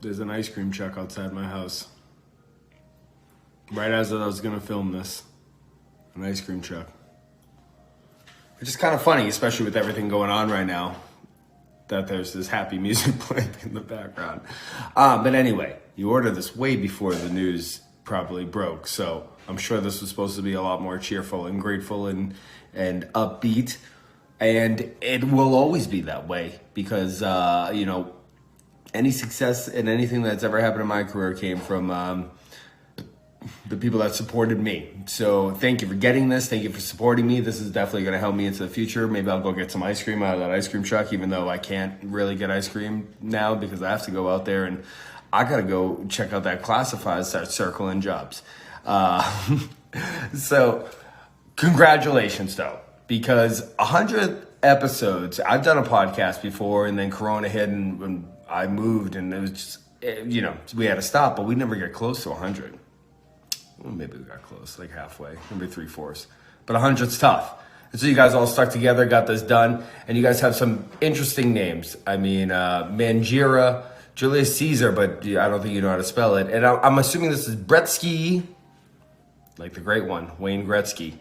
There's an ice cream truck outside my house. Right as I was gonna film this. An ice cream truck. Which is kind of funny, especially with everything going on right now, that there's this happy music playing in the background. But anyway, you ordered this way before the news probably broke, so I'm sure this was supposed to be a lot more cheerful and grateful and upbeat. And it will always be that way because, you know, any success in anything that's ever happened in my career came from the people that supported me. So thank you for getting this. Thank you for supporting me. This is definitely going to help me into the future. Maybe I'll go get some ice cream out of that ice cream truck, even though I can't really get ice cream now because I have to go out there and I got to go check out that classified, start circling jobs. So congratulations though, because 100 episodes, I've done a podcast before and then Corona hit and I moved and it was just, you know, we had to stop, but we never get close to 100. Well, maybe we got close, like halfway, maybe 3/4. But 100's tough. And so you guys all stuck together, got this done, and you guys have some interesting names. I mean, Mangira, Julius Caesar, but I don't think you know how to spell it. And I'm assuming this is Gretzky, like the great one, Wayne Gretzky.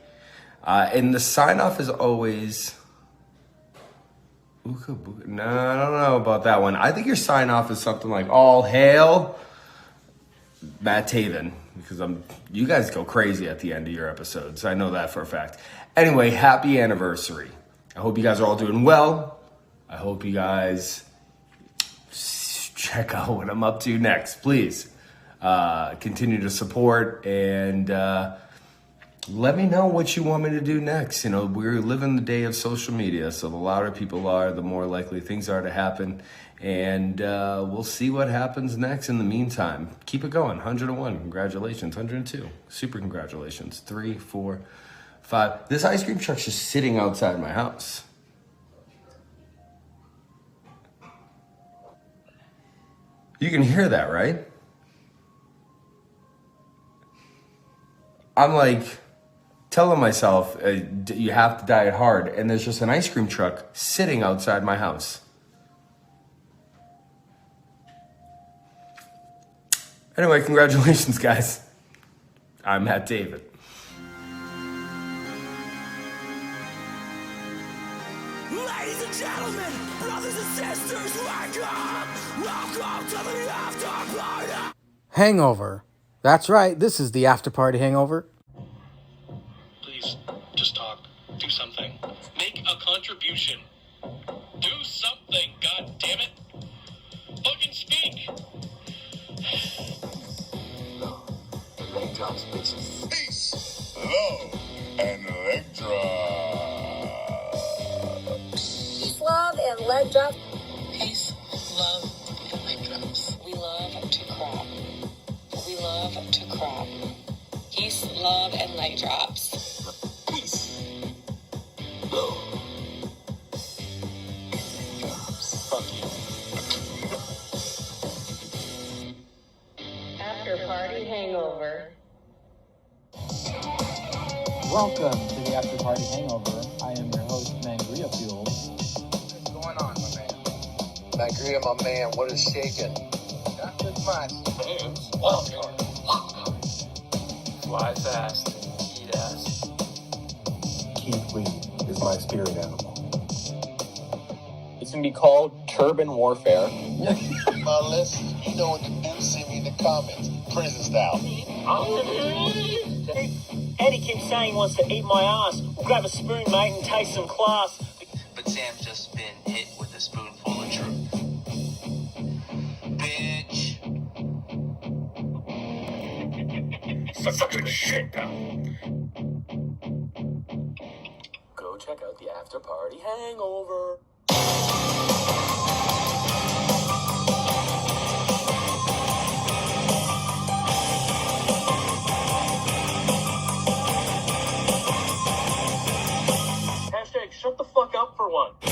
And the sign-off is always... No, I don't know about that one. I think your sign-off is something like, all hail Matt Taven, because you guys go crazy at the end of your episodes. I know that for a fact. Anyway, happy anniversary. I hope you guys are all doing well. I hope you guys check out what I'm up to next. Please continue to support and let me know what you want me to do next. You know, we're living the day of social media, so the louder people are, the more likely things are to happen. And we'll see what happens next in the meantime. Keep it going. 101. Congratulations. 102. Super congratulations. 3, 4, 5. This ice cream truck's just sitting outside my house. You can hear that, right? I'm like telling myself, you have to diet hard. And there's just an ice cream truck sitting outside my house. Anyway, congratulations, guys. I'm Matt David. Ladies and gentlemen, brothers and sisters, welcome to the after party. Hangover. That's right, this is the after party hangover. Please, just talk. Do something. Make a contribution. Do something, god damn it. Fucking speak. Leg drops, bitches. Peace, love, and leg drops. Peace, love, and leg drops. Peace, love, and leg drops. We love to crop. We love to crop. Peace, love, and leg drops. Peace, love, drops. Fuck you. After party hangover. Welcome to the after party hangover. I am your host, Mangria Fuel. What's going on, my man? Mangria, my man, what is shaking? Not too much. Welcome. Fly fast, eat ass. Keith Lee is my spirit animal. It's going to be called Turban Warfare. Listen, you know what to do. Send me in the comments. Prison style. Eddie keeps saying he wants to eat my ass. We'll grab a spoon, mate, and taste some class. But Sam's just been hit with a spoonful of truth. Bitch. Fucking shit, pal. Go check out the after party hangover. Hashtag shut the fuck up for one. We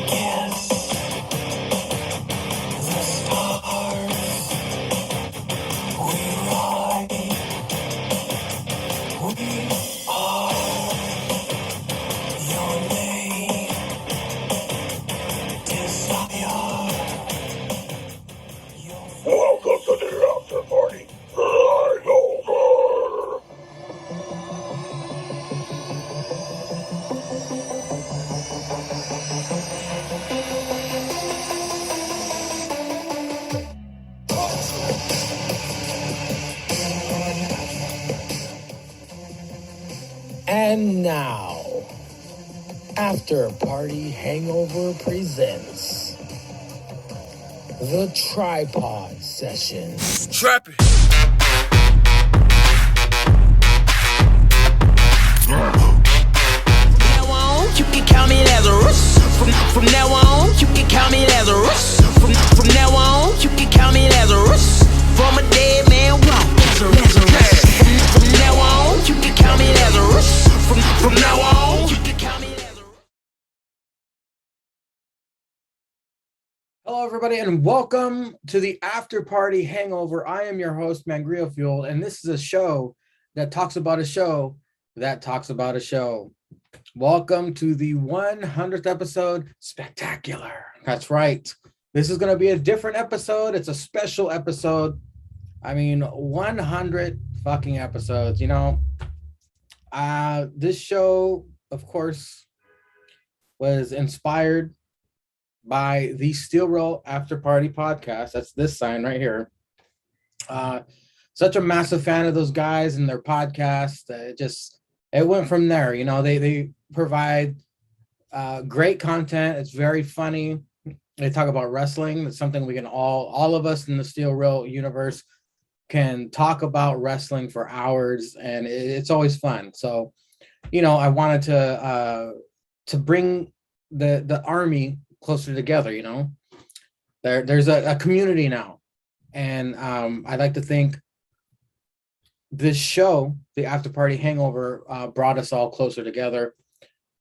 kiss the stars. We ride. We are your name. now, After Party Hangover presents the Tripod Session. Trap it. Now on, you can call me Lazarus. From now on, you can call me Lazarus. From now on, you can call me Lazarus. From a dead man walk, Lazarus. From now on, you can call me Lazarus. From now on, you can call me Lazarus. Hello, everybody, and welcome to the After Party Hangover. I am your host, Mangrio Fuel, and this is a show that talks about a show that talks about a show. Welcome to the 100th episode, Spectacular. That's right. This is going to be a different episode. It's a special episode. I mean, 100 fucking episodes, you know. This show, of course, was inspired by the Steel Roll After Party podcast. That's this sign right here. Such a massive fan of those guys and their podcast. It went from there. You know, they provide great content. It's very funny. They talk about wrestling. It's something we can all of us in the Steel Roll universe can talk about wrestling for hours, and it's always fun. So, you know, I wanted to bring the army closer together. You know, there's a community now, and I'd like to think this show, the After Party Hangover, brought us all closer together.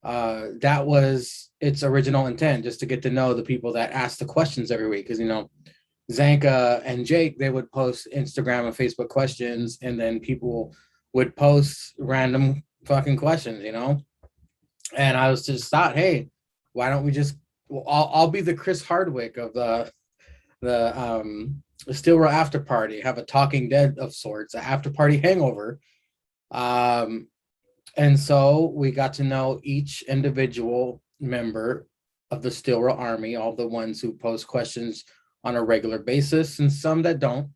That was its original intent, just to get to know the people that ask the questions every week. Because, you know, Zanka and Jake, they would post Instagram and Facebook questions, and then people would post random fucking questions, you know. And I was just thought, hey, why don't we just? Well, I'll be the Chris Hardwick of the Steel Roll After Party. Have a Talking Dead of sorts, an After Party Hangover. And so we got to know each individual member of the Steel Roll Army, all the ones who post questions on a regular basis and some that don't.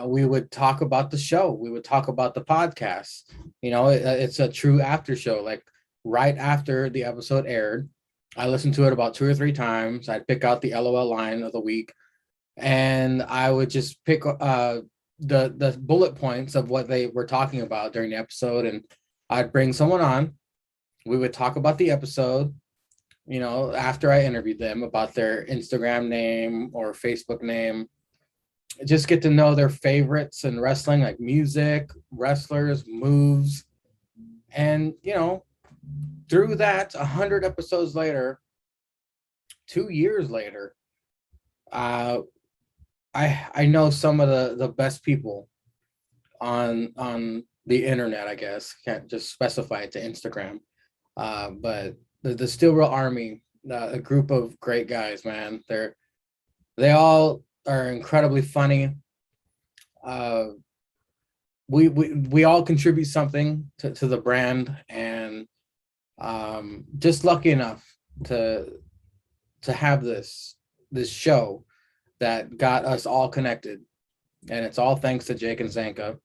We would talk about the show. We would talk about the podcast. You know, it's a true after show. Like right after the episode aired, I listened to it about 2 or 3 times. I'd pick out the LOL line of the week, and I would just pick the bullet points of what they were talking about during the episode, and I'd bring someone on. We would talk about the episode, you know, after I interviewed them, about their Instagram name or Facebook name. Just get to know their favorites in wrestling, like music, wrestlers, moves. And, you know, through that, 100 episodes later, 2 years later, I know some of the best people on the internet, I guess. Can't just specify it to Instagram. But the Steel Roll Army, a group of great guys, man. They all are incredibly funny. We all contribute something to the brand, and just lucky enough to have this show that got us all connected, and it's all thanks to Jake and Zanka.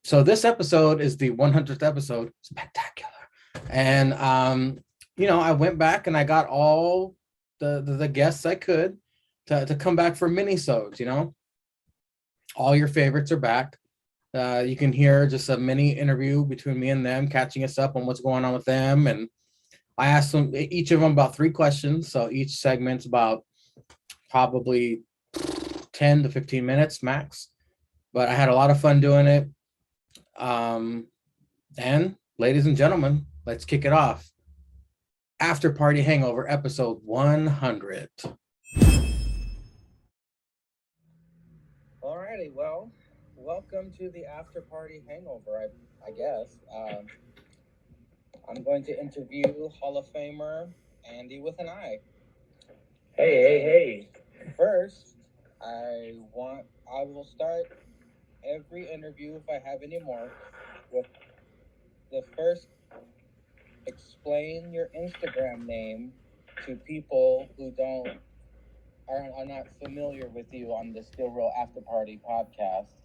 So this episode is the 100th episode, Spectacular. And you know, I went back and I got all the guests I could to come back for mini-sodes. You know, all your favorites are back. You can hear just a mini interview between me and them, catching us up on what's going on with them. And I asked them, each of them, about 3 questions. So each segment's about probably 10 to 15 minutes max. But I had a lot of fun doing it. And ladies and gentlemen, let's kick it off. After Party Hangover, episode 100. Alrighty, well, welcome to the After Party Hangover, I guess. I'm going to interview Hall of Famer Andy with an I. Hey. First, I will start every interview, if I have any more, with the first: explain your Instagram name to people who are not familiar with you on the Steel Roll After Party podcast.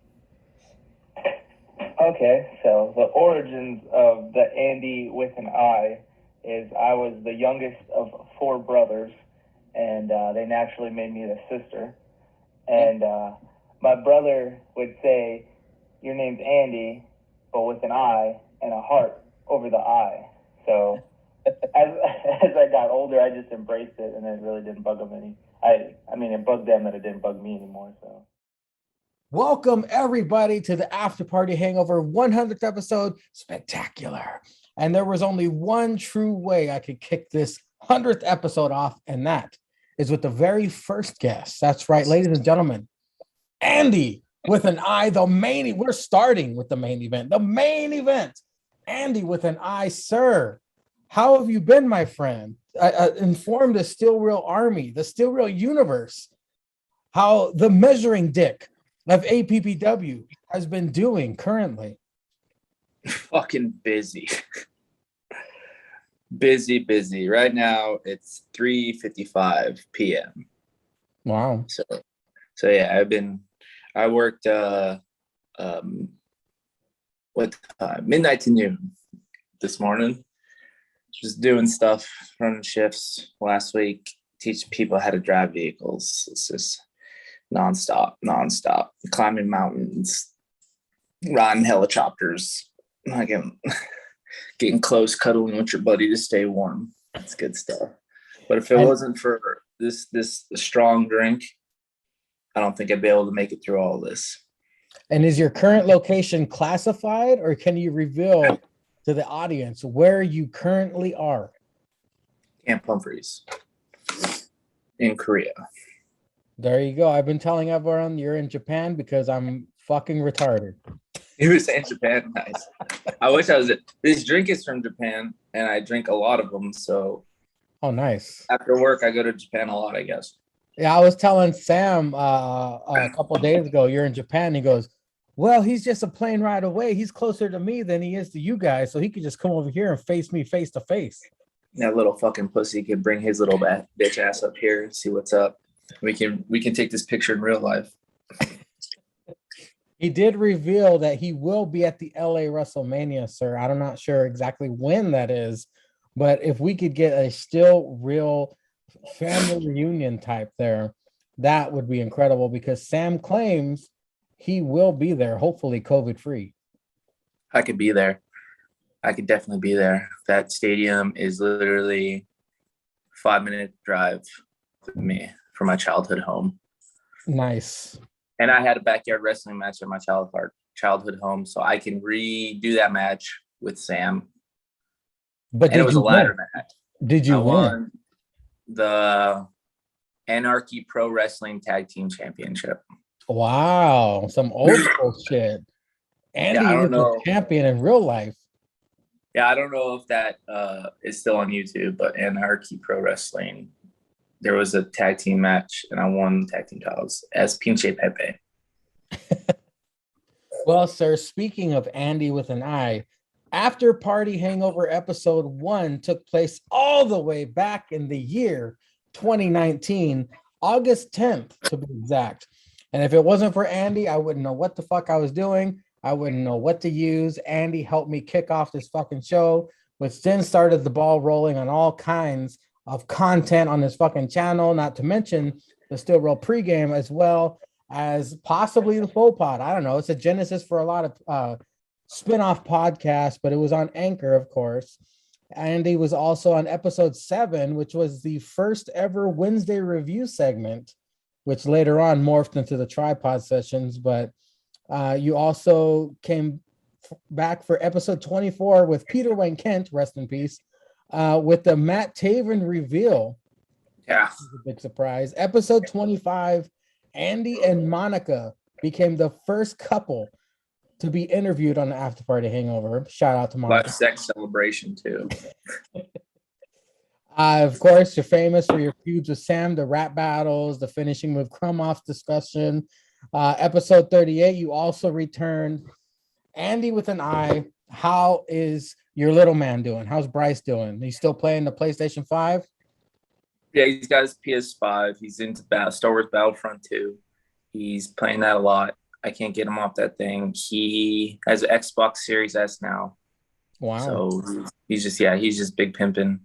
Okay, so the origins of the Andy with an I is I was the youngest of 4 brothers, and they naturally made me the sister. And my brother would say, "Your name's Andy, but with an I and a heart over the I." So as I got older, I just embraced it, and it really didn't bug them any. I mean, it bugged them that it didn't bug me anymore. So. Welcome everybody to the After Party Hangover 100th episode, Spectacular. And there was only one true way I could kick this 100th episode off, and that is with the very first guest. That's right, ladies and gentlemen, Andy with an I, we're starting with the main event. The main event, Andy with an I, sir. How have you been, my friend? Inform the Steel Real Army, the Steel Real universe, how the measuring dick of APPW has been doing currently. Fucking busy. busy. Right now it's 3:55 p.m. Wow. So yeah, I worked what time? Midnight to noon this morning. Just doing stuff, running shifts last week, teaching people how to drive vehicles. It's just nonstop, climbing mountains, riding helicopters, getting close, cuddling with your buddy to stay warm. That's good stuff. But if it wasn't for this strong drink, I don't think I'd be able to make it through all this. And is your current location classified, or can you reveal to the audience where you currently are? Camp Humphreys in Korea. There you go. I've been telling everyone you're in Japan because I'm fucking retarded. He was saying Japan. Nice. I wish I was. This drink is from Japan, and I drink a lot of them. So, oh, nice. After work, I go to Japan a lot, I guess. Yeah, I was telling Sam a couple of days ago, you're in Japan. He goes, "Well, he's just a plane ride away. He's closer to me than he is to you guys, so he could just come over here and face me face to face." That little fucking pussy could bring his little bitch ass up here and see what's up. We can take this picture in real life. He did reveal that he will be at the LA WrestleMania, sir. I'm not sure exactly when that is, but if we could get a still real family reunion type there, that would be incredible, because Sam claims he will be there, hopefully COVID free. I could be there. I could definitely be there. That stadium is literally 5-minute drive with me from my childhood home. Nice. And I had a backyard wrestling match at my childhood home, so I can redo that match with Sam. But it was a ladder match. Did you won the Anarchy Pro Wrestling Tag Team Championship? Wow, some old school shit. Andy is a champion in real life. Yeah, I don't know if that is still on YouTube, but Anarchy Pro Wrestling, there was a tag team match, and I won the tag team titles as Pinche Pepe. Well, sir, speaking of Andy with an I, After Party Hangover episode 1 took place all the way back in the year 2019, August 10th to be exact. And if it wasn't for Andy, I wouldn't know what the fuck I was doing. I wouldn't know what to use. Andy helped me kick off this fucking show, which then started the ball rolling on all kinds of content on this fucking channel, not to mention the Still Real pregame, as well as possibly the Faux Pod. I don't know. It's a genesis for a lot of spin-off podcasts, but it was on Anchor, of course. Andy was also on episode 7, which was the first ever Wednesday review segment, which later on morphed into the tripod sessions. But you also came back for episode 24 with Peter Wayne Kent, rest in peace, with the Matt Taven reveal. Yeah. A big surprise. Episode 25, Andy and Monica became the first couple to be interviewed on the After Party Hangover. Shout out to Monica. Live sex celebration too. Of course, you're famous for your feuds with Sam, the rap battles, the finishing move Krumoff's discussion. Episode 38, you also returned. Andy with an I, how is your little man doing? How's Bryce doing? He's still playing the PlayStation 5? Yeah, he's got his PS5. He's into Star Wars Battlefront 2. He's playing that a lot. I can't get him off that thing. He has an Xbox Series S now. Wow. So he's just big pimping.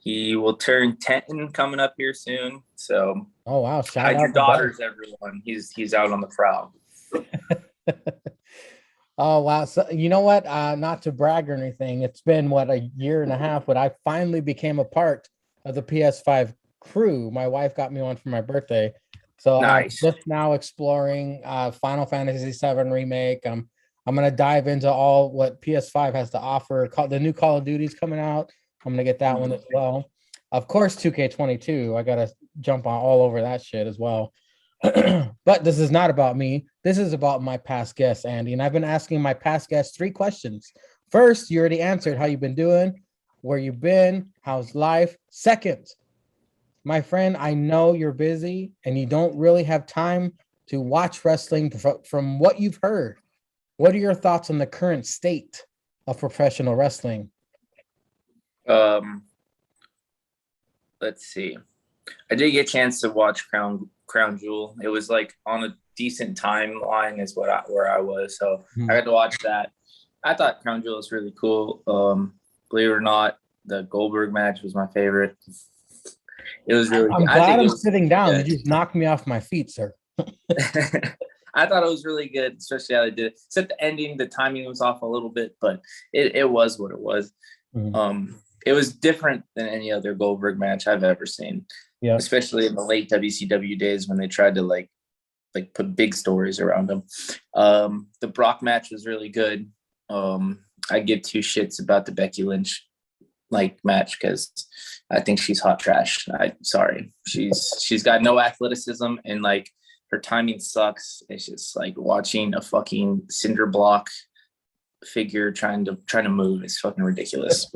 He will turn 10 coming up here soon. So oh wow, shout hide out your to daughters, everyone. He's out on the prowl. Oh wow. So you know what? Not to brag or anything. It's been what, a year and a half, but I finally became a part of the PS5 crew. My wife got me one for my birthday. So Nice. I'm just now exploring Final Fantasy VII Remake. I'm gonna dive into all what PS5 has to offer. The new Call of Duty's coming out. I'm gonna get that one as well. Of course, 2K22. I gotta jump on all over that shit as well. But this is not about me. This is about my past guests, Andy. And I've been asking my past guests 3 questions. First, you already answered how you've been doing, where you've been, how's life. Second, my friend, I know you're busy and you don't really have time to watch wrestling. From what you've heard, what are your thoughts on the current state of professional wrestling? Let's see. I did get a chance to watch Crown Jewel. It was like on a decent timeline is where I was. So I got to watch that. I thought Crown Jewel was really cool. Believe it or not, the Goldberg match was my favorite. It was really I'm glad I'm sitting down. You just knocked me off my feet, sir. I thought it was really good, especially how they did it. Except the ending, the timing was off a little bit, but it was what it was. It was different than any other Goldberg match I've ever seen. Yeah, especially in the late WCW days when they tried to like put big stories around them. The Brock match was really good. I give 2 shits about the Becky Lynch match because I think she's hot trash. Sorry, she's got no athleticism and her timing sucks. It's just like watching a fucking cinder block figure trying to move. It's fucking ridiculous.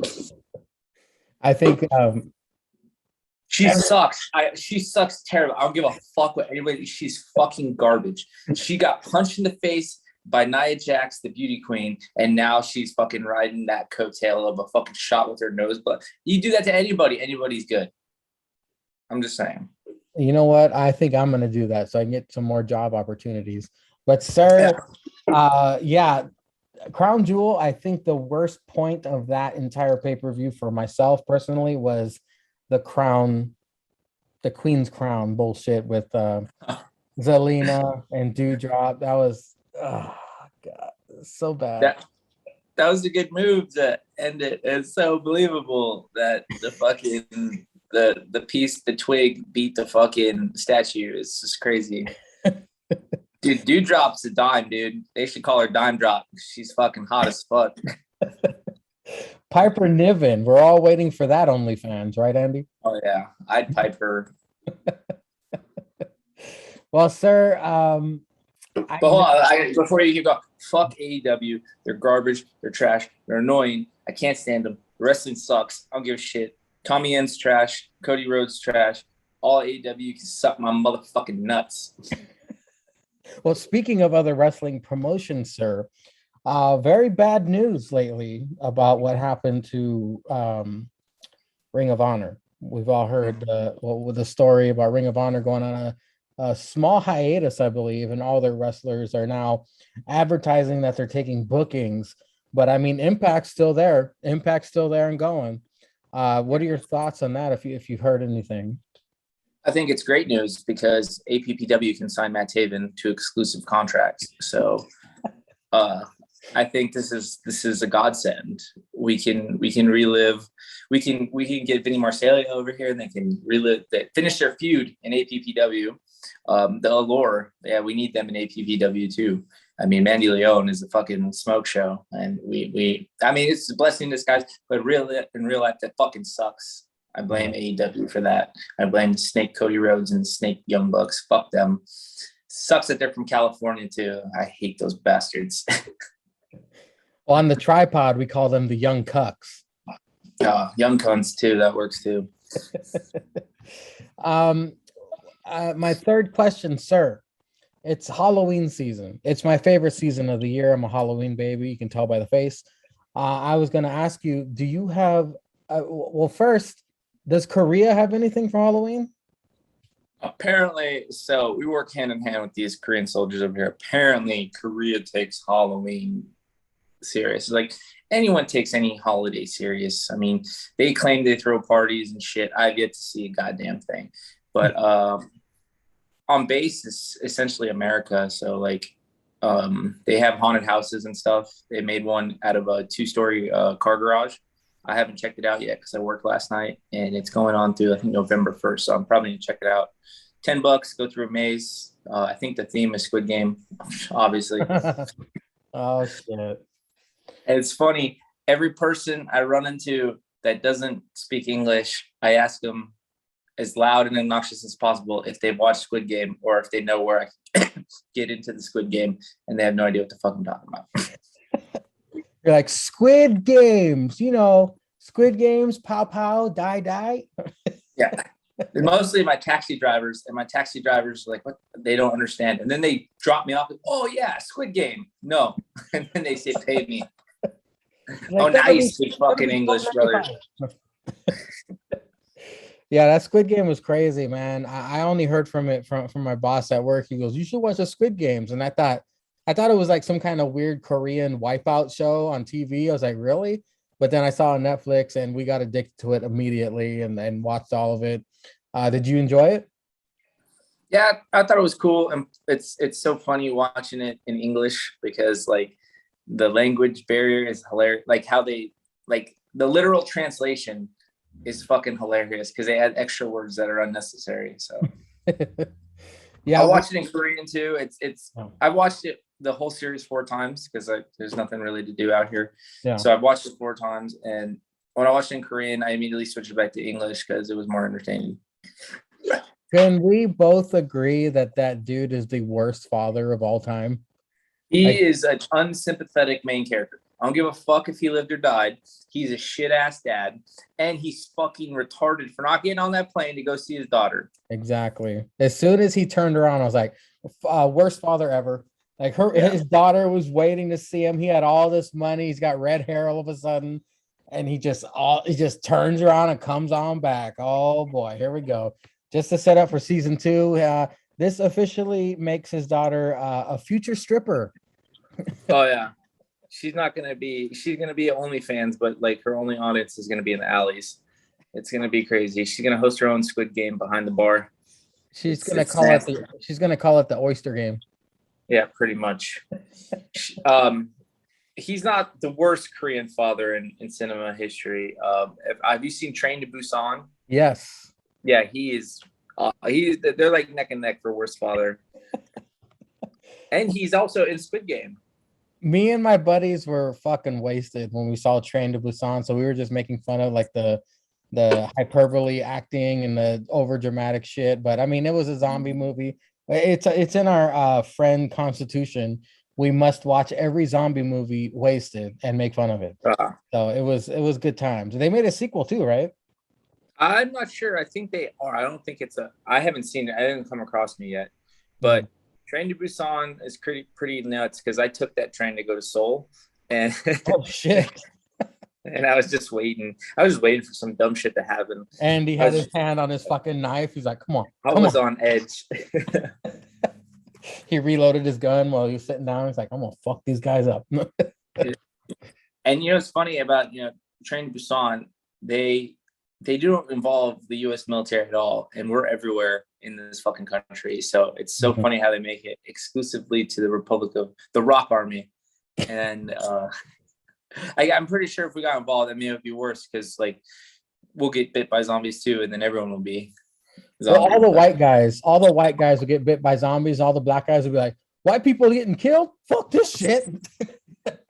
I think she sucks. She sucks terrible. I don't give a fuck what anybody. She's fucking garbage. She got punched in the face by Nia Jax, the beauty queen, and now she's fucking riding that coattail of a fucking shot with her nose. But you do that to anybody, anybody's good. I'm just saying. You know what? I think I'm gonna do that so I can get some more job opportunities. But sir, Crown Jewel, I think the worst point of that entire pay-per-view for myself personally was the Queen's Crown bullshit with Zelina and Dewdrop. That was God, so bad. That was a good move to end it. It's so believable that the fucking the piece, the twig beat the fucking statue. It's just crazy. Dude, Dewdrop's a dime, dude. They should call her Dime Drop. She's fucking hot as fuck. Piper Niven. We're all waiting for that OnlyFans, right, Andy? Oh, yeah. I'd pipe her. Well, sir, but hold on. Before you keep going, fuck AEW. They're garbage. They're trash. They're annoying. I can't stand them. Wrestling sucks. I don't give a shit. Tommy End's trash. Cody Rhodes trash. All AEW can suck my motherfucking nuts. Well, speaking of other wrestling promotions, sir, very bad news lately about what happened to Ring of Honor. We've all heard the story about Ring of Honor going on a small hiatus, I believe, and all their wrestlers are now advertising that they're taking bookings. But I mean, Impact's still there. Impact's still there and going. What are your thoughts on that? If you've heard anything? I think it's great news because APPW can sign Matt Taven to exclusive contracts. So I think this is a godsend. We can relive. We can get Vinny Marseglia over here, and they can relive. They finish their feud in APPW. The Allure, yeah, we need them in APPW too. I mean, Mandy Leone is a fucking smoke show, and I mean, it's a blessing in disguise, but in real life, that fucking sucks. I blame AEW for that. I blame the Snake Cody Rhodes and the Snake Young Bucks. Fuck them. Sucks that they're from California too. I hate those bastards. On the tripod, we call them the Young Cucks. Young cunts too. That works too. My third question, sir. It's Halloween season. It's my favorite season of the year. I'm a Halloween baby. You can tell by the face. I was going to ask you, do you have, well, first, does Korea have anything for Halloween? Apparently, so we work hand in hand with these Korean soldiers over here. Apparently, Korea takes Halloween serious. Like anyone takes any holiday serious. I mean, they claim they throw parties and shit. I've yet to see a goddamn thing. But on base is essentially America. So like they have haunted houses and stuff. They made one out of a 2-story car garage. I haven't checked it out yet because I worked last night, and it's going on through I think November 1st. So I'm probably gonna check it out. $10, go through a maze. I think the theme is Squid Game, obviously. Oh shit! And it's funny. Every person I run into that doesn't speak English, I ask them as loud and obnoxious as possible if they've watched Squid Game or if they know where I can get into the Squid Game, and they have no idea what the fuck I'm talking about. You're like Squid Games, Squid Games, pow pow, die die. Yeah. Mostly my taxi drivers, and my taxi drivers are like, what? They don't understand. And then they drop me off. Oh yeah, Squid Game. No. And then they say, pay me. Like, now you speak fucking English, brother. Yeah, that Squid Game was crazy, man. I only heard from it from my boss at work. He goes, "You should watch the Squid Games." And I thought it was like some kind of weird Korean wipeout show on TV. I was like, really? But then I saw on Netflix, and we got addicted to it immediately and watched all of it. Did you enjoy it? Yeah, I thought it was cool, and it's so funny watching it in English because like the language barrier is hilarious. Like how they like the literal translation is fucking hilarious because they add extra words that are unnecessary. So yeah, I watched it in Korean too. I watched it the whole series 4 times because there's nothing really to do out here. Yeah. So I've watched it 4 times, and when I watched it in Korean, I immediately switched it back to English because it was more entertaining. Can we both agree that dude is the worst father of all time? He is an unsympathetic main character. I don't give a fuck if he lived or died. He's a shit ass dad, and he's fucking retarded for not getting on that plane to go see his daughter. Exactly. As soon as he turned around, I was like, worst father ever. Like his daughter was waiting to see him. He had all this money. He's got red hair all of a sudden, and he just turns around and comes on back. Oh boy, here we go. Just to set up for season 2. This officially makes his daughter a future stripper. Oh yeah. She's gonna be OnlyFans, but like her only audience is gonna be in the alleys. It's gonna be crazy. She's gonna host her own Squid Game behind the bar. She's gonna call it the Oyster Game. Yeah, pretty much. He's not the worst Korean father in cinema history. Have you seen Train to Busan? Yes. Yeah, he is. They're like neck and neck for worst father. And he's also in Squid Game. Me and my buddies were fucking wasted when we saw Train to Busan, so we were just making fun of like the hyperbole acting and the over dramatic shit. But I mean, it was a zombie movie. It's in our friend constitution. We must watch every zombie movie wasted and make fun of it. So it was good times. They made a sequel too, right? I'm not sure. I think they are. I don't think I haven't seen it. I didn't come across me yet. But Train to Busan is pretty nuts because I took that train to go to Seoul, and oh shit! And I was just waiting. I was waiting for some dumb shit to happen. And he had his hand on his fucking knife. He's like, "Come on!" I was on edge. He reloaded his gun while he was sitting down. He's like, "I'm gonna fuck these guys up." And it's funny about Train to Busan. They don't involve the U.S. military at all, and we're everywhere in this fucking country. So it's so funny how they make it exclusively to the Republic of the Rock Army. And I'm pretty sure if we got involved, I mean, it would be worse because like we'll get bit by zombies too, and then everyone will be. Well, all the white guys will get bit by zombies. All the black guys will be like, "White people getting killed? Fuck this shit."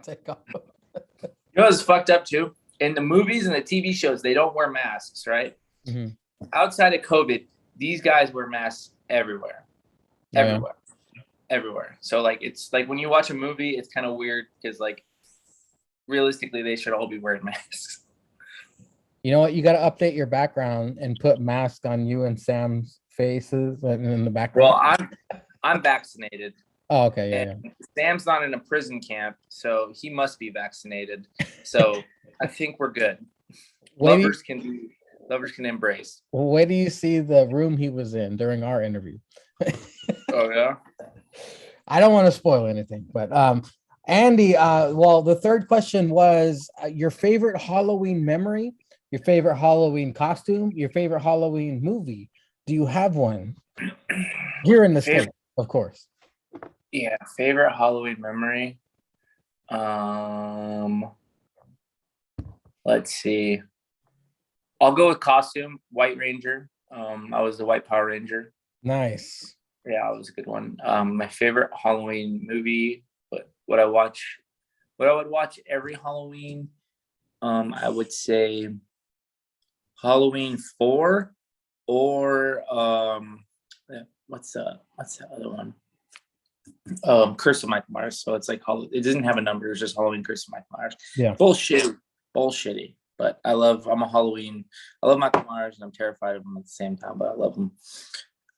Take off. You know what's fucked up too? In the movies and the TV shows, they don't wear masks, right? Mm-hmm. Outside of COVID, these guys wear masks everywhere. Everywhere. So like, it's like when you watch a movie, it's kind of weird because like, realistically, they should all be wearing masks. You know what? You got to update your background and put masks on you and Sam's faces in the background. Well, I'm vaccinated. Oh, okay. Yeah. Sam's not in a prison camp, so he must be vaccinated. So I think we're good. Lovers can be Lovers can embrace. Where do you see the room he was in during our interview? Oh yeah. I don't want to spoil anything, but Andy, well, the third question was your favorite Halloween memory, your favorite Halloween costume, your favorite Halloween movie. Do you have one? Here in the States, of course. Yeah, favorite Halloween memory. Let's see. I'll go with costume, White Ranger. I was the White Power Ranger. Nice. Yeah, it was a good one. My favorite Halloween movie, what I would watch every Halloween. I would say Halloween 4 or what's the other one? Curse of Michael Myers. So it's like it doesn't have a number, it's just Halloween Curse of Michael Myers. Yeah. Bullshitty. But I love Michael Myers and I'm terrified of him at the same time, but I love him.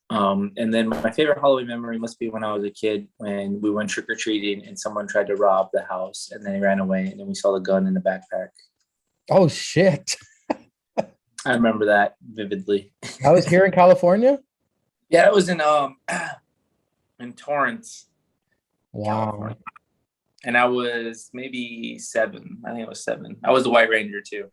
And then my favorite Halloween memory must be when I was a kid, when we went trick-or-treating and someone tried to rob the house and then he ran away and then we saw the gun in the backpack. Oh shit. I remember that vividly. I was here in California? Yeah, it was in Torrance. Wow. California. And I was maybe 7. I think it was 7. I was the White Ranger too.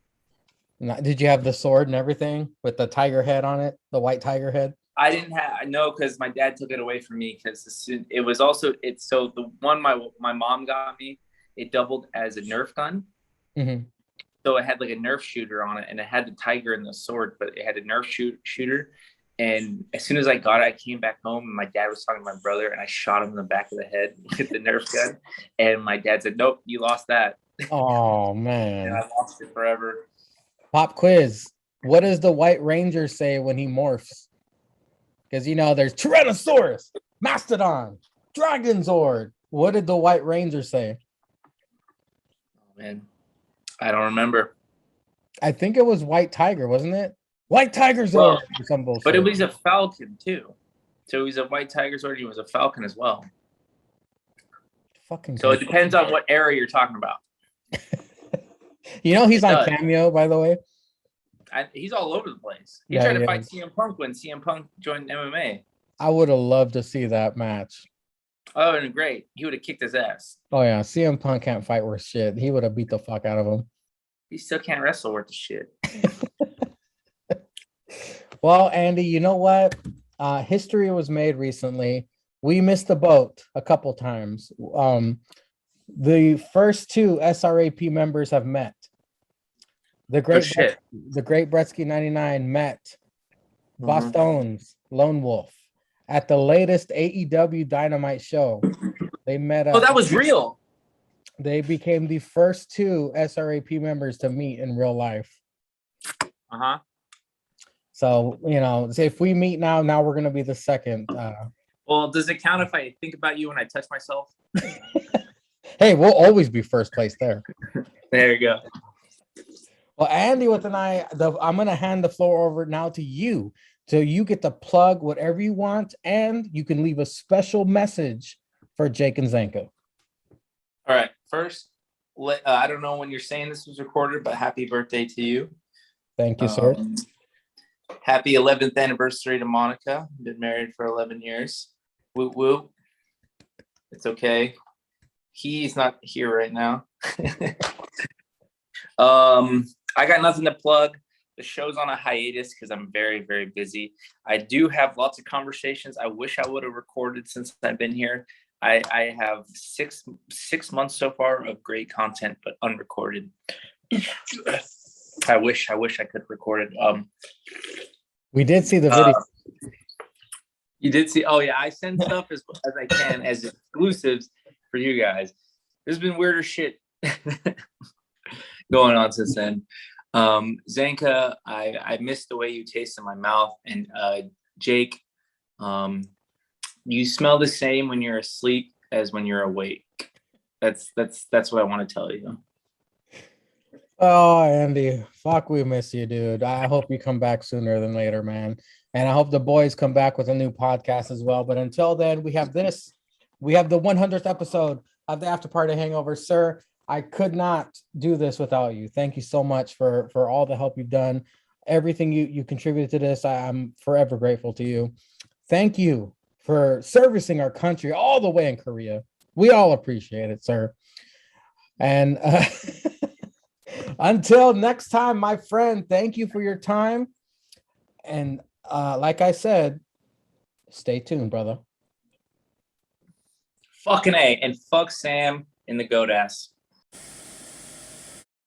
Did you have the sword and everything with the tiger head on it? The white tiger head? Because my dad took it away from me because it was also the one my mom got me, it doubled as a Nerf gun. Mm-hmm. So it had like a Nerf shooter on it and it had the tiger and the sword, but it had a Nerf shooter. And as soon as I got it, I came back home and my dad was talking to my brother and I shot him in the back of the head with the Nerf gun. And my dad said, "Nope, you lost that." Oh man. And I lost it forever. Pop quiz. What does the White Ranger say when he morphs? Because there's Tyrannosaurus, Mastodon, Dragon Zord. What did the White Ranger say? Oh man, I don't remember. I think it was White Tiger, wasn't it? White Tiger Zord. But it was a falcon too. So he's a White Tiger Zord. He was a falcon as well. Fucking. So it depends on what era you're talking about. He's on Cameo, by the way. He's all over the place. He tried to fight CM Punk when CM Punk joined MMA. I would have loved to see that match. Oh, and great. He would have kicked his ass. Oh, yeah. CM Punk can't fight worth shit. He would have beat the fuck out of him. He still can't wrestle worth the shit. Well, Andy, you know what? History was made recently. We missed the boat a couple times. The first 2 SRAP members have met. The great Bretsky 99 met Boston's Lone Wolf at the latest AEW Dynamite show. They met up. Oh, that was real. They became the first 2 SRAP members to meet in real life. Uh-huh. So, if we meet now we're going to be the second. Well, does it count if I think about you when I touch myself? Hey, we'll always be first place there. There you go. Well, Andy, I'm going to hand the floor over now to you. So you get to plug whatever you want, and you can leave a special message for Jake and Zanko. All right. First, I don't know when you're saying this was recorded, but happy birthday to you. Thank you, sir. Happy 11th anniversary to Monica. Been married for 11 years. Woo woo. It's okay. He's not here right now. I got nothing to plug. The show's on a hiatus because I'm very, very busy. I do have lots of conversations I wish I would have recorded since I've been here. I have six months so far of great content, but unrecorded. I wish I could record it. We did see the video. You did see? Oh yeah, I send stuff as I can as exclusives for you guys. There's been weirder shit going on since then. Zanka, I missed the way you taste in my mouth, and Jake, you smell the same when you're asleep as when you're awake. That's what I want to tell you. Oh, Andy, fuck, we miss you, dude. I hope you come back sooner than later, man. And I hope the boys come back with a new podcast as well. But until then, we have this. We have the 100th episode of the After Party Hangover. Sir, I could not do this without you. Thank you so much for all the help you've done. everything you contributed to this. I'm forever grateful to you. Thank you for servicing our country all the way in Korea. We all appreciate it, sir. And until next time, my friend, thank you for your time. And like I said, stay tuned, brother. Fucking A. And fuck Sam in the goat ass.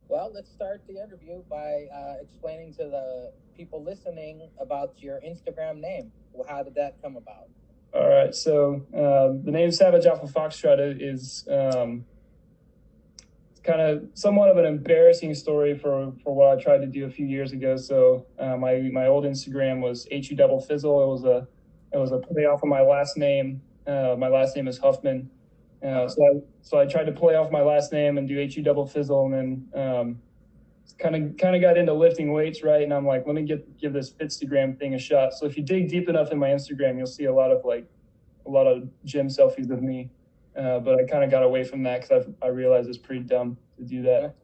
Well, let's start the interview by explaining to the people listening about your Instagram name. Well, how did that come about? All right, so the name Savage Alpha Foxtrot is kind of somewhat of an embarrassing story for what I tried to do a few years ago. So my old Instagram was HU Double Fizzle. It was a play off of my last name. My last name is Huffman. So I tried to play off my last name and do HU Double Fizzle, and then kind of got into lifting weights, right? And I'm like, let me give this Fitstagram thing a shot. So if you dig deep enough in my Instagram, you'll see a lot of gym selfies of me. But I kind of got away from that because I realized it's pretty dumb to do that.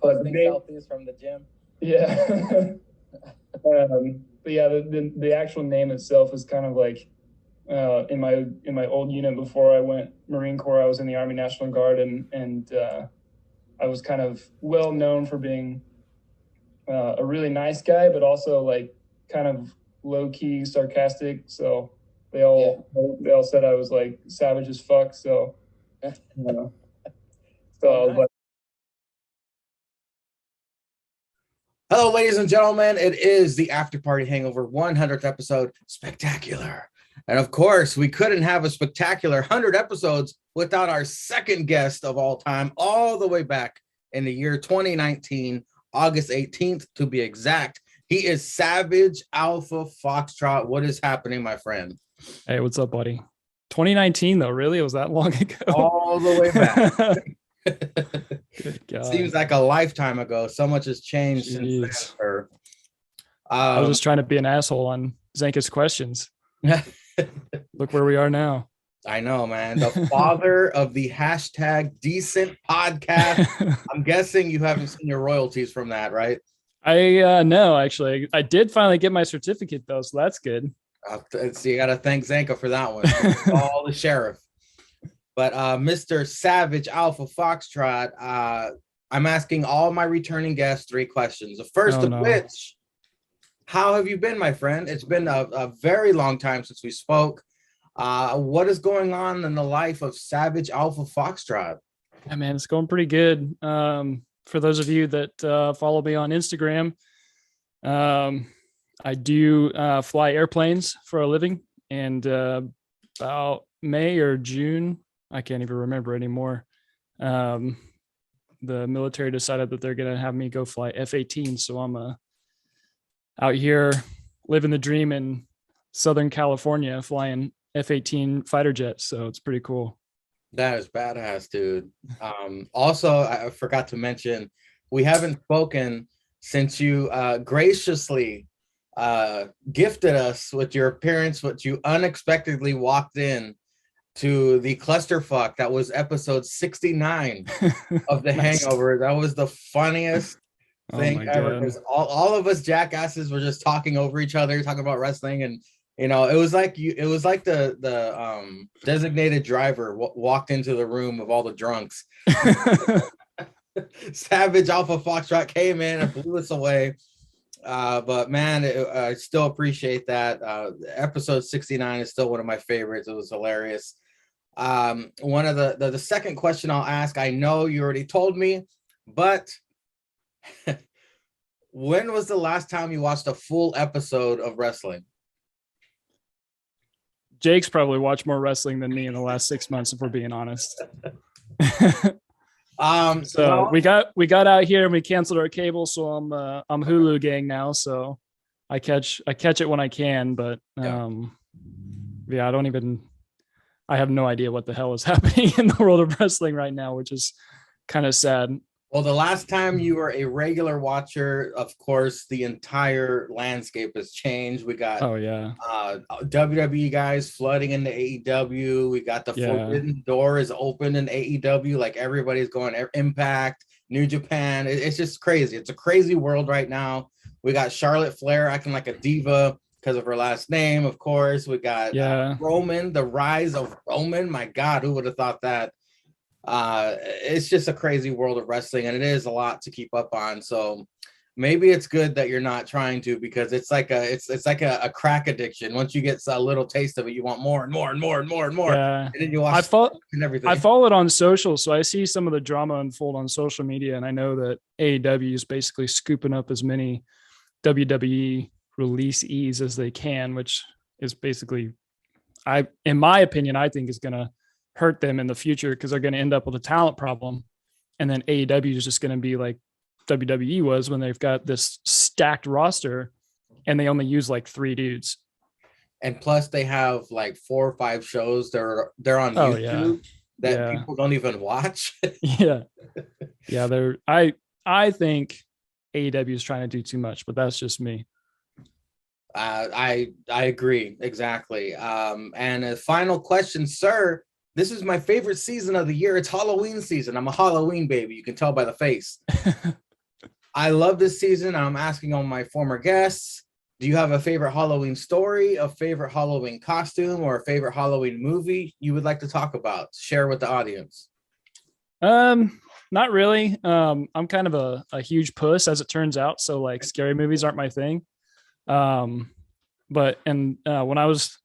Posting selfies from the gym. Yeah. But yeah, the actual name itself is kind of like in my old unit before I went Marine Corps. I was in the Army National Guard, and I was kind of well known for being a really nice guy, but also like kind of low key sarcastic. So they all said I was like savage as fuck. So I was like, hello, ladies and gentlemen. It is the After Party Hangover 100th episode, Spectacular. And of course, we couldn't have a spectacular 100 episodes without our second guest of all time, all the way back in the year 2019, August 18th to be exact. He is Savage Alpha Foxtrot. What is happening, my friend? Hey, what's up, buddy? 2019, though, really? It was that long ago? All the way back. Good God. Seems like a lifetime ago. So much has changed since then. I was just trying to be an asshole on Zanka's questions. Look where we are now. I know, man. The father of the hashtag decent podcast. I'm guessing you haven't seen your royalties from that, right? No, actually. I did finally get my certificate, though, so that's good. So you got to thank Zanka for that one. All the sheriff. But Mr. Savage Alpha Foxtrot, I'm asking all my returning guests 3 questions. The first which, how have you been, my friend? It's been a very long time since we spoke. What is going on in the life of Savage Alpha Foxtrot? Yeah, man, it's going pretty good. For those of you that follow me on Instagram, I do fly airplanes for a living, and about May or June, I can't even remember anymore, the military decided that they're going to have me go fly F-18. So I'm out here living the dream in Southern California, flying F-18 fighter jets. So it's pretty cool. That is badass, dude. Also, I forgot to mention, we haven't spoken since you graciously gifted us with your appearance, which you unexpectedly walked in to the clusterfuck. That was episode 69 of the Hangover. That was the funniest thing ever, because all of us jackasses were just talking over each other, talking about wrestling, and you know, it was like the designated driver walked into the room of all the drunks. Savage Alpha Foxtrot came in and blew us away. But man, I still appreciate that. Episode 69 is still one of my favorites. It was hilarious. One of the second question I'll ask, I know you already told me, but when was the last time you watched a full episode of wrestling? Jake's probably watched more wrestling than me in the last 6 months, if we're being honest. So we got out here and we canceled our cable, so I'm Hulu gang now, so I catch it when I can, but I have no idea what the hell is happening in the world of wrestling right now, which is kind of sad. Well, the last time you were a regular watcher, of course, the entire landscape has changed. We got WWE guys flooding into AEW. We got the Forbidden Door is open in AEW. Like everybody's going Impact, New Japan. It's just crazy. It's a crazy world right now. We got Charlotte Flair acting like a diva because of her last name, of course. We got Roman, the rise of Roman. My God, who would have thought that? It's just a crazy world of wrestling, and it is a lot to keep up on. So maybe it's good that you're not trying to, because it's like a crack addiction. Once you get a little taste of it, you want more and more and more and more and more. Yeah. And then you watch and everything. I follow it on social, so I see some of the drama unfold on social media, and I know that AEW is basically scooping up as many WWE releasees as they can, which is basically, in my opinion, I think is going to hurt them in the future, because they're going to end up with a talent problem, and then AEW is just going to be like WWE was when they've got this stacked roster and they only use like 3 dudes. And plus they have like 4 or 5 shows they're on YouTube that people don't even watch. Yeah. I think AEW is trying to do too much, but that's just me. I agree. Exactly. And a final question, sir. This is my favorite season of the year. It's Halloween season. I'm a Halloween baby. You can tell by the face. I love this season. I'm asking all my former guests, do you have a favorite Halloween story, a favorite Halloween costume, or a favorite Halloween movie you would like to talk about? Share with the audience. Not really. I'm kind of a huge puss, as it turns out. So like scary movies aren't my thing. But when I was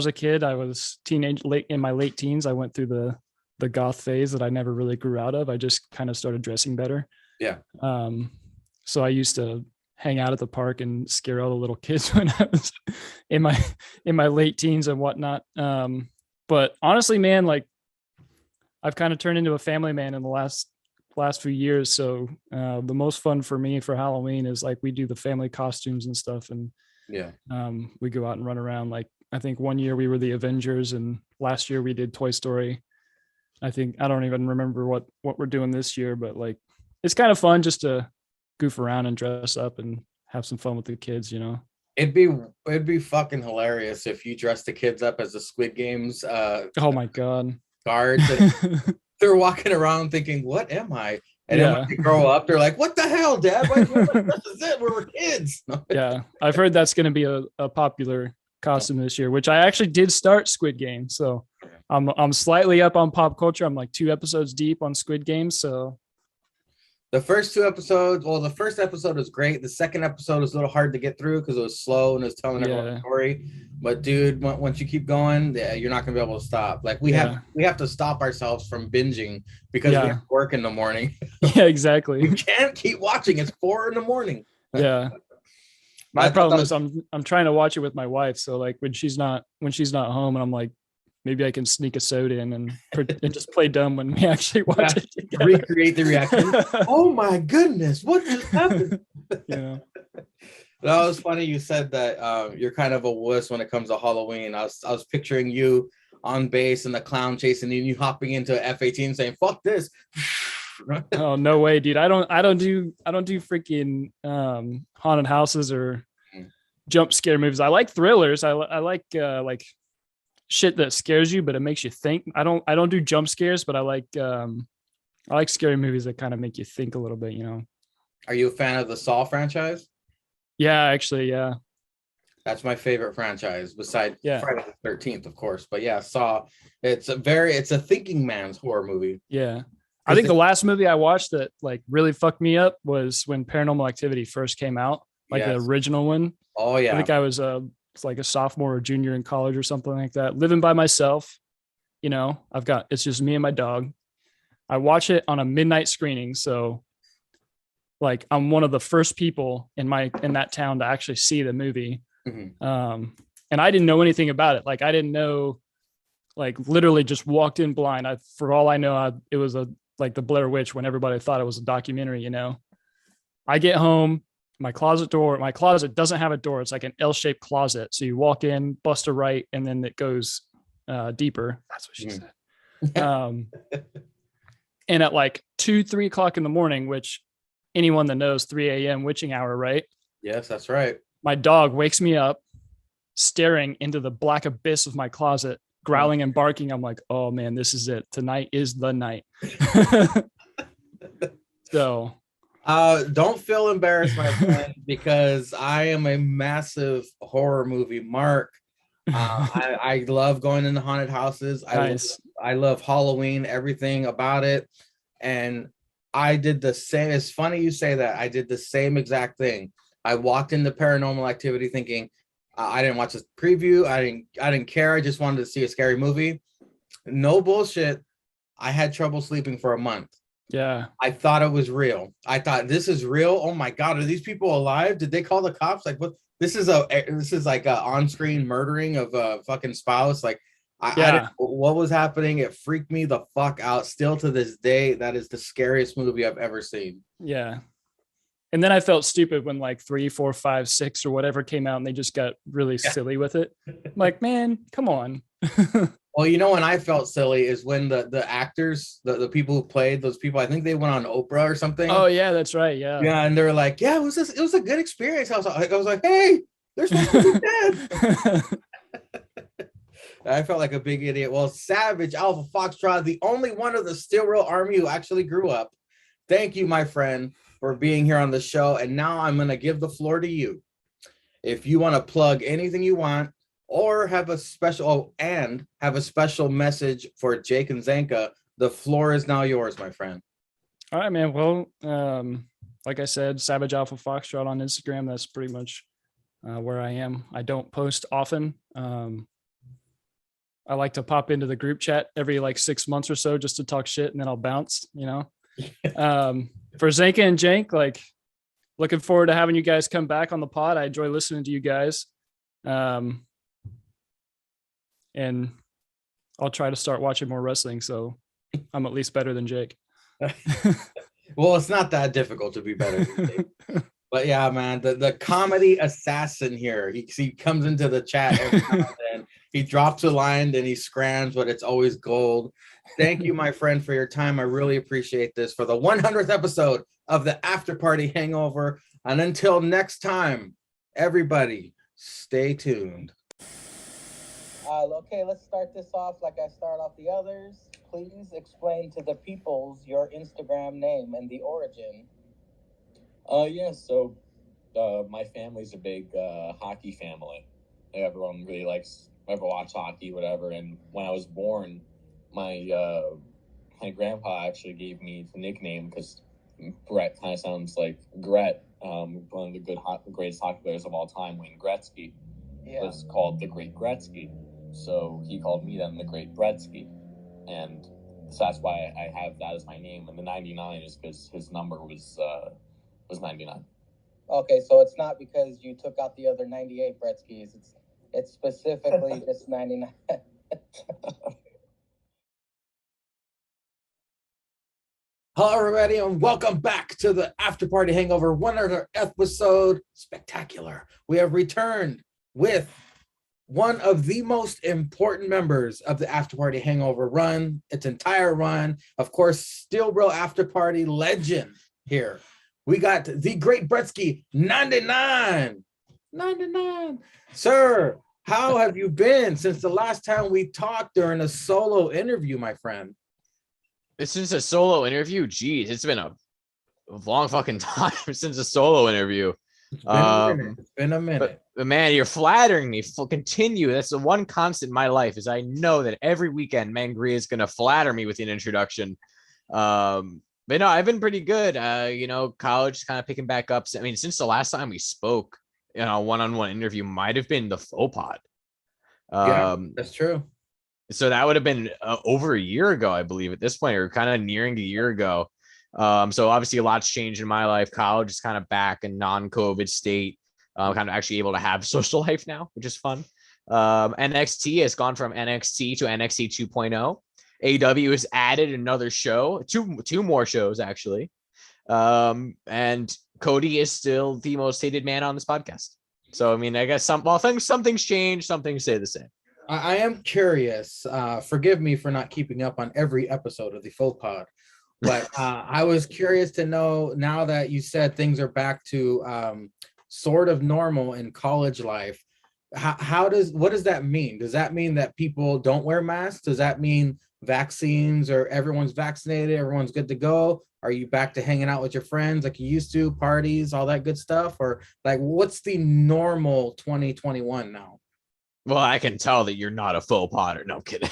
a kid, I was in my late teens. I went through the goth phase that I never really grew out of. I just kind of started dressing better. Yeah. So I used to hang out at the park and scare all the little kids when I was in my late teens and whatnot. But honestly, man, like I've kind of turned into a family man in the last few years. So the most fun for me for Halloween is like we do the family costumes and stuff, and we go out and run around. Like I think one year we were the Avengers, and last year we did Toy Story. I don't even remember what we're doing this year, but like it's kind of fun just to goof around and dress up and have some fun with the kids, you know. It'd be fucking hilarious if you dressed the kids up as the Squid Games oh my god guards. And they're walking around thinking, what am I? And then when they grow up, they're like, what the hell, Dad? This is it. We were kids. Yeah, I've heard that's going to be a popular costume this year, which I actually did start Squid Game. So I'm slightly up on pop culture. I'm like 2 episodes deep on Squid Game. So the first 2 episodes, well, the first episode was great. The second episode was a little hard to get through because it was slow and it was telling everyone a story. But dude, once you keep going, you're not gonna be able to stop. Like we have to stop ourselves from binging because we have to work in the morning. Yeah, exactly. We can't keep watching. It's 4 a.m. Yeah. My problem is I'm trying to watch it with my wife. So like when she's not home, and I'm like, maybe I can sneak a soda in and just play dumb when we actually watch it together. Recreate the reaction. Oh my goodness, what just happened? Yeah. That was funny. You said that you're kind of a wuss when it comes to Halloween. I was picturing you on base and the clown chasing you, and you hopping into an F-18 saying, fuck this. Oh, no way, dude. I don't do freaking haunted houses or jump scare movies. I like thrillers. I like shit that scares you, but it makes you think. I don't do jump scares, but I like scary movies that kind of make you think a little bit, you know. Are you a fan of the Saw franchise? Yeah, actually, yeah. That's my favorite franchise besides Friday the 13th, of course. But yeah, Saw, it's a thinking man's horror movie. Yeah. I think the last movie I watched that like really fucked me up was when Paranormal Activity first came out, like the original one. Oh yeah. I think I was like a sophomore or junior in college or something like that, living by myself. You know, it's just me and my dog. I watch it on a midnight screening. So like I'm one of the first people in that town to actually see the movie. Mm-hmm. And I didn't know anything about it. Like I didn't know, like literally just walked in blind. For all I know, it was like the Blair Witch when everybody thought it was a documentary, you know. I get home, my closet doesn't have a door. It's like an L-shaped closet. So you walk in, bust a right, and then it goes deeper. That's what she said. And at like 2-3 o'clock in the morning, which anyone that knows 3 a.m. witching hour, right? Yes, that's right. My dog wakes me up staring into the black abyss of my closet, growling and barking. I'm like, oh man, this is it. Tonight is the night. though. Don't feel embarrassed, my friend, because I am a massive horror movie mark. I love going into haunted houses. Nice. I love Halloween, everything about it. And I did the same. It's funny you say that. I did the same exact thing. I walked into Paranormal Activity thinking I didn't watch this preview. I didn't care. I just wanted to see a scary movie. No bullshit. I had trouble sleeping for a month. Yeah. I thought it was real. I thought, this is real. Oh my God, are these people alive? Did they call the cops? Like, what? This is like a on-screen murdering of a fucking spouse. Like, I didn't, what was happening? It freaked me the fuck out. Still to this day, that is the scariest movie I've ever seen. Yeah. And then I felt stupid when like 3, 4, 5, 6 or whatever came out and they just got really silly with it. I'm like, man, come on. Well, you know when I felt silly is when the actors, the people who played those people, I think they went on Oprah or something. Oh yeah, that's right. Yeah. Yeah, and they were like, yeah, it was a good experience. I was like, hey, they're supposed to be dead. I felt like a big idiot. Well, Savage Alpha Foxtrot, the only one of the Steel Real Army who actually grew up. Thank you, my friend, for being here on the show. And now I'm gonna give the floor to you. If you want to plug anything you want, or have a special message for Jake and Zanka, the floor is now yours, my friend. All right, man. Well, like I said, Savage Alpha Foxtrot on Instagram. That's pretty much where I am. I don't post often. I like to pop into the group chat every like 6 months or so just to talk shit, and then I'll bounce, you know. For Zanka and Jank, like, looking forward to having you guys come back on the pod. I enjoy listening to you guys. And I'll try to start watching more wrestling, so I'm at least better than Jake. Well, it's not that difficult to be better than Jake. But yeah, man, the comedy assassin here. He comes into the chat every now and then. He drops a line, then he scrams, but it's always gold. Thank you, my friend, for your time. I really appreciate this for the 100th episode of the After Party Hangover. And until next time, everybody, stay tuned. Okay, let's start this off like I start off the others. Please explain to the peoples your Instagram name and the origin. So my family's a big hockey family. Everyone really likes, ever watch hockey, whatever. And when I was born, my grandpa actually gave me the nickname because Brett kind of sounds like Gret, one of the greatest hockey players of all time, Wayne Gretzky. Yeah. Was called the Great Gretzky. So he called me then the Great Gretzky. And so that's why I have that as my name. And the 99 is because his number was 99. Okay, so it's not because you took out the other 98 Gretzkys. It's specifically just 99. Hello, everybody, and welcome back to the After Party Hangover 100th episode. Spectacular. We have returned with one of the most important members of the After Party Hangover run, its entire run. Of course, Steel Real After Party legend here. We got the Great Gretzky 99. Sir, how have you been since the last time we talked during a solo interview, my friend? Since a solo interview, geez, it's been a long fucking time since a solo interview. It's been a minute. But man, you're flattering me. Continue. That's the one constant in my life is I know that every weekend Mangria is going to flatter me with an introduction. But no, I've been pretty good. College kind of picking back up. I mean, since the last time we spoke, one-on-one interview might have been the faux pod. Yeah, that's true. So that would have been over a year ago, I believe, at this point, or kind of nearing a year ago. So obviously a lot's changed in my life. College is kind of back in non-COVID state. Kind of actually able to have social life now, which is fun. NXT has gone from NXT to NXT 2.0. AEW has added another show, two more shows actually. And Cody is still the most hated man on this podcast. So I mean, I guess something's changed, some things stay the same. I am curious. Forgive me for not keeping up on every episode of the Faux Pod, but I was curious to know, now that you said things are back to sort of normal in college life, what does that mean? Does that mean that people don't wear masks? Does that mean vaccines or everyone's vaccinated, everyone's good to go? Are you back to hanging out with your friends like you used to, parties, all that good stuff? Or like, what's the normal 2021 now? Well, I can tell that you're not a faux potter. No, I'm kidding.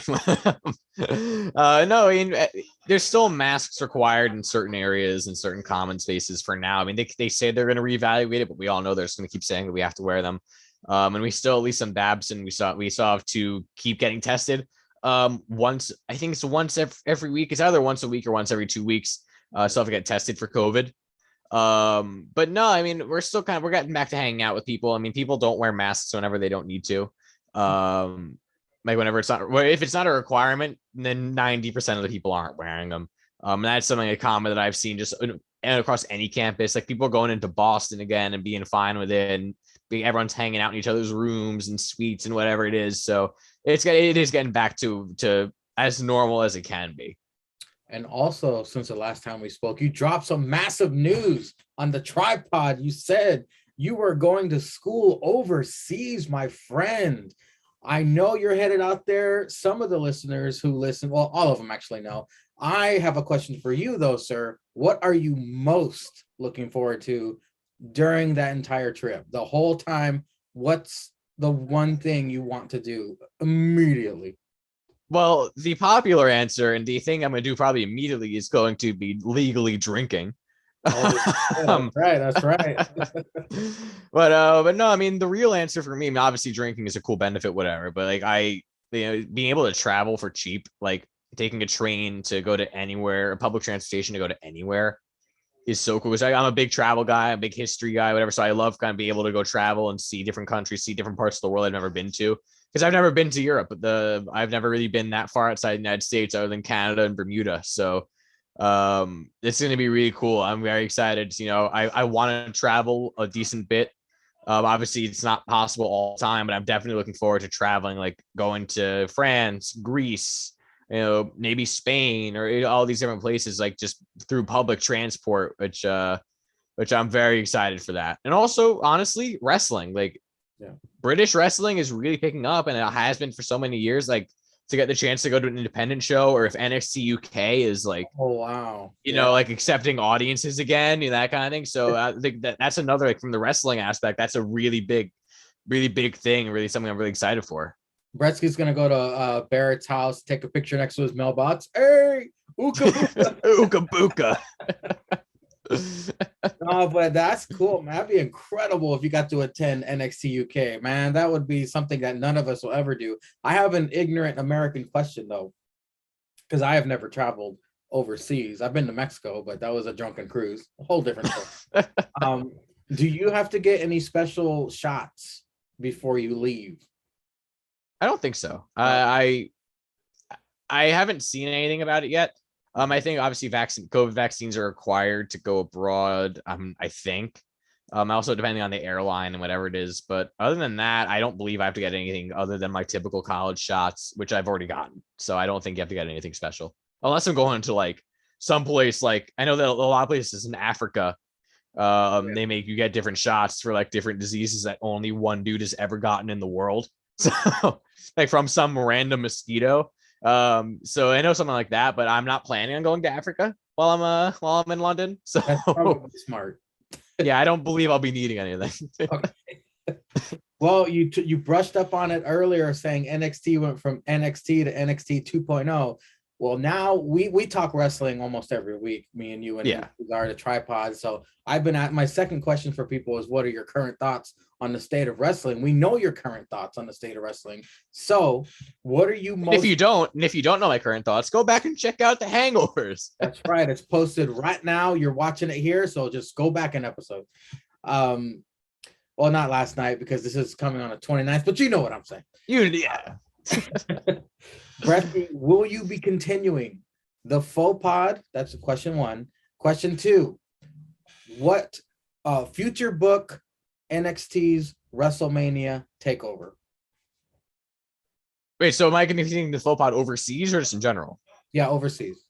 No, I mean, there's still masks required in certain areas and certain common spaces for now. I mean, they say they're going to reevaluate it, but we all know they're just going to keep saying that we have to wear them. And we still, at least some Babs, and we still have to keep getting tested. Once, I think it's once every week. It's either once a week or once every 2 weeks. Still have to get tested for COVID. But no, I mean, we're getting back to hanging out with people. I mean, people don't wear masks whenever they don't need to. Like whenever it's not, if it's not a requirement, then 90% of the people aren't wearing them. And that's something a comment that I've seen just across any campus. Like people going into Boston again and being fine with it, and everyone's hanging out in each other's rooms and suites and whatever it is. So it is getting back to as normal as it can be. And also, since the last time we spoke, you dropped some massive news on the tripod. You said you were going to school overseas, my friend. I know you're headed out there. Some of the listeners who listen, well, all of them actually know. I have a question for you, though, sir. What are you most looking forward to during that entire trip? The whole time, what's the one thing you want to do immediately? Well, the popular answer and the thing I'm going to do probably immediately is going to be legally drinking. Oh, that's right. But no, I mean, the real answer for me, I mean, obviously drinking is a cool benefit, whatever. But like being able to travel for cheap, like taking a train to go to anywhere, a public transportation to go to anywhere is so cool. Because I'm a big travel guy, a big history guy, whatever. So I love kind of being able to go travel and see different countries, see different parts of the world I've never been to. Because I've never been to Europe, but I've never really been that far outside the United States other than Canada and Bermuda. So it's going to be really cool. I'm very excited. I want to travel a decent bit. Obviously it's not possible all the time, but I'm definitely looking forward to traveling, like going to France, Greece, maybe Spain, or all these different places, like just through public transport, which I'm very excited for that. And also, honestly, wrestling, like British wrestling is really picking up, and it has been for so many years. Like to get the chance to go to an independent show, or if NXT UK is like, oh wow, like accepting audiences again, that kind of thing. So I think that's another, like, from the wrestling aspect, that's a really big thing, and really something I'm really excited for. Bretsky's gonna go to Barrett's house, take a picture next to his mailbox. Hey, ooka booka. No, but that's cool, man. That'd be incredible if you got to attend NXT UK, man. That would be something that none of us will ever do. I have an ignorant American question though, because I have never traveled overseas. I've been to Mexico, but that was a drunken cruise, a whole different story. Do you have to get any special shots before you leave? I don't think so. I haven't seen anything about it yet. I think obviously COVID vaccines are required to go abroad. I think. Also depending on the airline and whatever it is. But other than that, I don't believe I have to get anything other than my typical college shots, which I've already gotten. So I don't think you have to get anything special, unless I'm going to like someplace, like I know that a lot of places in Africa, they make you get different shots for like different diseases that only one dude has ever gotten in the world. So like from some random mosquito. So I know something like that, but I'm not planning on going to Africa while I'm in London. So that's probably smart. Yeah, I don't believe I'll be needing anything. Okay. Well, you brushed up on it earlier, saying NXT went from NXT to NXT 2.0. Well, now we talk wrestling almost every week, me and you, and regard to tripod. So I've been at my second question for people is, what are your current thoughts on the state of wrestling? We know your current thoughts on the state of wrestling. So what are you most... If you don't know my current thoughts, go back and check out the Hangovers. That's right. It's posted right now. You're watching it here. So just go back an episode. Well, not last night, because this is coming on the 29th, but you know what I'm saying. Yeah. Brethy, will you be continuing the faux pod? That's question one. Question two, what future book NXT's WrestleMania takeover? Wait, so am I going to be continuing the faux pod overseas or just in general? Yeah, overseas.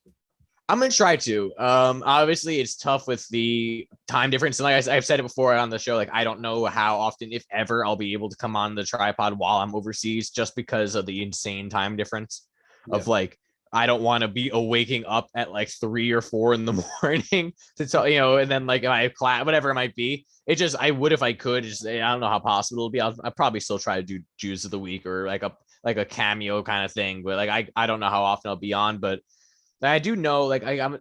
I'm going to try to. Obviously, it's tough with the time difference. And like I've said it before on the show, like I don't know how often, if ever, I'll be able to come on the tripod while I'm overseas, just because of the insane time difference of like I don't want to be waking up at like 3 or 4 in the morning to tell, you know, and then like if I have class, whatever it might be. It just, I would if I could. Just, I don't know how possible it'll be. I'll probably still try to do Jews of the Week or like a cameo kind of thing. But like I don't know how often I'll be on, but I do know like I'm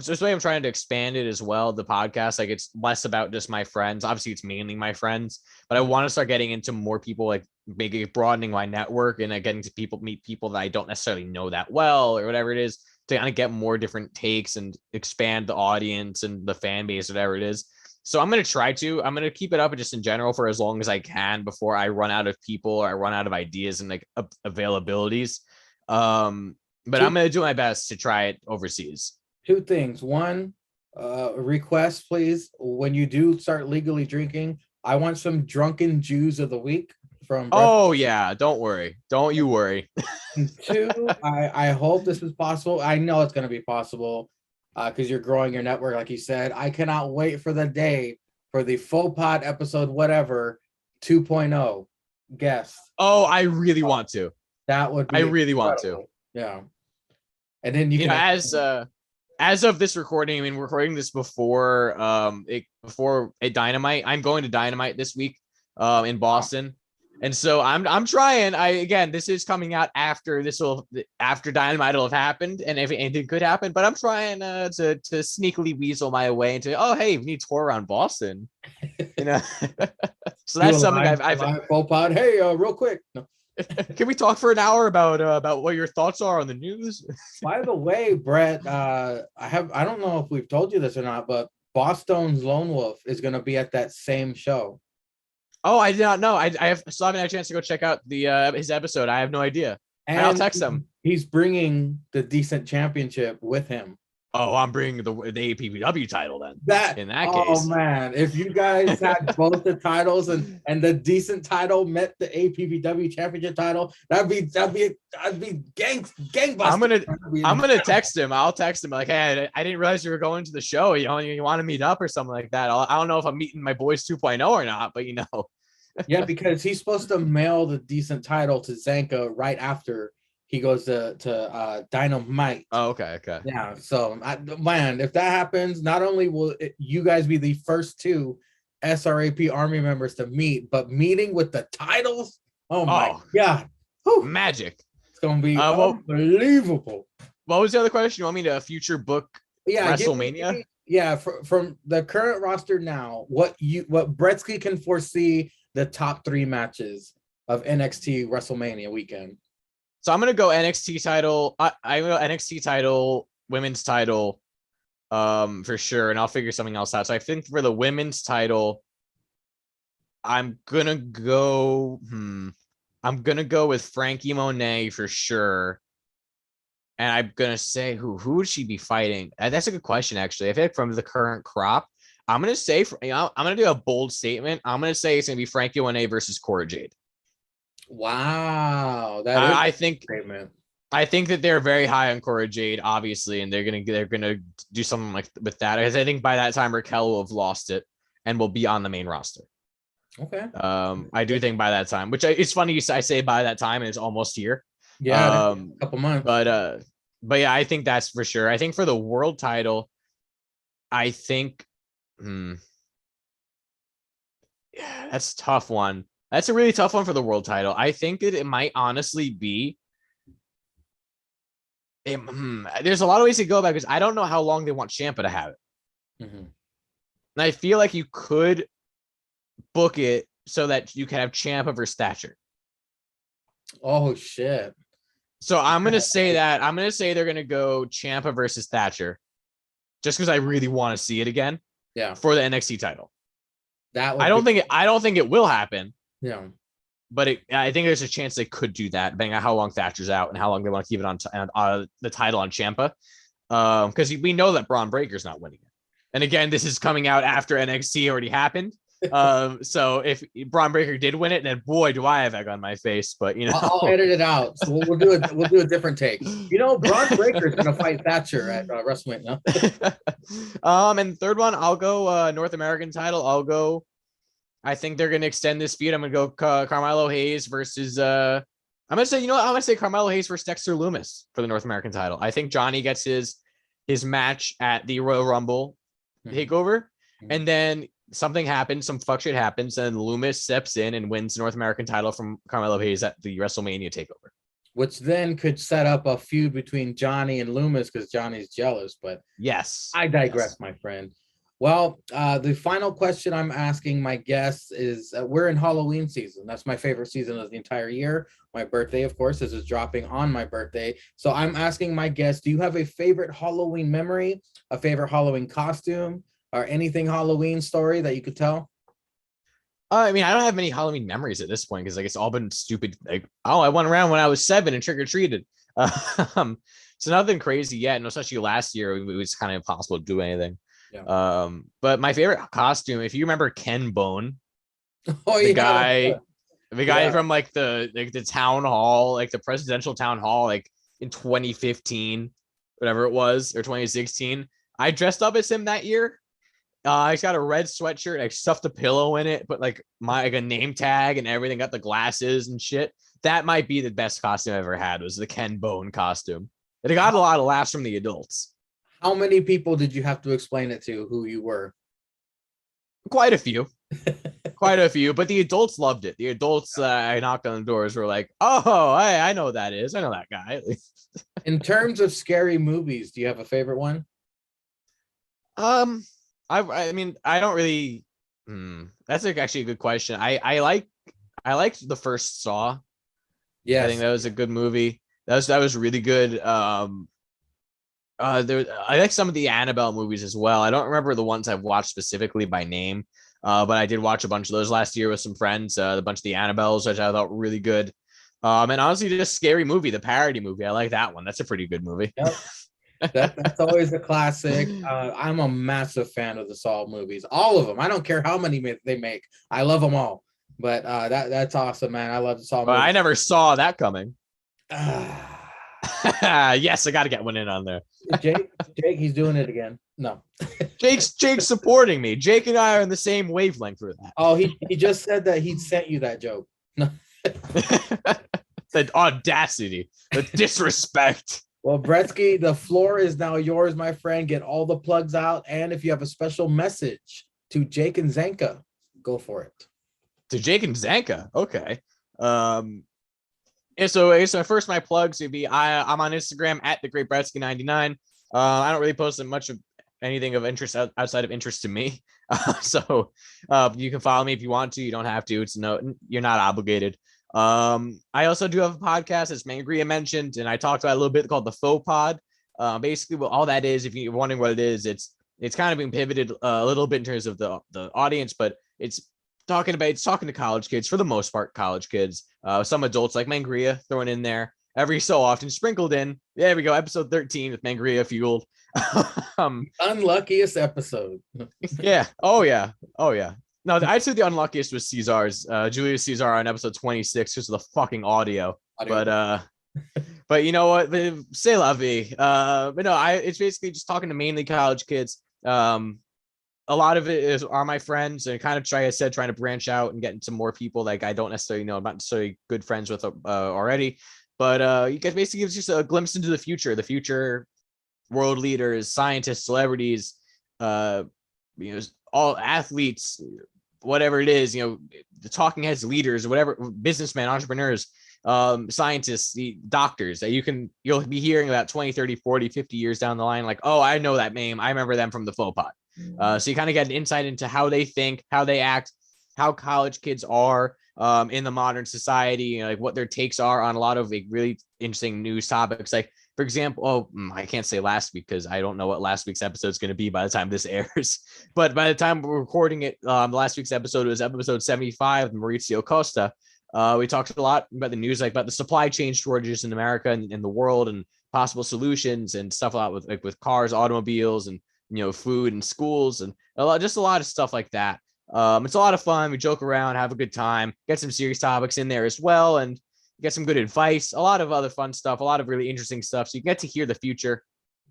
just way I'm trying to expand it as well. The podcast, like it's less about just my friends. Obviously, it's mainly my friends, but I want to start getting into more people, like maybe broadening my network and getting to meet people that I don't necessarily know that well or whatever it is to kind of get more different takes and expand the audience and the fan base, whatever it is. So I'm going to keep it up just in general for as long as I can before I run out of people or I run out of ideas and like availabilities. But I'm going to do my best to try it overseas. 2 things. One, request, please. When you do start legally drinking, I want some drunken Jews of the week from. Oh yeah, don't worry. Don't you worry. 2, I hope this is possible. I know it's going to be possible because you're growing your network, like you said. I cannot wait for the day for the Faux Pod episode, whatever, 2.0 guest. Oh, I really want to. That would be. I really want to. Yeah. And then you can. As of this recording, I mean, we're recording this before Dynamite. I'm going to Dynamite this week in Boston. And so I'm trying. This is coming out after Dynamite will have happened, and if anything could happen, but I'm trying to sneakily weasel my way into, oh hey, we need to tour around Boston. You know. So that's something I've Faux Pod. Hey, real quick. No. Can we talk for an hour about what your thoughts are on the news? By the way, Brett, I don't know if we've told you this or not, but Boston's Lone Wolf is going to be at that same show. Oh, I did not know. I still haven't had a chance to go check out his episode. I have no idea. And I'll text him. He's bringing the Decent Championship with him. Oh, I'm bringing the APPW title then. In that case. Oh man, if you guys had both the titles and the Decent title met the APPW Championship title, I'd be gangbusters. I'm gonna text him. I'll text him like, hey, I didn't realize you were going to the show. You want to meet up or something like that. I don't know if I'm meeting my boys 2.0 or not, but you know. Yeah, because he's supposed to mail the Decent title to Zanka right after he goes to Dynamite. Oh, okay. Yeah, so man, if that happens, not only will you guys be the first 2 SRAP Army members to meet, but meeting with the titles. Oh my God, whew. Magic! It's gonna be unbelievable. What was the other question? You want me to future book WrestleMania? From the current roster now, what Bretsky can foresee the top 3 matches of NXT WrestleMania weekend. So I'm gonna go NXT title. I go NXT title, women's title, for sure, and I'll figure something else out. So I think for the women's title, I'm gonna go. I'm gonna go with Frankie Monet for sure, and I'm gonna say who would she be fighting? That's a good question, actually. I feel like from the current crop, I'm gonna say I'm gonna do a bold statement. I'm gonna say it's gonna be Frankie Monet versus Cora Jade. Wow, I think that they're very high on Cora Jade, obviously, and they're gonna do something like with that. Because I think by that time Raquel will have lost it and will be on the main roster. Okay. I do think by that time, which it's funny I say by that time, and it's almost here. Yeah, a couple months. But yeah, I think that's for sure. I think for the world title, I think, yeah, that's a tough one. That's a really tough one for the world title. I think that it might honestly be. There's a lot of ways to go about it because I don't know how long they want Ciampa to have it. Mm-hmm. And I feel like you could book it so that you can have Ciampa versus Thatcher. Oh shit! So I'm gonna say that they're gonna go Ciampa versus Thatcher, just because I really want to see it again. Yeah. For the NXT title. That I don't think it will happen. Yeah. But I think there's a chance they could do that, depending on how long Thatcher's out and how long they want to keep it on the title on Ciampa. Because we know that Braun Breaker's not winning it. And again, this is coming out after NXT already happened. So if Braun Breaker did win it, then boy, do I have egg on my face. But you know, I'll edit it out. So we'll do a different take. You know, Braun Breaker's gonna fight Thatcher at WrestleMania. And third one, I'll go North American title. I think they're gonna extend this feud. I'm gonna go Carmelo Hayes versus I'm gonna say, you know what? I'm gonna say Carmelo Hayes versus Dexter Loomis for the North American title. I think Johnny gets his match at the Royal Rumble takeover, and then something happens, some fuck shit happens, and Loomis steps in and wins the North American title from Carmelo Hayes at the WrestleMania takeover. Which then could set up a feud between Johnny and Loomis because Johnny's jealous. But yes, I digress, my friend. Well, the final question I'm asking my guests is, we're in Halloween season. That's my favorite season of the entire year. My birthday, of course, is dropping on my birthday. So I'm asking my guests, do you have a favorite Halloween memory, a favorite Halloween costume, or anything Halloween story that you could tell? I mean, I don't have many Halloween memories at this point because like it's all been stupid. Like, oh, I went around when I was 7 and trick or treated. So nothing crazy yet. And especially last year, it was kind of impossible to do anything. Yeah. But my favorite costume, if you remember Ken Bone, oh, the guy from like the town hall, like the presidential town hall, like in 2015, whatever it was, or 2016. I dressed up as him that year. He's got a red sweatshirt. I stuffed a pillow in it, put like a name tag and everything, got the glasses and shit. That might be the best costume I ever had, was the Ken Bone costume. It got a lot of laughs from the adults. How many people did you have to explain it to who you were? Quite a few. Quite a few, but the adults loved it. The adults, I knocked on the doors, were like, oh, I know who that is. I know that guy. In terms of scary movies, do you have a favorite one? I mean, I don't really. That's actually a good question. I liked the first Saw. Yeah, I think that was a good movie. That was really good. I like some of the Annabelle movies as well. I don't remember the ones I've watched specifically by name, but I did watch a bunch of those last year with some friends. A bunch of the Annabelles, which I thought were really good. And honestly, just Scary Movie, the parody movie. I like that one. That's a pretty good movie. Yep. That's always a classic. I'm a massive fan of the Saw movies, all of them. I don't care how many they make. I love them all. But that's awesome, man. I love the Saw movies. I never saw that coming. Yes, I got to get one in on there. Jake, he's doing it again. No. Jake's supporting me. Jake and I are in the same wavelength for that. Oh, he just said that he sent you that joke. No. The audacity, the disrespect. Well, Bretsky, the floor is now yours, my friend. Get all the plugs out. And if you have a special message to Jake and Zanka, go for it. To Jake and Zanka. Okay. So first, my plugs would be I'm on Instagram at @thegreatbretsky99. I don't really post much of anything of interest outside of interest to me. So you can follow me if you want to. You don't have to. You're not obligated. I also do have a podcast, as Mangria mentioned, and I talked about a little bit, called the Faux Pod. Basically, what all that is, if you're wondering what it is, it's kind of being pivoted a little bit in terms of the audience, but it's talking to college kids, for the most part, college kids. Some adults like Mangria thrown in there every so often, sprinkled in. There we go, episode 13 with Mangria fueled. Unluckiest episode. Yeah. Oh yeah. No, I'd say the unluckiest was Caesar's, Julius Caesar on episode 26, just the fucking audio. But you know what? C'est la vie. But no, it's basically just talking to mainly college kids. A lot of it are my friends, and kind of trying to branch out and get into more people like I don't necessarily know, I'm not necessarily good friends with already. But you guys basically gives just a glimpse into the future world leaders, scientists, celebrities, all athletes, whatever it is, the talking heads, leaders, whatever, businessmen, entrepreneurs, scientists, doctors that you'll be hearing about 20, 30, 40, 50 years down the line. Like, oh, I know that name. I remember them from the Faux Pod. So you kind of get an insight into how they think, how they act, how college kids are in the modern society, like what their takes are on a lot of really interesting news topics. Like, for example, I can't say last week because I don't know what last week's episode is going to be by the time this airs. But by the time we're recording it, last week's episode was episode 75 with Maurizio Costa. We talked a lot about the news, like about the supply chain shortages in America and in the world, and possible solutions and stuff a lot with cars, automobiles, and food and schools, and a lot of stuff like that. It's a lot of fun. We joke around, have a good time, get some serious topics in there as well, and get some good advice, a lot of other fun stuff, a lot of really interesting stuff. So you get to hear the future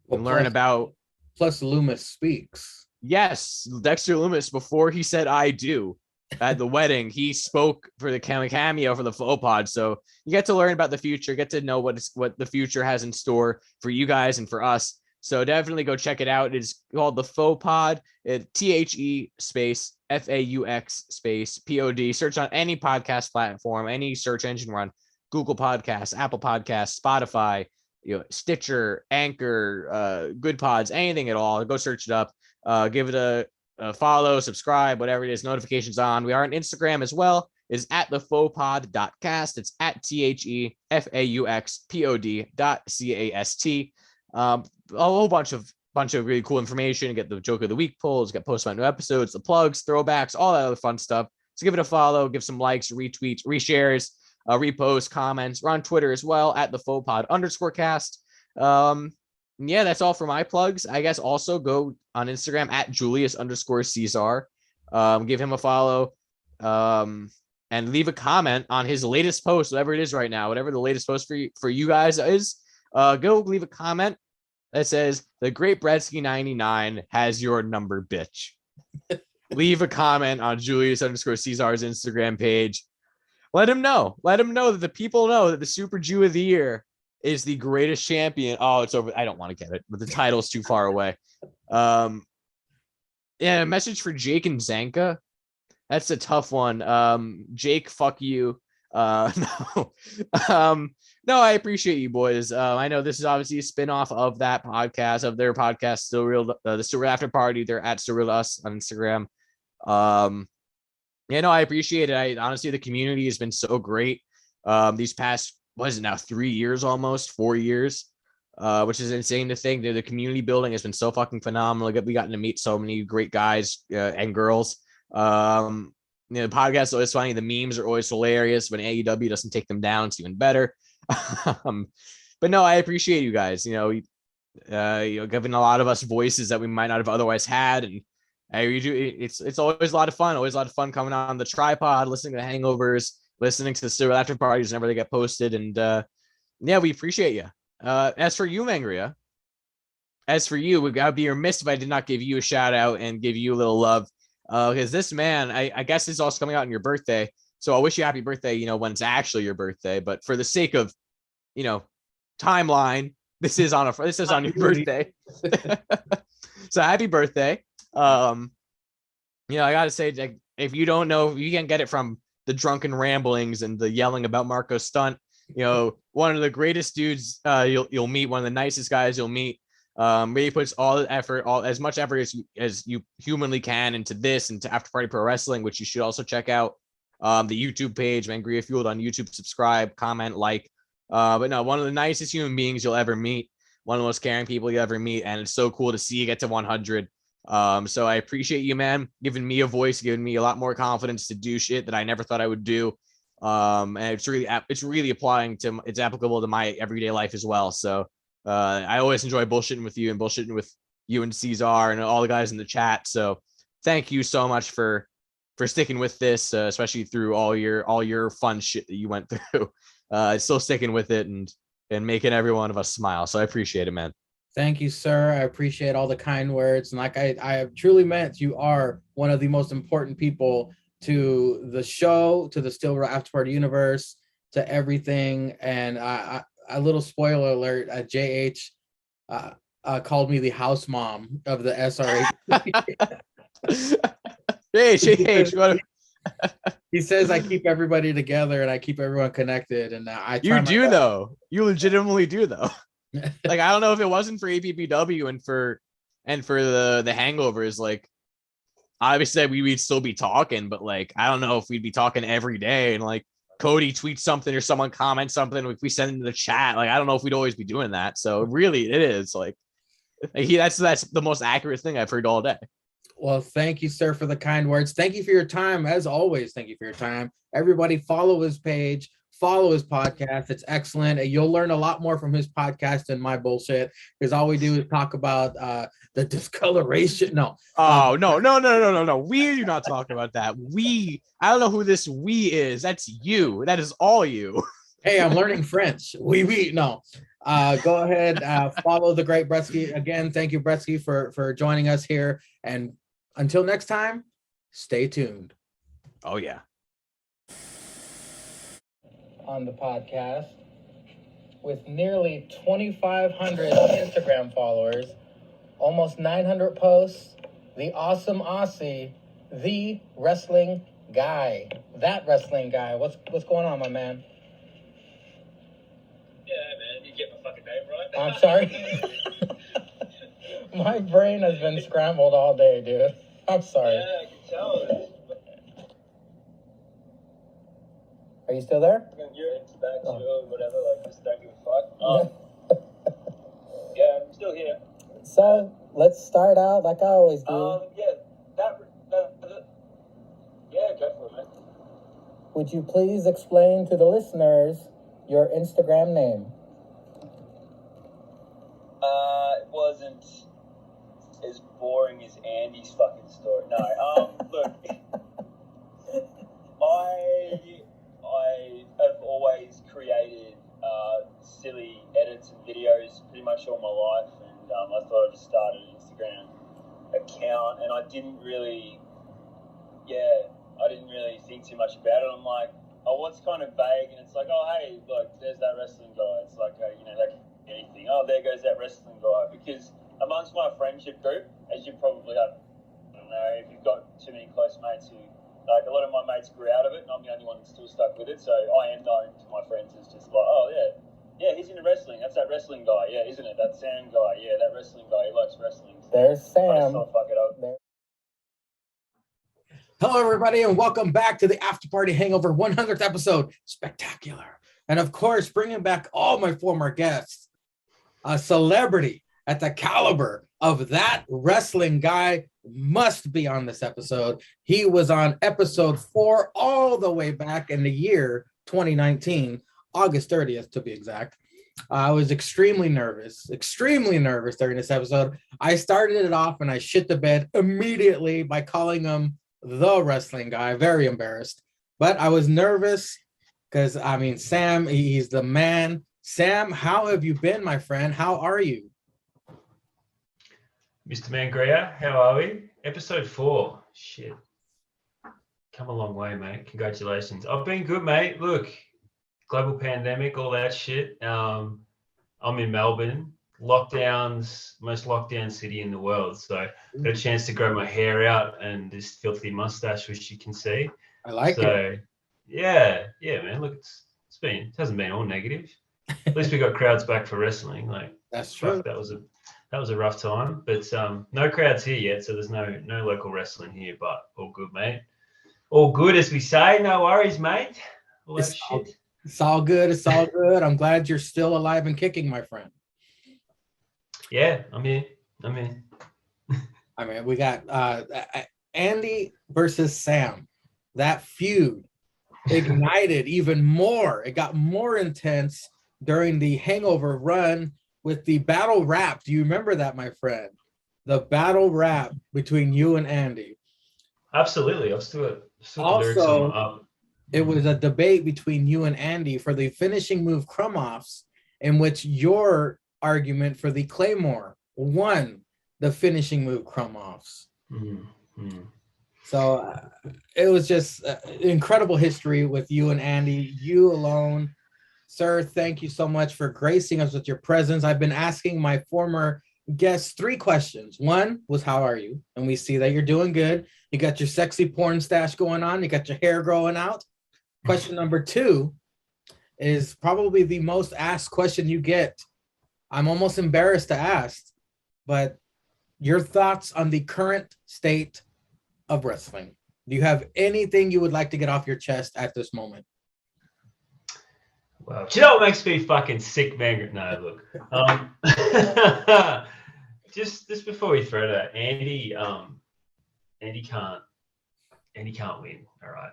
and learn about. Plus, Loomis speaks. Yes, Dexter Loomis, before he said "I do," at the wedding, he spoke for the cameo for the faux pod. So you get to learn about the future, get to know what the future has in store for you guys and for us. So definitely go check it out. It's called the faux pod. THE space FAUX space POD. Search on any podcast platform, any search engine run, Google Podcasts, Apple Podcasts, Spotify, Stitcher, Anchor, Good Pods, anything at all. Go search it up. Give it a follow, subscribe, whatever it is, notifications on. We are on Instagram as well. It's at the fauxpod.cast. It's at THEFAUXPOD.CAST. A whole bunch of really cool information. Get the joke of the week polls, get posts about new episodes, the plugs, throwbacks, all that other fun stuff. So give it a follow, give some likes, retweets, reshares, reposts, comments. We're on Twitter as well at the fauxpod_cast. Yeah, that's all for my plugs. I guess also go on Instagram at Julius_Caesar. Give him a follow. And leave a comment on his latest post, whatever it is right now, whatever the latest post for you guys is. Go leave a comment that says the Great Bretsky 99 has your number, bitch. Leave a comment on Julius_Caesar's Instagram page. Let him know. Let him know that the people know that the Super Jew of the Year is the greatest champion. Oh, it's over. I don't want to get it, but the title's too far away. Yeah, a message for Jake and Zanka. That's a tough one. Jake, fuck you. No. No, I appreciate you boys. I know this is obviously a spin-off of that podcast, of their podcast, Still Real, the Still Real After Party. They're at Still Real Us on Instagram. Yeah, no, I appreciate it. Honestly, the community has been so great. These past, what is it now, 3 years, almost 4 years, which is insane to think. The community building has been so fucking phenomenal. We gotten to meet so many great guys and girls. The podcast is always funny. The memes are always hilarious. When AEW doesn't take them down, it's even better. But no, I appreciate you guys. Giving a lot of us voices that we might not have otherwise had, and it's always a lot of fun. Always a lot of fun coming on the tripod, listening to the hangovers, listening to the Still After Parties whenever they get posted, and yeah, we appreciate you. As for you, Mangria, we gotta be remiss if I did not give you a shout out and give you a little love. Because this man, I guess it's also coming out on your birthday. So I wish you happy birthday, when it's actually your birthday. But for the sake of, timeline, this is on your birthday. So happy birthday. I gotta say, like, if you don't know, you can get it from the drunken ramblings and the yelling about Marco Stunt. One of the greatest dudes you'll meet, one of the nicest guys you'll meet. Really puts all the effort, as much effort as you humanly can into this and to After Party Pro Wrestling, which you should also check out. The YouTube page, Mangria Fueled on YouTube. Subscribe, comment, like. But no, one of the nicest human beings you'll ever meet. One of the most caring people you'll ever meet, and it's so cool to see you get to 100. So I appreciate you, man, giving me a voice, giving me a lot more confidence to do shit that I never thought I would do. And it's really it's applicable to my everyday life as well. So I always enjoy bullshitting with you and bullshitting with you and Caesar and all the guys in the chat. So thank you so much for sticking with this, especially through all your fun shit that you went through. Still sticking with it and making every one of us smile. So I appreciate it, man. Thank you, sir. I appreciate all the kind words. And like I have truly meant, you are one of the most important people to the show, to the Still Real After Party universe, to everything. And a little spoiler alert, JH called me the house mom of the SRH. JH, he says I keep everybody together and I keep everyone connected. And you do, though. You legitimately do, though. Like, I don't know if it wasn't for APPW and for the hangovers, like, obviously we'd still be talking, but like, I don't know if we'd be talking every day. And like, Cody tweets something or someone comments something, if we send it in the chat, like, I don't know if we'd always be doing that. So really, it is like that's the most accurate thing I've heard all day. Well, thank you, sir, for the kind words. Thank you for your time. As always, thank you for your time. Everybody follow his page, follow his podcast. It's excellent. You'll learn a lot more from his podcast than my bullshit, because all we do is talk about the discoloration. No. No. We do not talk about that. I don't know who this we is. That's you. That is all you. Hey, I'm learning French. Oui. No. Go ahead, follow the great Bretsky. Again, thank you, Bretsky, for joining us here. And until next time, stay tuned. Oh yeah. On the podcast with nearly 2,500 Instagram followers, almost 900 posts, the awesome Aussie, the wrestling guy. That wrestling guy. What's going on, my man? Yeah, man, you get my fucking name right. I'm sorry. My brain has been scrambled all day, dude. I'm sorry. Yeah, I can tell. Are you still there? You're back to whatever, like, just don't give a fuck. Yeah, I'm still here. So, let's start out like I always do. Yeah, yeah, go for it, man. Would you please explain to the listeners your Instagram name? It wasn't as boring as Andy's fucking story. No, look, I have always created silly edits and videos pretty much all my life, and I thought I'd just start an Instagram account, and I didn't really think too much about it. I'm like, oh, what's kind of vague? And it's like, oh, hey, look, there's that wrestling guy. It's like, that anything. Oh, there goes that wrestling guy. Because amongst my friendship group, as you probably have, I don't know, if you've got too many close mates who, like, a lot of my mates grew out of it, and I'm the only one that's still stuck with it. So I am known to my friends as just like, oh, yeah, he's into wrestling. That's that wrestling guy. Yeah, isn't it? That Sam guy. Yeah, that wrestling guy. He likes wrestling. There's Sam. I just thought, fuck it up. Hello, everybody, and welcome back to the After Party Hangover 100th episode, Spectacular. And of course, bringing back all my former guests, a celebrity at the caliber of that wrestling guy must be on this episode. He was on episode 4 all the way back in the year 2019, August 30th to be exact. I was extremely nervous during this episode. I started it off and I shit the bed immediately by calling him the wrestling guy. Very embarrassed, but I was nervous because, I mean, Sam, he's the man. Sam, how have you been, my friend? How are you? Mr. Mangria, how are we? Episode 4. Shit. Come a long way, mate. Congratulations. I've been good, mate. Look, global pandemic, all that shit. I'm in Melbourne. Lockdowns, most lockdown city in the world. So got a chance to grow my hair out and this filthy mustache, which you can see. I like it. Yeah, man. Look, it hasn't been all negative. At least we got crowds back for wrestling. Like, that's true. That was a rough time, but no crowds here yet, so there's no local wrestling here. But all good, mate. All good, as we say. No worries, mate. All that shit. It's all good. It's all good. I'm glad you're still alive and kicking, my friend. Yeah, I'm here. I mean, we got Andy versus Sam. That feud ignited even more. It got more intense during the Hangover run with the battle rap. Do you remember that, my friend? The battle rap between you and Andy. Absolutely. I'll still also, it was a debate between you and Andy for the finishing move crumb-offs, in which your argument for the Claymore won the finishing move crumb-offs. Mm-hmm. So it was just incredible history with you and Andy. You alone, sir, thank you so much for gracing us with your presence. I've been asking my former guests 3 questions. One was, how are you? And we see that you're doing good. You got your sexy porn stash going on. You got your hair growing out. Question number 2 is probably the most asked question you get. I'm almost embarrassed to ask, but your thoughts on the current state of wrestling. Do you have anything you would like to get off your chest at this moment? Wow. Do you know what makes me fucking sick, man? No, look. Just before we throw that, Andy can't win. All right.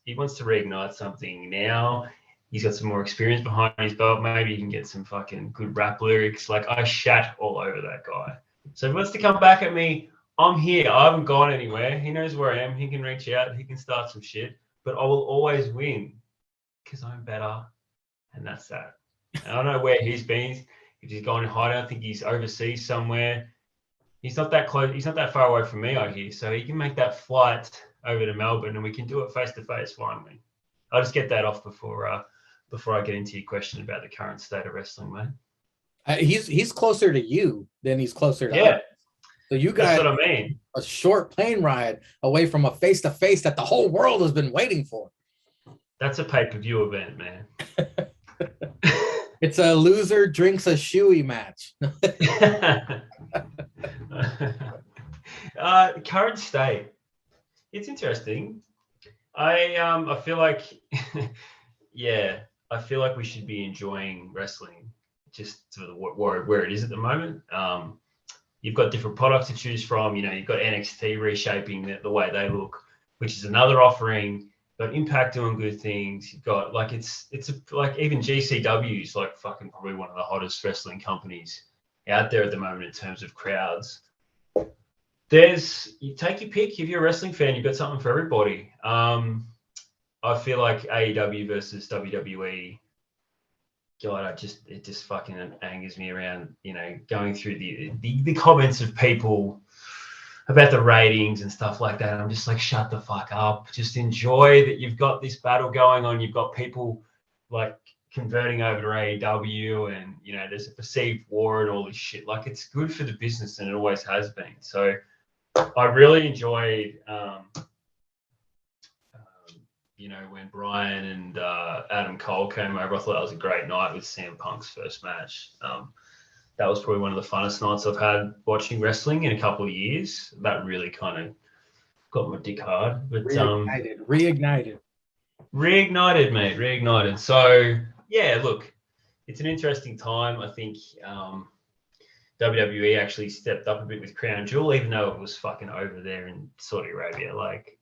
He wants to reignite something now. He's got some more experience behind his belt. Maybe he can get some fucking good rap lyrics. Like, I shat all over that guy. So if he wants to come back at me, I'm here. I haven't gone anywhere. He knows where I am. He can reach out. He can start some shit. But I will always win because I'm better. And that's that. And I don't know where he's been. If he's gone in hiding, I think he's overseas somewhere. He's not that close. He's not that far away from me, I hear. So he can make that flight over to Melbourne and we can do it face to face finally. I'll just get that off before I get into your question about the current state of wrestling, mate. He's closer to you than he's closer to us. So you guys, that's what I mean. A short plane ride away from a face to face that the whole world has been waiting for. That's a pay-per-view event, man. It's a loser drinks a shoey match. Current state. It's interesting. I feel like, I feel like we should be enjoying wrestling just to where it is at the moment. You've got different products to choose from. You've got NXT reshaping the way they look, which is another offering. You've got Impact doing good things. You've got like it's like even GCW is like fucking probably one of the hottest wrestling companies out there at the moment in terms of crowds. You take your pick. If you're a wrestling fan, you've got something for everybody. I feel like AEW versus WWE. God, it just fucking angers me around, going through the comments of people about the ratings and stuff like that. I'm just like, shut the fuck up. Just enjoy that you've got this battle going on. You've got people like converting over to AEW and, there's a perceived war and all this shit. Like, it's good for the business and it always has been. So I really enjoyed, when Brian and Adam Cole came over. I thought that was a great night with CM Punk's first match. That was probably one of the funnest nights I've had watching wrestling in a couple of years. That really kind of got my dick hard. But Reignited, mate. Reignited. So, yeah, look, it's an interesting time. I think WWE actually stepped up a bit with Crown Jewel, even though it was fucking over there in Saudi Arabia. Like,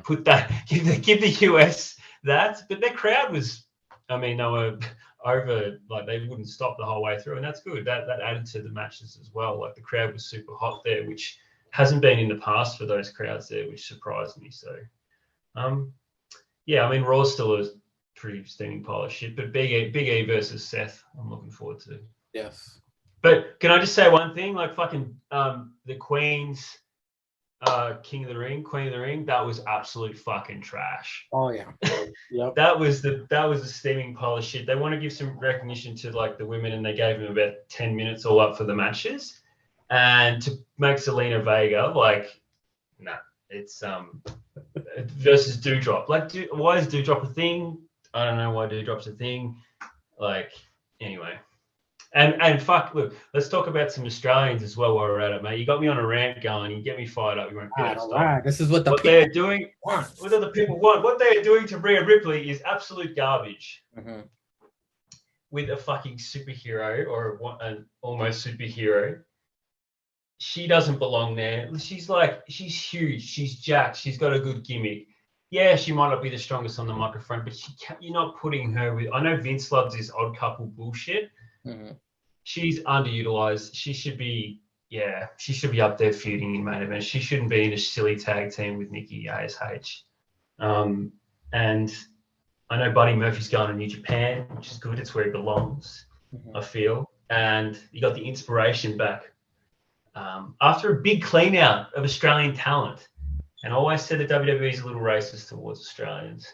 put that, give the US that, but their crowd was, they were over, like they wouldn't stop the whole way through, and that's good. That added to the matches as well. Like the crowd was super hot there, which hasn't been in the past for those crowds there, which surprised me. So, Raw's still a pretty steaming pile of shit, but Big E versus Seth, I'm looking forward to. Yes. But can I just say one thing? Like fucking the Queen's Queen of the Ring, that was absolute fucking trash. Oh yeah. Yep. That was a steaming pile of shit. They want to give some recognition to like the women, and they gave them about 10 minutes all up for the matches. And to make Selena Vega it's versus Doudrop. Like, why is Doudrop a thing? I don't know why Doudrop's a thing. Like, anyway. And fuck, look, let's talk about some Australians as well while we're at it, mate. You got me on a rant going. You get me fired up. You won't get all right. This is what they are doing. What do the people want? What they are doing to Rhea Ripley is absolute garbage. Mm-hmm. With a fucking superhero or an almost superhero, she doesn't belong there. She's huge. She's jacked. She's got a good gimmick. Yeah, she might not be the strongest on the microphone, but you're not putting her with. I know Vince loves this odd couple bullshit. Mm-hmm. She's underutilized. She should be up there feuding in main event. She shouldn't be in a silly tag team with Nikki ASH. And I know Buddy Murphy's going to New Japan, which is good. It's where he belongs, I feel. And you got the inspiration back after a big clean out of Australian talent. And I always said that WWE is a little racist towards Australians.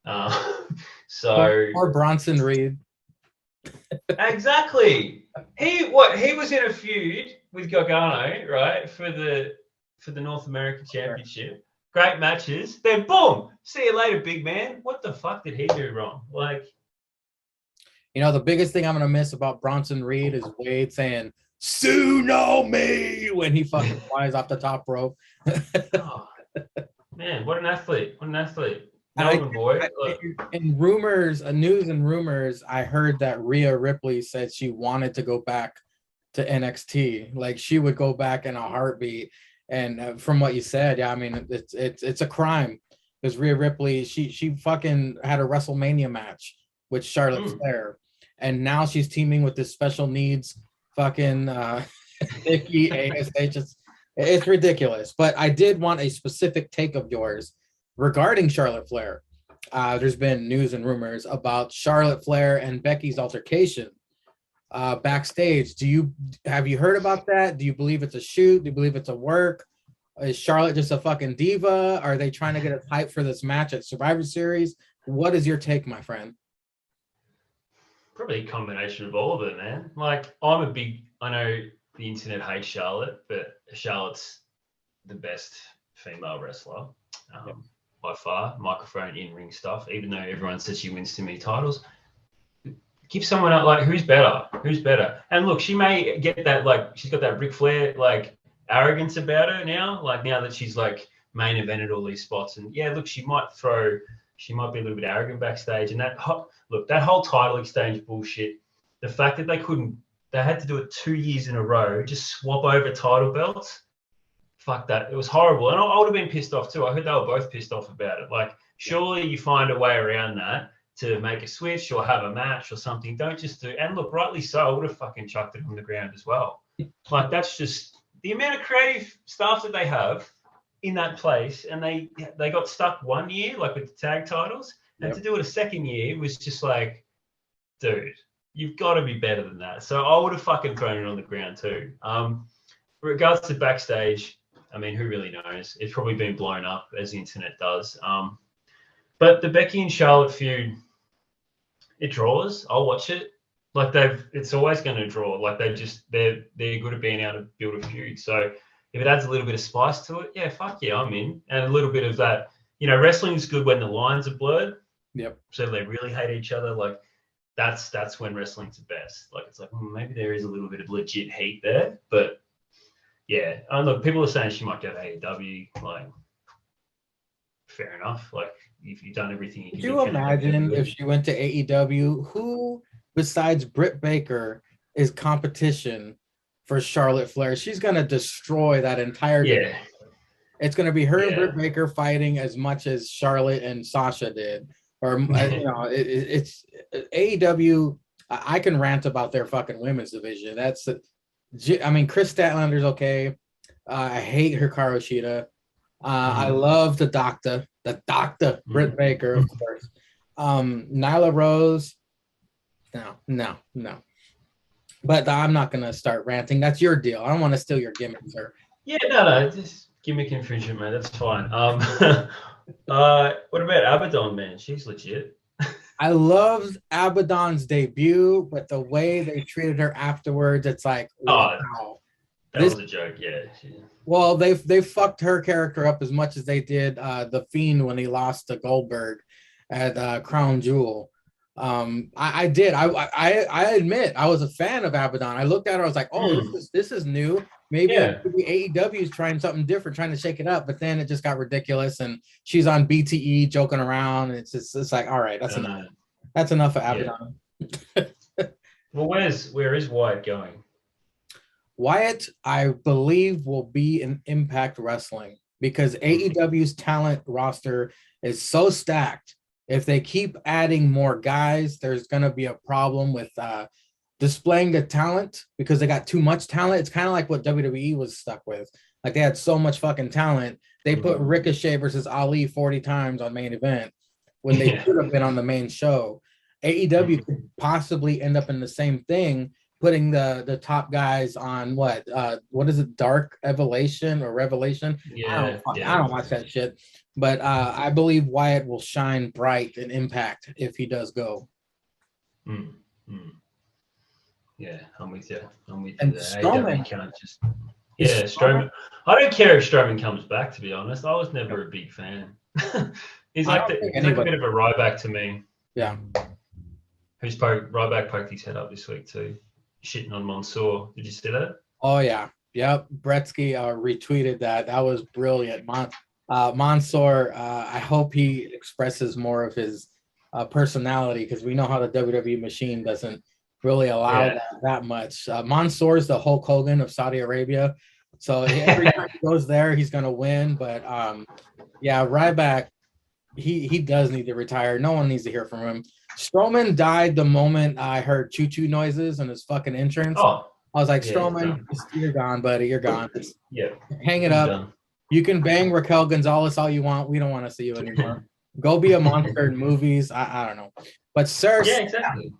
Or Bronson Reed. Exactly. He was in a feud with Gargano, right, for the North American Championship. Great matches. Then boom, see you later, big man. What the fuck did he do wrong? Like, the biggest thing I'm gonna miss about Bronson Reed is Wade saying "Sue no me" when he fucking flies off the top rope. Oh, man, what an athlete! Melbourne boy. In news and rumors, I heard that Rhea Ripley said she wanted to go back to NXT. Like she would go back in a heartbeat. And from what you said, yeah, it's a crime because Rhea Ripley, she fucking had a WrestleMania match with Charlotte Flair, and now she's teaming with this special needs fucking Nikki ASH. It's ridiculous. But I did want a specific take of yours regarding Charlotte Flair. There's been news and rumors about Charlotte Flair and Becky's altercation backstage. Have you heard about that? Do you believe it's a shoot? Do you believe it's a work? Is Charlotte just a fucking diva? Are they trying to get us hyped for this match at Survivor Series? What is your take, my friend? Probably a combination of all of it, man. Like, I know the internet hates Charlotte, but Charlotte's the best female wrestler by far. Microphone, in-ring stuff, even though everyone says she wins too many titles. Give someone out, like, who's better? Who's better? And look, she may get that, like, she's got that Ric Flair, like, arrogance about her now. Like, now that she's, like, main evented all these spots. And, yeah, look, she might be a little bit arrogant backstage. And that whole title exchange bullshit, the fact that they had to do it 2 years in a row, just swap over title belts. Fuck that. It was horrible. And I would have been pissed off too. I heard they were both pissed off about it. Like, surely you find a way around that to make a switch or have a match or something. Don't just do, and look, rightly so, I would have fucking chucked it on the ground as well. Like, that's just the amount of creative staff that they have in that place. And they got stuck 1 year, like with the tag titles, and to do it a second year was just like, dude, you've got to be better than that. So I would have fucking thrown it on the ground too. Regards to backstage, I mean, who really knows? It's probably been blown up as the internet does. But the Becky and Charlotte feud, it draws. I'll watch it. Like, it's always going to draw. Like, they're good at being able to build a feud. So if it adds a little bit of spice to it, yeah, fuck yeah, I'm in. And a little bit of that, wrestling is good when the lines are blurred. Yep. So they really hate each other. Like, that's when wrestling's the best. Like, it's like, maybe there is a little bit of legit heat there, but yeah. And look, people are saying she might go to AEW. Like, fair enough. Like, if you've done everything you can do. Could you imagine if she went to AEW? Who besides Britt Baker is competition for Charlotte Flair? She's gonna destroy that entire division. It's gonna be her and Britt Baker fighting as much as Charlotte and Sasha did. Or it's AEW. I can rant about their fucking women's division. Chris Statlander's okay. I hate Hikaru Shida. I love the doctor, Britt Baker, of course. Nyla Rose, no. But I'm not gonna start ranting. That's your deal. I don't want to steal your gimmick, sir. Yeah, no, just gimmick infringement, man. That's fine. What about Abaddon, man? She's legit. I loved Abaddon's debut, but the way they treated her afterwards, it's like, wow. That was a joke, yeah. Well, they fucked her character up as much as they did the Fiend when he lost to Goldberg at Crown Jewel. I admit I was a fan of Abaddon. I looked at her, I was like, this is new. Maybe AEW is trying something different, trying to shake it up. But then it just got ridiculous, and she's on BTE joking around. And it's like, all right, that's enough. That's enough for Abaddon. Well, where is Wyatt going? Wyatt, I believe, will be in Impact Wrestling because AEW's talent roster is so stacked. If they keep adding more guys, there's going to be a problem with displaying the talent because they got too much talent. It's kind of like what WWE was stuck with. Like, they had so much fucking talent. They put Ricochet versus Ali 40 times on main event when they should have been on the main show. AEW could possibly end up in the same thing, putting the top guys on what is it, Dark Evolution or Revelation? I don't watch that shit. But I believe Wyatt will shine bright in Impact if he does go. Yeah, I'm with you. And Strowman can't just. Yeah, Strowman. I don't care if Strowman comes back. To be honest, I was never a big fan. he's like a bit of a Ryback to me. Yeah. Ryback poked his head up this week too, shitting on Mansoor. Did you see that? Oh yeah, yep. Bretsky retweeted that. That was brilliant. Mansoor. I hope he expresses more of his personality because we know how the WWE machine doesn't really allow that much. Mansoor's the Hulk Hogan of Saudi Arabia, so every time he goes there, he's gonna win. But Ryback, he does need to retire. No one needs to hear from him. Strowman died the moment I heard choo-choo noises in his fucking entrance. I was like, Strowman, you're gone, buddy. You're gone. Hang it up. Done. You can bang Raquel Gonzalez all you want. We don't want to see you anymore. Go be a monster in movies. I don't know. But sir, exactly.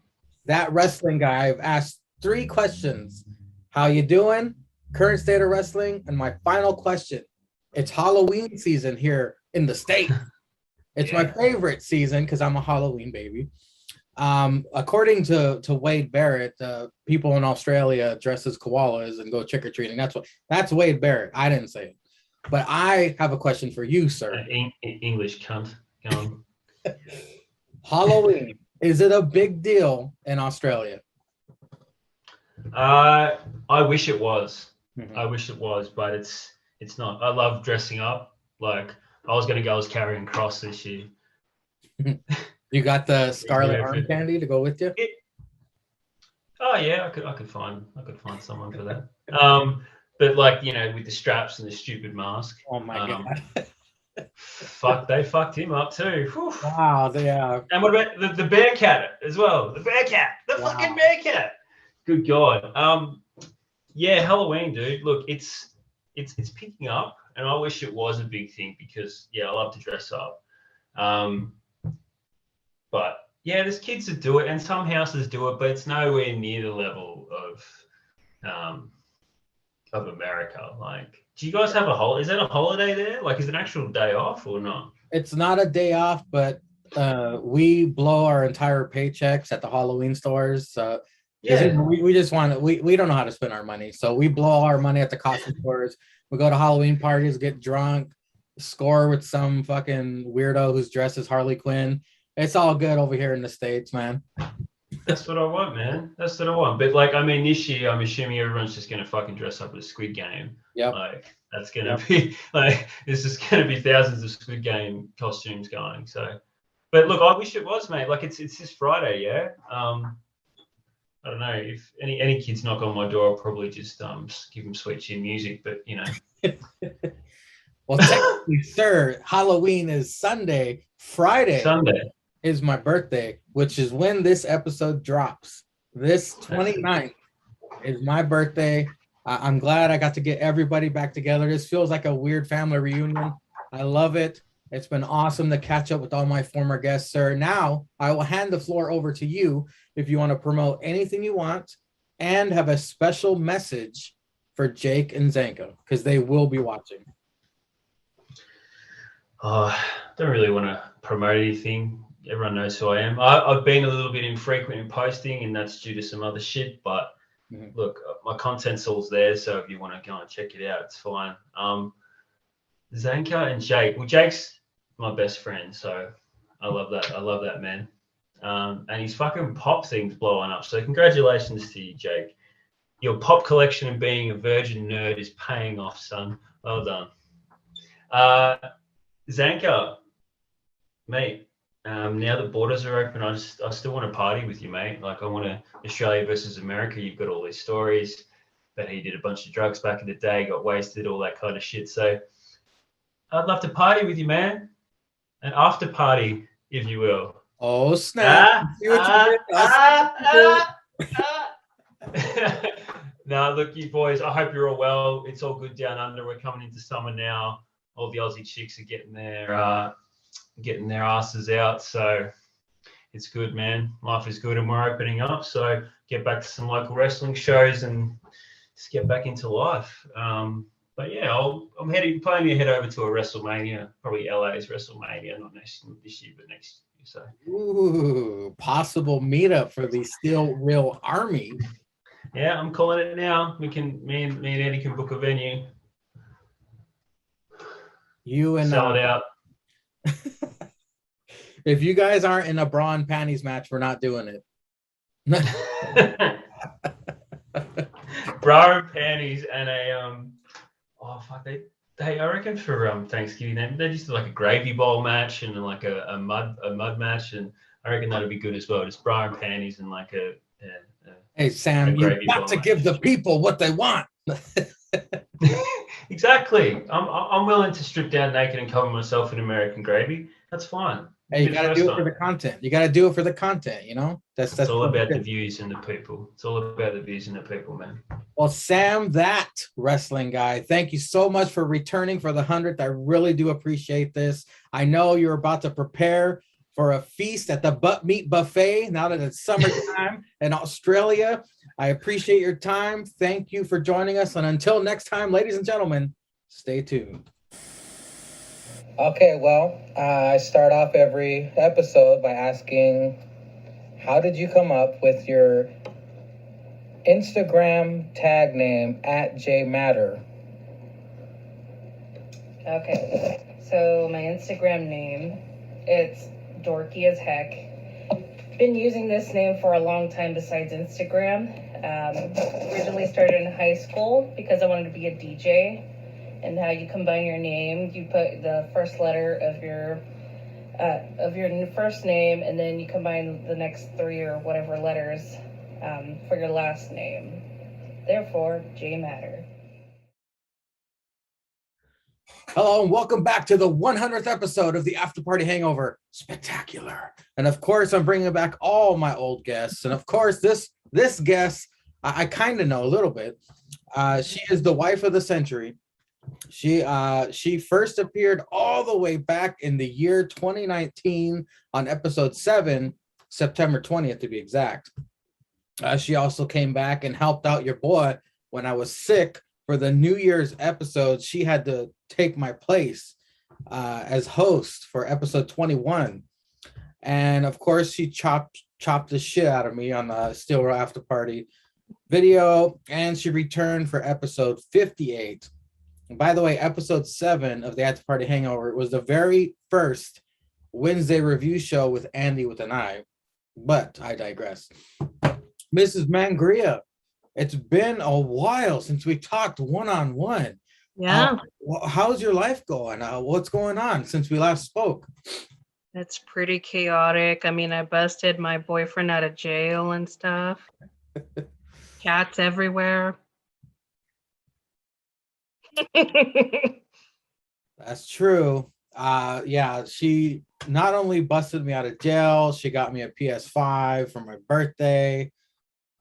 That wrestling guy, I've asked 3 questions. How you doing? Current state of wrestling? And my final question. It's Halloween season here in the state. It's my favorite season because I'm a Halloween baby. According to Wade Barrett, people in Australia dress as koalas and go trick-or-treating. That's Wade Barrett. I didn't say it. But I have a question for you, sir. English cunt. Go on. Halloween, is it a big deal in Australia? I wish it was. I wish it was, but it's not. I love dressing up. Like I was gonna go as Carrying Cross this year. You got the scarlet arm candy to go with you? Oh yeah, I could find someone for that. But like with the straps and the stupid mask. Oh my god. They fucked him up too. Whew. Wow, yeah. And what about the bear cat as well? The bear cat, fucking bear cat. Good God. Yeah, Halloween, dude. Look, it's picking up, and I wish it was a big thing because I love to dress up. But yeah, there's kids that do it, and some houses do it, but it's nowhere near the level of America. Like, do you guys have a holiday? Is that a holiday there? Like, is it an actual day off or not? It's not a day off, but we blow our entire paychecks at the Halloween stores. We just want we don't know how to spend our money, so we blow our money at the costume stores. We go to Halloween parties, get drunk, score with some fucking weirdo who's dressed as Harley Quinn. It's all good over here in the States, man. That's what I want, man. That's what I want. But like, I mean, this year, I'm assuming everyone's just gonna fucking dress up as Squid Game. Yeah. Like, that's gonna be like, there's just gonna be thousands of Squid Game costumes going. So, but look, I wish it was, mate. Like, it's this Friday, yeah. I don't know if any kids knock on my door, I'll probably just give them sweet chin music. But Well, technically, sir, Halloween is Sunday. Friday is my birthday, which is when this episode drops. This 29th is my birthday. I'm glad I got to get everybody back together. This feels like a weird family reunion. I love it. It's been awesome to catch up with all my former guests, sir. Now, I will hand the floor over to you if you want to promote anything you want and have a special message for Jake and Zanka, because they will be watching. Don't really want to promote anything. Everyone knows who I am. I've been a little bit infrequent in posting, and that's due to some other shit. But look, my content's all there, so if you want to go and check it out, it's fine. Zanka and Jake. Well, Jake's my best friend, so I love that. I love that man. And his fucking pop thing's blowing up. So congratulations to you, Jake. Your pop collection and being a virgin nerd is paying off, son. Well done. Zanka, mate, now the borders are open, I still want to party with you, mate. Like, I want to Australia versus America. You've got all these stories that he did a bunch of drugs back in the day, got wasted, all that kind of shit. So I'd love to party with you, man. An after party, if you will. Oh, snap. No, look, you boys, I hope you're all well. It's all good down under. We're coming into summer now. All the Aussie chicks are getting their asses out, so it's good, man. Life is good, and we're opening up. So get back to some local wrestling shows and just get back into life. But yeah, I'm planning to head over to a WrestleMania, probably LA's WrestleMania, not this year, but next year. So possible meetup for the Steel Real Army. Yeah, I'm calling it now. Me and Eddie can book a venue. You and sell it out. If you guys aren't in a bra and panties match, we're not doing it. Bra and panties and a I reckon for Thanksgiving they just do like a gravy bowl match and like a mud match, and I reckon that'd be good as well. Just bra and panties and like a hey Sam, you got to give the people what they want. Exactly. I'm willing to strip down naked and cover myself in American gravy. That's fine. Hey, you got to do it for the content. You got to do it for the content, you know? That's all about the views and the people. It's all about the views and the people, man. Well, Sam, that wrestling guy, thank you so much for returning for the 100th. I really do appreciate this. I know you're about to prepare for a feast at the Butt Meat Buffet now that it's summertime in Australia. I appreciate your time. Thank you for joining us. And until next time, ladies and gentlemen, stay tuned. Okay, well, I start off every episode by asking, how did you come up with your Instagram tag name at JMatter? Okay, so my Instagram name, it's dorky as heck. Been using this name for a long time besides Instagram. Originally started in high school because I wanted to be a DJ. And how you combine your name, you put the first letter of your first name, and then you combine the next 3 or whatever letters for your last name. Therefore, J Matter. Hello and welcome back to the 100th episode of the After Party Hangover Spectacular. And of course, I'm bringing back all my old guests. And of course, this guest, I kind of know a little bit. She is the wife of the century. She first appeared all the way back in the year 2019 on episode 7, September 20th to be exact. She also came back and helped out your boy when I was sick for the New Year's episode. She had to take my place as host for episode 21. And of course, she chopped the shit out of me on the Steel Raw After Party video, and she returned for episode 58. And by the way, episode 7 of the After Party Hangover was the very first Wednesday review show with Andy with an I. But I digress. Mrs. Mangria, it's been a while since we talked one-on-one. Yeah. How's your life going? What's going on since we last spoke? It's pretty chaotic. I mean, I busted my boyfriend out of jail and stuff. Cats everywhere. That's true. Yeah, she not only busted me out of jail, she got me a PS5 for my birthday.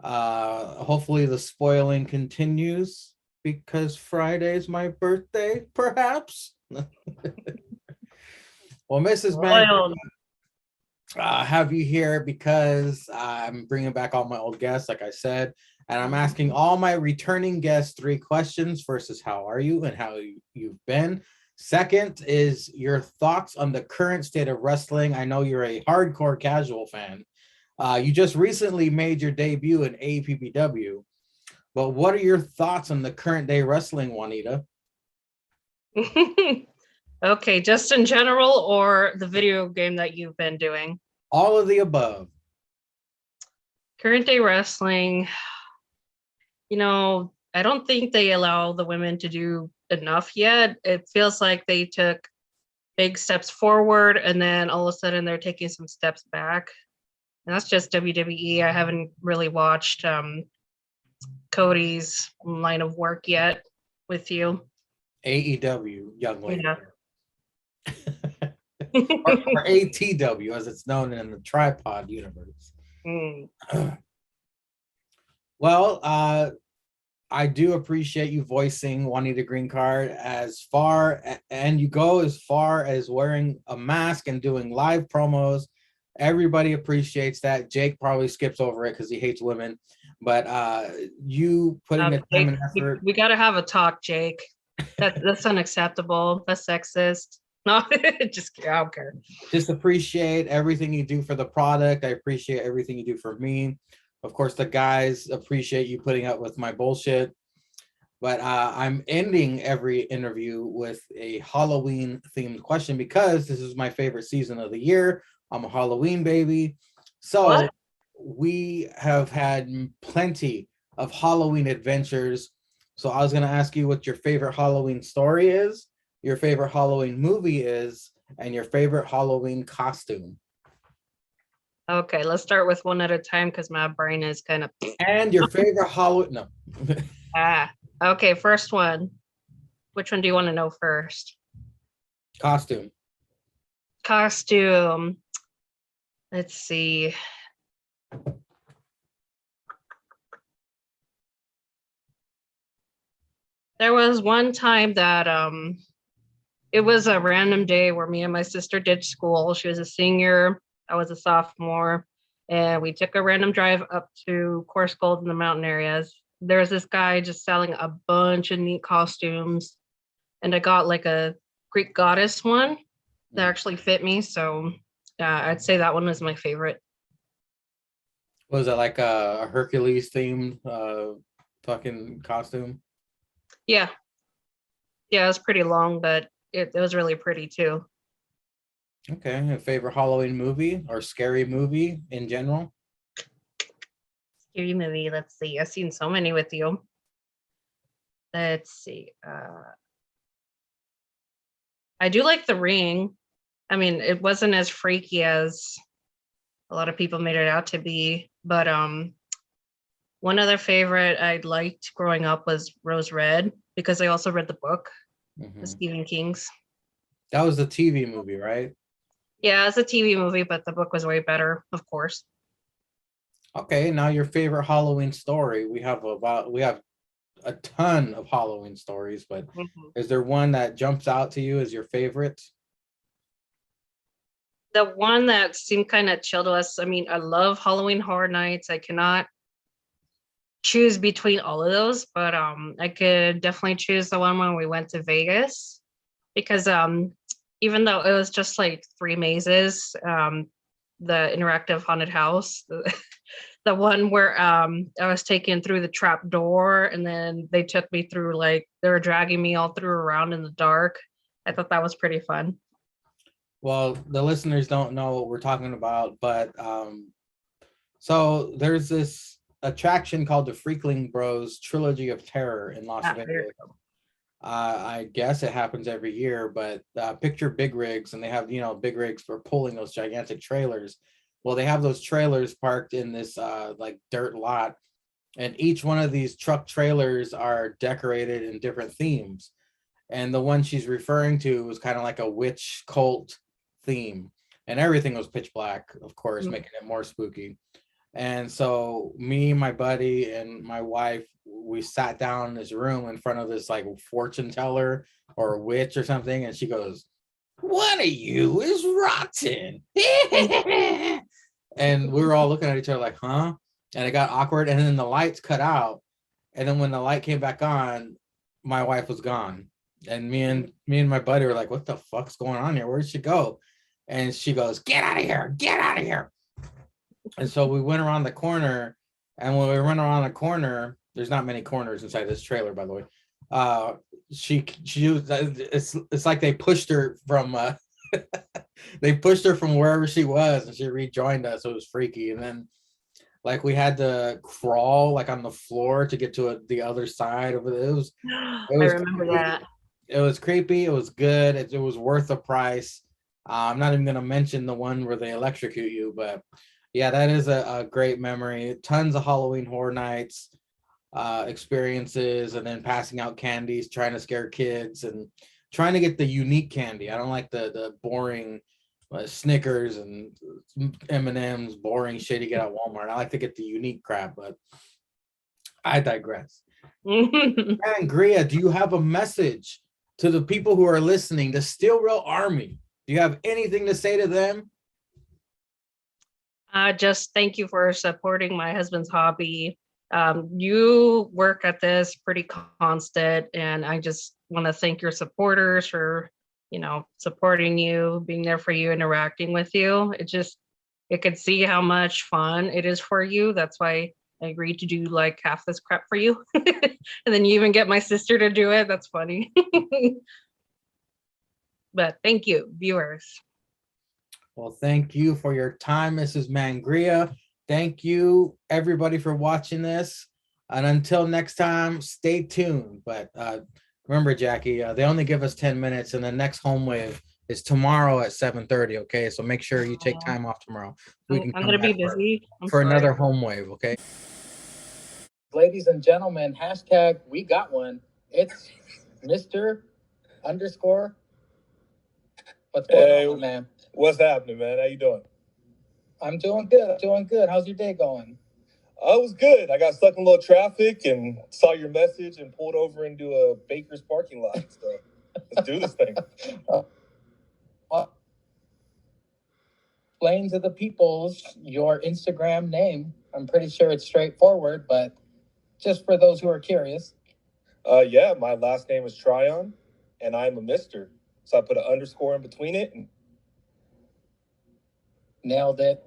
Hopefully the spoiling continues because Friday's my birthday, perhaps. Well, Mrs. Man, have you here because I'm bringing back all my old guests, like I said, and I'm asking all my returning guests 3 questions. First is, how are you and how you've been? Second is your thoughts on the current state of wrestling. I know you're a hardcore casual fan. You just recently made your debut in APPW, but what are your thoughts on the current day wrestling, Juanita? Okay, just in general or the video game that you've been doing? All of the above. Current day wrestling, I don't think they allow the women to do enough yet. It feels like they took big steps forward and then all of a sudden they're taking some steps back. And that's just WWE. I haven't really watched Cody's line of work yet with you. AEW, young lady. Yeah. or ATW, as it's known in the tripod universe. Well, I do appreciate you voicing Juanita Green Card and you go as far as wearing a mask and doing live promos. Everybody appreciates that. Jake probably skips over it because he hates women, but you putting the time and effort. We got to have a talk, Jake. That's unacceptable. That's sexist. No, just I don't care. Just appreciate everything you do for the product. I appreciate everything you do for me. Of course, the guys appreciate you putting up with my bullshit. But I'm ending every interview with a Halloween themed question because this is my favorite season of the year. I'm a Halloween baby. So we have had plenty of Halloween adventures. So I was going to ask you what your favorite Halloween story is, your favorite Halloween movie is, and your favorite Halloween costume. Okay, let's start with one at a time because my brain is kind of. And your favorite Halloween. No. Okay, first one. Which one do you want to know first? Costume. Let's see. There was one time that it was a random day where me and my sister ditched school. She was a senior, I was a sophomore, and we took a random drive up to Course Gold in the mountain areas. There was this guy just selling a bunch of neat costumes, and I got like a Greek goddess one. that actually fit me. So I'd say that one was my favorite. Was it like a Hercules themed fucking costume? Yeah. Yeah, it was pretty long, but it was really pretty too. Okay. A favorite Halloween movie or scary movie in general? Scary movie. Let's see. I've seen so many with you. Let's see. I do like The Ring. I mean, it wasn't as freaky as a lot of people made it out to be, but one other favorite I liked growing up was Rose Red, because I also read the book, the Stephen King's. That was the TV movie, right? Yeah, it's a TV movie, but the book was way better, of course. Okay, now your favorite Halloween story. We have a ton of Halloween stories, but is there one that jumps out to you as your favorite? The one that seemed kind of chill to us. I mean, I love Halloween Horror Nights. I cannot choose between all of those, but I could definitely choose the one when we went to Vegas, because even though it was just like 3 mazes, the interactive haunted house, the one where I was taken through the trap door, and then they took me through, like, they were dragging me all through around in the dark. I thought that was pretty fun. Well, the listeners don't know what we're talking about, but so there's this attraction called the Freakling Bros Trilogy of Terror in Las Vegas. I guess it happens every year, but picture big rigs, and they have, big rigs for pulling those gigantic trailers. Well, they have those trailers parked in this like dirt lot, and each one of these truck trailers are decorated in different themes. And the one she's referring to was kind of like a witch cult theme, and everything was pitch black, of course, making it more spooky. And so me, my buddy, and my wife, we sat down in this room in front of this like fortune teller or a witch or something, and she goes, "One of you is rotten." And we were all looking at each other like, huh? And it got awkward, and then the lights cut out, and then when the light came back on, my wife was gone. And me and my buddy were like, "What the fuck's going on here? Where'd she go?" And she goes, "Get out of here, get out of here." And so we went around the corner, and when we went around the corner, there's not many corners inside this trailer, by the way. She was, it's like they pushed her from they pushed her from wherever she was, and she rejoined us. It was freaky. And then like we had to crawl like on the floor to get to the other side of it. It was I remember creepy. that. It was creepy. It was good. It was worth the price. I'm not even going to mention the one where they electrocute you, but yeah, that is a great memory. Tons of Halloween Horror Nights experiences, and then passing out candies, trying to scare kids, and trying to get the unique candy. I don't like the boring Snickers and M&Ms, boring shit you get at Walmart. I like to get the unique crap, but I digress. Angria, do you have a message to the people who are listening, the Steel Rail Army? Do you have anything to say to them? Just thank you for supporting my husband's hobby. You work at this pretty constant, and I just want to thank your supporters for, supporting you, being there for you, interacting with you. It could see how much fun it is for you. That's why I agreed to do like half this crap for you. And then you even get my sister to do it. That's funny. But thank you, viewers. Well, thank you for your time, Mrs. Mangria. Thank you, everybody, for watching this. And until next time, stay tuned. But remember, Jackie, they only give us 10 minutes, and the next home wave is tomorrow at 7:30. Okay, so make sure you take time off tomorrow. I'm gonna be busy for another home wave. Okay. Ladies and gentlemen, hashtag we got one. It's Mr. _ What's going on, man? What's happening, man? How you doing? I'm doing good. How's your day going? It was good. I got stuck in a little traffic and saw your message and pulled over into a Baker's parking lot. So let's do this thing. Explain to the people your Instagram name. I'm pretty sure it's straightforward, but just for those who are curious. Yeah, my last name is Tryon, and I'm a Mr. So I put an underscore in between it, and Nailed it.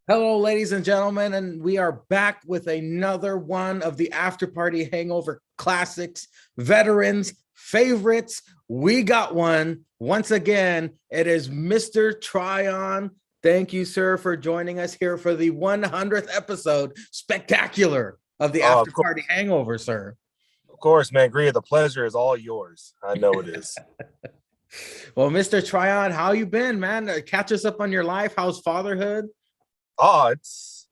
Hello, ladies and gentlemen, and we are back with another one of the After Party Hangover classics, veterans, favorites. We got one. Once again, it is Mr. Tryon. Thank you, sir, for joining us here for the 100th episode, spectacular, of the After Party Hangover, sir. Of course, man. Gria, the pleasure is all yours. I know it is. Well, Mr. Tryon, how you been, man? Catch us up on your life. How's fatherhood? Oh, it's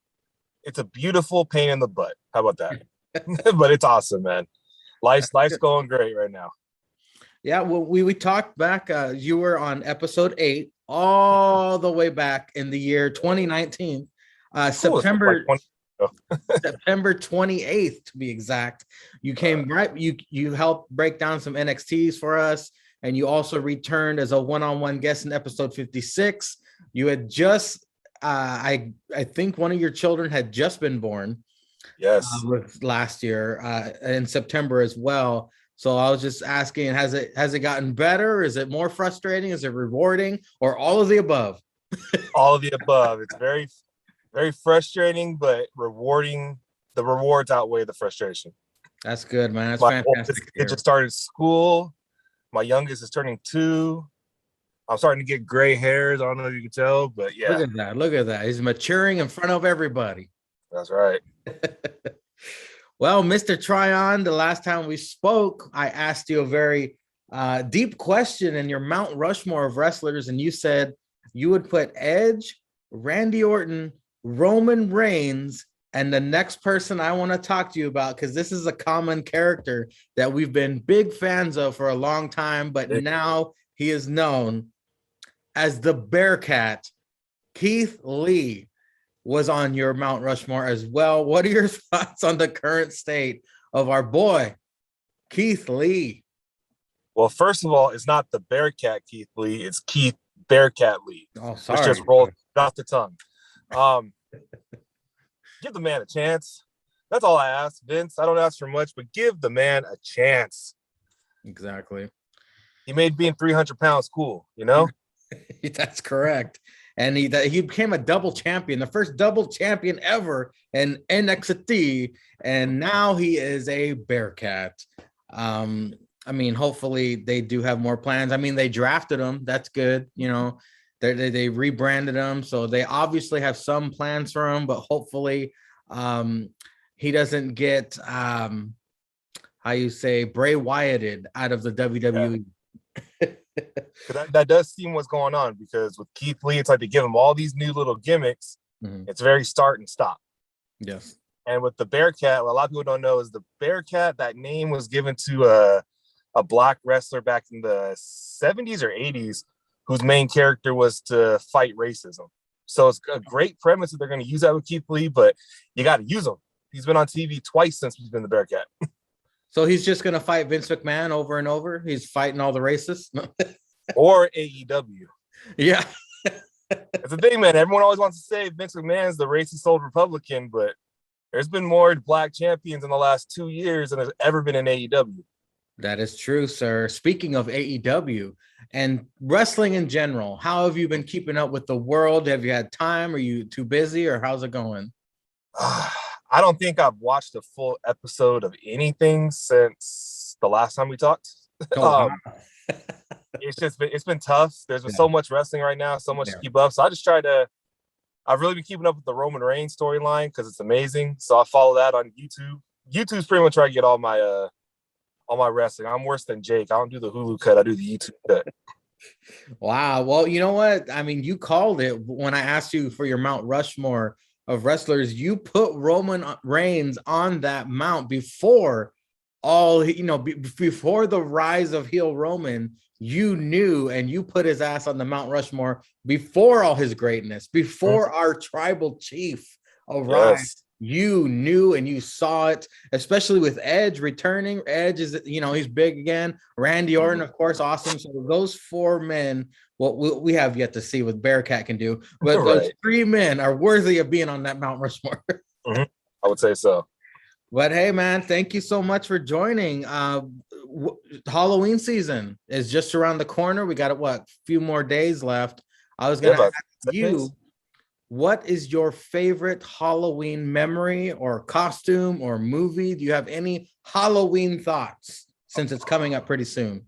a beautiful pain in the butt. How about that? But it's awesome, man. Life's going great right now. Yeah, well, we talked back. You were on episode 8, all the way back in the year 2019, September 28th to be exact. You came right. You helped break down some NXTs for us, and you also returned as a one-on-one guest in episode 56. You had just. I think one of your children had just been born. Yes. Last year in September as well. So I was just asking, has it gotten better? Is it more frustrating? Is it rewarding, or all of the above? All of the above. It's very, very frustrating, but rewarding. The rewards outweigh the frustration. That's good, man. That's fantastic. It just started school. My youngest is turning 2. I'm starting to get gray hairs. I don't know if you can tell, but yeah. Look at that. Look at that. He's maturing in front of everybody. That's right. Well, Mr. Tryon, the last time we spoke, I asked you a very deep question in your Mount Rushmore of wrestlers, and you said you would put Edge, Randy Orton, Roman Reigns, and the next person I want to talk to you about, because this is a common character that we've been big fans of for a long time, but now he is known as the Bearcat. Keith Lee was on your Mount Rushmore as well. What are your thoughts on the current state of our boy, Keith Lee? Well, first of all, it's not the Bearcat Keith Lee. It's Keith Bearcat Lee. Oh, sorry. It's just rolled off the tongue. Give the man a chance. That's all I ask, Vince. I don't ask for much, but give the man a chance. Exactly. He made being 300 pounds cool, you know? That's correct. And he became a double champion, the first double champion ever in NXT, and now he is a Bearcat. I mean, hopefully they do have more plans. I mean, they drafted him. That's good. You know, they rebranded him, so they obviously have some plans for him. But hopefully, he doesn't get how you say Bray Wyatted out of the WWE. Yeah. That does seem what's going on, because with Keith Lee, it's like they give him all these new little gimmicks. Mm-hmm. It's very start and stop. Yes. And with the Bearcat, what a lot of people don't know is the Bearcat, that name was given to a black wrestler back in the 70s or 80s, whose main character was to fight racism. So it's a great premise that they're going to use that with Keith Lee, but you got to use him. He's been on TV twice since he's been the Bearcat. So he's just going to fight Vince McMahon over and over? He's fighting all the racists? Or AEW. Yeah. It's the thing, man. Everyone always wants to say Vince McMahon is the racist old Republican, but there's been more black champions in the last 2 years than there's ever been in AEW. That is true, sir. Speaking of AEW and wrestling in general, how have you been keeping up with the world? Have you had time? Are you too busy, or how's it going? I don't think I've watched a full episode of anything since the last time we talked. It's been tough. There's been so much wrestling right now, so much to keep up. So I've really been keeping up with the Roman Reigns storyline because it's amazing. So I follow that on YouTube. YouTube's pretty much where I get all my wrestling. I'm worse than Jake. I don't do the Hulu cut. I do the YouTube cut. Wow. Well, you know what? I mean, you called it when I asked you for your Mount Rushmore of wrestlers. You put Roman Reigns on that mount before before the rise of heel Roman. You knew, and you put his ass on the Mount Rushmore before all his greatness, before our tribal chief arrived. Yes. You knew and you saw it, especially with Edge returning. Edge is, he's big again. Randy Orton, of course, awesome. So those 4 men, what we have yet to see what Bearcat can do, but those 3 men are worthy of being on that Mount Rushmore. I would say so. But hey, man, thank you so much for joining. Halloween season is just around the corner. We got a few more days left. I was gonna ask you, what is your favorite Halloween memory or costume or movie? Do you have any Halloween thoughts since it's coming up pretty soon?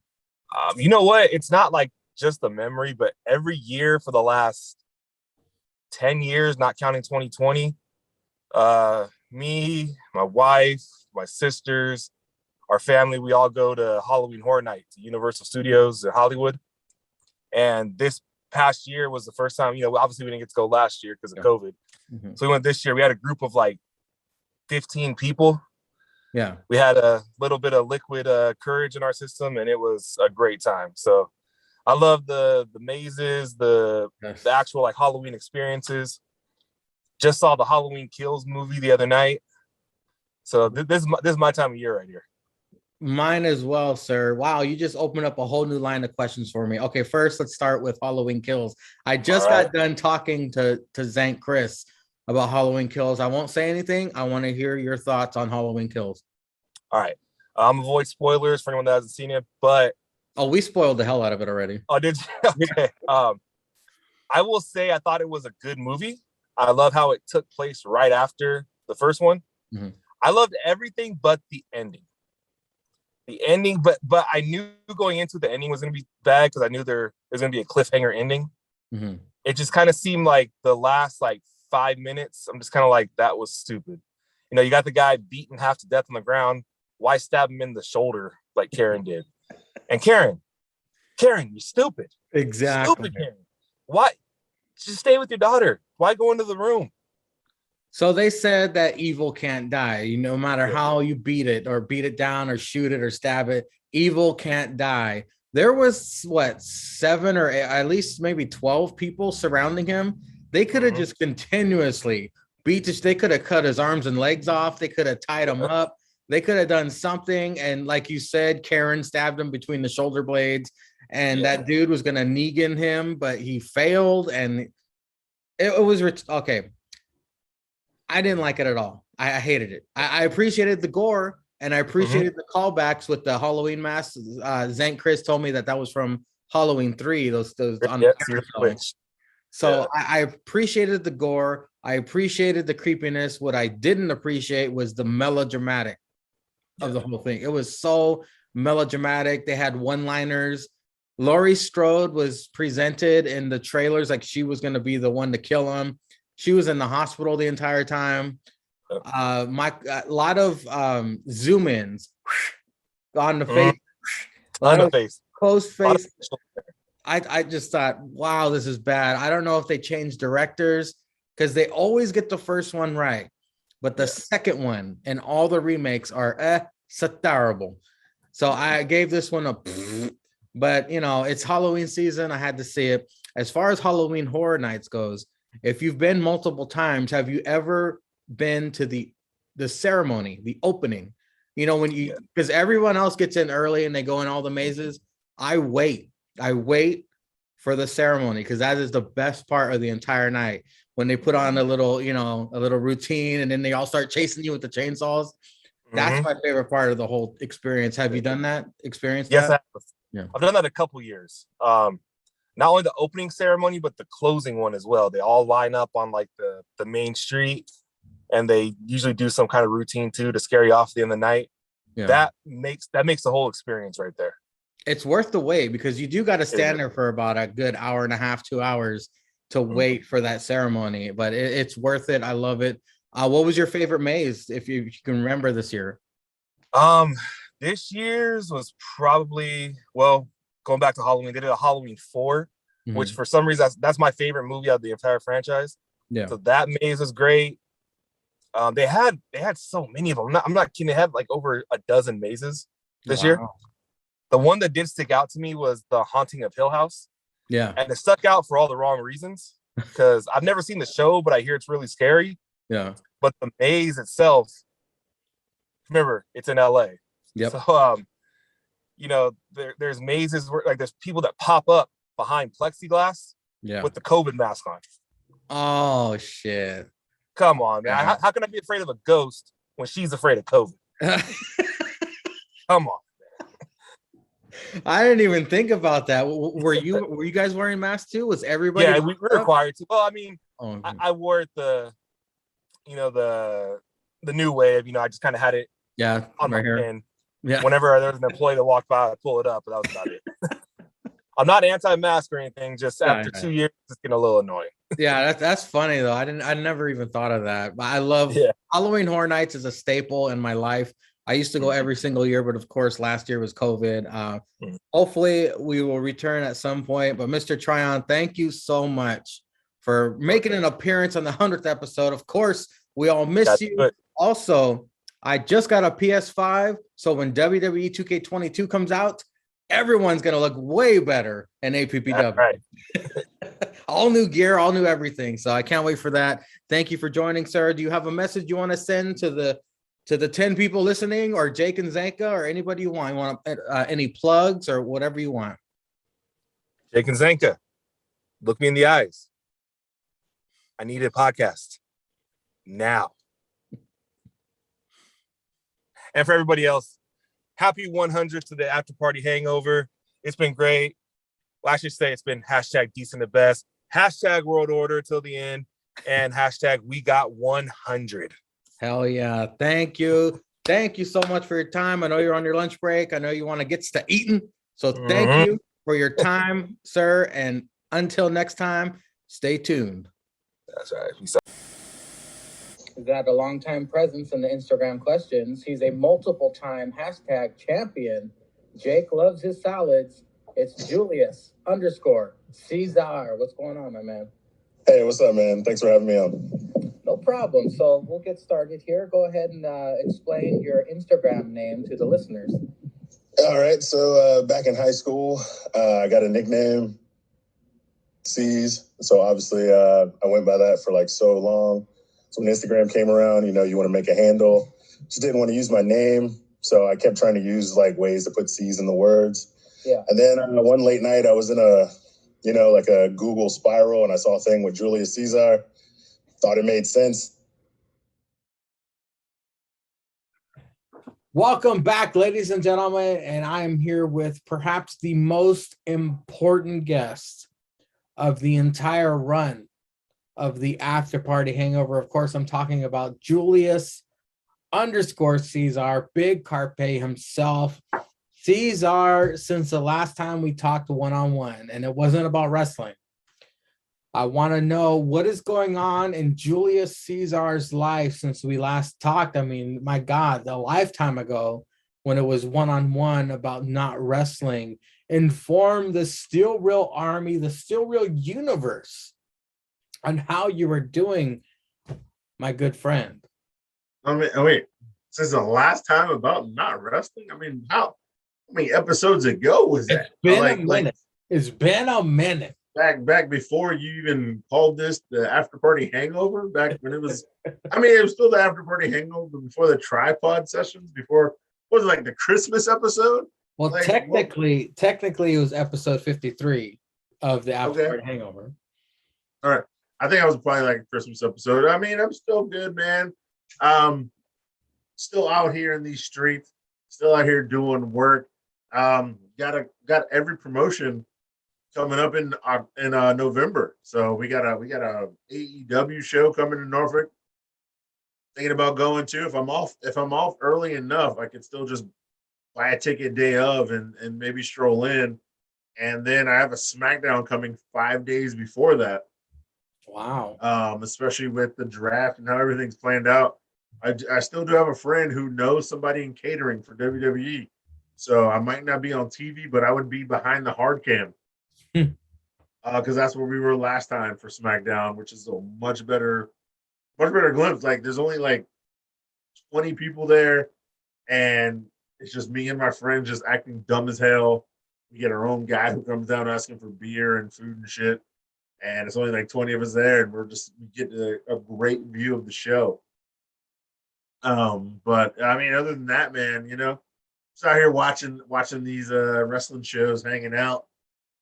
You know what? It's not like just a memory, but every year for the last 10 years, not counting 2020, me, my wife, my sisters, our family, we all go to Halloween Horror Night to Universal Studios in Hollywood. And this past year was the first time, obviously we didn't get to go last year because of COVID. Mhm. So we went this year. We had a group of like 15 people. Yeah. We had a little bit of liquid courage in our system, and it was a great time. So I love the mazes, the actual like Halloween experiences. Just saw the Halloween Kills movie the other night. So this is my time of year right here. Mine as well, sir. Wow, you just opened up a whole new line of questions for me. Okay, first let's start with Halloween Kills. I just got done talking to Zank Chris about Halloween Kills. I won't say anything. I want to hear your thoughts on Halloween Kills. All right. Avoid spoilers for anyone that hasn't seen it, but we spoiled the hell out of it already. Oh, did you? Okay. I will say I thought it was a good movie. I love how it took place right after the first one. Mm-hmm. I loved everything but the ending. The ending, but I knew going into the ending was going to be bad because I knew there was going to be a cliffhanger ending. Mm-hmm. It just kind of seemed like the last like 5 minutes. I'm just kind of like, that was stupid. You got the guy beaten half to death on the ground. Why stab him in the shoulder like Karen did? And Karen, you're stupid. Exactly. Stupid Karen. Why? Just stay with your daughter. Why go into the room? So they said that evil can't die. No matter how you beat it down or shoot it or stab it, evil can't die. There was 7 or 8, at least maybe 12 people surrounding him. They could have just continuously beat this. They could have cut his arms and legs off. They could have tied him up. They could have done something. And like you said, Karen stabbed him between the shoulder blades, and that dude was going to Negan him, but he failed. And it was okay. I didn't like it at all. I hated it. I appreciated the gore, and I appreciated the callbacks with the Halloween masks. Zank Chris told me that was from Halloween 3. Those on the So I appreciated the gore. I appreciated the creepiness. What I didn't appreciate was the melodramatic of the whole thing. It was so melodramatic. They had one-liners. Laurie Strode was presented in the trailers like she was going to be the one to kill him. She was in the hospital the entire time. A lot of zoom ins on the face, on the face, closed face. I just thought, wow, this is bad. I don't know if they changed directors because they always get the first one right, but the second one and all the remakes are so terrible. So I gave this one a, but it's Halloween season. I had to see it. As far as Halloween Horror Nights goes, if you've been multiple times, have you ever been to the ceremony, the opening? When because everyone else gets in early and they go in all the mazes. I wait for the ceremony because that is the best part of the entire night, when they put on a little routine and then they all start chasing you with the chainsaws. That's my favorite part of the whole experience. Have you done that experience? Yes, that? I've done that a couple years. Not only the opening ceremony, but the closing one as well. They all line up on like the main street, and they usually do some kind of routine too to scare you off at the end of the night. Yeah. That makes the whole experience right there. It's worth the wait because you do got to stand there for about a good hour and a half, 2 hours to wait for that ceremony, but it's worth it. I love it. What was your favorite maze, if you can remember this year? This year's was probably, going back to Halloween, they did a Halloween 4, which for some reason that's my favorite movie out of the entire franchise. Yeah. So that maze was great. They had so many of them. I'm not kidding. They had like over a dozen mazes this year. The one that did stick out to me was the Haunting of Hill House. Yeah. And it stuck out for all the wrong reasons because I've never seen the show, but I hear it's really scary. Yeah. But the maze itself, remember, it's in LA. Yep. So there's mazes where like there's people that pop up behind plexiglass with the COVID mask on. Oh shit. Come on, man. How can I be afraid of a ghost when she's afraid of COVID. Come on. I didn't even think about that. Were you guys wearing masks too? Was everybody? Yeah, we were up? required to. Well, I mean, I wore it the new way of, I just kind of had it on my hand. Yeah. Whenever there was an employee that walked by, I'd pull it up, but that was about it. I'm not anti-mask or anything. Just after 2 years, it's getting a little annoying. Yeah, that's funny though. I never even thought of that. But I love Halloween Horror Nights is a staple in my life. I used to go every single year, but of course last year was COVID. Hopefully we will return at some point. But Mr. Tryon, thank you so much for making an appearance on the 100th episode. Of course, we all miss you. Also, I just got a PS5, so when WWE 2K22 comes out, everyone's gonna look way better in APPW. Right. All new gear, all new everything. So I can't wait for that. Thank you for joining, sir. Do you have a message you want to send to the 10 people listening, or Jake and Zanka, or anybody you want? You want any plugs or whatever you want? Jake and Zanka, look me in the eyes. I need a podcast now. And for everybody else, happy 100 to the After Party Hangover. It's been great. Well, I should say it's been hashtag decent at best, hashtag world order till the end, and hashtag we got 100. Hell yeah. Thank you. Thank you so much for your time. I know you're on your lunch break. I know you want to get to eating. So thank you for your time, sir. And until next time, stay tuned. That's right. He's had a long-time presence in the Instagram questions. He's a multiple-time hashtag champion. Jake loves his salads. It's Julius _Caesar. What's going on, my man? Hey, what's up, man? Thanks for having me on. No problem. So we'll get started here. Go ahead and explain your Instagram name to the listeners. All right. So back in high school, I got a nickname, C's. So obviously I went by that for like so long. So when Instagram came around, you want to make a handle. Just didn't want to use my name. So I kept trying to use like ways to put C's in the words. Yeah. And then one late night, I was in like a Google spiral, and I saw a thing with Julius Caesar. Thought it made sense. Welcome back, ladies and gentlemen. And I am here with perhaps the most important guest of the entire run of the After Party Hangover. Of course, I'm talking about Julius _Caesar, Big Carpe himself. Caesar, since the last time we talked one-on-one, and it wasn't about wrestling, I want to know what is going on in Julius Caesar's life since we last talked. I mean, my God, a lifetime ago when it was one-on-one about not wrestling. Inform the Steel Real Army, the Steel Real universe on how you were doing, my good friend. Wait, since the last time about not wrestling? I mean, how many episodes ago was that? It's been a minute. Back before you even called this the After Party Hangover, back when it was, it was still the After Party Hangover before the tripod sessions, before, what was it, like the Christmas episode? Well, technically it was episode 53 of the After Party Hangover. All right. I think I was probably like a Christmas episode. I mean, I'm still good, man. Still out here in these streets, still out here doing work. Got every promotion coming up in November. So we got a AEW show coming to Norfolk. Thinking about going to. If I'm off early enough, I could still just buy a ticket day of and maybe stroll in. And then I have a SmackDown coming 5 days before that. Wow. Especially with the draft and how everything's planned out. I still do have a friend who knows somebody in catering for WWE. So I might not be on TV, but I would be behind the hard cam. Because that's where we were last time for SmackDown, which is a much better glimpse. Like there's only like 20 people there, and it's just me and my friend just acting dumb as hell. We get our own guy who comes down asking for beer and food and shit. And it's only like 20 of us there, and we get a great view of the show. But I mean, other than that, man, just out here watching these wrestling shows, hanging out,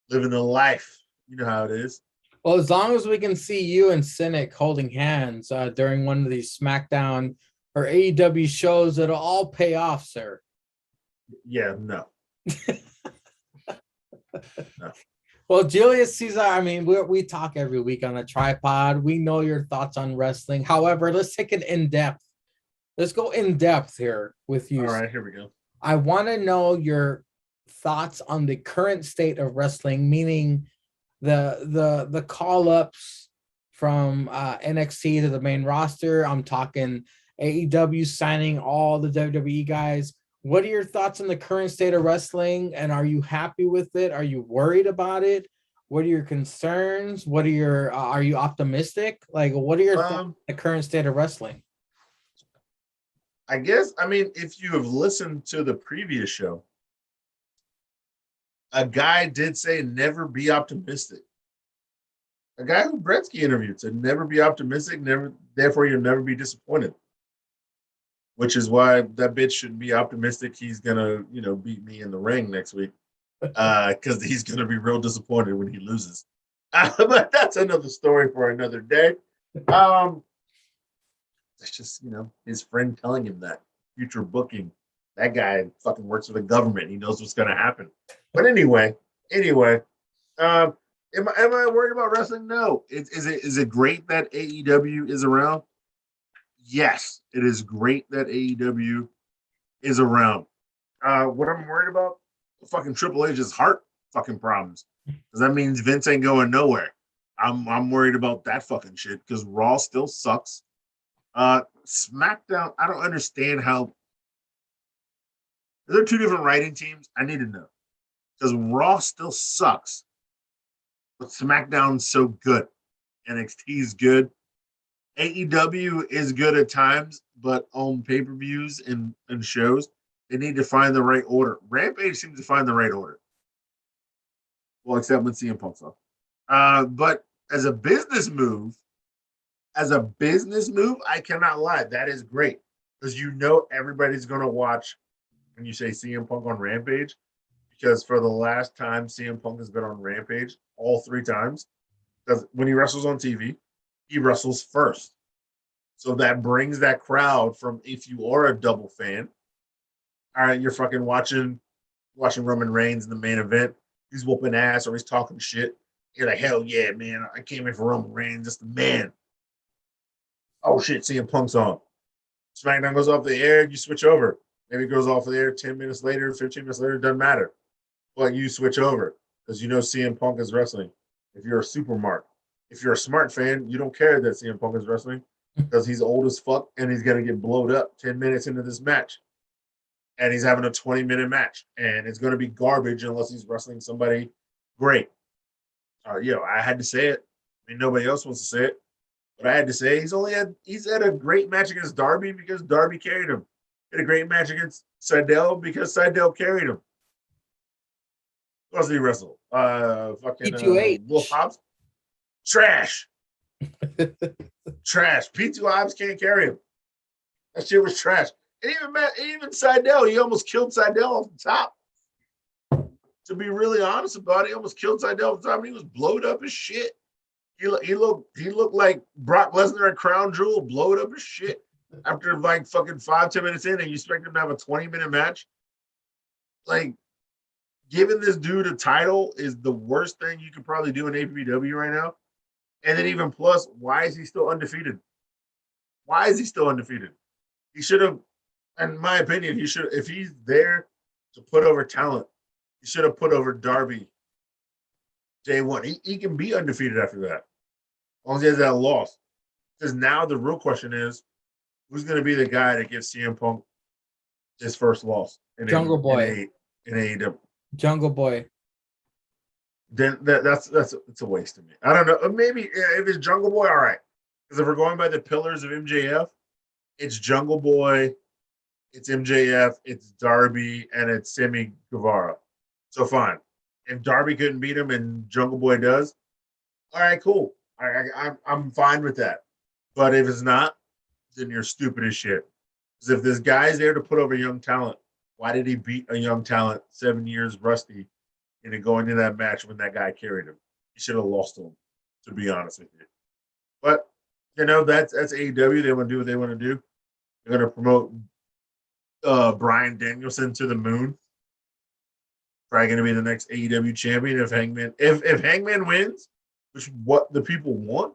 living the life. You know how it is. Well, as long as we can see you and Cynic holding hands during one of these SmackDown or AEW shows that'll all pay off, sir? Yeah, no. Well, Julius Caesar, I mean, we talk every week on a tripod. We know your thoughts on wrestling. However, let's take it in depth. Let's go in depth here with you. All right, here we go. I want to know your thoughts on the current state of wrestling, meaning the call ups from NXT to the main roster. I'm talking AEW signing all the WWE guys. What are your thoughts on the current state of wrestling? And are you happy with it? Are you worried about it? What are your concerns? What are your are you optimistic? Like, what are your thoughts on the current state of wrestling? I guess, I mean, if you have listened to the previous show, a guy did say never be optimistic. A guy who Gretzky interviewed said never be optimistic, never, therefore you'll never be disappointed. Which is why that bitch should be optimistic he's gonna, beat me in the ring next week. Because he's gonna be real disappointed when he loses. But that's another story for another day. It's just, his friend telling him that future booking. That guy fucking works for the government. He knows what's gonna happen. But anyway, am I worried about wrestling? No. Is it great that AEW is around? Yes, it is great that AEW is around. What I'm worried about? Fucking Triple H's heart fucking problems. Because that means Vince ain't going nowhere. I'm worried about that fucking shit because Raw still sucks. SmackDown, I don't understand how. Are there two different writing teams? I need to know. Because Raw still sucks, but SmackDown's so good. NXT's good. AEW is good at times, but on pay-per-views and shows, they need to find the right order. Rampage seems to find the right order. Well, except when CM Punk's off. But as a business move, I cannot lie. That is great. Because everybody's going to watch when you say CM Punk on Rampage. Because for the last time CM Punk has been on Rampage, all 3 times, because when he wrestles on TV, he wrestles first. So that brings that crowd from, if you are a double fan, all right, you're fucking watching Roman Reigns in the main event. He's whooping ass or he's talking shit. You're like, hell yeah, man. I came in for Roman Reigns, just the man. Oh shit, CM Punk's on. SmackDown goes off the air, you switch over. Maybe it goes off the air 10 minutes later, 15 minutes later, doesn't matter. But you switch over because CM Punk is wrestling. If you're a smart fan, you don't care that CM Punk is wrestling because he's old as fuck and he's going to get blowed up 10 minutes into this match. And he's having a 20-minute match. And it's going to be garbage unless he's wrestling somebody great. I had to say it. I mean, nobody else wants to say it. But I had to say he's had a great match against Darby because Darby carried him. He had a great match against Seidel because Seidel carried him. Who else did he wrestle? Fucking Wolf Hobbs. Trash. Trash. P2 Hobbs can't carry him. That shit was trash. And even Seidel, he almost killed Seidel off the top. To be really honest about it, he almost killed Seidel off the top. He was blowed up as shit. He looked like Brock Lesnar at Crown Jewel, blowed up as shit. After like fucking 5-10 minutes in, and you expect him to have a 20-minute match. Like, giving this dude a title is the worst thing you could probably do in APW right now. And then even plus, why is he still undefeated? He should have, in my opinion, if he's there to put over talent, he should have put over Darby day one. He can be undefeated after that, as long as he has that loss. Because now the real question is, who's going to be the guy that gives CM Punk his first loss? Jungle Boy. In AEW. Jungle Boy. Then it's a waste to me. I don't know. Maybe if it's Jungle Boy, all right. Because if we're going by the pillars of MJF, it's Jungle Boy, it's MJF, it's Darby, and it's Sammy Guevara. So fine. If Darby couldn't beat him and Jungle Boy does, all right, cool. I'm fine with that. But if it's not, then you're stupid as shit. Because if this guy's there to put over young talent, why did he beat a young talent 7 years rusty into going into that match when that guy carried him? He should have lost to him, to be honest with you. But, that's AEW. They want to do what they want to do. They're gonna promote Bryan Danielson to the moon. Probably gonna be the next AEW champion if Hangman wins, which is what the people want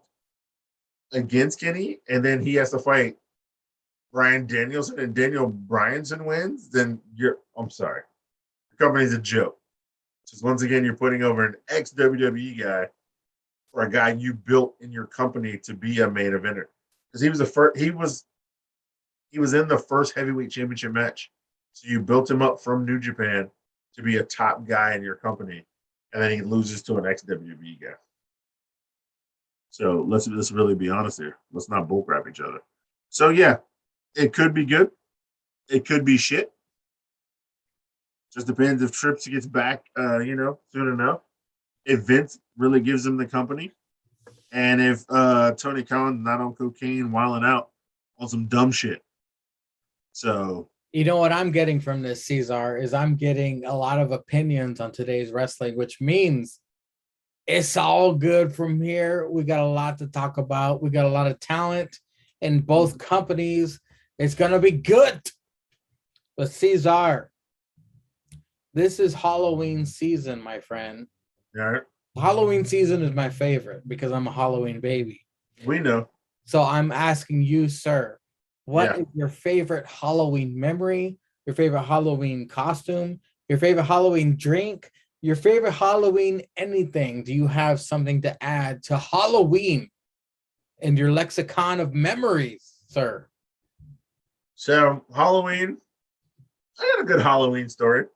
against Kenny, and then he has to fight Bryan Danielson and Daniel Bryanson wins, then I'm sorry. Your company's a joke. Because once again, you're putting over an ex WWE guy for a guy you built in your company to be a main eventer. Because he was the first, he was in the first heavyweight championship match. So you built him up from New Japan to be a top guy in your company, and then he loses to an ex WWE guy. So let's really be honest here. Let's not bullcrap each other. So yeah, it could be good. It could be shit. Just depends if Trips gets back, soon enough. If Vince really gives him the company, and if Tony Khan's not on cocaine, wilding out on some dumb shit. So you know what I'm getting from this, Cesar, is I'm getting a lot of opinions on today's wrestling, which means it's all good from here. We got a lot to talk about. We got a lot of talent in both companies. It's gonna be good. But Cesar, this is Halloween season, my friend. Yeah. Halloween season is my favorite because I'm a Halloween baby. We know. So I'm asking you, sir, what is your favorite Halloween memory, your favorite Halloween costume, your favorite Halloween drink, your favorite Halloween anything? Do you have something to add to Halloween in your lexicon of memories, sir? So Halloween, I got a good Halloween story.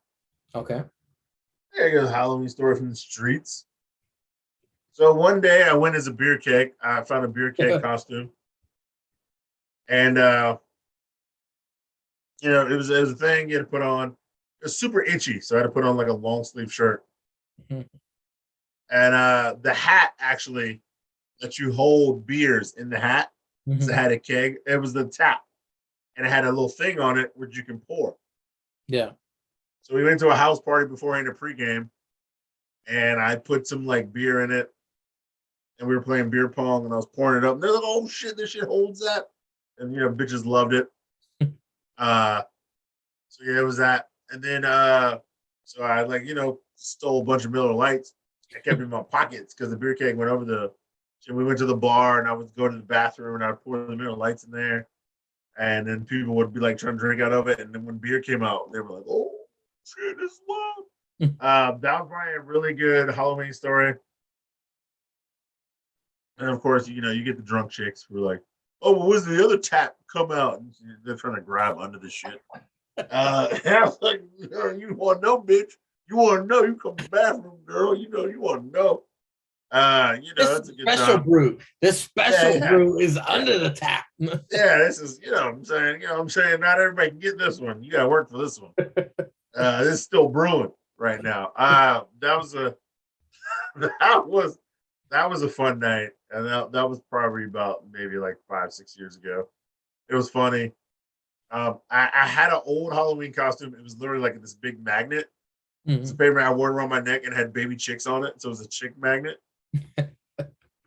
Okay. I got a good Halloween story from the streets. So one day I went as a beer keg. I found a beer keg costume. And it was a thing you had to put on. It was super itchy, so I had to put on like a long sleeve shirt. Mm-hmm. And the hat actually lets you hold beers in the hat. Mm-hmm. So it had a keg. It was the tap, and it had a little thing on it which you can pour. Yeah. So we went to a house party beforehand a pregame, and I put some like beer in it, and we were playing beer pong, and I was pouring it up. And they're like, "Oh shit, this shit holds that," and bitches loved it. So yeah, it was that, and then so I stole a bunch of Miller Lights. I kept them in my pockets because the beer keg went over the. So we went to the bar, and I would go to the bathroom, and I would pour the Miller Lights in there, and then people would be like trying to drink out of it, and then when beer came out, they were like, "Oh shit, this is love." That was probably a really good Halloween story. And of course, you get the drunk chicks who are like, "Oh, well, where's the other tap come out?" And they're trying to grab under the shit. And I was like, "You want to know, bitch? You want to know? You come to the bathroom, girl. You want to know." It's a good special time. brew. This special brew is under the tap. This is, I'm saying, not everybody can get this one. You got to work for this one. This is still brewing right now. That was a fun night, and that was probably about maybe like 5-6 years ago. It was funny. I had an old Halloween costume. It was literally like this big magnet. Mm-hmm. It's a paper I wore around my neck and had baby chicks on it, so it was a chick magnet.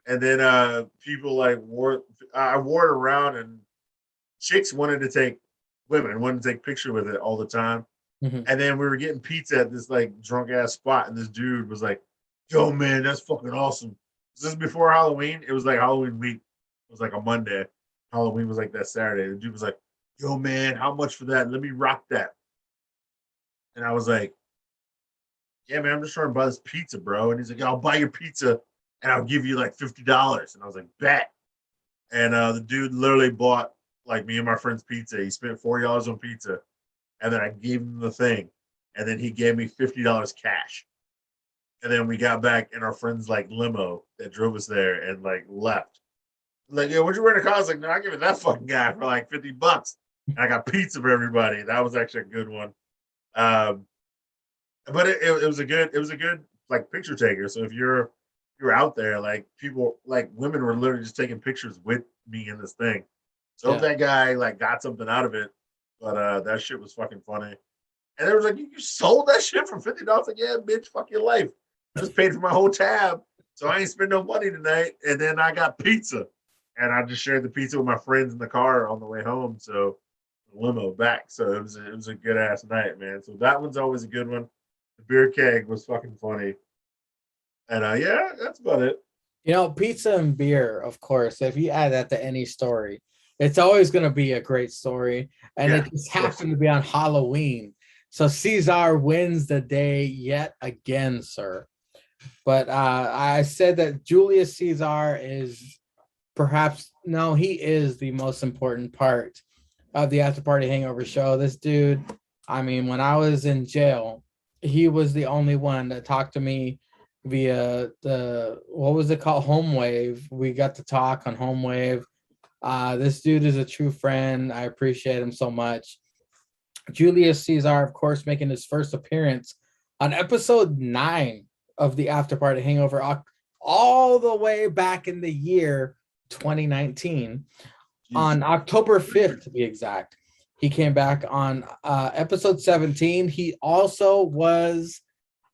And then people I wore it around, and women wanted to take pictures with it all the time. Mm-hmm. And then we were getting pizza at this like drunk ass spot, and this dude was like, "Yo, man, that's fucking awesome." This is before Halloween. It was like Halloween week. It was like a Monday. Halloween was like that Saturday. The dude was like, "Yo, man, how much for that? Let me rock that." And I was like, "Yeah, man, I'm just trying to buy this pizza, bro." And he's like, "I'll buy your pizza and I'll give you like $50. And I was like, "Bet." And the dude literally bought like me and my friend's pizza. He spent $40 on pizza, and then I gave him the thing, and then he gave me $50 cash. And then we got back in our friend's like limo that drove us there and like left. Like, "Yeah, what'd you rent a car?" I was like, "No, I give it that fucking guy for like $50. And I got pizza for everybody." That was actually a good one. But it was a good like picture taker. So if you're out there, like people, like women were literally just taking pictures with me in this thing. So if that guy like got something out of it, but that shit was fucking funny. And they was like, "You sold that shit for $50?" Like, "Yeah, bitch, fuck your life. I just paid for my whole tab, so I ain't spend no money tonight." And then I got pizza, and I just shared the pizza with my friends in the car on the way home. So limo back. So it was a good ass night, man. So that one's always a good one. The beer keg was fucking funny. And yeah, that's about it. You know, pizza and beer, of course, if you add that to any story, it's always going to be a great story. And it just happened to be on Halloween. So Caesar wins the day yet again, sir. But I said that Julius Caesar is he is the most important part of the After Party Hangover show. This dude, I mean, when I was in jail, he was the only one that talked to me via what was it called? Home Wave. We got to talk on Home Wave. This dude is a true friend. I appreciate him so much. Julius Caesar, of course, making his first appearance on episode 9 of the After Party Hangover, all the way back in the year 2019. On October 5th, to be exact. He came back on episode 17. He also was,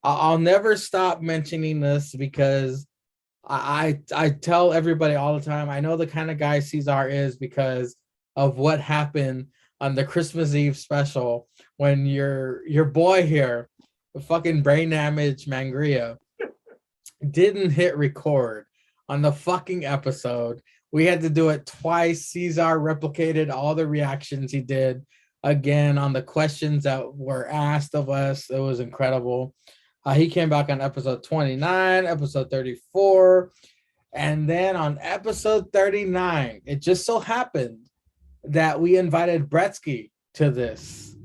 I'll never stop mentioning this because I tell everybody all the time, I know the kind of guy Caesar is because of what happened on the Christmas Eve special when your boy here, fucking brain damage Mangria, didn't hit record on the fucking episode. We had to do it twice. Caesar replicated all the reactions he did again on the questions that were asked of us. It was incredible. He came back on episode 29, episode 34, and then on episode 39, it just so happened that we invited Bretsky to this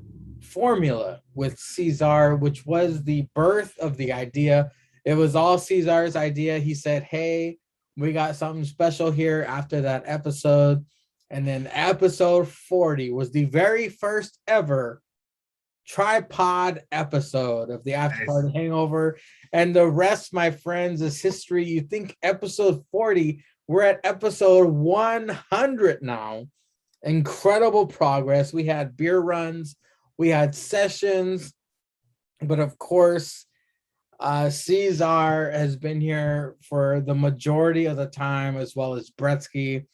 formula with Caesar, which was the birth of the idea. It was all Caesar's idea. He said, hey, we got something special here after that episode. And then episode 40 was the very first ever tripod episode of the After Party Hangover. And the rest, my friends, is history. You think episode 40, we're at episode 100 now. Incredible progress. We had beer runs, we had sessions, but of course, Caesar has been here for the majority of the time, as well as Bretsky.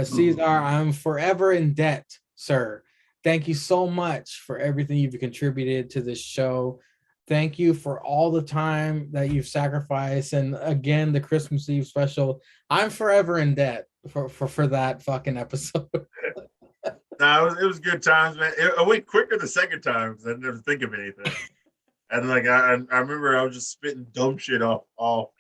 Caesar, I'm forever in debt, sir. Thank you so much for everything you've contributed to this show. Thank you for all the time that you've sacrificed. And again, the Christmas Eve special, I'm forever in debt for that fucking episode. No, it was good times, man. It went quicker the second time because I didn't ever think of anything. And like I remember I was just spitting dumb shit off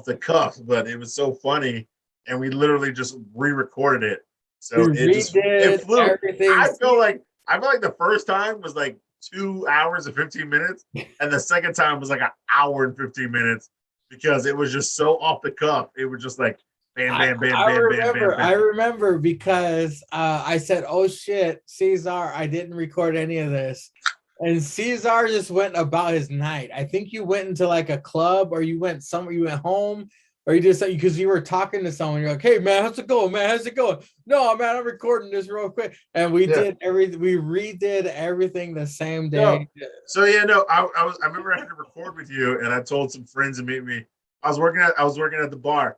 the cuff, but it was so funny, and we literally just re-recorded it. So it flew. Everything. I feel like the first time was like 2 hours and 15 minutes, and the second time was like an hour and 15 minutes because it was just so off the cuff. It was just like bam, bam, bam, bam. I remember because I said, "Oh shit, Caesar, I didn't record any of this." And Caesar just went about his night. I think you went into like a club, or you went somewhere, you went home, or you did something because you were talking to someone. You're like, "Hey man, how's it going, man? How's it going?" "No, man, I'm recording this real quick." And we redid everything the same day. No. So yeah, no, I remember I had to record with you, and I told some friends to meet me. I was working at the bar,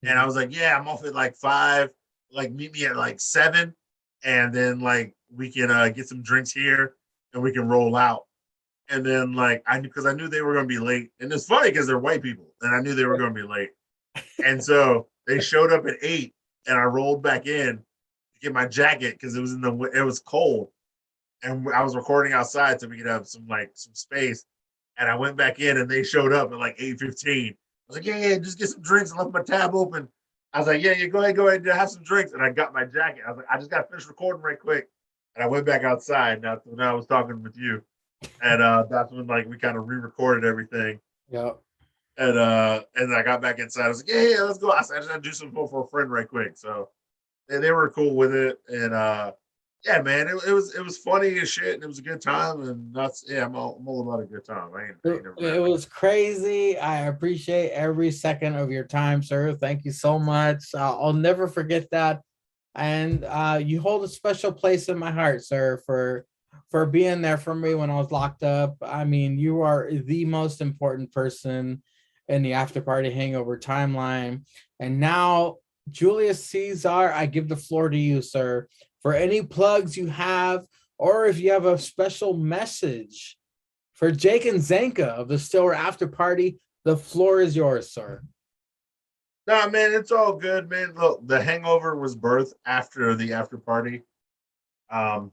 and I was like, "Yeah, I'm off at like 5. Like, meet me at like 7, and then like we can get some drinks here." And we can roll out. And then like I knew they were gonna be late. And it's funny because they're white people, and I knew they were gonna be late. And so they showed up at 8, and I rolled back in to get my jacket because it was cold. And I was recording outside so we could have some space. And I went back in, and they showed up at like 8:15. I was like, yeah, just get some drinks. I left my tab open. I was like, yeah, go ahead, have some drinks. And I got my jacket. I was like, I just got to finish recording right quick. And I went back outside. Now I was talking with you, and that's when like we kind of re-recorded everything. Yeah. And I got back inside. I was like, yeah, let's go. I just had to do something for a friend right quick. So they were cool with it, and yeah, man, it was funny as shit, and it was a good time. And I'm all about a good time. It was crazy. I appreciate every second of your time, sir. Thank you so much. I'll never forget that. And you hold a special place in my heart, sir, for being there for me when I was locked up. I mean, you are the most important person in the After Party Hangover timeline. And now, Julius Caesar, I give the floor to you, sir, for any plugs you have, or if you have a special message for Jake and Zanka of the Stiller After Party, the floor is yours, sir. Nah, man, it's all good, man. Look, the Hangover was birthed after the after party. And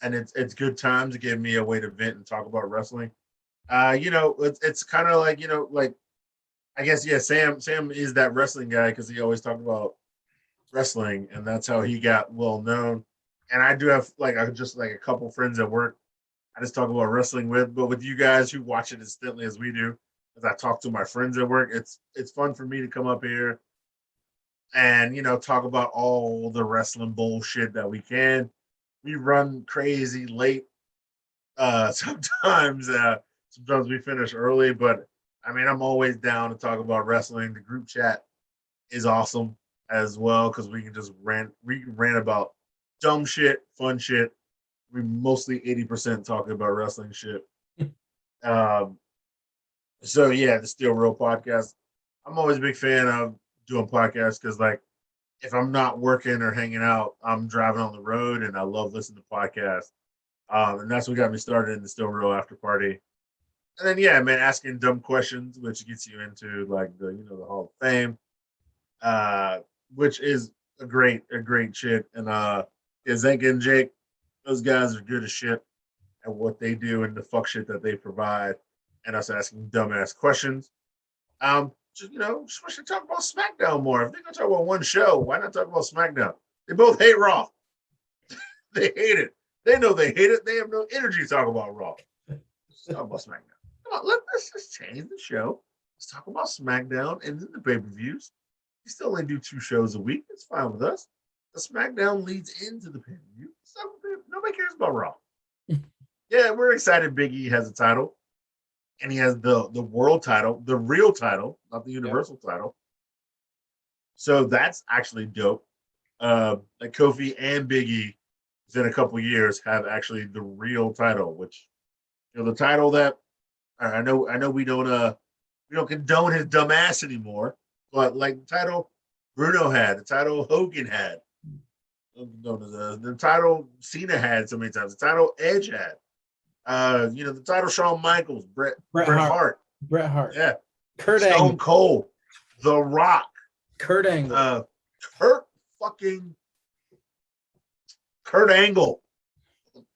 it's good times. It gave me a way to vent and talk about wrestling. It's kind of like, like I guess Sam is that wrestling guy because he always talked about wrestling, and that's how he got well known. And I do have just a couple friends at work I just talk about wrestling with, but with you guys who watch it as intently as we do, as I talk to my friends at work, it's fun for me to come up here and talk about all the wrestling bullshit that we can. We run crazy late. Sometimes we finish early, but I mean I'm always down to talk about wrestling. The group chat is awesome as well because we can just rant about dumb shit, fun shit. We mostly 80% talking about wrestling shit. So yeah, the Still Real podcast. I'm always a big fan of doing podcasts because if I'm not working or hanging out, I'm driving on the road and I love listening to podcasts. And that's what got me started in the Still Real After Party. And then yeah, man, asking dumb questions, which gets you into the Hall of Fame, which is a great shit. And Zenka and Jake, those guys are good as shit at what they do and the fuck shit that they provide, and us asking dumbass questions. Just wish to talk about SmackDown more. If they're gonna talk about one show, why not talk about SmackDown? They both hate Raw. They hate it. They know they hate it. They have no energy to talk about Raw. Let's talk about SmackDown. Come on, let's just change the show. Let's talk about SmackDown and then the pay-per-views. We still only do 2 shows a week. It's fine with us. The SmackDown leads into the pay-per-view. So nobody cares about Raw. Yeah, we're excited Big E has a title. And he has the world title, the real title, not the universal title. So that's actually dope. Like Kofi and Big E within a couple of years have actually the real title, which the title that I know we don't condone his dumb ass anymore, but like the title Bruno had, the title Hogan had, the title Cena had so many times, the title Edge had. The title Shawn Michaels, Bret Hart. Yeah. Kurt Stone Angle. Cold, The Rock. Kurt Angle. Kurt Angle.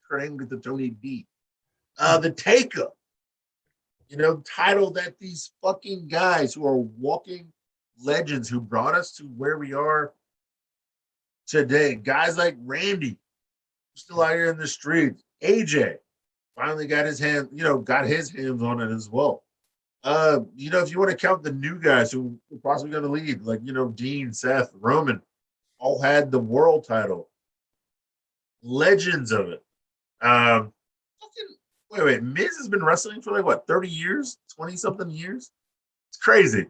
Kurt Angle get the Tony D. The Taker. Title that these fucking guys who are walking legends who brought us to where we are today. Guys like Randy, still out here in the streets. AJ. Finally got his hands on it as well. If you want to count the new guys who are possibly going to lead, like, Dean, Seth, Roman, all had the world title. Legends of it. Wait, Miz has been wrestling for 30 years, 20-something years? It's crazy.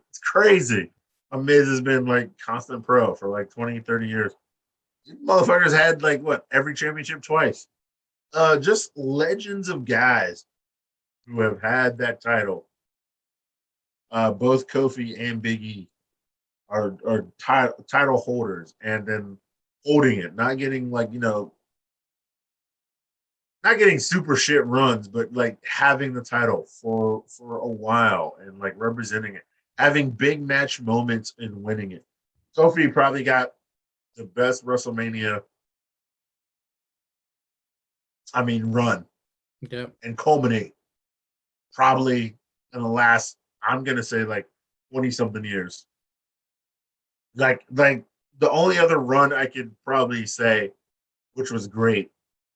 Miz has been constant pro for 20, 30 years. These motherfuckers had every championship twice. Just legends of guys who have had that title. Both Kofi and Big E are title holders, and then holding it, not getting not getting super shit runs, but having the title for a while and representing it, having big match moments and winning it. Kofi probably got the best WrestleMania run. Yep. And culminate probably in the last, I'm gonna say 20-something years. The only other run I could probably say, which was great,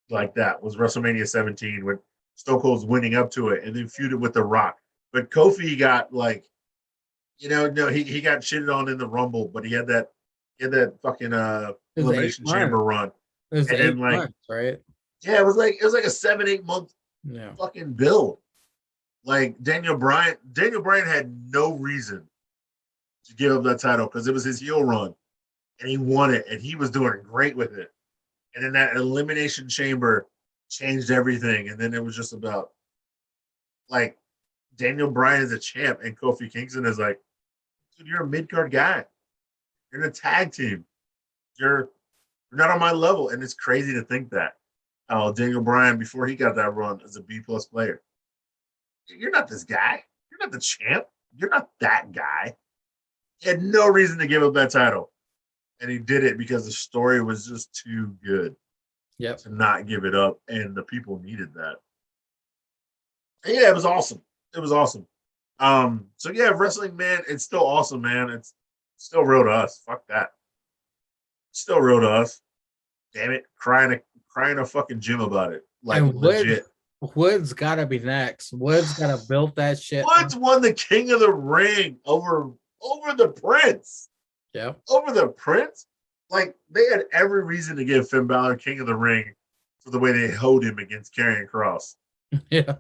like that, was WrestleMania 17 when Stone Cold's winning up to it and then feuded with The Rock. But Kofi got he got shitted on in the Rumble, but he had that fucking Elimination Chamber run. It was and 8 then months, right? Yeah, it was like a 7-8 month fucking build. Daniel Bryan had no reason to give up that title because it was his heel run, and he won it, and he was doing great with it. And then that Elimination Chamber changed everything, and then it was just about Daniel Bryan is a champ, and Kofi Kingston is dude, you're a mid card guy. You're in a tag team. You're You're not on my level. And it's crazy to think that. Daniel Bryan, before he got that run, as a B+ player. You're not this guy. You're not the champ. You're not that guy. He had no reason to give up that title. And he did it because the story was just too good to not give it up. And the people needed that. And yeah, it was awesome. It was awesome. So yeah, wrestling, man, it's still awesome, man. It's still real to us. Fuck that. Still real to us. Damn it. Crying a fucking gym about it. Like and legit. Woods gotta be next. Woods gotta build that shit. Woods won the King of the Ring over the Prince. Yeah. Over the Prince? Like, they had every reason to give Finn Balor King of the Ring for the way they held him against Karrion Kross. Yeah.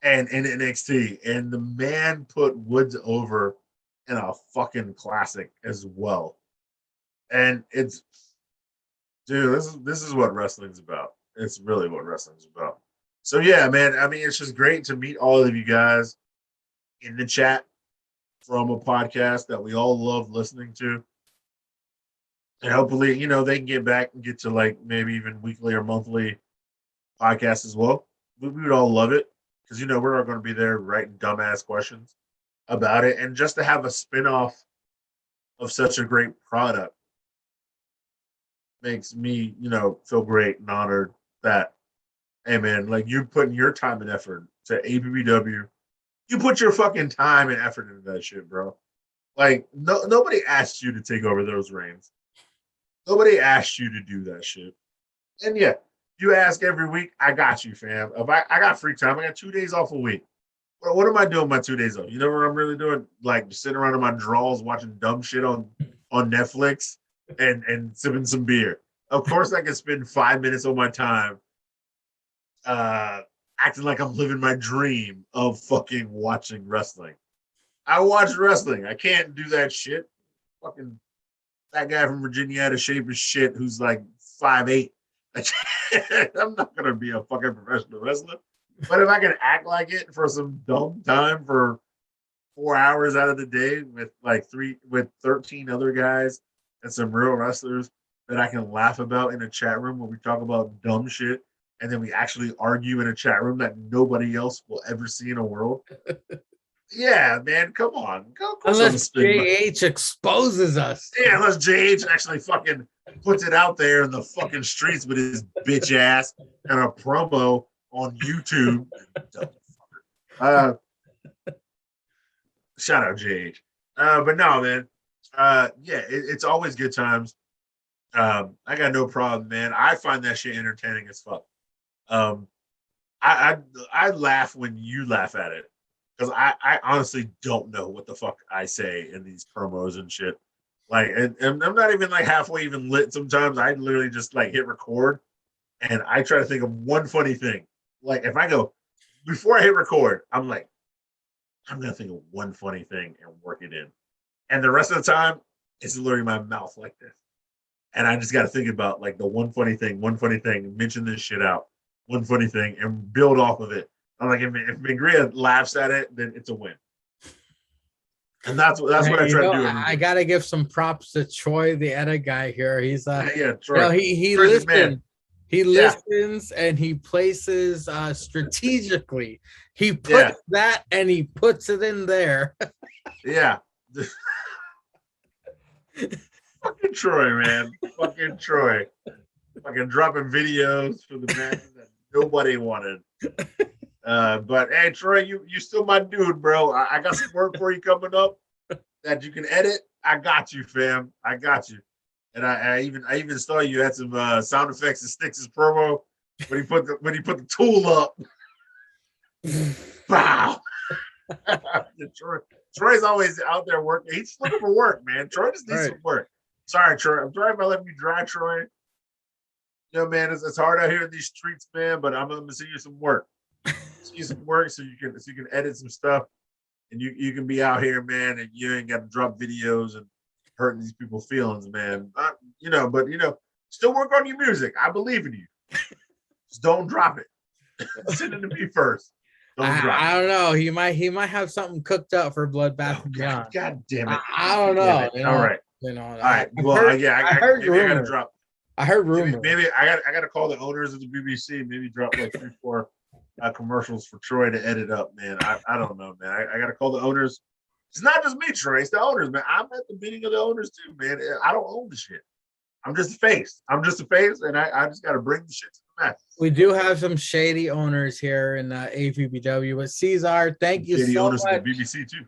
And in NXT. And the man put Woods over in a fucking classic as well. And it's, dude, this is what wrestling's about. It's really what wrestling's about. So yeah, man, I mean, it's just great to meet all of you guys in the chat from a podcast that we all love listening to. And hopefully, you know, they can get back and get to like maybe even weekly or monthly podcasts as well. We would all love it because, you know, we're all going to be there writing dumbass questions about it. And just to have a spinoff of such a great product makes me, you know, feel great and honored that, hey, man, like you putting your time and effort to ABBW. You put your fucking time and effort into that shit, bro. Like, nobody asked you to take over those reins. Nobody asked you to do that shit. And yeah, you ask every week, I got you, fam. If I got free time, I got 2 days off a week. What am I doing my 2 days off? You know what I'm really doing? Like just sitting around in my drawers watching dumb shit on Netflix and sipping some beer. Of course I can spend 5 minutes of my time acting like I'm living my dream of fucking watching wrestling. I watch wrestling. I can't do that shit. Fucking that guy from Virginia out of shape as shit who's like 5'8". I'm not gonna be a fucking professional wrestler. But if I can act like it for some dumb time for 4 hours out of the day with 13 other guys and some real wrestlers that I can laugh about in a chat room where we talk about dumb shit and then we actually argue in a chat room that nobody else will ever see in a world. Yeah, man, come on. Unless JH exposes us. Yeah, unless JH actually fucking puts it out there in the fucking streets with his bitch ass and a promo on YouTube. Shout out JH. But no, man. Yeah, it's always good times. I got no problem, man. I find that shit entertaining as fuck. I laugh when you laugh at it. Because I honestly don't know what the fuck I say in these promos and shit. Like, and I'm not even like halfway even lit sometimes. I literally just like hit record and I try to think of one funny thing. Like, if I go, before I hit record, I'm like, I'm going to think of one funny thing and work it in. And the rest of the time, it's literally my mouth like this. And I just got to think about like the one funny thing, mention this shit out, one funny thing, and build off of it. I'm like, if Mingria laughs at it, then it's a win. And that's what I try to do. I gotta give some props to Troy, the edit guy here. He's Troy. You know, he listens. He listens and he places strategically. He puts that and he puts it in there. Yeah. Fucking Troy, man. Fucking Troy. Fucking dropping videos for the matches that nobody wanted. But hey, Troy, you still my dude, bro. I got some work for you coming up that you can edit. I got you, fam. I got you. And I even saw you had some sound effects and Sticks' promo when he put the tool up. Wow. Troy's always out there working. He's looking for work, man. Troy just needs some work. Sorry, Troy. I'm sorry if I let you dry, Troy. You know, man, it's hard out here in these streets, man. But I'm gonna see you some work. See some work so you can edit some stuff, and you can be out here, man, and you ain't got to drop videos and hurting these people's feelings, man. But still work on your music. I believe in you. Just don't drop it. Send it to me first. I don't know. He might have something cooked up for Bloodbath and Beyond. God damn it. I don't know. All right. You know. All right. Well, I gotta drop. I heard rumors. Maybe I got to call the owners of the BBC. Maybe drop like 3-4 commercials for Troy to edit up. Man, I don't know, man. I got to call the owners. It's not just me, Troy. It's the owners, man. I'm at the bidding of the owners too, man. I don't own the shit. I'm just a face. And I just got to bring the shit to the match. We do have some shady owners here in AVBW, but Cesar, thank you Shady so owners much. of the BBC too.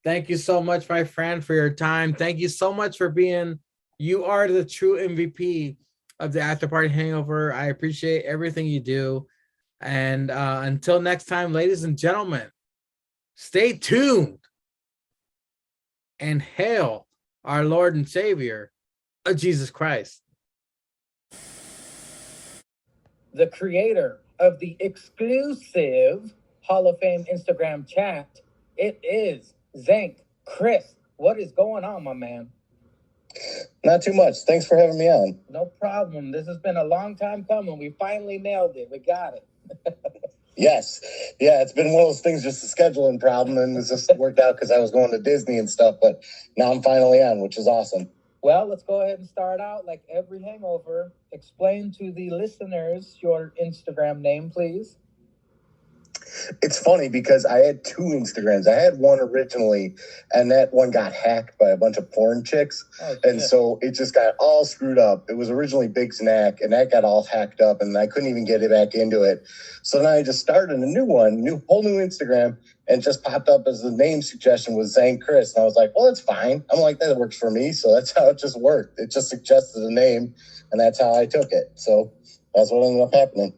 Thank you so much, my friend, for your time. Thank you so much for being. You are the true MVP of the After Party Hangover. I appreciate everything you do. And until next time, ladies and gentlemen, stay tuned and hail our Lord and Savior, Jesus Christ. The creator of the exclusive Hall of Fame Instagram chat, it is Zank Chris. What is going on, my man? Not too much. Thanks for having me on. No problem. This has been a long time coming. We finally nailed it. We got it. Yes. Yeah, it's been one of those things, just a scheduling problem, and it's just worked out because I was going to Disney and stuff, but now I'm finally on, which is awesome. Well, let's go ahead and start out like every hangover. Explain to the listeners your Instagram name, please. It's funny because I had 2 Instagrams. I had one originally, and that one got hacked by a bunch of porn chicks. And so it just got all screwed up. It was originally Big Snack, and that got all hacked up, and I couldn't even get it back into it. So then I just started a new one, whole new Instagram, and just popped up as the name suggestion was Zane Chris. And I was like, well, that's fine. I'm like, that works for me. So that's how it just worked. It just suggested a name, and that's how I took it. So that's what ended up happening.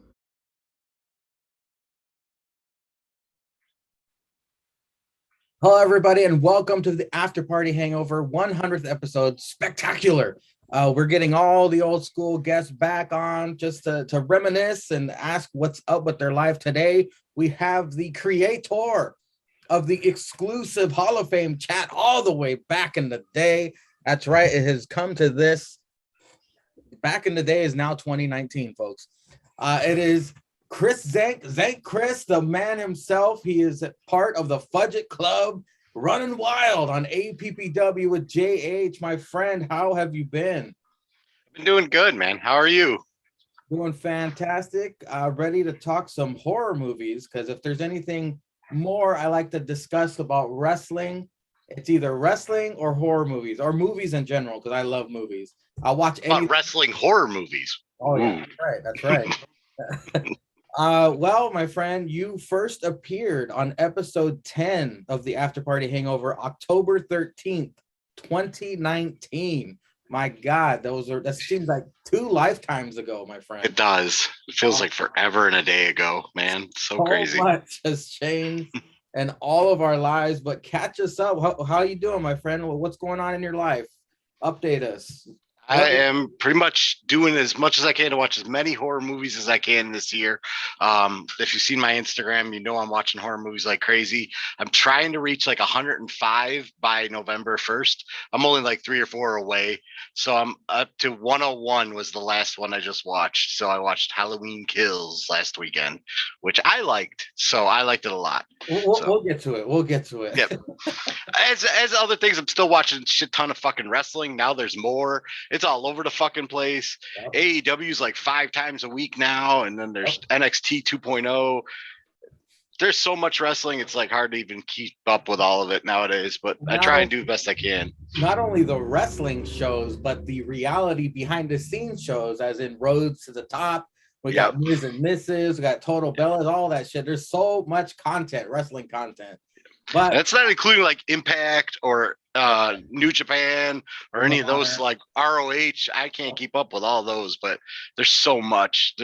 Hello, everybody, and welcome to the After Party Hangover 100th episode, Spectacular. We're getting all the old school guests back on just to reminisce and ask what's up with their life today. We have the creator of the exclusive Hall of Fame chat all the way back in the day. That's right. It has come to this. Back in the day is now 2019, folks. It is Chris Zank Chris, the man himself. He is part of the Fudge It Club, running wild on APPW with JH. My friend, how have you been? I've been doing good, man. How are you? Doing fantastic. Ready to talk some horror movies, because if there's anything more I like to discuss about wrestling, it's either wrestling or horror movies, or movies in general, because I love movies. I'll watch any wrestling horror movies. Oh, yeah, that's right. Well, my friend, you first appeared on episode 10 of the After Party Hangover, October 13th, 2019. My God, that seems like 2 lifetimes ago, my friend. It does. It feels like forever and a day ago, man. It's so crazy. So much has changed in all of our lives, but catch us up. How you doing, my friend? What's going on in your life? Update us. I am pretty much doing as much as I can to watch as many horror movies as I can this year. If you've seen my Instagram, you know I'm watching horror movies like crazy. I'm trying to reach like 105 by November 1st. I'm only like 3 or 4 away. So I'm up to 101 was the last one I just watched. So I watched Halloween Kills last weekend, which I liked. So I liked it a lot. We'll get to it. We'll get to it. Yep. As other things, I'm still watching a shit ton of fucking wrestling. Now there's more. It's all over the fucking place. Yep. AEW's like 5 times a week now, and then there's NXT 2.0. There's so much wrestling, it's like hard to even keep up with all of it nowadays, but I try and do the best I can. Not only the wrestling shows, but the reality behind the scenes shows, as in Roads to the Top. We got Ms. and Mrs., we got Total Bellas, all that shit. There's so much content, wrestling content. But that's not including like Impact or New Japan or any of those like ROH. I can't keep up with all those, but there's so much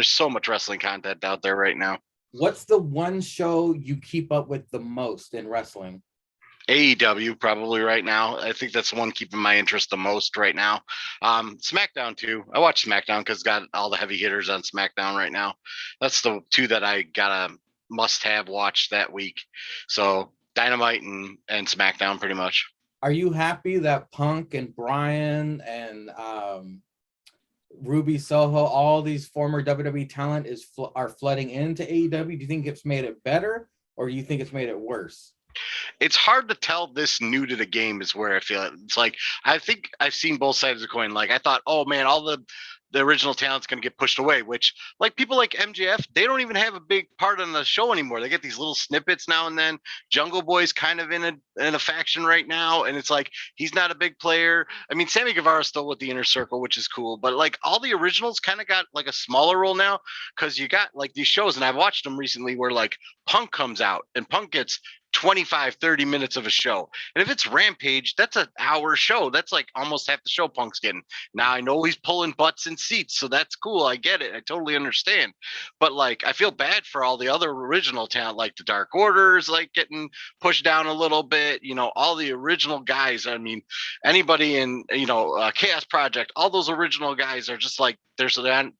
wrestling content out there right now. What's the one show you keep up with the most in wrestling? AEW probably right now. I think that's the one keeping my interest the most right now. SmackDown too. I watch SmackDown because it's got all the heavy hitters on SmackDown right now. That's the 2 that I gotta must-have watch that week. So Dynamite and SmackDown pretty much. Are you happy that Punk and Bryan and Ruby Soho, all these former WWE talent are flooding into AEW? Do you think it's made it better, or do you think it's made it worse? It's hard to tell this new to the game is where I feel it. It's like, I think I've seen both sides of the coin. Like I thought, oh man, all the the original talent's going to get pushed away, which like people like MJF, they don't even have a big part on the show anymore. They get these little snippets now and then. Jungle Boy's kind of in a faction right now, and it's like he's not a big player. I mean, Sammy Guevara's still with the Inner Circle, which is cool, but like all the originals kind of got like a smaller role now, because you got like these shows, and I've watched them recently where like Punk comes out and Punk gets 25-30 minutes of a show, and if it's Rampage, that's an hour show. That's like almost half the show Punk's getting. Now I know he's pulling butts in seats, so that's cool. I get it. I totally understand. But like I feel bad for all the other original talent, like the Dark Orders, like getting pushed down a little bit. You know, all the original guys. I mean, anybody in Chaos Project, all those original guys are just like they're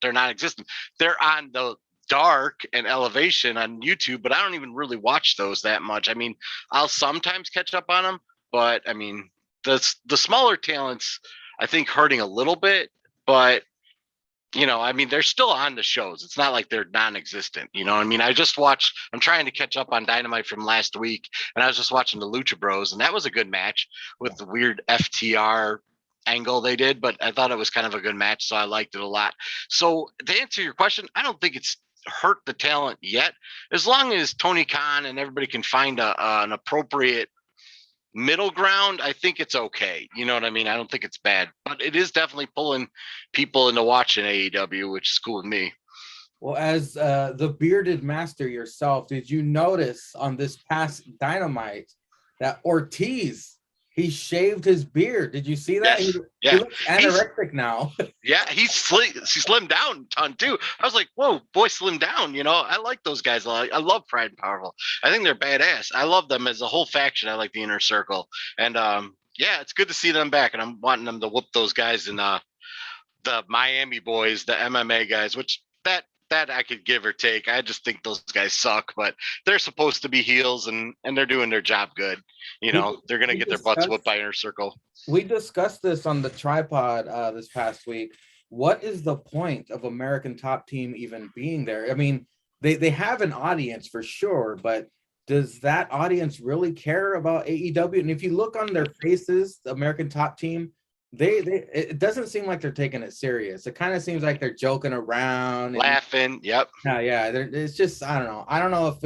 non-existent. They're on the Dark and Elevation on YouTube, but I don't even really watch those that much. I mean, I'll sometimes catch up on them, but I mean, the smaller talents, I think, hurting a little bit, but I mean, they're still on the shows. It's not like they're non-existent. I mean, I'm trying to catch up on Dynamite from last week, and I was just watching the Lucha Bros, and that was a good match with the weird FTR angle they did, but I thought it was kind of a good match, so I liked it a lot. So to answer your question, I don't think it's hurt the talent yet, as long as Tony Khan and everybody can find an appropriate middle ground. I think it's okay. You know what I mean? I don't think it's bad, but it is definitely pulling people into watching AEW, which is cool with me. Well, as the bearded master yourself, did you notice on this past Dynamite that Ortiz, he shaved his beard? Did you see that? Yes. He looks anorexic now. Yeah, he slimmed down a ton too. I was like, whoa, boy, slimmed down. I like those guys. I love Pride and Powerful. I think they're badass. I love them as a whole faction. I like the Inner Circle. And yeah, it's good to see them back. And I'm wanting them to whoop those guys in the Miami boys, the MMA guys, which that I could give or take. I just think those guys suck, but they're supposed to be heels, and they're doing their job good. They're going to get their butts whooped by Inner Circle. We discussed this on the tripod this past week. What is the point of American Top Team even being there? I mean, they have an audience for sure, but does that audience really care about AEW? And if you look on their faces, the American Top Team, it doesn't seem like they're taking it serious. It kind of seems like they're joking around, laughing. Yep. Yeah. It's just, I don't know. I don't know if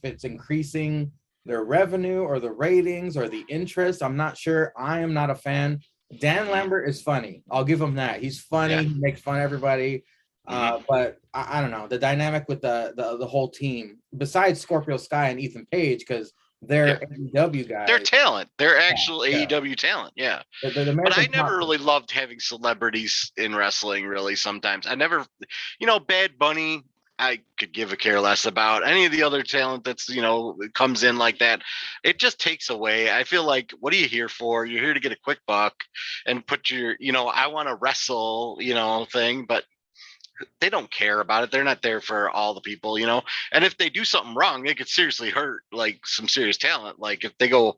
it's increasing their revenue or the ratings or the interest. I'm not sure. I am not a fan. Dan Lambert is funny. I'll give him that. He's funny. Yeah. He makes fun of everybody. But I don't know the dynamic with the whole team besides Scorpio Sky and Ethan Page, because they're AEW guys. They're talent. They're actual AEW talent. Yeah. But I never really loved having celebrities in wrestling, really. Sometimes I never, Bad Bunny, I could give a care less about. Any of the other talent that's, comes in like that. It just takes away. I feel like, what are you here for? You're here to get a quick buck and put your, I want to wrestle, thing, but they don't care about it. They're not there for all the people, and if they do something wrong, they could seriously hurt like some serious talent. Like if they go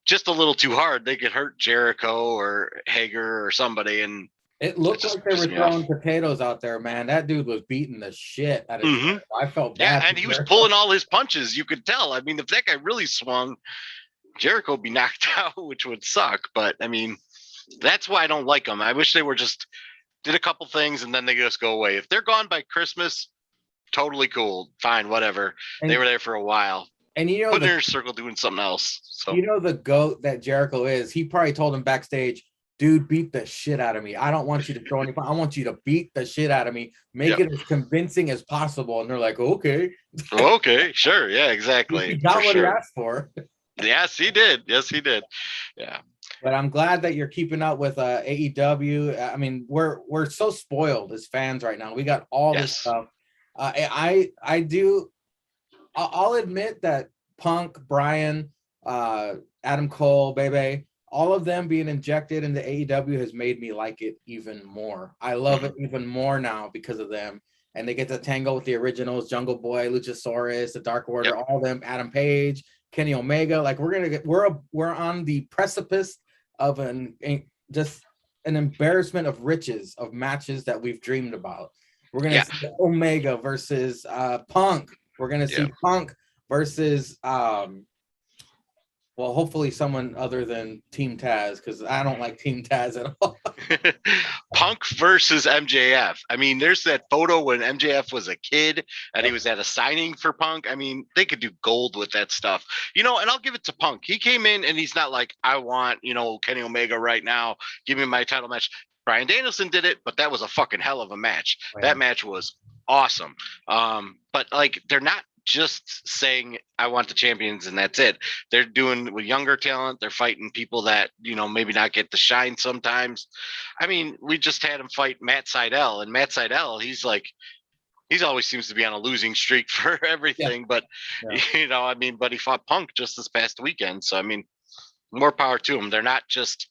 just a little too hard, they could hurt Jericho or Hager or somebody. And it looked like they were throwing potatoes out there, man. That dude was beating the shit out of him. I felt bad. Yeah, and he was pulling all his punches. You could tell. I mean, if that guy really swung, Jericho would be knocked out, which would suck. But I mean, that's why I don't like them. I wish they were just did a couple things and then they just go away. If they're gone by Christmas, totally cool. Fine, whatever. And they were there for a while. And put in their circle doing something else. So the GOAT that Jericho is, he probably told him backstage, dude, beat the shit out of me. I don't want you to throw any. I want you to beat the shit out of me. Make it as convincing as possible. And they're like, okay. Okay, sure. Yeah, exactly. He got what he asked for. Yes, he did. Yeah. But I'm glad that you're keeping up with AEW. I mean, we're so spoiled as fans right now. We got all this stuff. I'll admit that Punk, Brian, Adam Cole, Bebe, all of them being injected into AEW has made me like it even more. I love it even more now because of them. And they get to tangle with the originals, Jungle Boy, Luchasaurus, the Dark Order, all of them, Adam Page, Kenny Omega. Like we're on the precipice of just an embarrassment of riches of matches that we've dreamed about. We're gonna see Omega versus Punk. We're gonna see Punk versus Well, hopefully someone other than Team Taz, because I don't like Team Taz at all. Punk versus MJF. I mean, there's that photo when MJF was a kid and he was at a signing for Punk. I mean, they could do gold with that stuff, and I'll give it to Punk. He came in and he's not like, I want, Kenny Omega right now. Give me my title match. Bryan Danielson did it, but that was a fucking hell of a match. Right. That match was awesome. But like, they're not just saying I want the champions and that's it. They're doing with younger talent. They're fighting people that maybe not get the shine sometimes. I mean, we just had him fight Matt Sydal, and Matt Sydal, he's always seems to be on a losing streak for everything. But but he fought Punk just this past weekend. So I mean, more power to him. They're not just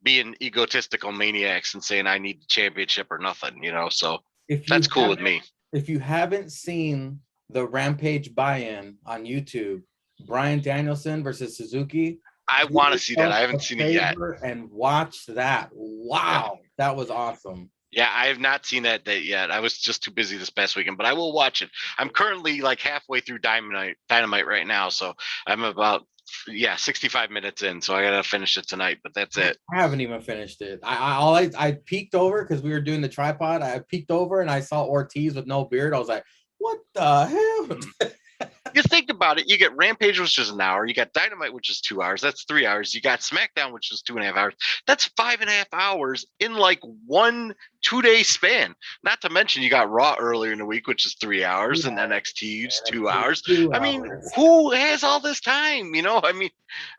being egotistical maniacs and saying I need the championship or nothing. So that's cool with me. If you haven't seen the Rampage buy-in on YouTube, Bryan Danielson versus Suzuki. I want to see that. I haven't seen it yet. And watch that. Wow, that was awesome. Yeah, I have not seen that yet. I was just too busy this past weekend, but I will watch it. I'm currently like halfway through Dynamite right now, so I'm about 65 minutes in. So I gotta finish it tonight, but that's it. I haven't even finished it. I peeked over because we were doing the tripod. I peeked over and I saw Ortiz with no beard. I was like, what the hell? You think about it, you get Rampage, which is an hour. You got Dynamite, which is 2 hours. That's 3 hours. You got SmackDown, which is 2.5 hours. That's 5.5 hours in like 1 2-day span. Not to mention you got Raw earlier in the week, which is 3 hours, and NXT's 2 hours. I mean, who has all this time? I mean,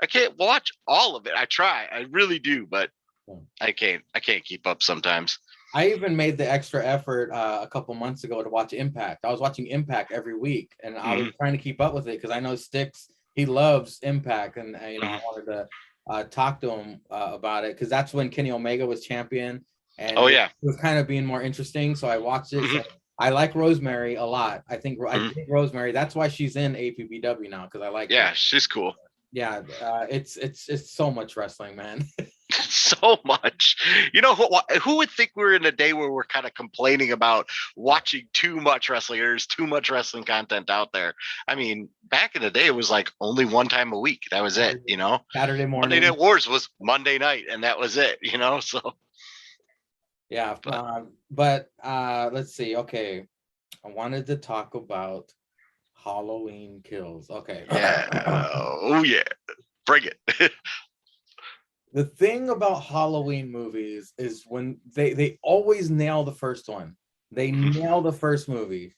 I can't watch all of it. I try, I really do, but I can't keep up sometimes. I even made the extra effort a couple months ago to watch Impact. I was watching Impact every week, and I was trying to keep up with it because I know Sticks, he loves Impact, and I wanted to talk to him about it because that's when Kenny Omega was champion, and it was kind of being more interesting. So I watched it. So I like Rosemary a lot. I think Rosemary. That's why she's in APBW now because I like. Yeah, her. She's cool. Yeah, it's so much wrestling, man. So much. Who would think we're in a day where we're kind of complaining about watching too much wrestling? There's too much wrestling content out there. I mean, back in the day, it was like only one time a week. That was it. Saturday morning. Monday Night Wars was Monday night, and that was it. So. Yeah, but let's see. Okay, I wanted to talk about Halloween Kills. Okay. Yeah. Oh yeah. Bring it. The thing about Halloween movies is when they always nail the first one. They nail the first movie.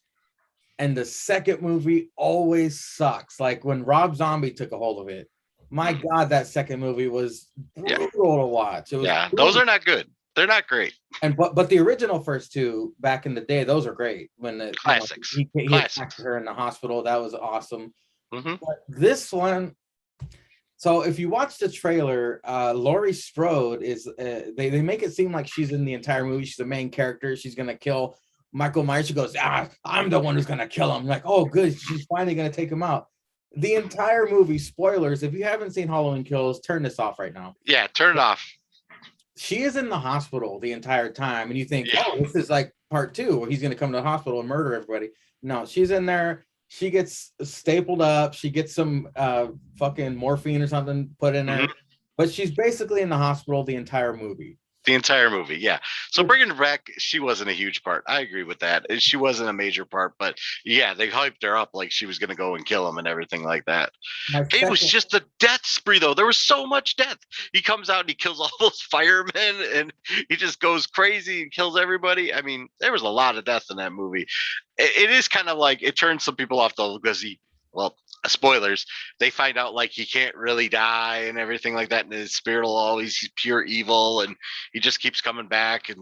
And the second movie always sucks. Like when Rob Zombie took a hold of it. My God, that second movie was brutal to watch. It was those are not good. They're not great. And but the original first two back in the day, those are great. When the classics. He attacked her in the hospital. That was awesome. But this one. So if you watch the trailer, Laurie Strode is they make it seem like she's in the entire movie. She's the main character. She's gonna kill Michael Myers. She goes, I'm the one who's gonna kill him. I'm like, oh, good. She's finally gonna take him out. The entire movie, spoilers. If you haven't seen Halloween Kills, turn this off right now. Yeah, turn it off. She is in the hospital the entire time, and you think, oh, this is like part 2 where he's gonna come to the hospital and murder everybody. No, she's in there. She gets stapled up. She gets some fucking morphine or something put in her. But she's basically in the hospital the entire movie. The entire movie, yeah. So bringing her back, she wasn't a huge part. I agree with that. She wasn't a major part, but yeah, they hyped her up like she was going to go and kill him and everything like that. It was just a death spree, though. There was so much death. He comes out and he kills all those firemen, and he just goes crazy and kills everybody. I mean, there was a lot of death in that movie. It is kind of like, it turns some people off, though, because spoilers, they find out like he can't really die and everything like that, and his spirit will always, he's pure evil, and he just keeps coming back.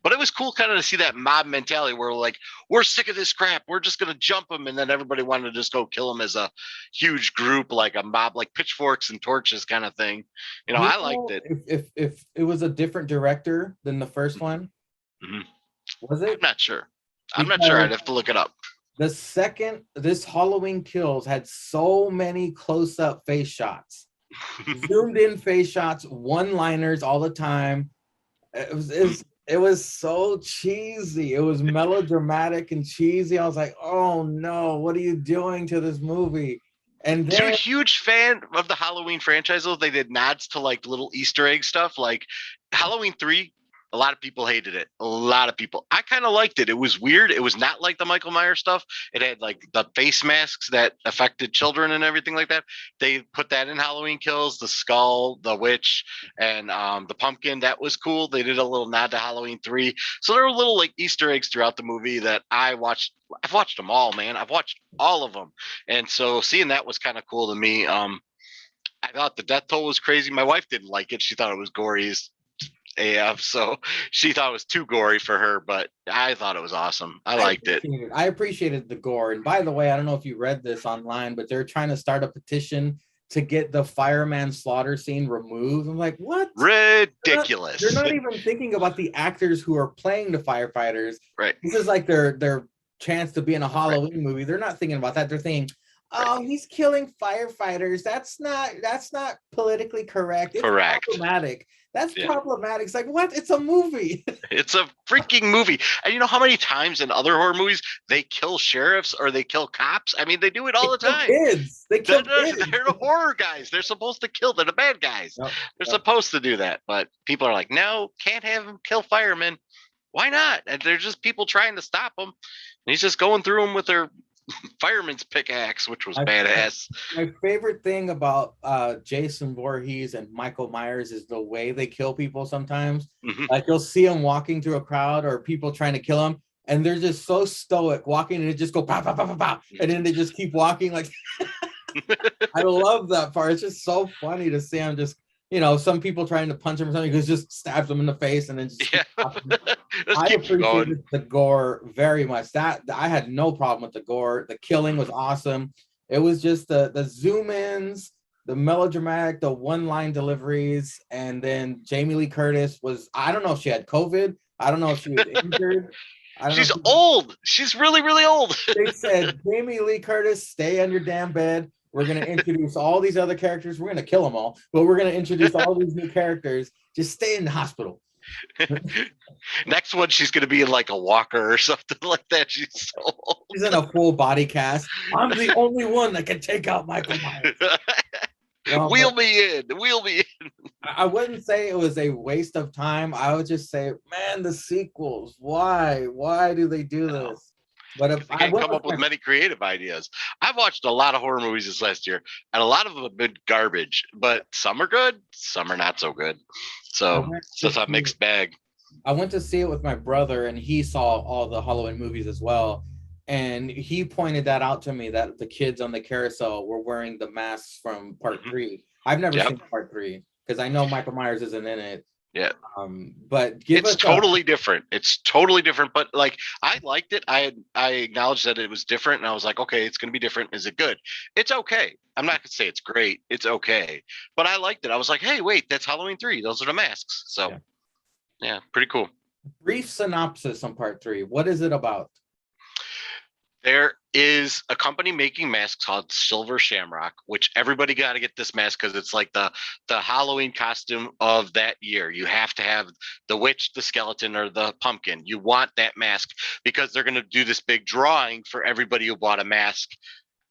But it was cool kind of to see that mob mentality where like, we're sick of this crap, we're just gonna jump him, and then everybody wanted to just go kill him as a huge group, like a mob, like pitchforks and torches kind of thing. I liked it. If it was a different director than the first one, was it? I'm not sure. I'd have to look it up. This Halloween Kills had so many close-up face shots, zoomed in face shots, one-liners all the time. It was so cheesy. It was melodramatic and cheesy. I was like, oh no, what are you doing to this movie? And Dude, then huge fan of the Halloween franchise. Though they did nods to like little Easter egg stuff, like Halloween 3. A lot of people hated it. A lot of people. I kind of liked it. It was weird. It was not like the Michael Myers stuff. It had like the face masks that affected children and everything like that. They put that in Halloween Kills, the skull, the witch, and the pumpkin. That was cool. They did a little nod to Halloween 3. So there were little like Easter eggs throughout the movie that I watched. I've watched them all, man. I've watched all of them. And so seeing that was kind of cool to me. I thought the death toll was crazy. My wife didn't like it. She thought it was gory as AF, so she thought it was too gory for her, but I thought it was awesome. I liked it. I appreciated the gore. And by the way, I don't know if you read this online, but they're trying to start a petition to get the fireman slaughter scene removed. I'm like, what? Ridiculous. They're not even thinking about the actors who are playing the firefighters. Right. This is like their chance to be in a Halloween movie. They're not thinking about that. They're thinking, oh, he's killing firefighters. That's not politically correct. It's Correct. problematic. That's problematic. It's like, what? It's a movie. It's a freaking movie. And you know how many times in other horror movies they kill sheriffs or they kill cops? I mean, they do it all the time. Kids. They kill kids. They're the horror guys. They're supposed to kill. They're the bad guys. They're supposed to do that. But people are like, no, can't have him kill firemen. Why not? And they're just people trying to stop him. And he's just going through them with their fireman's pickaxe, which was badass. My favorite thing about Jason Voorhees and Michael Myers is the way they kill people sometimes. Like you'll see them walking through a crowd or people trying to kill them, and they're just so stoic walking and it just go pow, pow, pow, pow, pow, and then they just keep walking like I love that part. It's just so funny to see them just, some people trying to punch him or something, who just stabs them in the face and then just I appreciated the gore very much. That I had no problem with the gore. The killing was awesome. It was just the zoom ins, the melodramatic, the one-line deliveries, and then Jamie Lee Curtis was, I don't know if she had COVID. I don't know if she was injured. She's old. She's really, really old. They said, Jamie Lee Curtis, stay on your damn bed. We're going to introduce all these other characters. We're going to kill them all, but we're going to introduce all these new characters. Just stay in the hospital. Next one, she's going to be in like a walker or something like that. She's so old. She's in a full body cast. I'm the only one that can take out Michael Myers. Wheel me in. I wouldn't say it was a waste of time. I would just say, man, the sequels. Why do they do this? But if I can't come up with many creative ideas. I've watched a lot of horror movies this last year, and a lot of them have been garbage. But some are good, some are not so good. So it's just a mixed bag. I went to see it with my brother, and he saw all the Halloween movies as well. And he pointed that out to me, that the kids on the carousel were wearing the masks from part 3. I've never seen part 3 because I know Michael Myers isn't in it. Yeah. But it's totally different. It's totally different. But like, I liked it. I acknowledged that it was different, and I was like, okay, it's gonna be different. Is it good? It's okay. I'm not gonna say it's great. It's okay. But I liked it. I was like, hey, wait, that's Halloween 3. Those are the masks. So yeah, pretty cool. Brief synopsis on part 3. What is it about? There is a company making masks called Silver Shamrock, which everybody got to get this mask because it's like the Halloween costume of that year. You have to have the witch, the skeleton, or the pumpkin. You want that mask because they're going to do this big drawing for everybody who bought a mask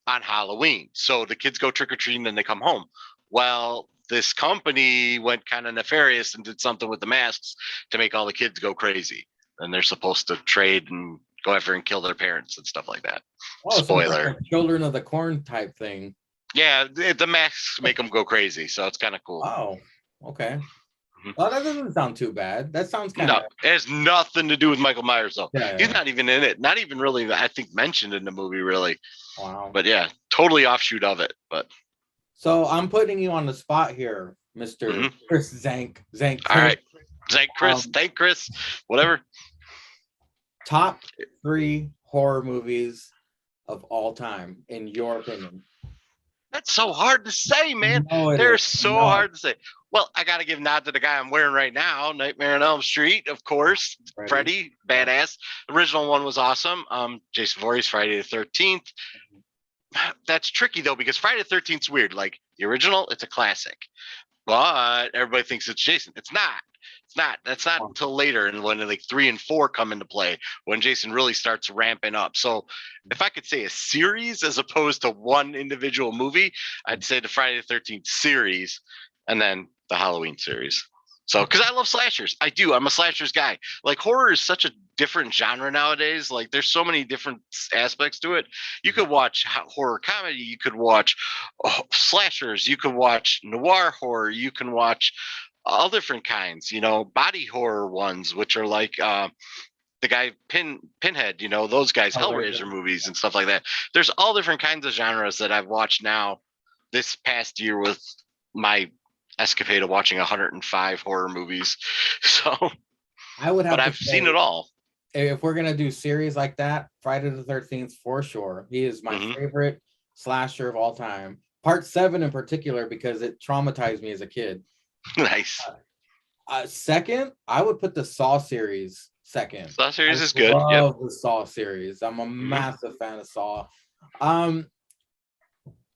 on Halloween. So the kids go trick-or-treating and they come home. Well, this company went kind of nefarious and did something with the masks to make all the kids go crazy. And they're supposed to trade and go after and kill their parents and stuff like that. Oh, spoiler. So like a Children of the Corn type thing. Yeah, the masks make them go crazy, so it's kind of cool. Oh, okay. Well, that doesn't sound too bad. That sounds kind of... No, it has nothing to do with Michael Myers, though. Yeah, He's not even in it. Not even really, I think, mentioned in the movie, really. Wow. But yeah, totally offshoot of it. But so I'm putting you on the spot here, Mr. Chris Zank. All right. Zank Chris. Thank Chris. Whatever. Top 3 horror movies of all time, in your opinion. That's so hard to say, man. They're so hard to say. Well, I got to give nod to the guy I'm wearing right now, Nightmare on Elm Street, of course. Freddy, badass. The original one was awesome. Jason Voorhees, Friday the 13th. That's tricky, though, because Friday the 13th is weird. Like, the original, it's a classic. But everybody thinks it's Jason. It's not. It's not. That's not until later, and when like 3 and 4 come into play, when Jason really starts ramping up. So, if I could say a series as opposed to one individual movie, I'd say the Friday the 13th series, and then the Halloween series. So, because I love slashers, I do. I'm a slashers guy. Like horror is such a different genre nowadays. Like there's so many different aspects to it. You could watch horror comedy. You could watch slashers. You could watch noir horror. You can watch all different kinds. You know, body horror ones, which are like the guy Pinhead. You know, those guys, Hellraiser movies and stuff like that. There's all different kinds of genres that I've watched now this past year with my escapade of watching 105 horror movies. So I would have but to I've say, seen it all. if we're gonna do series like that, Friday the 13th for sure. He is my favorite slasher of all time. Part 7 in particular, because it traumatized me as a kid. Nice. Second, I would put the Saw series second. Saw series is good. Love the Saw series. I'm a massive fan of Saw. I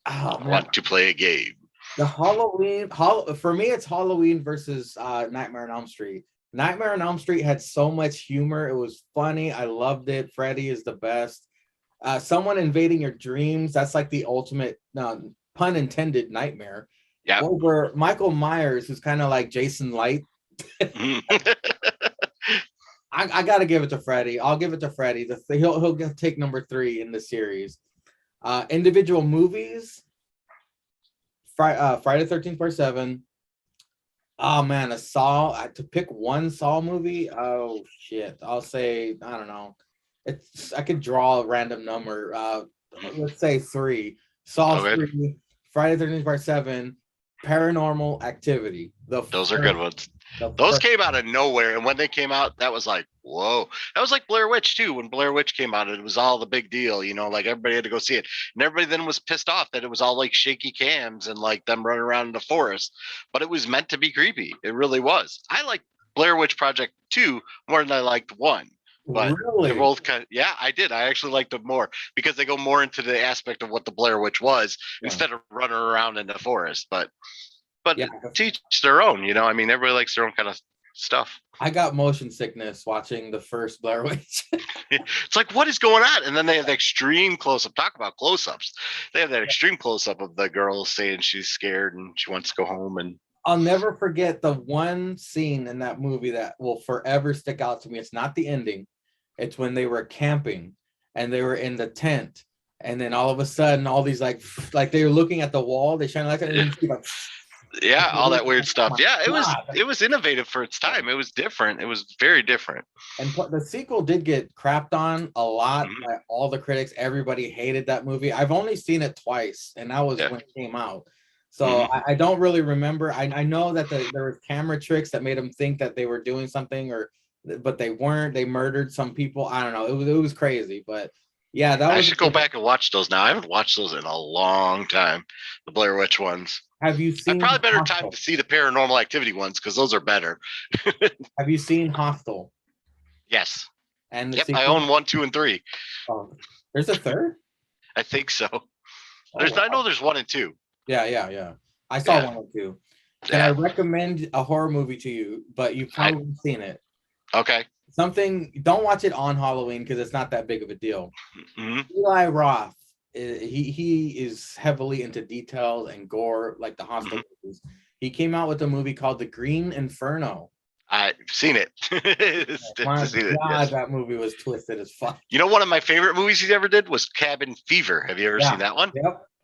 want to play a game. The Halloween, for me, it's Halloween versus Nightmare on Elm Street. Nightmare on Elm Street had so much humor. It was funny. I loved it. Freddy is the best. Someone invading your dreams, that's like the ultimate, pun intended, nightmare. Yeah. Over Michael Myers, who's kind of like Jason Light. I got to give it to Freddy. I'll give it to Freddy. He'll take number 3 in the series. Individual movies, Friday the 13th Part 7. Oh man, a Saw. To pick one Saw movie, oh shit. I'll say, I don't know. I could draw a random number. Let's say 3. Saw 3, Friday the 13th Part 7, Paranormal Activity. Those are good ones. Those came out of nowhere, and when they came out, that was like, whoa. That was like Blair Witch too. When Blair Witch came out, it was all the big deal, you know, like everybody had to go see it. And everybody then was pissed off that it was all like shaky cams and like them running around in the forest. But it was meant to be creepy. It really was. I like Blair Witch Project 2 more than I liked 1. But really? they're both kind of, yeah, I did. I actually liked them more because they go more into the aspect of what the Blair Witch was instead of running around in the forest. But teach their own, you know. I mean, everybody likes their own kind of stuff. I got motion sickness watching the first Blair Witch. It's like, what is going on? And then they have the extreme close-up. Talk about close-ups. They have that extreme close-up of the girl saying she's scared and she wants to go home. And I'll never forget the one scene in that movie that will forever stick out to me. It's not the ending. It's when they were camping and they were in the tent. And then all of a sudden, all these like they were looking at the wall. They shine like that. And like, yeah, all that weird stuff. Yeah, it was innovative for its time. It was different. It was very different. And the sequel did get crapped on a lot by all the critics. Everybody hated that movie. I've only seen it twice, and that was when it came out. So I don't really remember. I know that there was camera tricks that made them think that they were doing something, but they weren't. They murdered some people. I don't know. It was crazy, but yeah, I should go back and watch those now. I haven't watched those in a long time. The Blair Witch ones. Have you seen? Probably better time to see the Paranormal Activity ones because those are better. Have you seen Hostel? Yes. And I own 1, 2, and 3. Oh, there's a third? I think so. I know there's 1 and 2. Yeah. I saw 1 and 2. Can I recommend a horror movie to you? But you've probably seen it. Okay. Don't watch it on Halloween because it's not that big of a deal. Eli Roth. He is heavily into detail and gore, like the Hostel movies. He came out with a movie called The Green Inferno. I've seen it. That movie was twisted as fuck. You know, one of my favorite movies he ever did was Cabin Fever. Have you ever seen that one?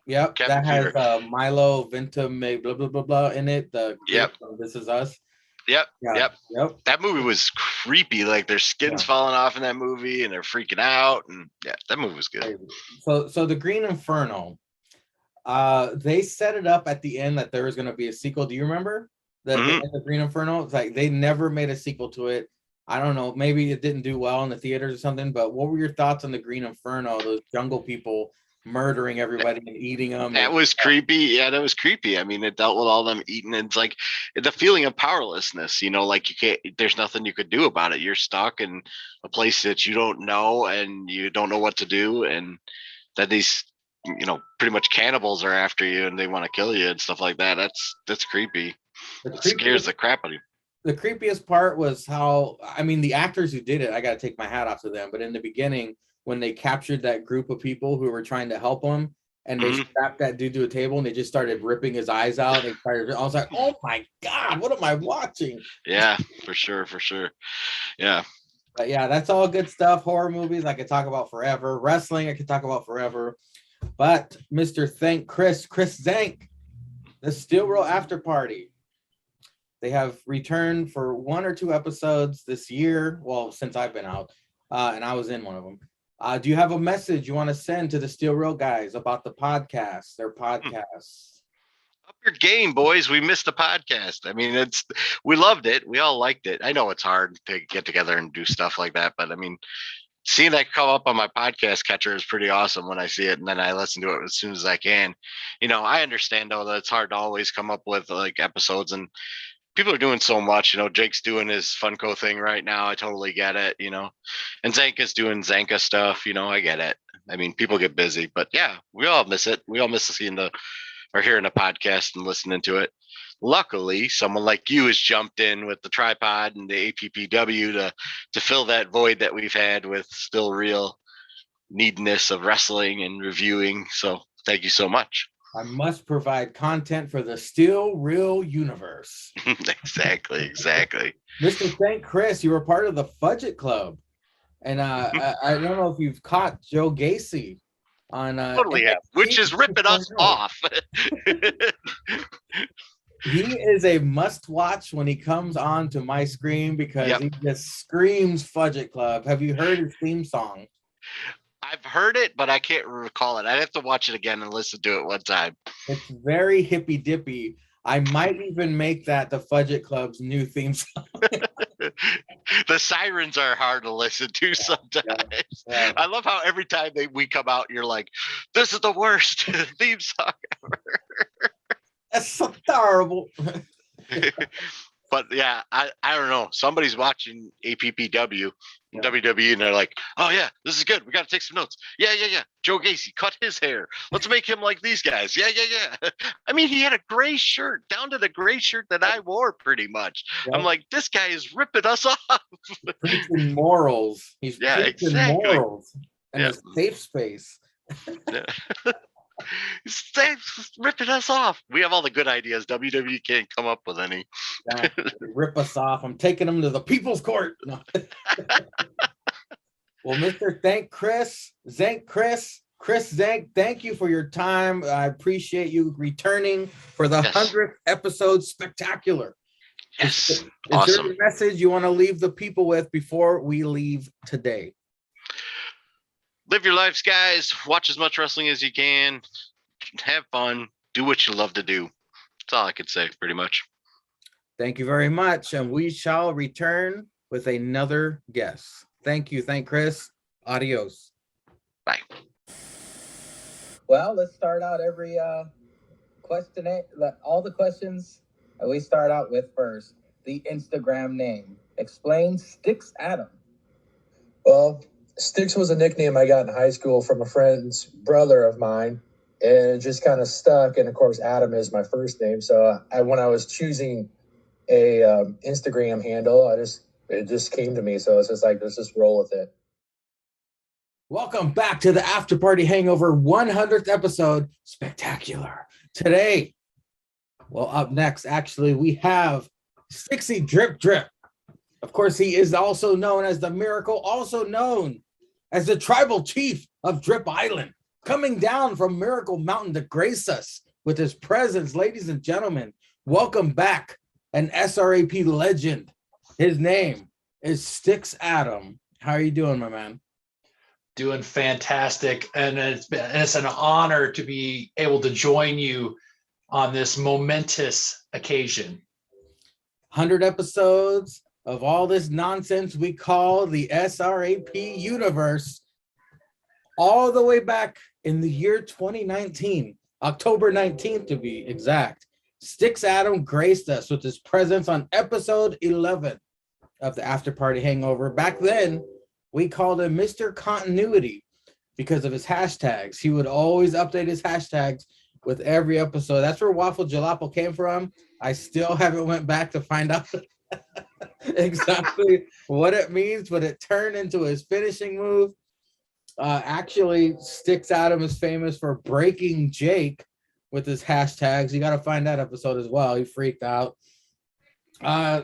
Yep. That has Milo Ventimiglia, blah blah blah blah in it. This Is Us. Yep. That movie was creepy. Like their skin's falling off in that movie, and they're freaking out. And that movie was good. So the Green Inferno, they set it up at the end that there was going to be a sequel. Do you remember the Green Inferno? It's like they never made a sequel to it. I don't know. Maybe it didn't do well in the theaters or something. But what were your thoughts on the Green Inferno? Those jungle people murdering everybody and eating them. That was creepy. Yeah, that was creepy. I mean, it dealt with all them eating. It's like the feeling of powerlessness, you know, like there's nothing you could do about it. You're stuck in a place that you don't know and you don't know what to do. And that these, you know, pretty much cannibals are after you and they want to kill you and stuff like that. That's creepy. It scares the crap out of you. the creepiest part was how, I mean, the actors who did it, I got to take my hat off to them. But in the beginning, when they captured that group of people who were trying to help him, and they strapped that dude to a table and they just started ripping his eyes out. I was like, oh my God, what am I watching? Yeah, for sure. Yeah. But yeah, that's all good stuff. Horror movies I could talk about forever. Wrestling I could talk about forever. But Mr. Chris Zank, the Steel Real After Party. They have returned for 1 or 2 episodes this year. Well, since I've been out, and I was in one of them. Do you have a message you want to send to the Steel Real guys about the podcast, their podcasts? Up your game, boys. We missed the podcast. I mean, we loved it. We all liked it. I know it's hard to get together and do stuff like that, but I mean, seeing that come up on my podcast catcher is pretty awesome when I see it, and then I listen to it as soon as I can. You know, I understand though that it's hard to always come up with like episodes, and people are doing so much. You know, Jake's doing his Funko thing right now. I totally get it. You know, and Zanka's doing Zanka stuff. You know, I get it. I mean, people get busy, but yeah, we all miss it. We all miss seeing or hearing a podcast and listening to it. Luckily, someone like you has jumped in with the tripod and the APPW to fill that void that we've had with still real needness of wrestling and reviewing. So thank you so much. I must provide content for the Steel Real universe. Exactly. Mr. Thank Chris, you were part of the Fudget Club. And I don't know if you've caught Joe Gacy on totally have, which is ripping us off. He is a must watch when he comes on to my screen because he just screams Fudget Club. Have you heard his theme song? I've heard it, but I can't recall it. I'd have to watch it again and listen to it one time. It's very hippy dippy. I might even make that the Fudget Club's new theme song. The sirens are hard to listen to sometimes. Yeah. I love how every time we come out, you're like, this is the worst theme song ever. That's so terrible. But yeah, I don't know. Somebody's watching APPW and WWE, and they're like, oh yeah, this is good. We got to take some notes. Yeah. Joe Gacy cut his hair. Let's make him like these guys. Yeah. I mean, he had a gray shirt, down to the gray shirt that I wore pretty much. Yeah. I'm like, this guy is ripping us off. Preaching morals. He's preaching morals and a safe space. Ripping us off. We have all the good ideas. WWE can't come up with any. Rip us off. I'm taking them to the People's Court. No. Well, Mr. Chris Zank, thank you for your time. I appreciate you returning for the 100th episode spectacular. Yes. Is there a message you want to leave the people with before we leave today? Live your lives, guys. Watch as much wrestling as you can. Have fun. Do what you love to do. That's all I could say, pretty much. Thank you very much. And we shall return with another guest. Thank you. Thank Chris. Adios. Bye. Well, let's start out every question. All the questions we start out with first. The Instagram name. Explain Sticks Adam. Well, Sticks was a nickname I got in high school from a friend's brother of mine, and it just kind of stuck. And of course, Adam is my first name. So when I was choosing a Instagram handle, it just came to me. So it's just like, let's just roll with it. Welcome back to the After Party Hangover 100th episode, Spectacular. Today, well, up next, actually, we have Stixie Drip Drip. Of course, he is also known as the Miracle, also known as the Tribal Chief of Drip Island, coming down from Miracle Mountain to grace us with his presence. Ladies and gentlemen, welcome back, an SRAP legend. His name is Sticks Adam. How are you doing, my man? Doing fantastic, and it's an honor to be able to join you on this momentous occasion. 100 episodes of all this nonsense we call the SRAP universe, all the way back in the year 2019, October 19th to be exact. Sticks Adam graced us with his presence on episode 11 of the After Party Hangover. Back then, we called him Mr. Continuity because of his hashtags. He would always update his hashtags with every episode. That's where Waffle Jalapeno came from. I still haven't went back to find out exactly what it means, but it turned into his finishing move. Actually, Sticks Adam is famous for breaking Jake with his hashtags. You got to find that episode as well. He freaked out.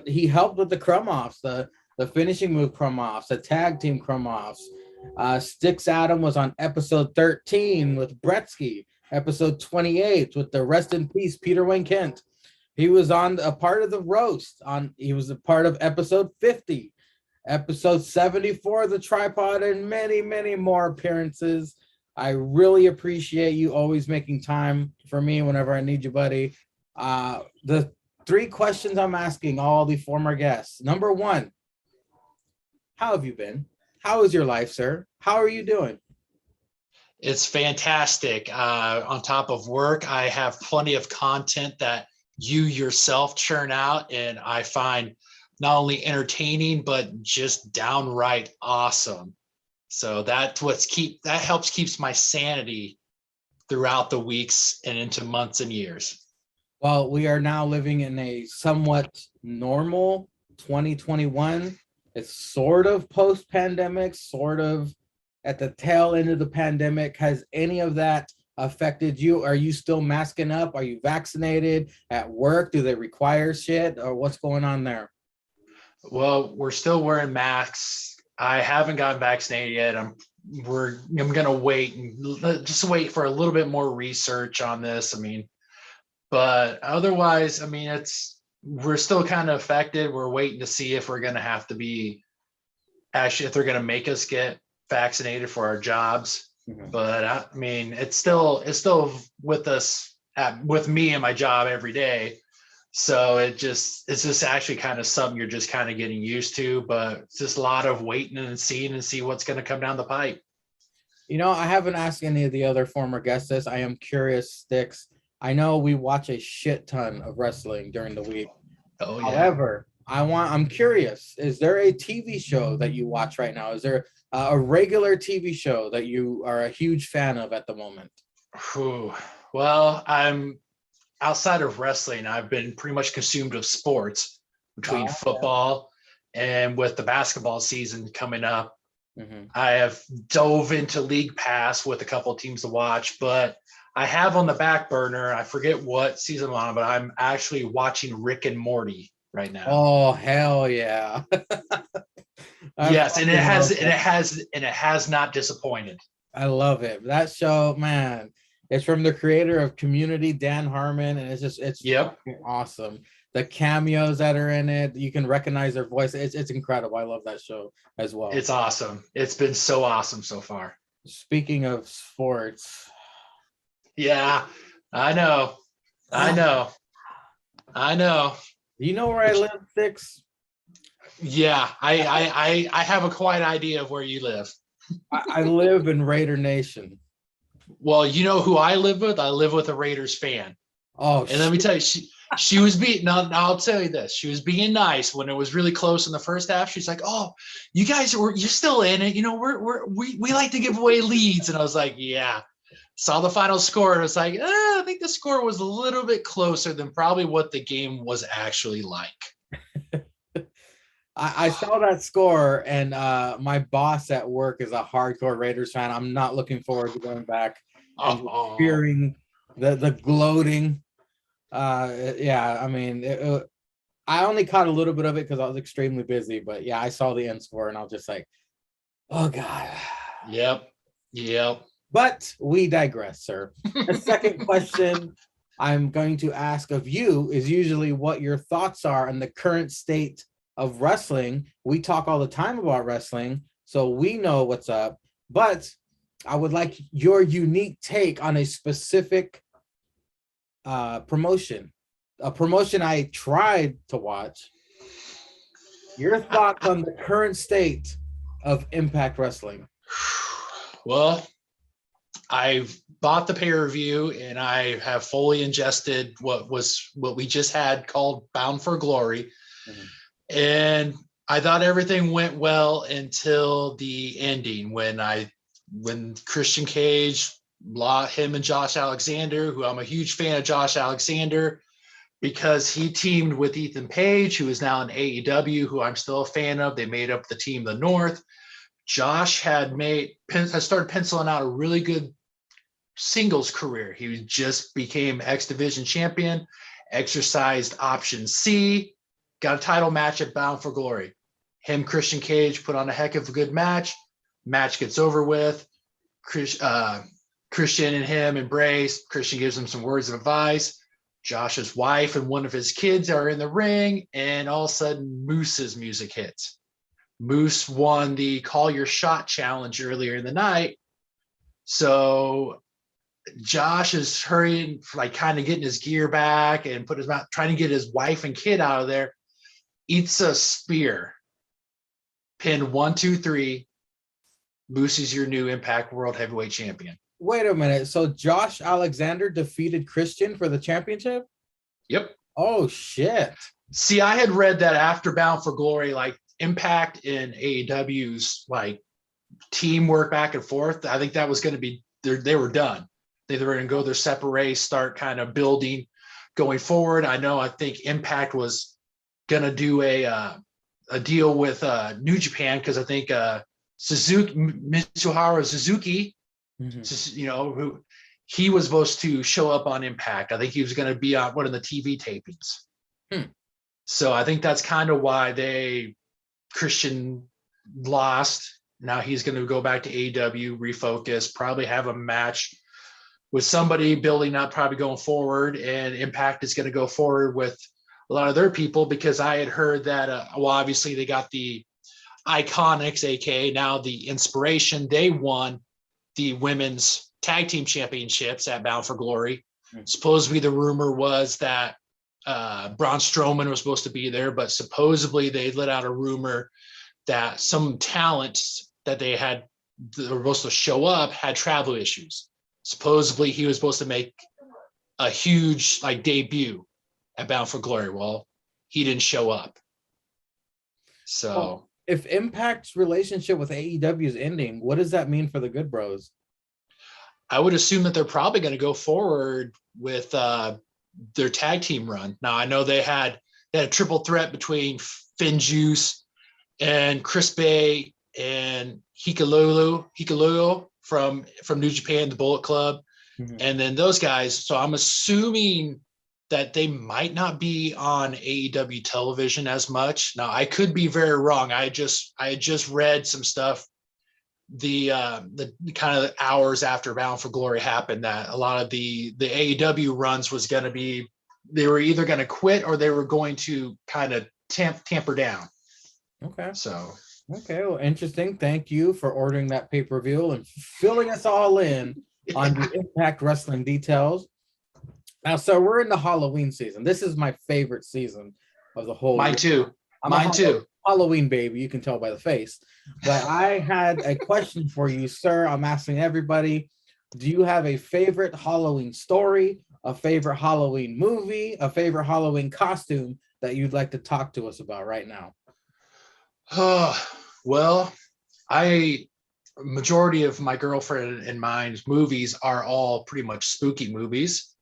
He helped with the crumb offs, the finishing move crumb offs, the tag team crumb offs. Sticks Adam was on episode 13 with Bretsky, episode 28 with the rest in peace Peter Wayne Kent. He was on a part of the roast. He was a part of episode 50, episode 74, the tripod, and many, many more appearances. I really appreciate you always making time for me whenever I need you, buddy. The 3 questions I'm asking all the former guests. Number 1, how have you been? How is your life, sir? How are you doing? It's fantastic. On top of work, I have plenty of content that you yourself churn out, and I find not only entertaining but just downright awesome. So that helps keeps my sanity throughout the weeks and into months and years. Well, we are now living in a somewhat normal 2021. It's sort of post-pandemic, sort of at the tail end of the pandemic. Has any of that affected you? Are you still masking up? Are you vaccinated? At work, do they require shit, or what's going on there? Well, we're still wearing masks. I haven't gotten vaccinated yet. I'm gonna wait and just wait for a little bit more research on this. I mean, but otherwise, I mean, we're still kind of affected. We're waiting to see if we're gonna have to be if they're gonna make us get vaccinated for our jobs. But I mean, it's still with us with me and my job every day. So it's just actually kind of something you're just kind of getting used to, but it's just a lot of waiting and seeing and see what's going to come down the pipe. You know, I haven't asked any of the other former guests this. I am curious, Sticks. I know we watch a shit ton of wrestling during the week. Oh, yeah. However, I'm curious, is there a TV show that you watch right now? Is there a regular TV show that you are a huge fan of at the moment? Well, I'm outside of wrestling. I've been pretty much consumed with sports between football and with the basketball season coming up. I have dove into League Pass with a couple of teams to watch, but I have on the back burner, I forget what season I'm on, but I'm actually watching Rick and Morty right now. Oh, hell yeah. Yes, and it has not disappointed. I love it. That show, man, it's from the creator of Community, Dan Harmon, and it's fucking awesome. The cameos that are in it, you can recognize their voice. It's incredible. I love that show as well. It's awesome. It's been so awesome so far. Speaking of sports. Yeah, I know. You know where I live, Six? Yeah, I have a quiet idea of where you live. I live in Raider Nation. Well, you know who I live with? I live with a Raiders fan. Oh, and let me tell you, she was being. Now I'll tell you this: she was being nice when it was really close in the first half. She's like, "Oh, you're still in it. You know, we like to give away leads." And I was like, "Yeah." Saw the final score and I was like, I think the score was a little bit closer than probably what the game was actually like. I saw that score, and my boss at work is a hardcore Raiders fan. I'm not looking forward to going back and hearing the gloating. Yeah, I mean, I only caught a little bit of it because I was extremely busy. But yeah, I saw the end score, and I was just like, oh God. Yep. But we digress, sir. The second question I'm going to ask of you is usually what your thoughts are on the current state of wrestling. We talk all the time about wrestling, so we know what's up. But I would like your unique take on a specific promotion, a promotion I tried to watch. Your thoughts on the current state of Impact Wrestling? Well, I've bought the pay-per-view and I have fully ingested what we just had called Bound for Glory. And I thought everything went well until the ending when Christian Cage, him and Josh Alexander, who I'm a huge fan of Josh Alexander, because he teamed with Ethan Page, who is now in AEW, who I'm still a fan of. They made up the Team of the North. Josh has started penciling out a really good singles career. He just became X Division champion, exercised option C, got a title match at Bound for Glory. Him, Christian Cage put on a heck of a good match. Match gets over with. Christian and him embrace. Christian gives him some words of advice. Josh's wife and one of his kids are in the ring, and all of a sudden Moose's music hits. Moose won the Call Your Shot challenge earlier in the night. So Josh is hurrying, like kind of getting his gear back and trying to get his wife and kid out of there. Eats a spear. Pin 1, 2, 3. Moose is your new Impact World Heavyweight Champion. Wait a minute. So Josh Alexander defeated Christian for the championship? Yep. Oh, shit. See, I had read that after Bound for Glory, like Impact and AEW's like teamwork back and forth. I think that was going to be, they were done. They were going to go their separate ways, start kind of building going forward. I think Impact was going to do a deal with New Japan, because I think Mitsuharu Suzuki, who he was supposed to show up on Impact. I think he was going to be on one of the TV tapings. So I think that's kind of why Christian lost. Now he's going to go back to AEW, refocus, probably have a match with somebody building up, probably going forward, and Impact is going to go forward with a lot of their people, because I had heard that, obviously they got the Iconics, aka now the Inspiration. They won the women's tag team championships at Bound for Glory. Supposedly the rumor was that Braun Strowman was supposed to be there, but supposedly they let out a rumor that some talents that they had that were supposed to show up had travel issues. Supposedly he was supposed to make a huge debut at Bound for Glory. Well, he didn't show up. So if Impact's relationship with AEW is ending, what does that mean for the Good Bros? I would assume that they're probably going to go forward with their tag team run. Now I know they had a triple threat between Finn Juice and Chris Bay and Hikuleo from New Japan, the Bullet Club, and then those guys. So I'm assuming that they might not be on AEW television as much. Now I could be very wrong. I had just read some stuff the kind of hours after Bound for Glory happened, that a lot of the AEW runs was going to be, they were either going to quit or they were going to kind of tamper down. Okay. So okay, well, interesting. Thank you for ordering that pay-per-view and filling us all in on the Impact Wrestling details. Now, so we're in the Halloween season. This is my favorite season of the whole Mine year. too. I'm a Halloween baby, you can tell by the face. But I had a question for you, sir. I'm asking everybody, do you have a favorite Halloween story, a favorite Halloween movie, a favorite Halloween costume that you'd like to talk to us about right now? Well, majority of my girlfriend and mine's movies are all pretty much spooky movies.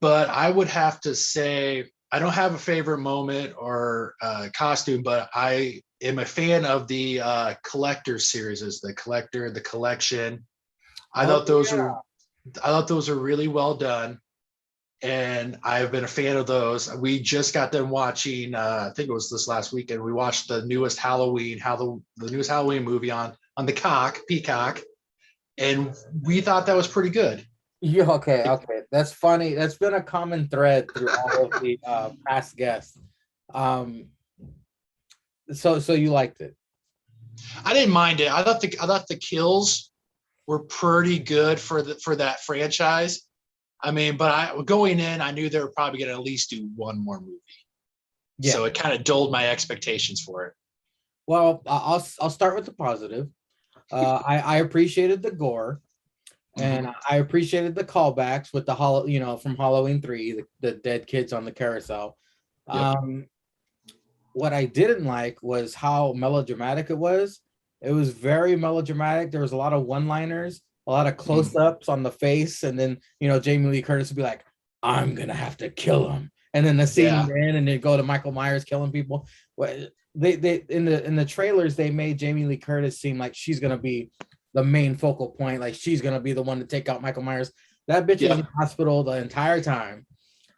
But I would have to say, I don't have a favorite moment or costume, but I am a fan of the Collector series, the Collector, the Collection. I thought those were really well done, and I've been a fan of those. We just got done watching, I think it was this last weekend, we watched the newest Halloween, the newest Halloween movie on the Peacock, and we thought that was pretty good. Yeah, okay. That's funny. That's been a common thread through all of the past guests. So you liked it? I didn't mind it. I thought the kills were pretty good for that franchise. I mean, but going in, I knew they were probably going to at least do one more movie. Yeah. So it kind of dulled my expectations for it. Well, I'll start with the positive. I appreciated the gore. And I appreciated the callbacks with the from Halloween 3, the dead kids on the carousel. Yep. What I didn't like was how melodramatic it was. It was very melodramatic. There was a lot of one-liners, a lot of close-ups on the face, and then Jamie Lee Curtis would be like, "I'm gonna have to kill him," and then the scene Yeah. you're in, and they go to Michael Myers killing people. Well, they in the trailers they made Jamie Lee Curtis seem like she's gonna be the main focal point, like she's gonna be the one to take out Michael Myers. That bitch was in the hospital the entire time.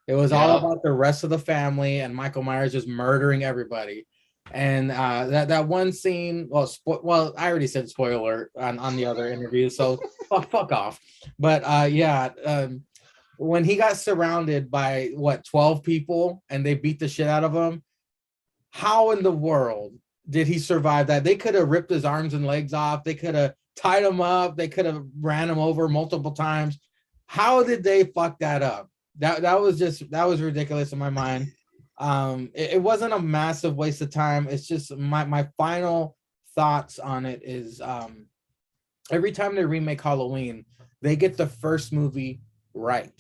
It was all about the rest of the family and Michael Myers just murdering everybody. And that one scene, well, I already said spoiler on the other interview, so fuck off. But when he got surrounded by 12 people and they beat the shit out of him, how in the world did he survive that? They could have ripped his arms and legs off. They could have tied him up. They could have ran him over multiple times. How did they fuck that up? That was ridiculous in my mind. It wasn't a massive waste of time. It's just my final thoughts on it is every time they remake Halloween, they get the first movie right.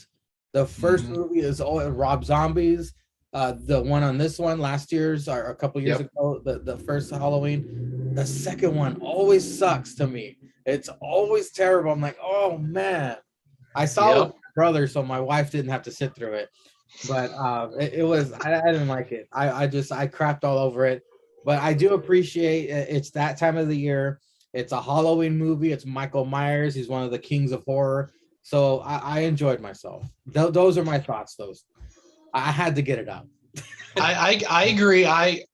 The first movie is Rob Zombie's. The one on this one last year's or a couple years ago, the first Halloween. The second one always sucks to me. It's always terrible. I'm like, oh man. I saw it with my brother, so my wife didn't have to sit through it. But it was I didn't like it. I crapped all over it. But I do appreciate it's that time of the year. It's a Halloween movie. It's Michael Myers. He's one of the kings of horror. So I enjoyed myself. Those are my thoughts. I had to get it out. I agree. I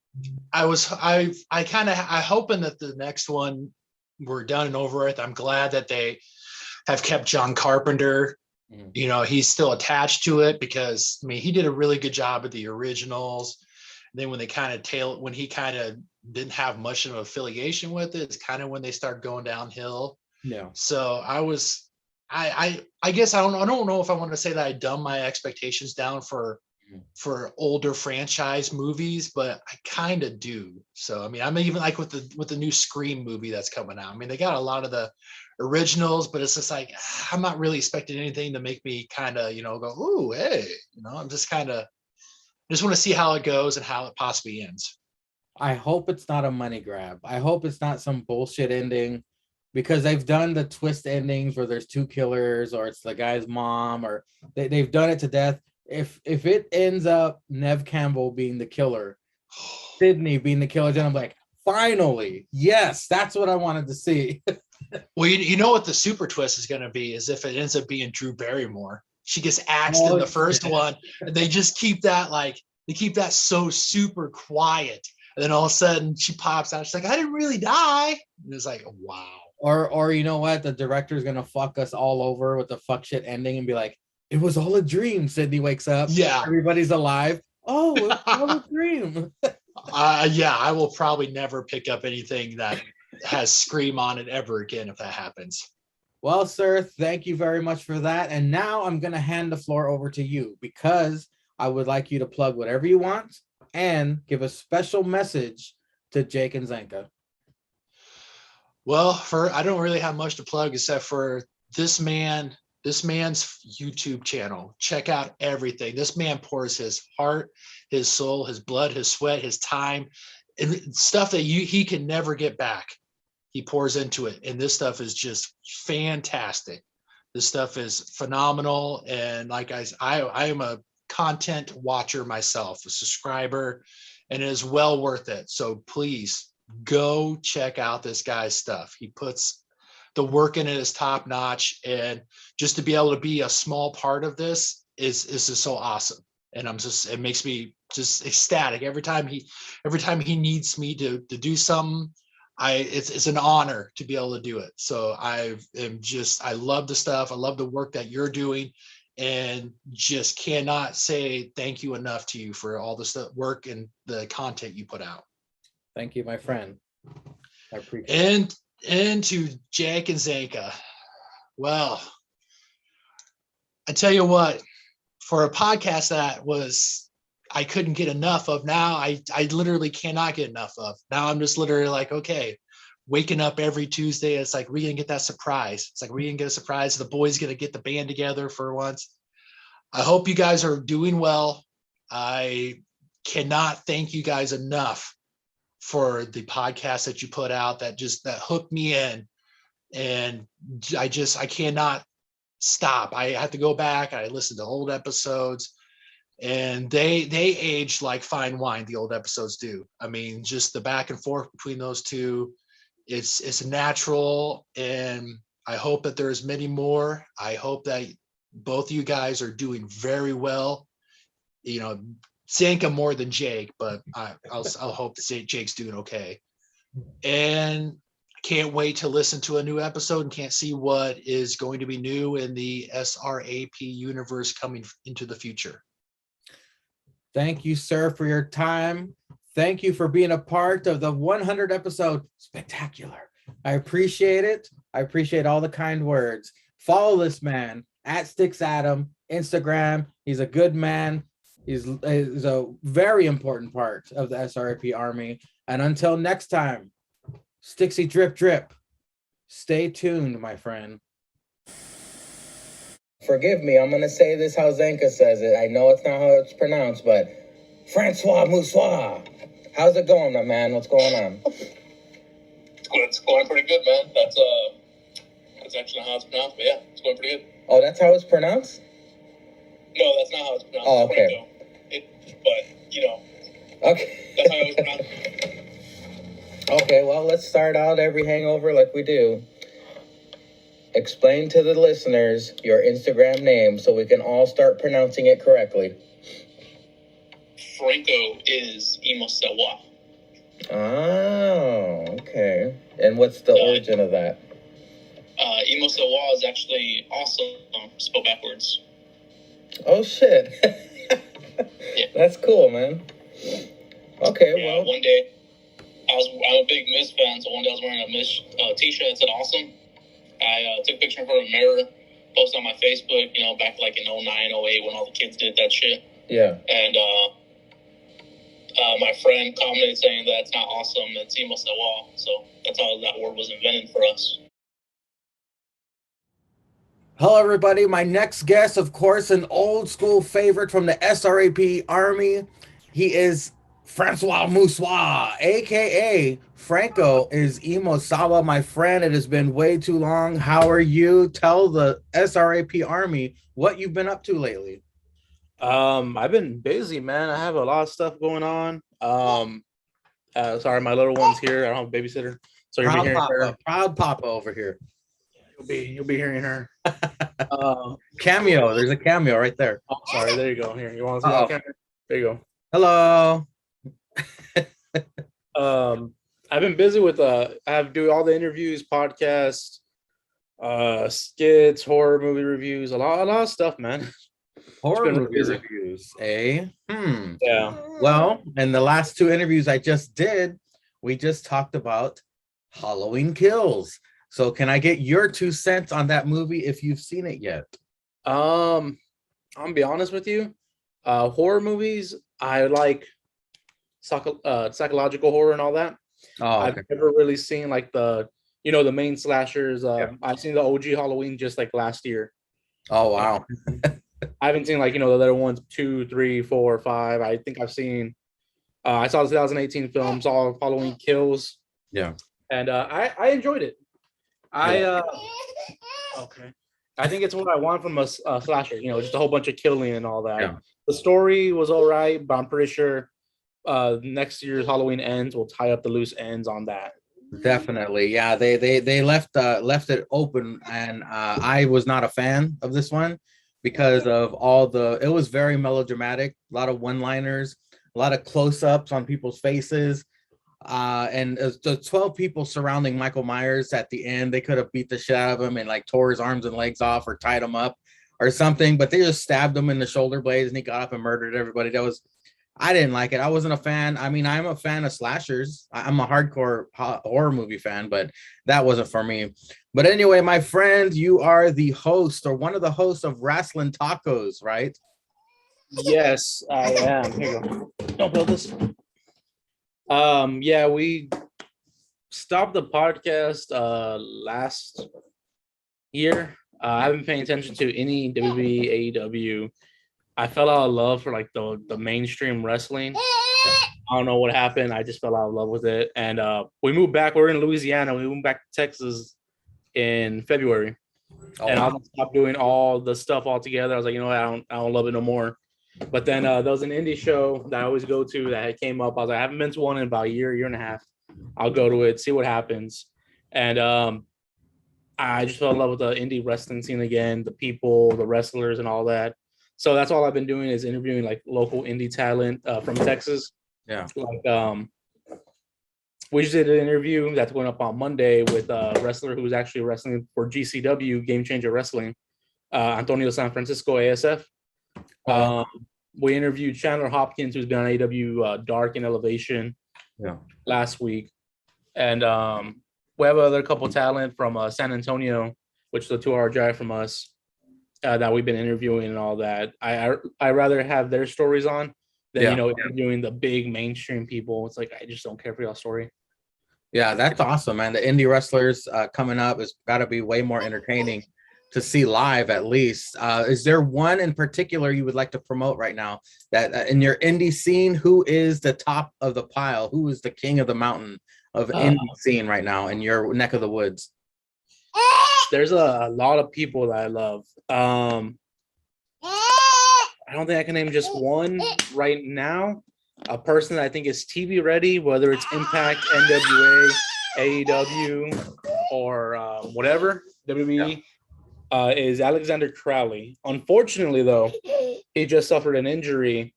hoping that the next one we're done and over with. I'm glad that they have kept John Carpenter. You know, he's still attached to it because I mean he did a really good job at the originals. And then when he kind of didn't have much of an affiliation with it, it's kind of when they start going downhill. Yeah. So I guess I don't know if I want to say that I dumbed my expectations down for older franchise movies, but I kind of do. So I mean, I'm even like with the new Scream movie that's coming out. I mean, they got a lot of the originals, but it's just like I'm not really expecting anything to make me kind of go, ooh, hey, I'm just want to see how it goes and how it possibly ends. I hope it's not a money grab. I hope it's not some bullshit ending, because they've done the twist endings where there's two killers or it's the guy's mom, or they've done it to death. If it ends up Nev Campbell being the killer, Sydney being the killer, then I'm like, finally, yes, that's what I wanted to see. Well, you know what the super twist is going to be is if it ends up being Drew Barrymore. She gets axed in the first one, and they just keep that so super quiet. And then all of a sudden she pops out. She's like, I didn't really die. And it's like, wow. Or you know what? The director's going to fuck us all over with the fuck shit ending and be like, it was all a dream. Sydney wakes up. Yeah. Everybody's alive. Oh, it was all a dream. Yeah, I will probably never pick up anything that has Scream on it ever again if that happens. Well, sir, thank you very much for that. And now I'm going to hand the floor over to you because I would like you to plug whatever you want and give a special message to Jake and Zenka. Well, I don't really have much to plug except for this man's YouTube channel. Check out everything. This man pours his heart, his soul, his blood, his sweat, his time, and stuff that he can never get back. He pours into it, and this stuff is just fantastic. This stuff is phenomenal, and like I am a content watcher myself, a subscriber, and it is well worth it. So please go check out this guy's stuff. He puts the work in it is top notch, and just to be able to be a small part of this is just so awesome. And it makes me just ecstatic every time he needs me to do something. It's an honor to be able to do it. So I love the stuff. I love the work that you're doing, and just cannot say thank you enough to you for all the work and the content you put out. Thank you, my friend. I appreciate it. And to Jack and Zenka, well, I tell you what, for a podcast that I couldn't get enough of, now I literally cannot get enough of. Now I'm just literally like, okay, waking up every Tuesday, it's like, we're going to get that surprise. It's like, we're going to get a surprise. The boys going to get the band together for once. I hope you guys are doing well. I cannot thank you guys enough for the podcast that you put out that hooked me in. And I cannot stop. I have to go back. I listen to old episodes. and they age like fine wine. The old episodes do. I mean, just the back and forth between those two, it's natural, and I hope that there's many more. I hope that both of you guys are doing very well. You know, Sanka more than Jake, but I'll hope that Jake's doing okay. And can't wait to listen to a new episode and can't see what is going to be new in the SRAP universe coming into the future. Thank you, sir, for your time. Thank you for being a part of the 100 episode Spectacular. I appreciate it. I appreciate all the kind words. Follow this man at StixAdam, Instagram. He's a good man. He's a very important part of the SRAP Army. And until next time, Stixy drip drip. Stay tuned, my friend. Forgive me, I'm gonna say this how Zenka says it. I know it's not how it's pronounced, but Francois Moussoir. How's it going, my man? What's going on? It's going pretty good, man. That's actually how it's pronounced, but yeah, it's going pretty good. Oh, that's how it's pronounced? No, that's not how it's pronounced. Oh, okay. But, you know. Okay. That's how it's pronounced. Okay, well, let's start out every hangover like we do. Explain to the listeners your Instagram name so we can all start pronouncing it correctly. Franco is Imosawa. Oh, okay. And what's the origin of that? Imosawa is actually awesome, spelled backwards. Oh, shit. Yeah. That's cool, man. Okay, Yeah, one day, I'm a big Miss fan, so one day I was wearing a Miss t-shirt that said awesome. I took a picture in front of a mirror, posted on my Facebook, you know, back like in 09, 08 when all the kids did that shit. Yeah. And my friend commented saying that it's not awesome, it's Imosawa. So that's how that word was invented for us. Hello, everybody. My next guest, of course, an old school favorite from the SRAP Army. He is Francois Moussoir, aka Franco is Imosawa, my friend. It has been way too long. How are you? Tell the SRAP Army what you've been up to lately. I've been busy, man. I have a lot of stuff going on. Sorry, my little one's here. I don't have a babysitter, so you'll be hearing her. Proud Papa over here. You'll be hearing her. Cameo. There's a cameo right there. Oh, sorry. There you go. Here, you want to see that camera? There you go. Hello. I've been busy with I have to do all the interviews, podcasts, skits, horror movie reviews, a lot of stuff, man. Horror movie reviews, eh? Yeah. Well, in the last two interviews I just did, we just talked about Halloween Kills. So can I get your 2 cents on that movie if you've seen it yet? I'm gonna be honest with you. Horror movies, I like psychological horror and all that. Oh, okay. I've never really seen like the main slashers. I've seen the OG Halloween just like last year. Oh wow. I haven't seen like the other ones 2, 3, 4, 5. I think I've seen I saw the 2018 film, saw Halloween Kills. Yeah. And I enjoyed it. Okay. I think it's what I want from a slasher, just a whole bunch of killing and all that. Yeah. The story was all right, but I'm pretty sure next year's Halloween Ends will tie up the loose ends on that. Definitely. Yeah, they left it open, and I was not a fan of this one because of it was very melodramatic, a lot of one-liners, a lot of close-ups on people's faces. And the 12 people surrounding Michael Myers at the end, they could have beat the shit out of him and like tore his arms and legs off or tied him up or something, but they just stabbed him in the shoulder blades and he got up and murdered everybody. I didn't like it. I wasn't a fan. I mean, I'm a fan of slashers. I'm a hardcore horror movie fan, but that wasn't for me. But anyway, my friend, you are the host or one of the hosts of Wrestling Tacos, right? Yes, I am. Here you go. Don't build this. Yeah, we stopped the podcast last year. I haven't been paying attention to any WWE, AEW. I fell out of love for like the mainstream wrestling. I don't know what happened. I just fell out of love with it. And we moved back. We're in Louisiana. We moved back to Texas in February. And I stopped doing all the stuff altogether. I was like, I don't love it no more. But then there was an indie show that I always go to that came up. I was like, I haven't been to one in about a year and a half. I'll go to it, see what happens. And I just fell in love with the indie wrestling scene again, the people, the wrestlers, and all that. So that's all I've been doing is interviewing like local indie talent from Texas. Yeah. Like we just did an interview that's going up on Monday with a wrestler who's actually wrestling for GCW, Game Changer Wrestling, Antonio San Francisco ASF. We interviewed Chandler Hopkins, who's been on AW Dark and Elevation last week. And we have another couple talent from San Antonio, which is a 2-hour drive from us, that we've been interviewing and all that. I rather have their stories on than, interviewing the big mainstream people. It's like, I just don't care for y'all story. Yeah, that's awesome, man. The indie wrestlers coming up has got to be way more entertaining to see live, at least. Is there one in particular you would like to promote right now that in your indie scene? Who is the top of the pile? Who is the king of the mountain of indie scene right now in your neck of the woods? There's a lot of people that I love. I don't think I can name just one right now. A person that I think is TV ready, whether it's Impact, NWA, AEW, or whatever, WWE, is Alexander Crowley. Unfortunately, though, he just suffered an injury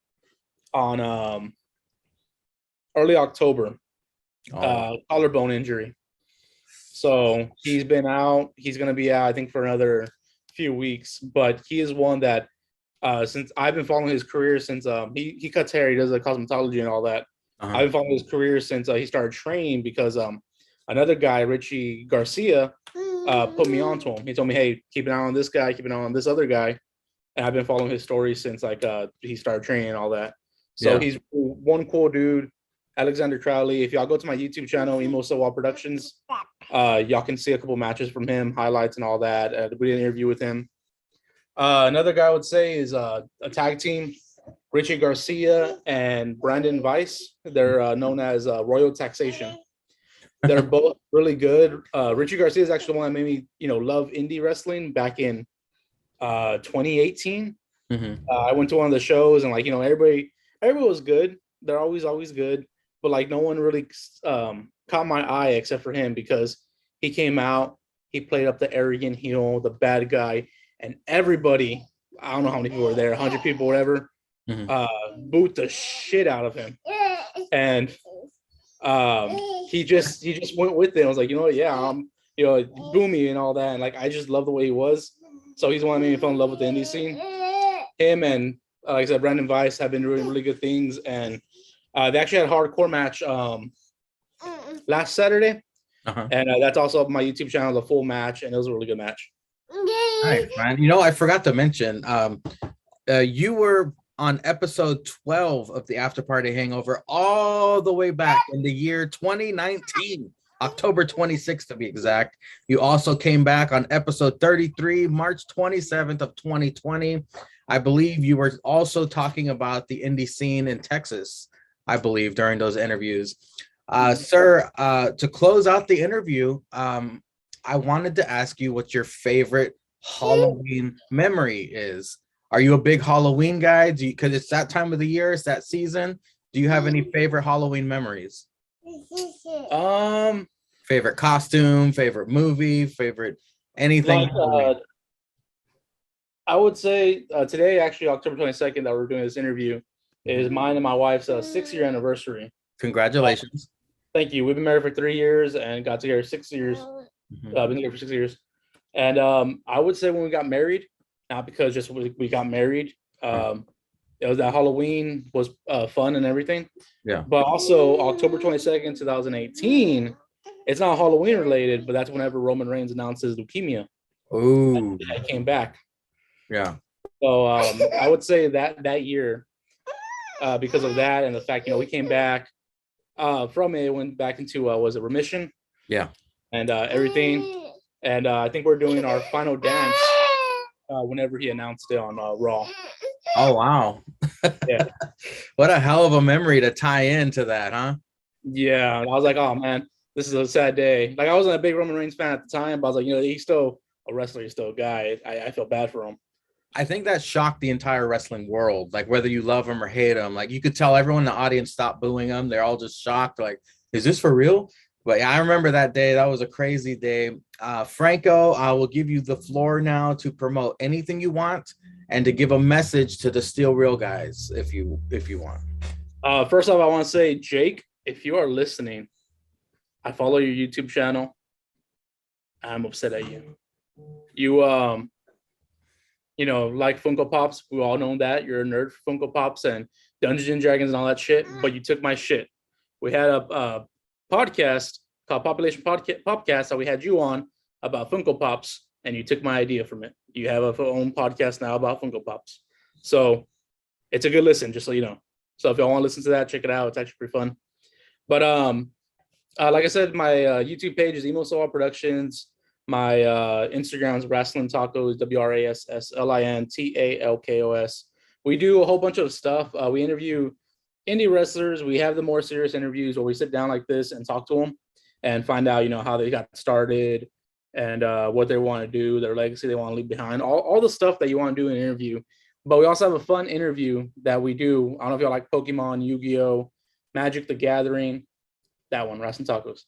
on early October, collarbone injury. So he's been out. He's going to be out, I think, for another few weeks. But he is one that, since I've been following his career since he cuts hair, he does the cosmetology and all that. I've been following his career since he started training because another guy, Richie Garcia, put me on to him. He told me, hey, keep an eye on this guy, keep an eye on this other guy. And I've been following his story since he started training and all that. So he's one cool dude. Alexander Crowley. If y'all go to my YouTube channel, Emo Sowal Productions, y'all can see a couple matches from him, highlights and all that. We did an interview with him. Another guy I would say is a tag team, Richie Garcia and Brandon Weiss. They're known as Royal Taxation. They're both really good. Richie Garcia is actually the one that made me, love indie wrestling back in 2018. I went to one of the shows and everybody was good. They're always good. But no one really caught my eye except for him because he came out, he played up the arrogant heel, the bad guy, and everybody, I don't know how many people were there, 100 people, whatever, booed the shit out of him. And he just went with it. I was like, boo me and all that. And I just love the way he was. So he's the one that made me fall in love with the indie scene. Him and like I said, Brandon Weiss have been doing really good things. And they actually had a hardcore match last Saturday. And that's also up on my YouTube channel, the full match. And it was a really good match. Nice, man. I forgot to mention, you were on episode 12 of the After Party Hangover all the way back in the year 2019, October 26th to be exact. You also came back on episode 33, March 27th of 2020. I believe you were also talking about the indie scene in Texas, I believe, during those interviews. Sir, to close out the interview, I wanted to ask you what your favorite Halloween memory is. Are you a big Halloween guy? Because it's that time of the year, it's that season. Do you have any favorite Halloween memories? Favorite costume, favorite movie, favorite anything? I would say today, actually, October 22nd, that we're doing this interview, is mine and my wife's 6-year anniversary. Congratulations. Thank you. We've been married for 3 years and got together 6 years. Been together for 6 years. And I would say when we got married, not because just we got married, it was that Halloween was fun and everything. Yeah. But also October 22nd, 2018, it's not Halloween related, but that's whenever Roman Reigns announced his leukemia. Ooh. I came back. Yeah. So I would say that year, because of that and the fact, we came back from it, went back into, was it remission? Yeah. And everything. And I think we're doing our final dance whenever he announced it on Raw. Oh, wow. Yeah. What a hell of a memory to tie into that, huh? Yeah. I was like, oh, man, this is a sad day. I wasn't a big Roman Reigns fan at the time, but I was like, he's still a wrestler. He's still a guy. I feel bad for him. I think that shocked the entire wrestling world. Like whether you love him or hate him, like you could tell everyone in the audience stopped booing him. They're all just shocked. Like, is this for real? But yeah, I remember that day. That was a crazy day. Franco, I will give you the floor now to promote anything you want and to give a message to the Steel Real guys if you want. First off, I want to say, Jake, if you are listening, I follow your YouTube channel. I'm upset at you. You know, like Funko Pops. We all know that you're a nerd for Funko Pops and Dungeons and Dragons and all that shit. But you took my shit. We had a podcast called Population Podcast that we had you on about Funko Pops, and you took my idea from it. You have a own podcast now about Funko Pops. So it's a good listen, just so you know. So if y'all want to listen to that, check it out. It's actually pretty fun. But like I said, my YouTube page is Emo Soul Productions. My Instagram is Wrestling Tacos, WRASSLINTALKOS. We do a whole bunch of stuff. We interview indie wrestlers. We have the more serious interviews where we sit down like this and talk to them and find out, you know, how they got started and what they want to do, their legacy they want to leave behind, all the stuff that you want to do in an interview. But we also have a fun interview that we do. I don't know if y'all like Pokemon, Yu-Gi-Oh, Magic the Gathering, that one, Wrestling Tacos.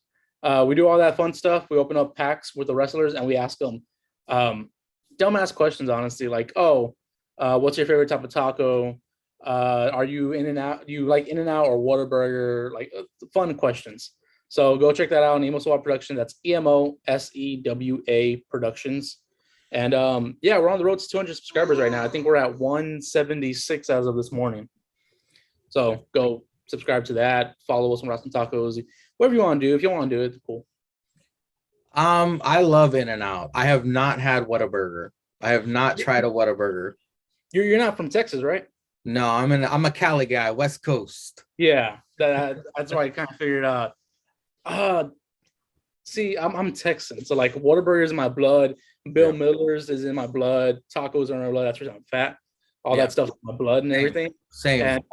We do all that fun stuff. We open up packs with the wrestlers and we ask them dumbass questions, honestly, like, what's your favorite type of taco? Are you In-N-Out? Do you like In-N-Out or Whataburger? Like fun questions. So go check that out on Emo Soul Production. That's EMOSEWA Productions. And yeah, we're on the road to 200 subscribers right now. I think we're at 176 as of this morning. So go subscribe to that. Follow us on Wrestling Tacos. Whatever you want to do. If you want to do it, it's cool. I love In-N-Out. I have not had Whataburger. I have not tried a Whataburger. You're not from Texas, right? No, I'm a Cali guy, West Coast. Yeah, that's why I kind of figured out. See, I'm Texan, so like Whataburger is in my blood. Bill Miller's is in my blood. Tacos are in my blood. That's why I'm fat. All that stuff in my blood and everything. Same. And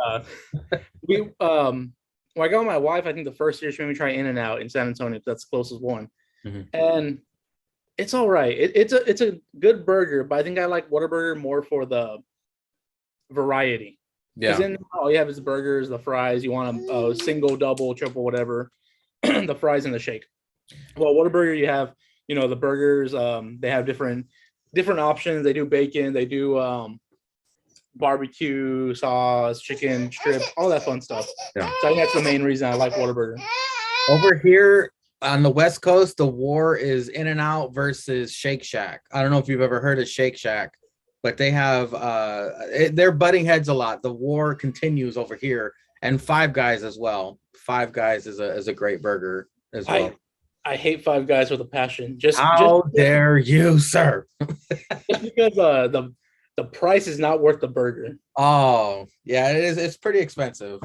when I got with my wife, I think the first year she made me try In-N-Out in San Antonio. That's the closest one. Mm-hmm. And it's all right. It's a good burger, but I think I like Whataburger more for the variety. Yeah. Because all you have is the burgers, the fries. You want a single, double, triple, whatever. The fries and the shake. Well, Whataburger, you have, you know, the burgers. They have different options. They do bacon. They do barbecue sauce, chicken strip, all that fun stuff. Yeah. So I think that's the main reason I like Whataburger. Over here on the West Coast, the war is In-N-Out versus Shake Shack. I don't know if you've ever heard of Shake Shack, but they have they're butting heads a lot. The war continues over here, and Five Guys as well. Five Guys is a great burger as well. I hate Five Guys with a passion. How dare you, sir? Just because the price is not worth the burger. Oh, yeah, it is. It's pretty expensive.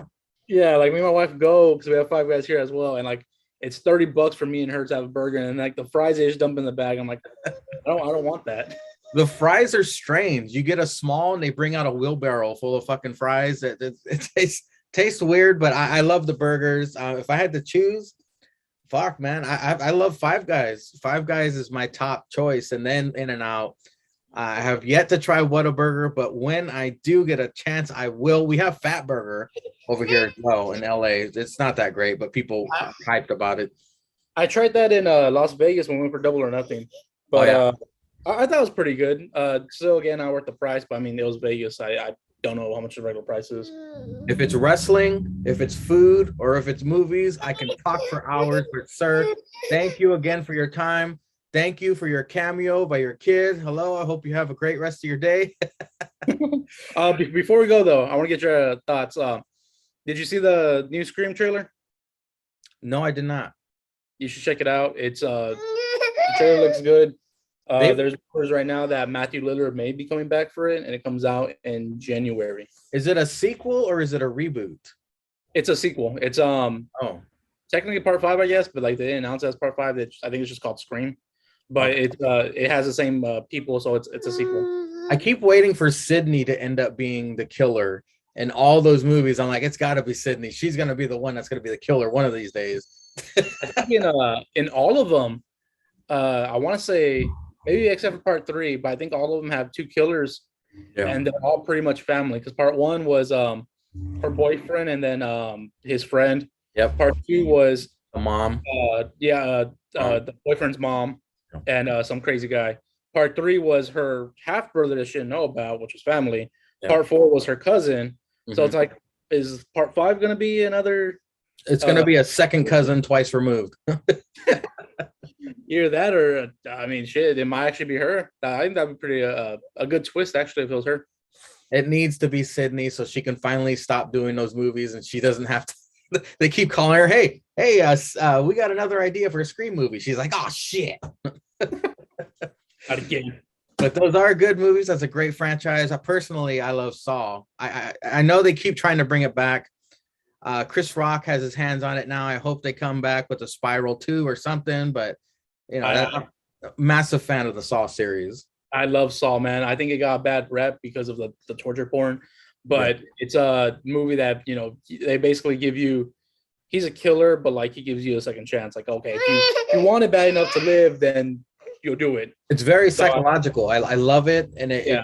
Yeah, like me and my wife go because we have Five Guys here as well, and like it's $30 for me and her to have a burger, and like the fries they just dump in the bag. I'm like, I don't want that. The fries are strange. You get a small, and they bring out a wheelbarrow full of fucking fries. It tastes weird, but I love the burgers. If I had to choose, fuck, man, I love Five Guys. Five Guys is my top choice, and then In-N-Out. I have yet to try Whataburger, but when I do get a chance, I will. We have Fat Burger over here as well in LA. It's not that great, but people are hyped about it. I tried that in Las Vegas when we went for Double or Nothing, but I thought it was pretty good. Still, again, not worth the price, but I mean, it was Vegas. I don't know how much the regular price is. If it's wrestling, if it's food, or if it's movies, I can talk for hours. But sir, thank you again for your time. Thank you for your cameo by your kid. Hello, I hope you have a great rest of your day. Before we go, though, I want to get your thoughts. Did you see the new Scream trailer? No, I did not. You should check it out. It's the trailer looks good. There's rumors right now that Matthew Lillard may be coming back for it, and it comes out in January. Is it a sequel or is it a reboot? It's a sequel. It's technically part 5, I guess, but like they didn't announce it as part 5. I think it's just called Scream. But it has the same people, so it's a sequel. I keep waiting for Sydney to end up being the killer in all those movies. I'm like, it's got to be Sydney. She's gonna be the one that's gonna be the killer one of these days. I think in all of them, I want to say maybe except for part 3, but I think all of them have 2 killers and they're all pretty much family. Because part one was her boyfriend and then his friend. Yep. Part two was the mom. The boyfriend's mom and some crazy guy. Part three was her half brother that she didn't know about, which was family. Yeah. Part four was her cousin. So Mhm. it's like, is part five gonna be another? It's going to be a second cousin twice removed. Either that or I mean, shit, it might actually be her. I think that'd be pretty a good twist actually if it was her. It needs to be Sydney so she can finally stop doing those movies and she doesn't have to. They keep calling her, hey, we got another idea for a Scream movie. She's like, oh shit. Not again. But those are good movies. That's a great franchise. Personally, I love Saw. I know they keep trying to bring it back. Chris Rock has his hands on it now. I hope they come back with a Spiral 2 or something. But I'm a massive fan of the Saw series. I love Saw, man. I think it got a bad rep because of the torture porn, but it's a movie that, they basically give you, he's a killer, but like he gives you a second chance. Like, okay, if you want it bad enough to live, then you'll do it. It's very psychological. I love it. And it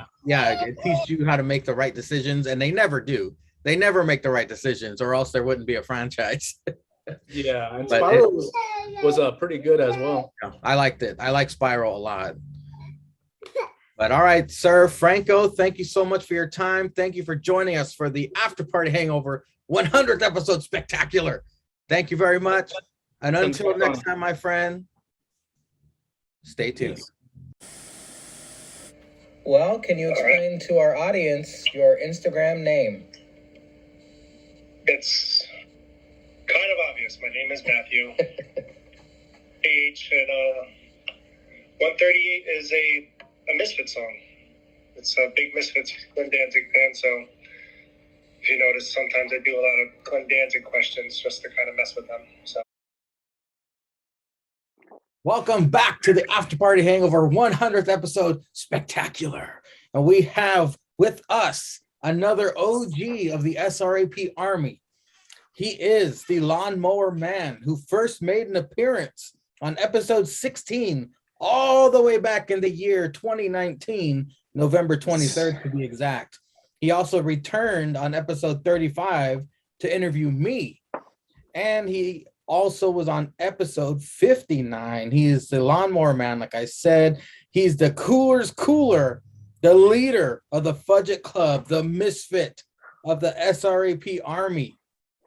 teaches you how to make the right decisions. And they never do. They never make the right decisions or else there wouldn't be a franchise. Yeah. And Spiral was pretty good as well. I liked it. I like Spiral a lot. But all right, sir, Franco, thank you so much for your time. Thank you for joining us for the After Party Hangover 100th episode spectacular. Thank you very much. And until next time, my friend, stay tuned. Well, can you explain to our audience your Instagram name? It's kind of obvious. My name is Matthew. Age and 138 is a Misfit song. It's a big Misfits Glenn Danzig fan, so if you notice, sometimes I do a lot of Glenn Danzig questions just to kind of mess with them. So. Welcome back to the After Party Hangover 100th episode spectacular. And we have with us another OG of the SRAP Army. He is the Lawnmower Man who first made an appearance on episode 16 all the way back in the year 2019, November 23rd to be exact. He also returned on episode 35 to interview me. And he also was on episode 59. He is the Lawnmower Man, like I said. He's the Cooler's Cooler, the leader of the Fudget Club, the misfit of the SRAP Army,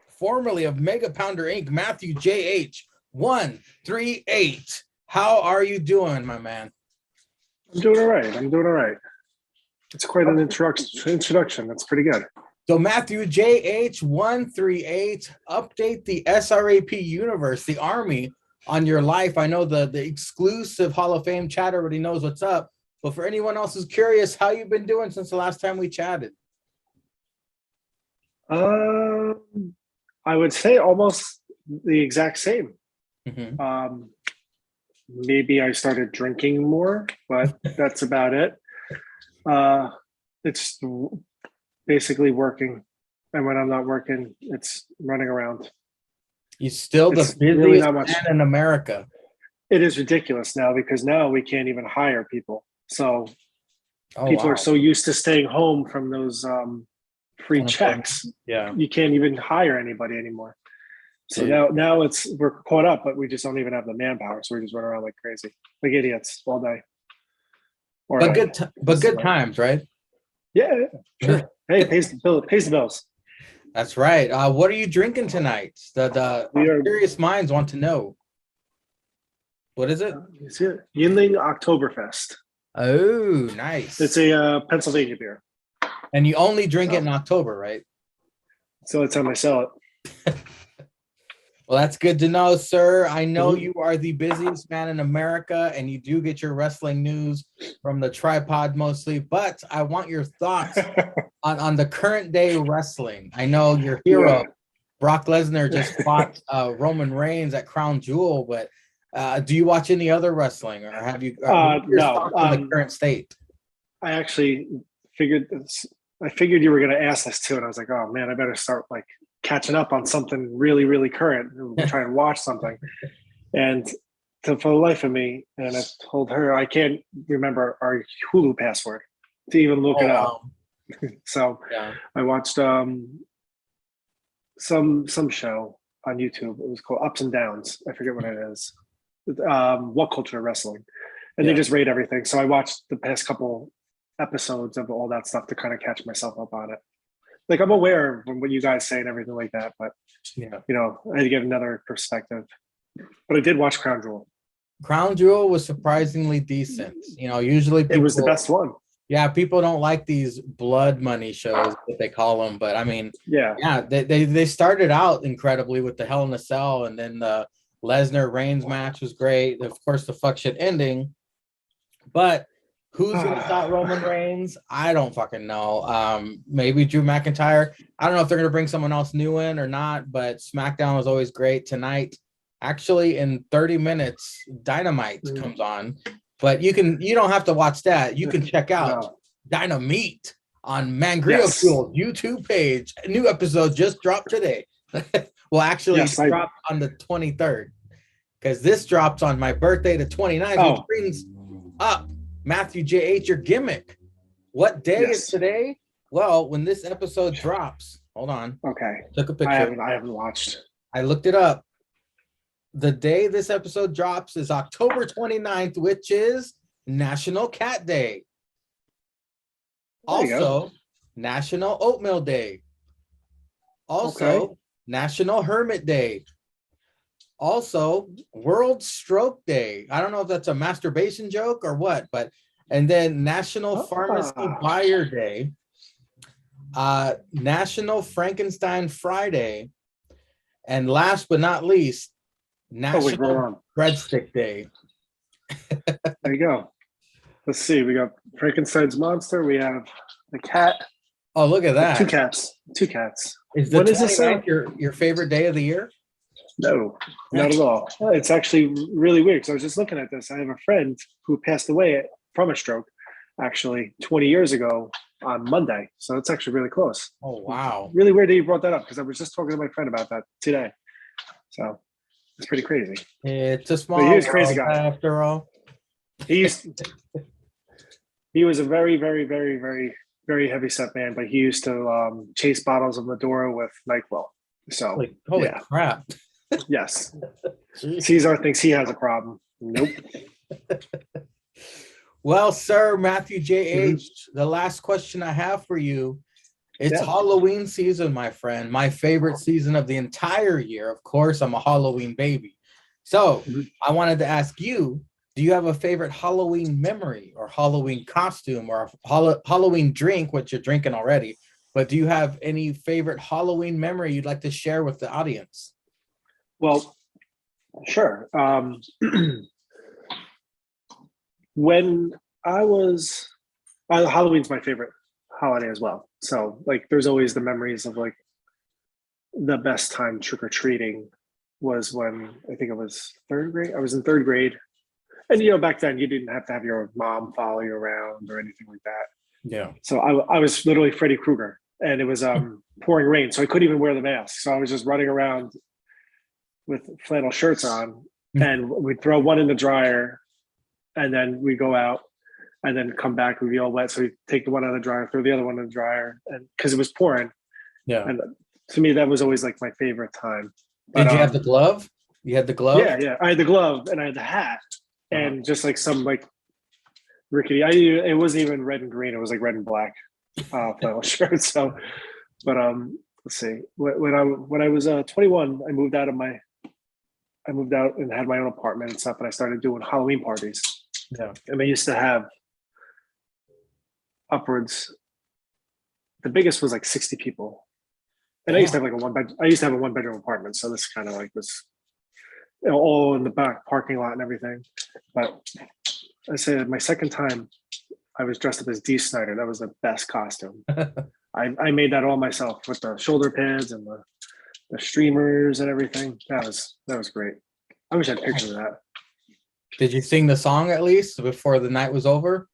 formerly of Mega Pounder Inc., Matthew J.H. 138. How are you doing, my man? I'm doing all right. It's quite an introduction. That's pretty good. So Matthew J.H. 138, update the SRAP universe, the Army, on your life. I know the exclusive Hall of Fame chat already knows what's up, but for anyone else who's curious, how you been doing since the last time we chatted? I would say almost the exact same. Mm-hmm. Maybe I started drinking more, but that's about it. It's basically working, and when I'm not working, it's running around. He's still the busiest really not much man in America. It is ridiculous now because now we can't even hire people. So people are so used to staying home from those free checks. Yeah, you can't even hire anybody anymore. So now we're caught up, but we just don't even have the manpower. So we just run around like crazy, like idiots all day. But good times, right? Yeah, sure. Hey, pays the bills. That's right. What are you drinking tonight? The curious minds want to know. What is it? It's it. Yingling Oktoberfest. Oh, nice. It's a Pennsylvania beer. And you only drink it in October, right? So that's how I sell it. Well, that's good to know, sir. I know you are the busiest man in America, and you do get your wrestling news from the tripod mostly, but I want your thoughts on the current day wrestling. I know your hero, Brock Lesnar, just fought Roman Reigns at Crown Jewel, but do you watch any other wrestling, or have you no, the current state? I actually figured you were going to ask this too, and I was like, oh man, I better start like catching up on something really, really current and try and watch something. And for the life of me, and I told her I can't remember our Hulu password. to even look Oh, it up. wow. So Yeah. I watched some show on YouTube. It was called Ups and Downs. I forget what it is. What Culture Wrestling, and they Yeah. just rate everything. So I watched the past couple episodes of all that stuff to kind of catch myself up on it. Like I'm aware of what you guys say and everything like that, but Yeah. you know, I had to get another perspective. But I did watch Crown Jewel. Crown Jewel was surprisingly decent. You know, usually people, It was the best one. Yeah, people don't like these blood money shows, what they call them, but I mean, Yeah, they started out incredibly with the Hell in a Cell, and then the Lesnar Reigns match was great. Of course, the fuck shit ending, but who's gonna stop Roman Reigns? I don't fucking know. Maybe Drew McIntyre. I don't know if they're gonna bring someone else new in or not, but SmackDown was always great. Tonight, actually, in 30 minutes, Dynamite comes on. But you don't have to watch that. You can check out Dynamite on Mangrio Fuel's YouTube page. A new episode just dropped today. Well, actually, Yes, dropped on the 23rd, because this drops on my birthday, the 29th, which brings up Matthew JH, your gimmick. What day is today? Well, when this episode drops, hold on. Okay. Took a picture. I haven't watched. I looked it up. The day this episode drops is October 29th, which is National Cat Day. Also, National Oatmeal Day. Also, National Hermit Day. Also, World Stroke Day. I don't know if that's a masturbation joke or what, but and then National Pharmacy Buyer Day. National Frankenstein Friday. And last but not least, National Breadstick Day. There you go. Let's see. We got Frankenstein's monster. We have the cat. Oh, look at that. Two cats. Two cats. Is the 29th your favorite day of the year? No, not at all. It's actually really weird because I was just looking at this. I have a friend who passed away from a stroke actually 20 years ago on Monday. So it's actually really close. Oh, wow. Really weird that you brought that up because I was just talking to my friend about that today. So it's pretty crazy. It's a small But he was a crazy world, guy. after all. He was a very, very, very, very, very heavy set man, but he used to chase bottles of Maduro with NyQuil. So holy crap. Yes. Cesar thinks he has a problem. Nope. Well, sir, Matthew JH, the last question I have for you. It's Halloween season, my friend. My favorite season of the entire year. Of course, I'm a Halloween baby. So I wanted to ask you, do you have a favorite Halloween memory or Halloween costume or Halloween drink, which you're drinking already? But do you have any favorite Halloween memory you'd like to share with the audience? Well, sure. When I was, Halloween's my favorite holiday as well. So like, there's always the memories of like the best time trick-or-treating was when I think it was third grade. I was in third grade. And, you know, back then you didn't have to have your mom follow you around or anything like that. Yeah. So I was literally Freddy Krueger, and it was pouring rain. So I couldn't even wear the mask. So I was just running around with flannel shirts on, and we'd throw one in the dryer, and then we go out and then come back, we'd be all wet. So we take the one out of the dryer, throw the other one in the dryer, and because it was pouring. Yeah. And to me, that was always like my favorite time. Did you have the glove? You had the glove? Yeah. I had the glove and I had the hat. And just like some like rickety, it wasn't even red and green. It was like red and black flannel shirt. So, but let's see. When I was 21, I moved out and had my own apartment and stuff, and I started doing Halloween parties. Yeah, and I used to have upwards. The biggest was like 60 people, and I used to have like a one bedroom apartment. So this kind of like was, you know, all in the back parking lot and everything. But I said my second time I was dressed up as Dee Snider. That was the best costume. I made that all myself with the shoulder pads and the streamers and everything. That was great. I wish I had pictures of that. Did you sing the song at least before the night was over?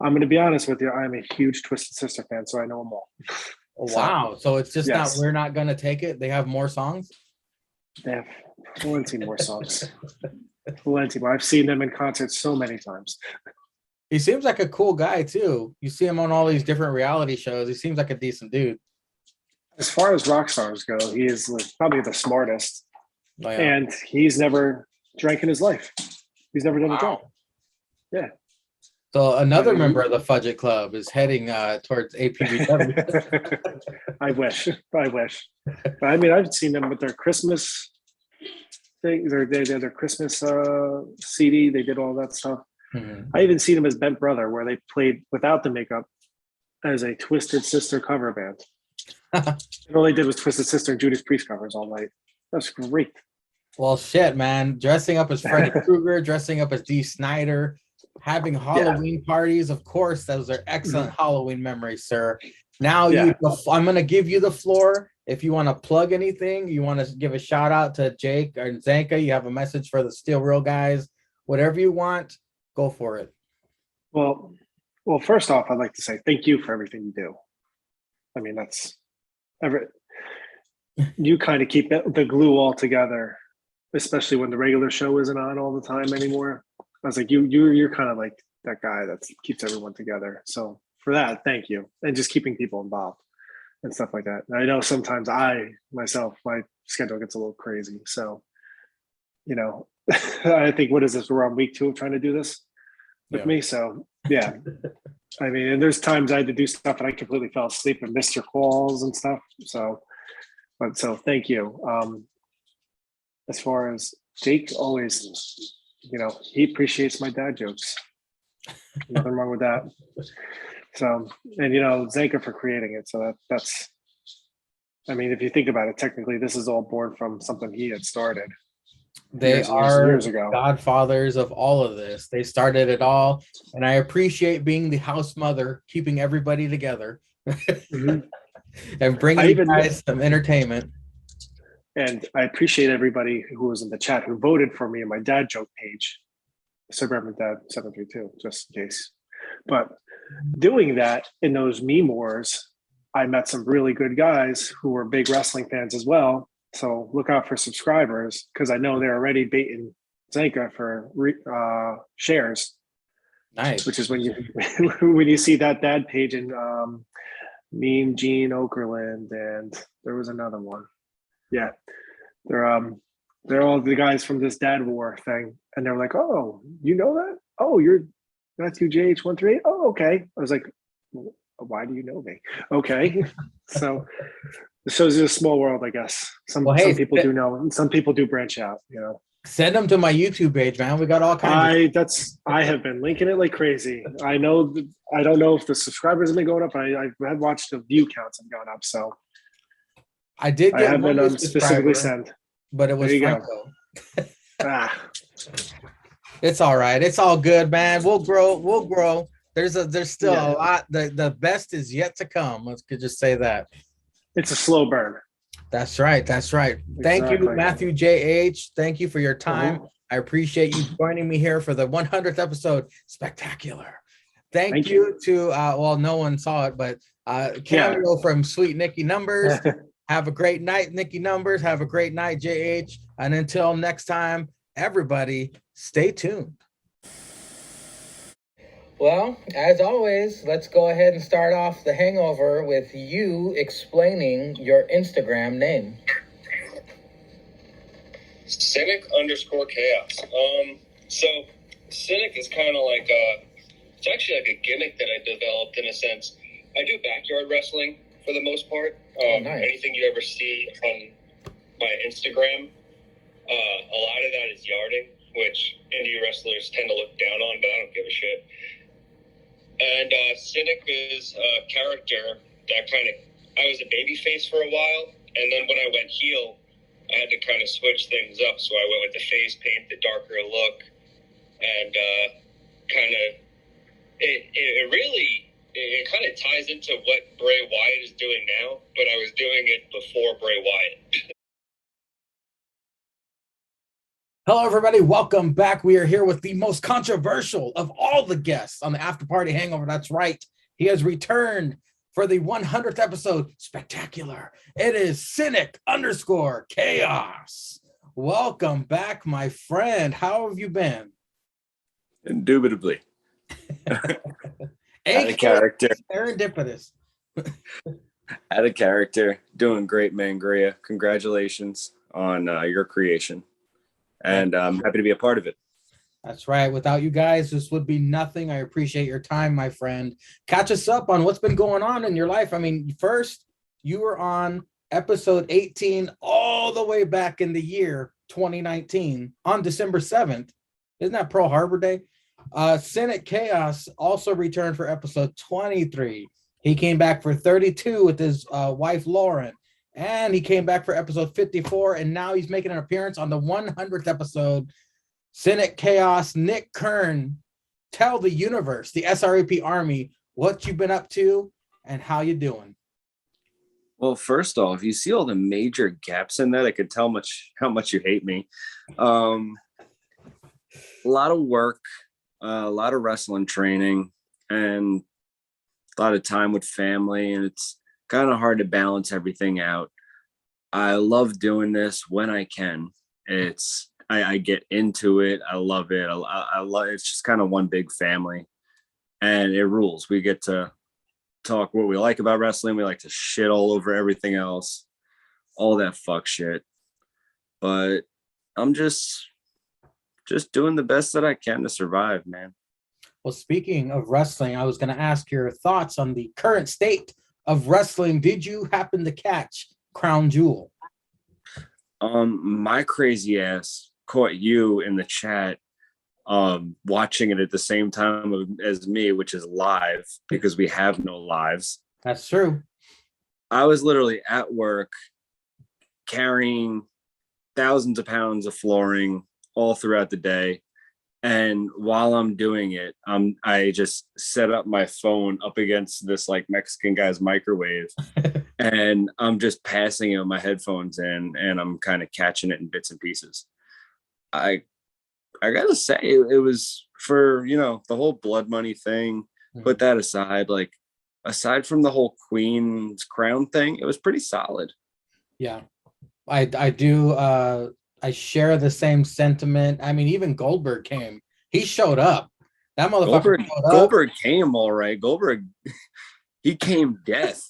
I'm going to be honest with you. I'm a huge Twisted Sister fan, so I know them all. Wow. So it's just not, we're not going to take it. They have more songs? They have plenty more songs. Plenty more. I've seen them in concert so many times. He seems like a cool guy too. You see him on all these different reality shows. He seems like a decent dude. As far as rock stars go, he is like probably the smartest, Oh, yeah. and he's never drank in his life. He's never done a drug. Yeah. So another member of the Fudget Club is heading towards APBW. I wish. But I mean, I've seen them with their Christmas things, or they did their Christmas CD. They did all that stuff. Mhm. I even seen them as Bent Brother, where they played without the makeup as a Twisted Sister cover band. And all they did was Twisted Sister and Judas Priest covers all night. That's great. Well, shit, man. Dressing up as Freddy Krueger, dressing up as Dee Snider, having Halloween parties. Of course, those are excellent Halloween memories, sir. Now I'm going to give you the floor. If you want to plug anything, you want to give a shout out to Jake or Zanka, you have a message for the Steel Real guys, whatever you want, go for it. Well, first off, I'd like to say thank you for everything you do. I mean, you kind of keep the glue all together, especially when the regular show isn't on all the time anymore. I was like, you're kind of like that guy that keeps everyone together. So for that, thank you. And just keeping people involved and stuff like that. And I know sometimes my schedule gets a little crazy. So, I think, what is this? We're on week 2 of trying to do this with me. So yeah, I mean, and there's times I had to do stuff and I completely fell asleep and missed your calls and stuff. So thank you. As far as Jake, always, he appreciates my dad jokes. Nothing wrong with that. So, and Zanka for creating it. So that's, I mean, if you think about it, technically this is all born from something he had started. They are godfathers of all of this. They started it all, and I appreciate being the house mother, keeping everybody together, and bringing you guys some entertainment. And I appreciate everybody who was in the chat who voted for me in my dad joke page, Suburban Dad 732, just in case. But doing that in those meme wars, I met some really good guys who were big wrestling fans as well. So look out for subscribers, because I know they're already baiting Zanka for shares. Nice. Which is when you see that dad page in Meme Gene Okerlund, and there was another one. Yeah, they're all the guys from this dad war thing, and they're like, "Oh, you know that? Oh, you're Matthew JH138. Oh, okay." I was like, "Why do you know me?" Okay, so it shows you a small world, I guess. Some people do know, and some people do branch out. Send them to my YouTube page, man. We got all kinds. I have been linking it like crazy. I know. I don't know if the subscribers have been going up. I had watched the view counts have gone up, so I did get one specifically sent, but it was Franco. It's all right. It's all good, man. We'll grow. There's still a lot. The best is yet to come. Let's just say that. It's a slow burn. That's right. Thank you, Matthew JH. Thank you for your time. I appreciate you joining me here for the 100th episode. Spectacular. Thank you to no one saw it, but cameo from Sweet Nikki Numbers. Have a great night, Nikki Numbers. Have a great night, JH. And until next time, everybody, stay tuned. Well, as always, let's go ahead and start off the hangover with you explaining your Instagram name. Cynic_chaos. So Cynic is kind of like it's actually like a gimmick that I developed in a sense. I do backyard wrestling for the most part. Nice. Anything you ever see on my Instagram, a lot of that is yarding, which indie wrestlers tend to look down on, but I don't give a shit. And Cynic is a character that I was a babyface for a while, and then when I went heel, I had to kind of switch things up. So I went with the face paint, the darker look, and it kind of ties into what Bray Wyatt is doing now, but I was doing it before Bray Wyatt. Hello, everybody. Welcome back. We are here with the most controversial of all the guests on the After Party Hangover. That's right. He has returned for the 100th episode. Spectacular. It is Cynic_chaos. Welcome back, my friend. How have you been? Indubitably. Out of character. Serendipitous. Out of character. Doing great, Mangria. Congratulations on your creation. And I'm happy to be a part of it. That's right. Without you guys, this would be nothing. I appreciate your time, my friend. Catch us up on what's been going on in your life. I mean, first, you were on episode 18 all the way back in the year 2019 on December 7th. Isn't that Pearl Harbor Day? Senate Chaos also returned for episode 23. He came back for 32 with his wife, Lauren. And he came back for episode 54. And now he's making an appearance on the 100th episode. Senate Chaos, Nick Kern, tell the universe, the SRAP Army, what you've been up to and how you doing. Well, first off, you see all the major gaps in that. I could tell how much you hate me. A lot of work, a lot of wrestling training, and a lot of time with family. And it's kind of hard to balance everything out. I love doing this when I can. I get into it. I love it. I love it's just kind of one big family, and it rules. We get to talk what we like about wrestling. We like to shit all over everything else, all that fuck shit. But I'm just doing the best that I can to survive, man. Well, speaking of wrestling, I was going to ask your thoughts on the current state of wrestling. Did you happen to catch Crown Jewel? My crazy ass caught you in the chat watching it at the same time as me, which is live because we have no lives. That's true. I was literally at work carrying thousands of pounds of flooring all throughout the day. And while I'm doing it, I just set up my phone up against this like Mexican guy's microwave and I'm just passing it with my headphones in and I'm kind of catching it in bits and pieces. I gotta say it was for, the whole blood money thing. Put that aside, like aside from the whole Queen's crown thing, it was pretty solid. Yeah, I do. I share the same sentiment. I mean, even Goldberg came. He showed up. That motherfucker Goldberg came all right. Goldberg, he came death.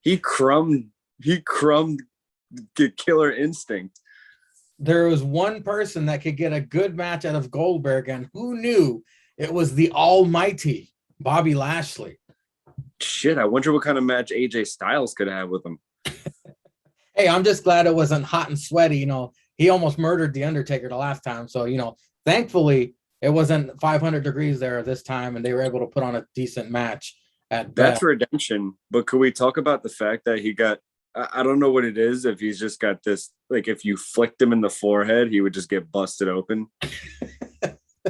He crumbed the Killer Instinct. There was one person that could get a good match out of Goldberg, and who knew it was the almighty Bobby Lashley. Shit, I wonder what kind of match AJ Styles could have with him. Hey, I'm just glad it wasn't hot and sweaty. He almost murdered The Undertaker the last time. So, thankfully it wasn't 500 degrees there this time, and they were able to put on a decent match at That's best. redemption. But could we talk about the fact that he got, I don't know what it is, if he's just got this, like if you flicked him in the forehead, he would just get busted open.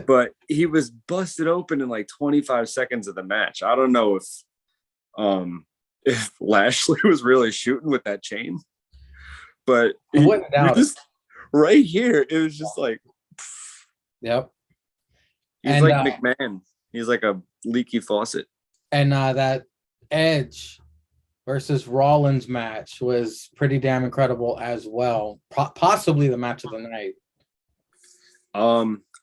But he was busted open in like 25 seconds of the match. I don't know if Lashley was really shooting with that chain. But right here, it was just like, yep. He's like McMahon. He's like a leaky faucet. And that Edge versus Rollins match was pretty damn incredible as well. Possibly the match of the night.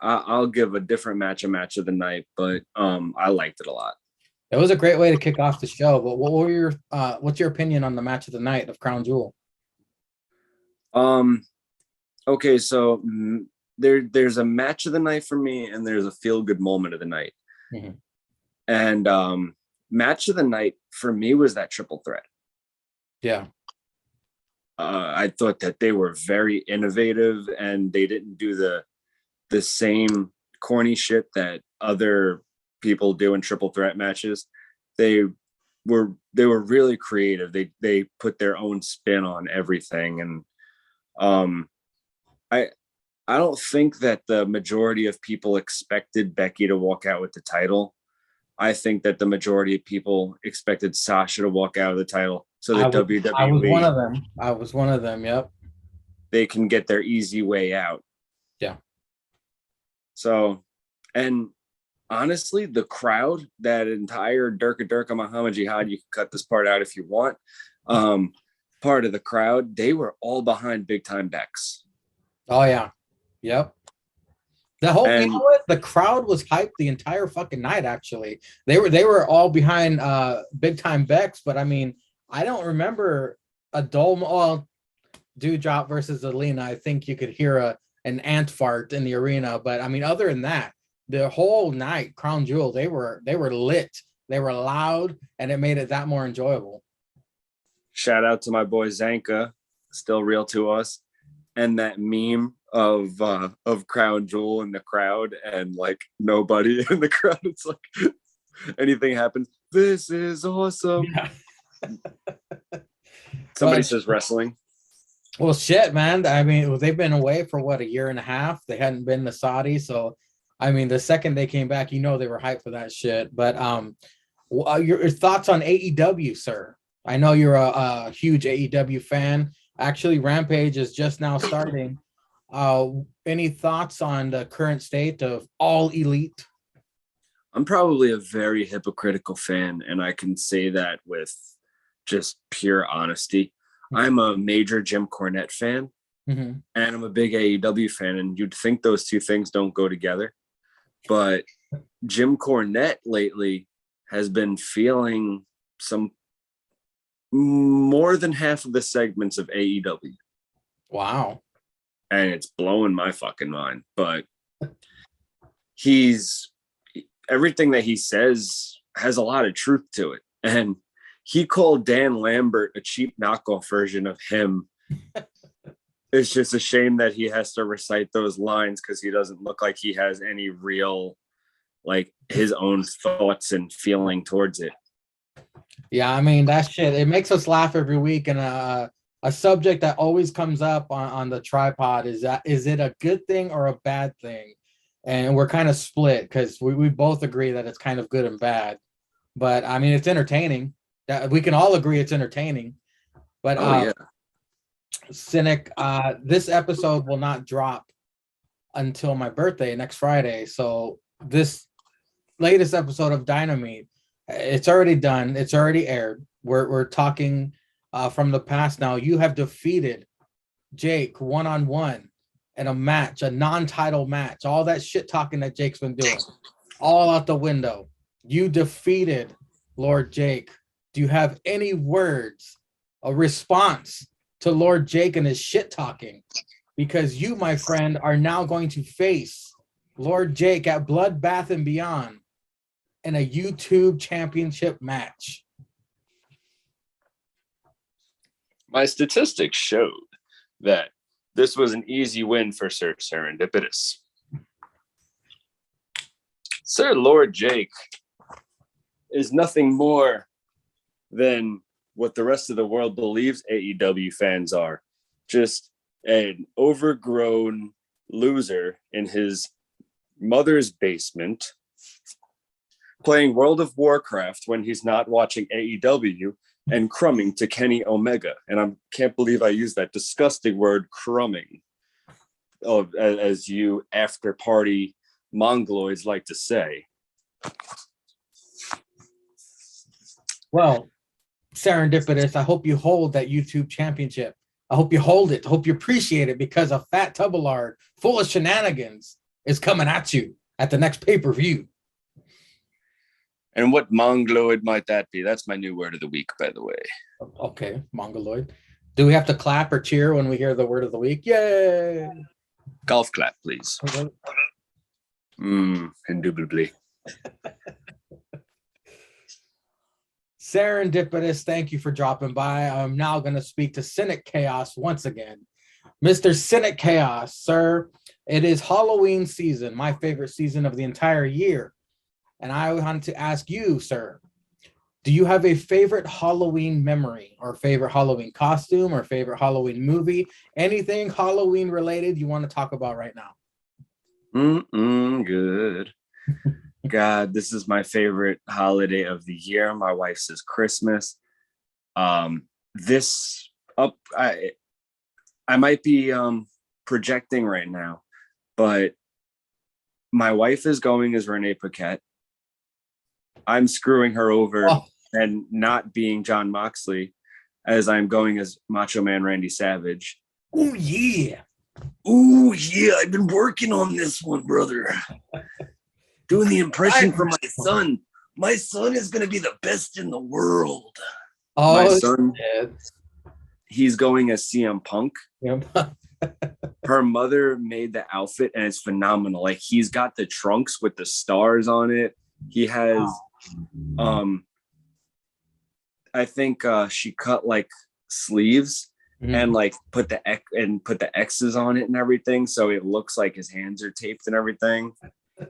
I'll give a different match a match of the night, but I liked it a lot. It was a great way to kick off the show. But what's your opinion on the match of the night of Crown Jewel? Okay, so there's a match of the night for me, and there's a feel good moment of the night. Mm-hmm. And match of the night for me was that triple threat. Yeah. I thought that they were very innovative, and they didn't do the same corny shit that other people do in triple threat matches. They were really creative. They put their own spin on everything, and I don't think that the majority of people expected Becky to walk out with the title. I think that the majority of people expected Sasha to walk out of the title. So the WWE, I was one of them. Yep. They can get their easy way out. Yeah. So, and honestly, the crowd, that entire Durka Muhammad Jihad, you can cut this part out if you want. Part of the crowd, they were all behind Big Time Bex. Oh yeah. Yep. The whole, And you know what? The crowd was hyped the entire fucking night. Actually, they were all behind Big Time Bex, but I mean, I don't remember a Dewdrop versus Alina. I think you could hear an ant fart in the arena, but I mean, other than that, the whole night, Crown Jewel, they were lit, they were loud, and it made it that more enjoyable. shout out to my boy Zanka, still real to us, and that meme of Crown Jewel in the crowd and like nobody in the crowd. It's like anything happens. This is awesome. Yeah. Somebody says wrestling. Well, shit, man. I mean, they've been away for what, a year and a half. They hadn't been to Saudi, so I mean, the second they came back, you know, they were hyped for that shit. But your thoughts on AEW, sir? I know you're a huge AEW fan. Actually, Rampage is just now starting. Any thoughts on the current state of All Elite? I'm probably a very hypocritical fan, and I can say that with just pure honesty. I'm a major Jim Cornette fan, Mm-hmm. and I'm a big AEW fan, and you'd think those two things don't go together. But Jim Cornette lately has been feeling some more than half of the segments of AEW. Wow. And it's blowing my fucking mind. But everything that he says has a lot of truth to it. And he called Dan Lambert a cheap knockoff version of him. It's just a shame that he has to recite those lines because he doesn't look like he has any real, like, his own thoughts and feeling towards it. Yeah, I mean, that shit, it makes us laugh every week. And a subject that always comes up on the tripod is it a good thing or a bad thing? And we're kind of split because we both agree that it's kind of good and bad. But I mean, it's entertaining. That we can all agree it's entertaining. But yeah. Cynic, this episode will not drop until my birthday next Friday. So this latest episode of Dynamite, it's already done. It's already aired. We're talking from the past now. You have defeated Jake one-on-one in a match, a non-title match. All that shit talking that Jake's been doing, all out the window. You defeated Lord Jake. Do you have any words, a response to Lord Jake and his shit talking? Because you, my friend, are now going to face Lord Jake at Bloodbath and Beyond in a YouTube championship match. My statistics showed that this was an easy win for Sir Serendipitous. Sir Lord Jake is nothing more than what the rest of the world believes AEW fans are. Just an overgrown loser in his mother's basement playing World of Warcraft when he's not watching AEW and crumbing to Kenny Omega. And I can't believe I used that disgusting word, crumbing, as you after party mongoloids like to say. Well, Serendipitous, I hope you hold that YouTube championship. I hope you hold it. I hope you appreciate it, because a fat Tubbalard full of shenanigans is coming at you at the next pay-per-view. And what mongoloid might that be? That's my new word of the week, by the way. Okay, mongoloid. Do we have to clap or cheer when we hear the word of the week? Yay! Golf clap, please. Indubitably. Serendipitous, thank you for dropping by. I'm now going to speak to Cynic Chaos once again. Mr. Cynic Chaos, sir, it is Halloween season, my favorite season of the entire year. And I wanted to ask you, sir, do you have a favorite Halloween memory or favorite Halloween costume or favorite Halloween movie? Anything Halloween related you want to talk about right now? Good. God, this is my favorite holiday of the year. My wife says Christmas. I might be projecting right now, but my wife is going as Renee Paquette. I'm screwing her over and not being John Moxley, as I'm going as Macho Man Randy Savage. Oh, yeah. Ooh, yeah, I've been working on this one, brother. Doing the impression for my son. My son is going to be the best in the world. Oh, my son, shit. He's going as CM Punk. Yep. Her mother made the outfit and it's phenomenal. Like he's got the trunks with the stars on it. He has, I think she cut like sleeves and like put the X's on it and everything, so it looks like his hands are taped and everything.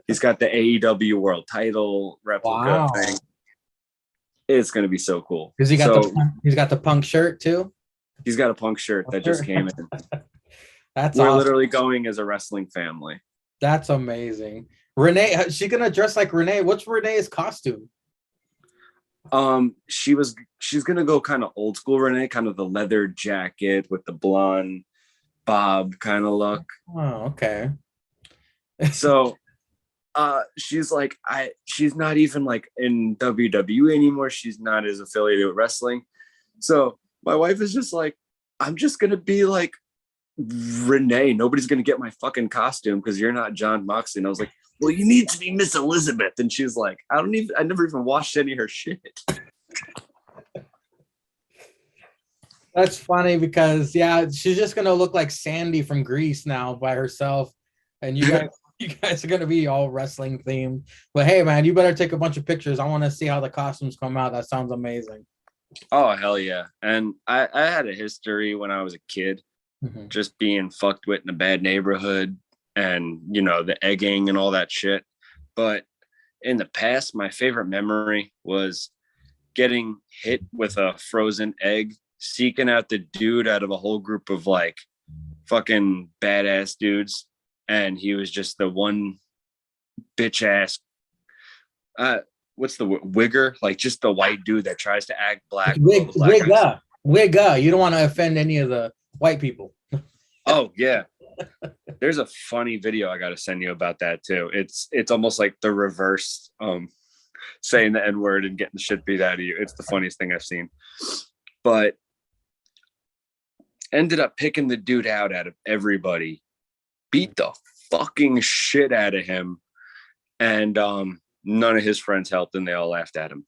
He's got the AEW World Title replica thing. It's gonna be so cool. Because he's got the Punk shirt too. He's got a Punk shirt that just came in. We're awesome. Literally going as a wrestling family. That's amazing. Renee, she's gonna dress like Renee. What's Renee's costume? She's gonna go kind of old school Renee, kind of the leather jacket with the blonde bob kind of look. Oh, okay. So she's like, she's not even like in WWE anymore. She's not as affiliated with wrestling. So my wife is just like, I'm just gonna be like Renee. Nobody's gonna get my fucking costume because you're not John Moxley. And I was like, well, you need to be Miss Elizabeth. And she's like, I never even watched any of her shit. That's funny because she's just gonna look like Sandy from Grease now by herself, and you guys are gonna be all wrestling themed. But hey, man, you better take a bunch of pictures. I want to see how the costumes come out. That sounds amazing. Oh hell yeah! And I had a history when I was a kid, just being fucked with in a bad neighborhood, and the egging and all that shit. But in the past, my favorite memory was getting hit with a frozen egg, seeking out the dude out of a whole group of like fucking badass dudes, and he was just the one bitch ass what's the wigger, like just the white dude that tries to act black. Wigga. You don't want to offend any of the white people. Oh yeah. There's a funny video I got to send you about that too. It's almost like the reverse saying the N-word and getting the shit beat out of you. It's the funniest thing I've seen. But ended up picking the dude out of everybody, beat the fucking shit out of him, and none of his friends helped and they all laughed at him.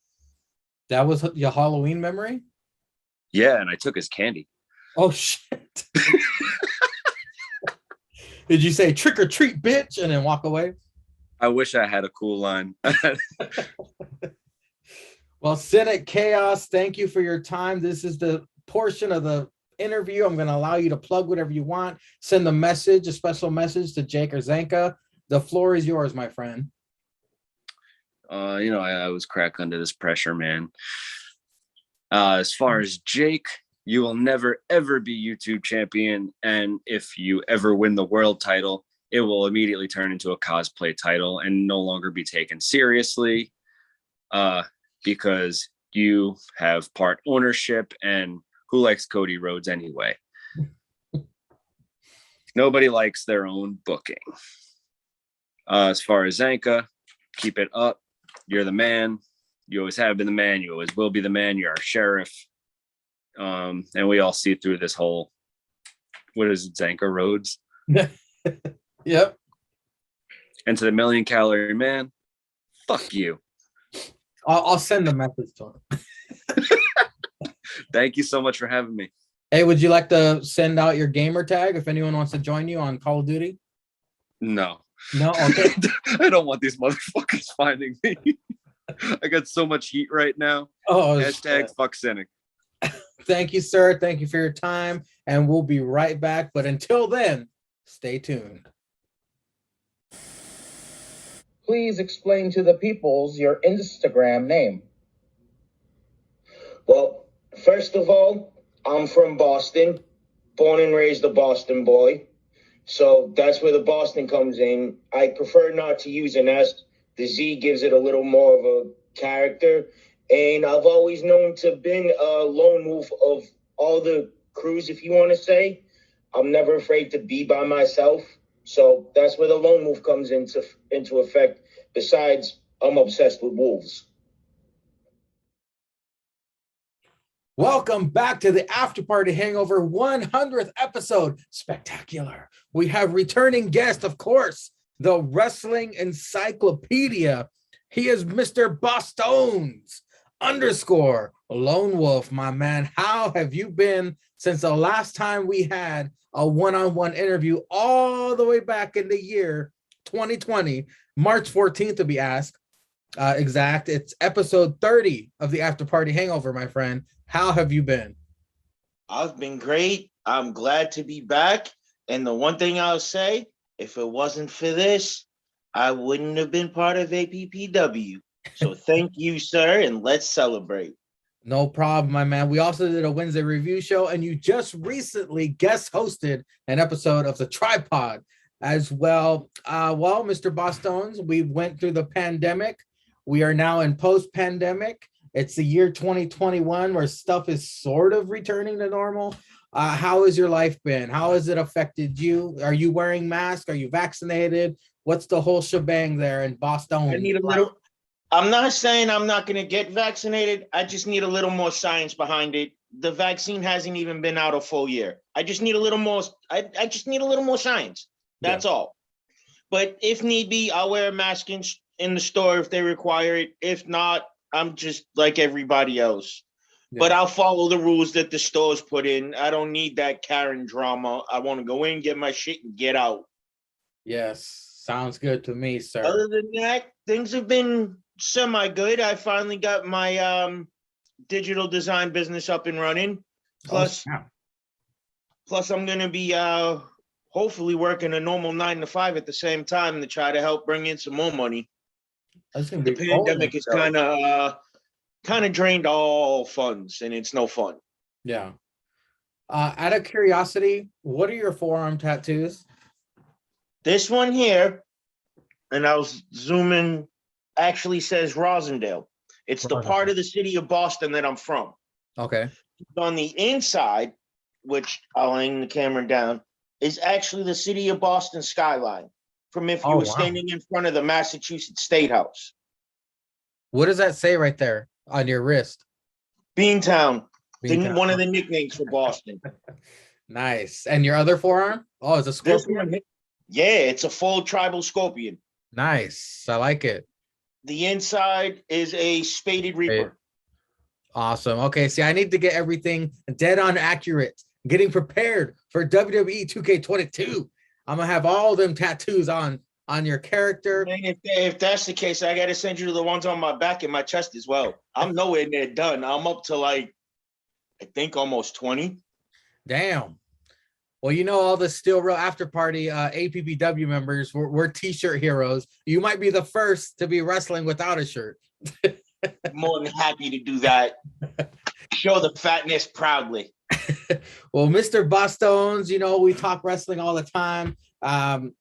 That was your Halloween memory? Yeah, and I took his candy. Oh shit. Did you say trick or treat, bitch, and then walk away? I wish I had a cool line. Well, Cynic Chaos, thank you for your time. This is the portion of the interview. I'm going to allow you to plug whatever you want. Send a special message to Jake or Zanka. The floor is yours, my friend. I was crack under this pressure, man. As far as Jake, you will never, ever be YouTube champion. And if you ever win the world title, it will immediately turn into a cosplay title and no longer be taken seriously because you have part ownership. And who likes Cody Rhodes anyway? Nobody likes their own booking. As far as Zanka, keep it up. You're the man. You always have been the man. You always will be the man. You're our sheriff. And we all see through this whole, what is it, Zanka Rhodes? Yep. And to the million calorie man, fuck you. I'll send a message to him. Thank you so much for having me. Hey, would you like to send out your gamer tag if anyone wants to join you on Call of Duty? No. No? Okay. I don't want these motherfuckers finding me. I got so much heat right now. Oh, hashtag fuck Cynic. Thank you, sir. Thank you for your time. And we'll be right back. But until then, stay tuned. Please explain to the peoples your Instagram name. Well, first of all, I'm from Boston, born and raised a Boston boy. So that's where the Boston comes in. I prefer not to use an S. The Z gives it a little more of a character. And I've always known to been a lone wolf of all the crews, if you want to say. I'm never afraid to be by myself. So that's where the lone wolf comes into effect. Besides, I'm obsessed with wolves. Welcome back to the After Party Hangover 100th episode, Spectacular. We have returning guest, of course, the Wrestling Encyclopedia. He is Mr. Bostones _ Lone Wolf, my man. How have you been since the last time we had a one-on-one interview all the way back in the year 2020, March 14th to be asked? Exact. It's episode 30 of the After Party Hangover, my friend. How have you been? I've been great. I'm glad to be back. And the one thing I'll say, if it wasn't for this, I wouldn't have been part of APPW. So thank you, sir, and let's celebrate. No problem, my man. We also did a Wednesday review show, and you just recently guest hosted an episode of The Tripod as well. Well, Mr. Bostones, we went through the pandemic. We are now in post-pandemic. It's the year 2021 where stuff is sort of returning to normal. How has your life been? How has it affected you? Are you wearing masks? Are you vaccinated? What's the whole shebang there in Boston? I need a little. I'm not saying I'm not going to get vaccinated. I just need a little more science behind it. The vaccine hasn't even been out a full year. I just need a little more. I just need a little more science. That's all. But if need be, I'll wear a mask in the store if they require it. If not, I'm just like everybody else. Yeah. But I'll follow the rules that the stores put in. I don't need that Karen drama. I want to go in, get my shit, and get out. Yes, sounds good to me, sir. Other than that, things have been semi-good. I finally got my digital design business up and running. Plus I'm going to be hopefully working a normal 9 to 5 at the same time to try to help bring in some more money. The pandemic is kind of drained all funds, and it's no fun. Yeah. Out of curiosity, what are your forearm tattoos? This one here, and I was zooming, actually says Rosendale. It's the part of the city of Boston that I'm from. Okay. On the inside, which I'll aim the camera down, is actually the city of Boston skyline. From if you were standing in front of the Massachusetts State House. What does that say right there on your wrist? Beantown. One of the nicknames for Boston. Nice. And your other forearm? Oh, it's a scorpion? Yeah, it's a full tribal scorpion. Nice. I like it. The inside is a spaded reaper. Awesome. Okay, see, I need to get everything dead on accurate. Getting prepared for WWE 2K22. I'm gonna have all them tattoos on your character. Man, if that's the case, I gotta send you the ones on my back and my chest as well. I'm nowhere near done. I'm up to I think almost 20. Damn. Well, you know, all the Still Real After Party APPW members, we're t-shirt heroes. You might be the first to be wrestling without a shirt. More than happy to do that. Show the fatness proudly. Well, Mr. Bostones, you know, we talk wrestling all the time. I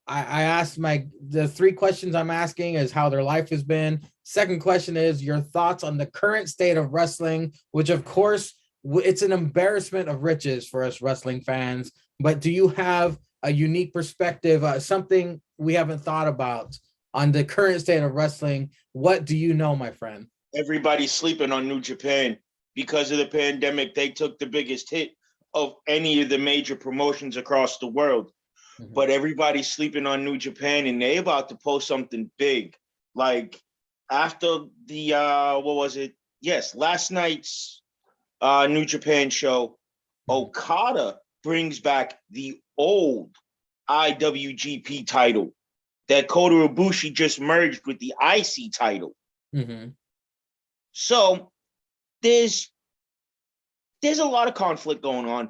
asked the 3 questions I'm asking is how their life has been. Second question is your thoughts on the current state of wrestling, which of course, it's an embarrassment of riches for us wrestling fans. But do you have a unique perspective, something we haven't thought about on the current state of wrestling? What do you know, my friend? Everybody's sleeping on New Japan. Because of the pandemic, they took the biggest hit of any of the major promotions across the world. Mm-hmm. But everybody's sleeping on New Japan, and they about to post something big. Like after the what was it? Yes, last night's New Japan show, Okada brings back the old IWGP title that Kota Ibushi just merged with the IC title. Mm-hmm. So there's a lot of conflict going on,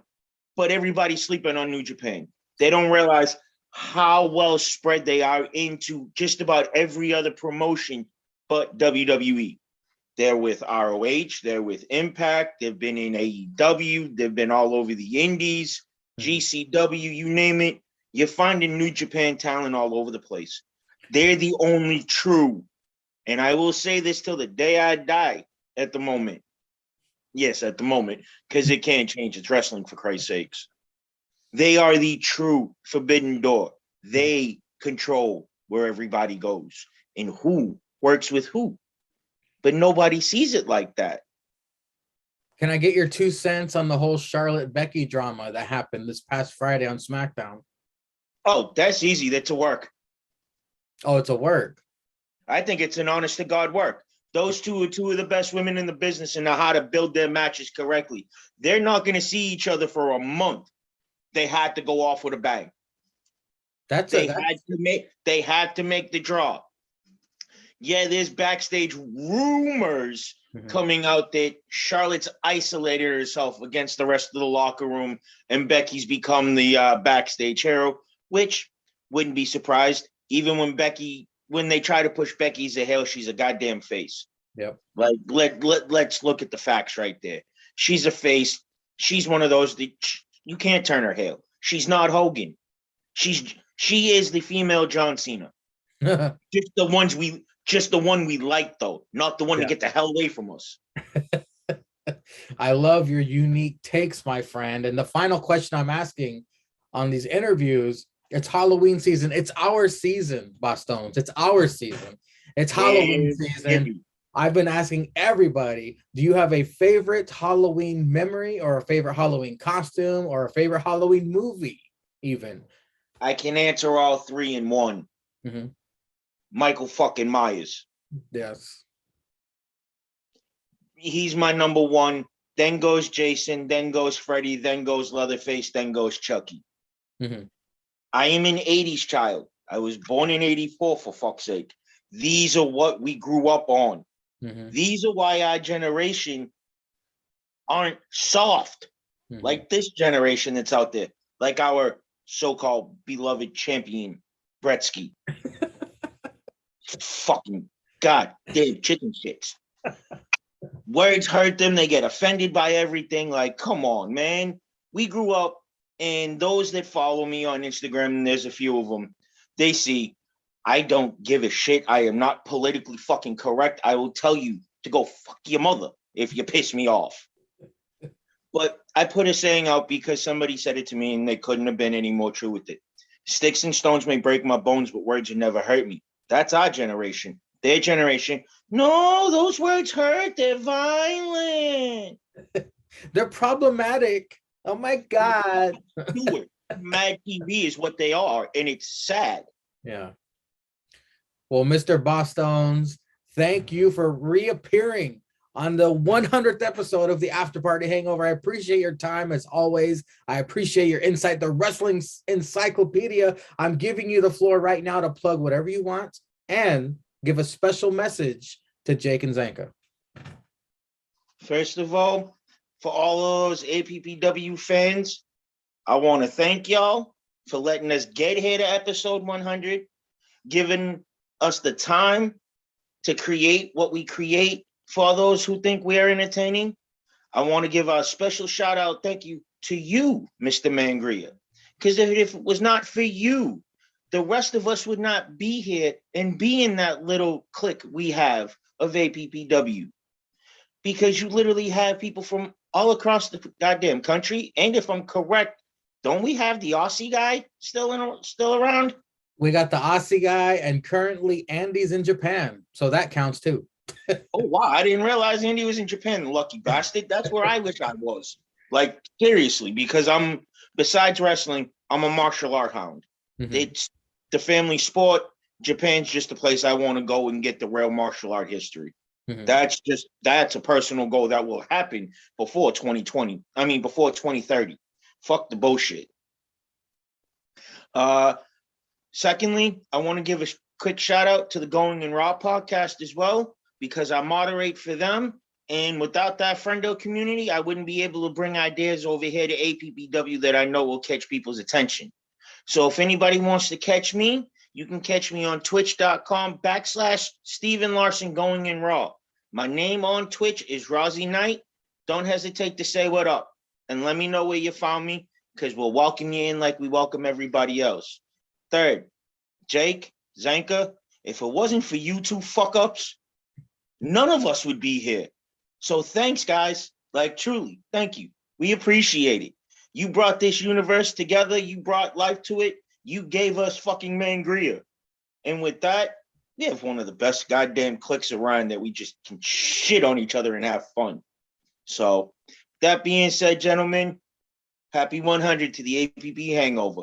but everybody's sleeping on New Japan. They don't realize how well spread they are into just about every other promotion but WWE. They're with ROH, they're with Impact, they've been in AEW, they've been all over the Indies, GCW, you name it. You're finding New Japan talent all over the place. They're the only true, and I will say this till the day I die at the moment. Yes, at the moment, because it can't change. It's wrestling, for Christ's sakes. They are the true forbidden door. They control where everybody goes and who works with who. But nobody sees it like that. Can I get your 2 cents on the whole Charlotte Becky drama that happened this past Friday on SmackDown? Oh, that's easy. That's a work. Oh, it's a work. I think it's an honest to God work. Those two are two of the best women in the business and know how to build their matches correctly. They're not going to see each other for a month. They had to go off with a bang. They had to make the draw. Yeah, there's backstage rumors coming out that Charlotte's isolated herself against the rest of the locker room and Becky's become the backstage hero, which wouldn't be surprised. Even when they try to push Becky as a heel, she's a goddamn face. Yep. Like let's look at the facts right there. She's a face. She's one of those that you can't turn her heel. She's not Hogan. She is the female John Cena. Just the one we like though, not the one to get the hell away from us. I love your unique takes, my friend. And the final question I'm asking on these interviews, it's Halloween season. It's our season, Bostones. It's our season. It's Halloween season. I've been asking everybody, do you have a favorite Halloween memory or a favorite Halloween costume or a favorite Halloween movie even? I can answer all three in one. Michael fucking Myers. Yes. He's my number one. Then goes Jason, then goes Freddy, then goes Leatherface, then goes Chucky. I am an 80s child. I was born in 84, for fuck's sake. These are what we grew up on. These are why our generation aren't soft like this generation that's out there, like our so-called beloved champion, Gretzky. Fucking goddamn chicken shits. Words hurt them. They get offended by everything. Like, come on, man. We grew up, and those that follow me on Instagram, and there's a few of them, they see I don't give a shit. I am not politically fucking correct. I will tell you to go fuck your mother if you piss me off. But I put a saying out because somebody said it to me and they couldn't have been any more true with it. Sticks and stones may break my bones, but words will never hurt me. That's our generation. Their generation, no, those words hurt. They're violent. They're problematic. Oh my God. Mad TV is what they are, and it's sad. Yeah. Well, Mr. Bostones, thank you for reappearing on the 100th episode of the After Party Hangover. I appreciate your time as always. I appreciate your insight, the wrestling encyclopedia. I'm giving you the floor right now to plug whatever you want and give a special message to Jake and Zanka. First of all, for all those APPW fans, I want to thank y'all for letting us get here to episode 100, giving us the time to create what we create for those who think we are entertaining. I want to give a special shout out, thank you to you, Mr. Mangria, because if it was not for you, the rest of us would not be here and be in that little clique we have of APPW, because you literally have people from all across the goddamn country. And if I'm correct, don't we have the Aussie guy still around? We got the Aussie guy, and currently Andy's in Japan, so that counts too. Oh wow, I didn't realize Andy was in Japan, lucky bastard. That's where I wish I was. Like, seriously, because besides wrestling, I'm a martial art hound. It's the family sport. Japan's just a place I want to go and get the real martial art history. That's a personal goal that will happen before 2020. I mean, before 2030. Fuck the bullshit. Secondly, I want to give a quick shout out to the Going in Raw podcast as well, because I moderate for them. And without that friendo community, I wouldn't be able to bring ideas over here to APPW that I know will catch people's attention. So if anybody wants to catch me, you can catch me on twitch.com/Steven Larson Going in Raw. My name on Twitch is Rozzy Knight. Don't hesitate to say what up and let me know where you found me, because we'll welcome you in like we welcome everybody else. Third, Jake, Zanka, if it wasn't for you two fuck-ups, none of us would be here. So thanks, guys. Like, truly, thank you. We appreciate it. You brought this universe together. You brought life to it. You gave us fucking Mangria. And with that, we have one of the best goddamn cliques around that we just can shit on each other and have fun. So that being said, gentlemen, happy 100 to the APB Hangover.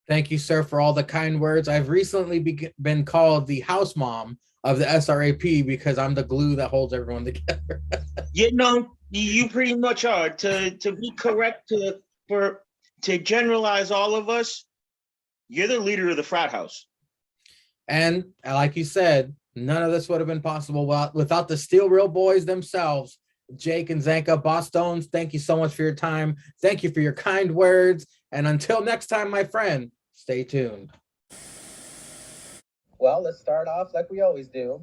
Thank you, sir, for all the kind words. I've recently been called the house mom of the SRAP because I'm the glue that holds everyone together. You know, you pretty much are. To be correct, to generalize all of us, you're the leader of the frat house. And like you said, none of this would have been possible without the Steel Real Boys themselves. Jake and Zanka, Bosstones, thank you so much for your time. Thank you for your kind words. And until next time, my friend, stay tuned. Well, let's start off like we always do.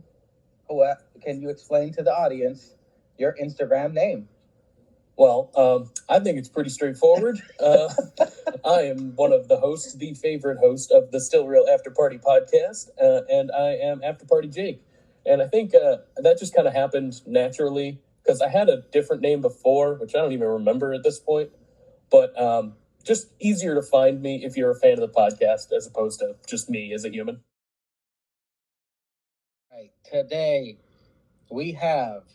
Can you explain to the audience your Instagram name? Well, I think it's pretty straightforward. I am one of the hosts, the favorite host of the Still Real After Party podcast, and I am After Party Jake. And I think that just kind of happened naturally because I had a different name before, which I don't even remember at this point. But just easier to find me if you're a fan of the podcast as opposed to just me as a human. Right. Today, we have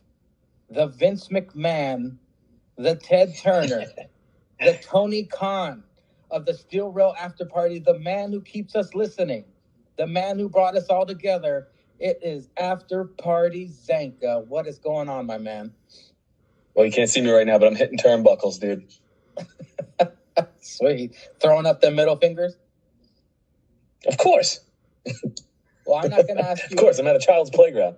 the Vince McMahon, the Ted Turner, the Tony Khan of the Steel Real After Party, the man who keeps us listening, the man who brought us all together. It is After Party Zanka. What is going on, my man? Well, you can't see me right now, but I'm hitting turnbuckles, dude. Sweet. Throwing up the middle fingers? Of course. Well, I'm not going to ask you. Of course, I'm at a child's playground.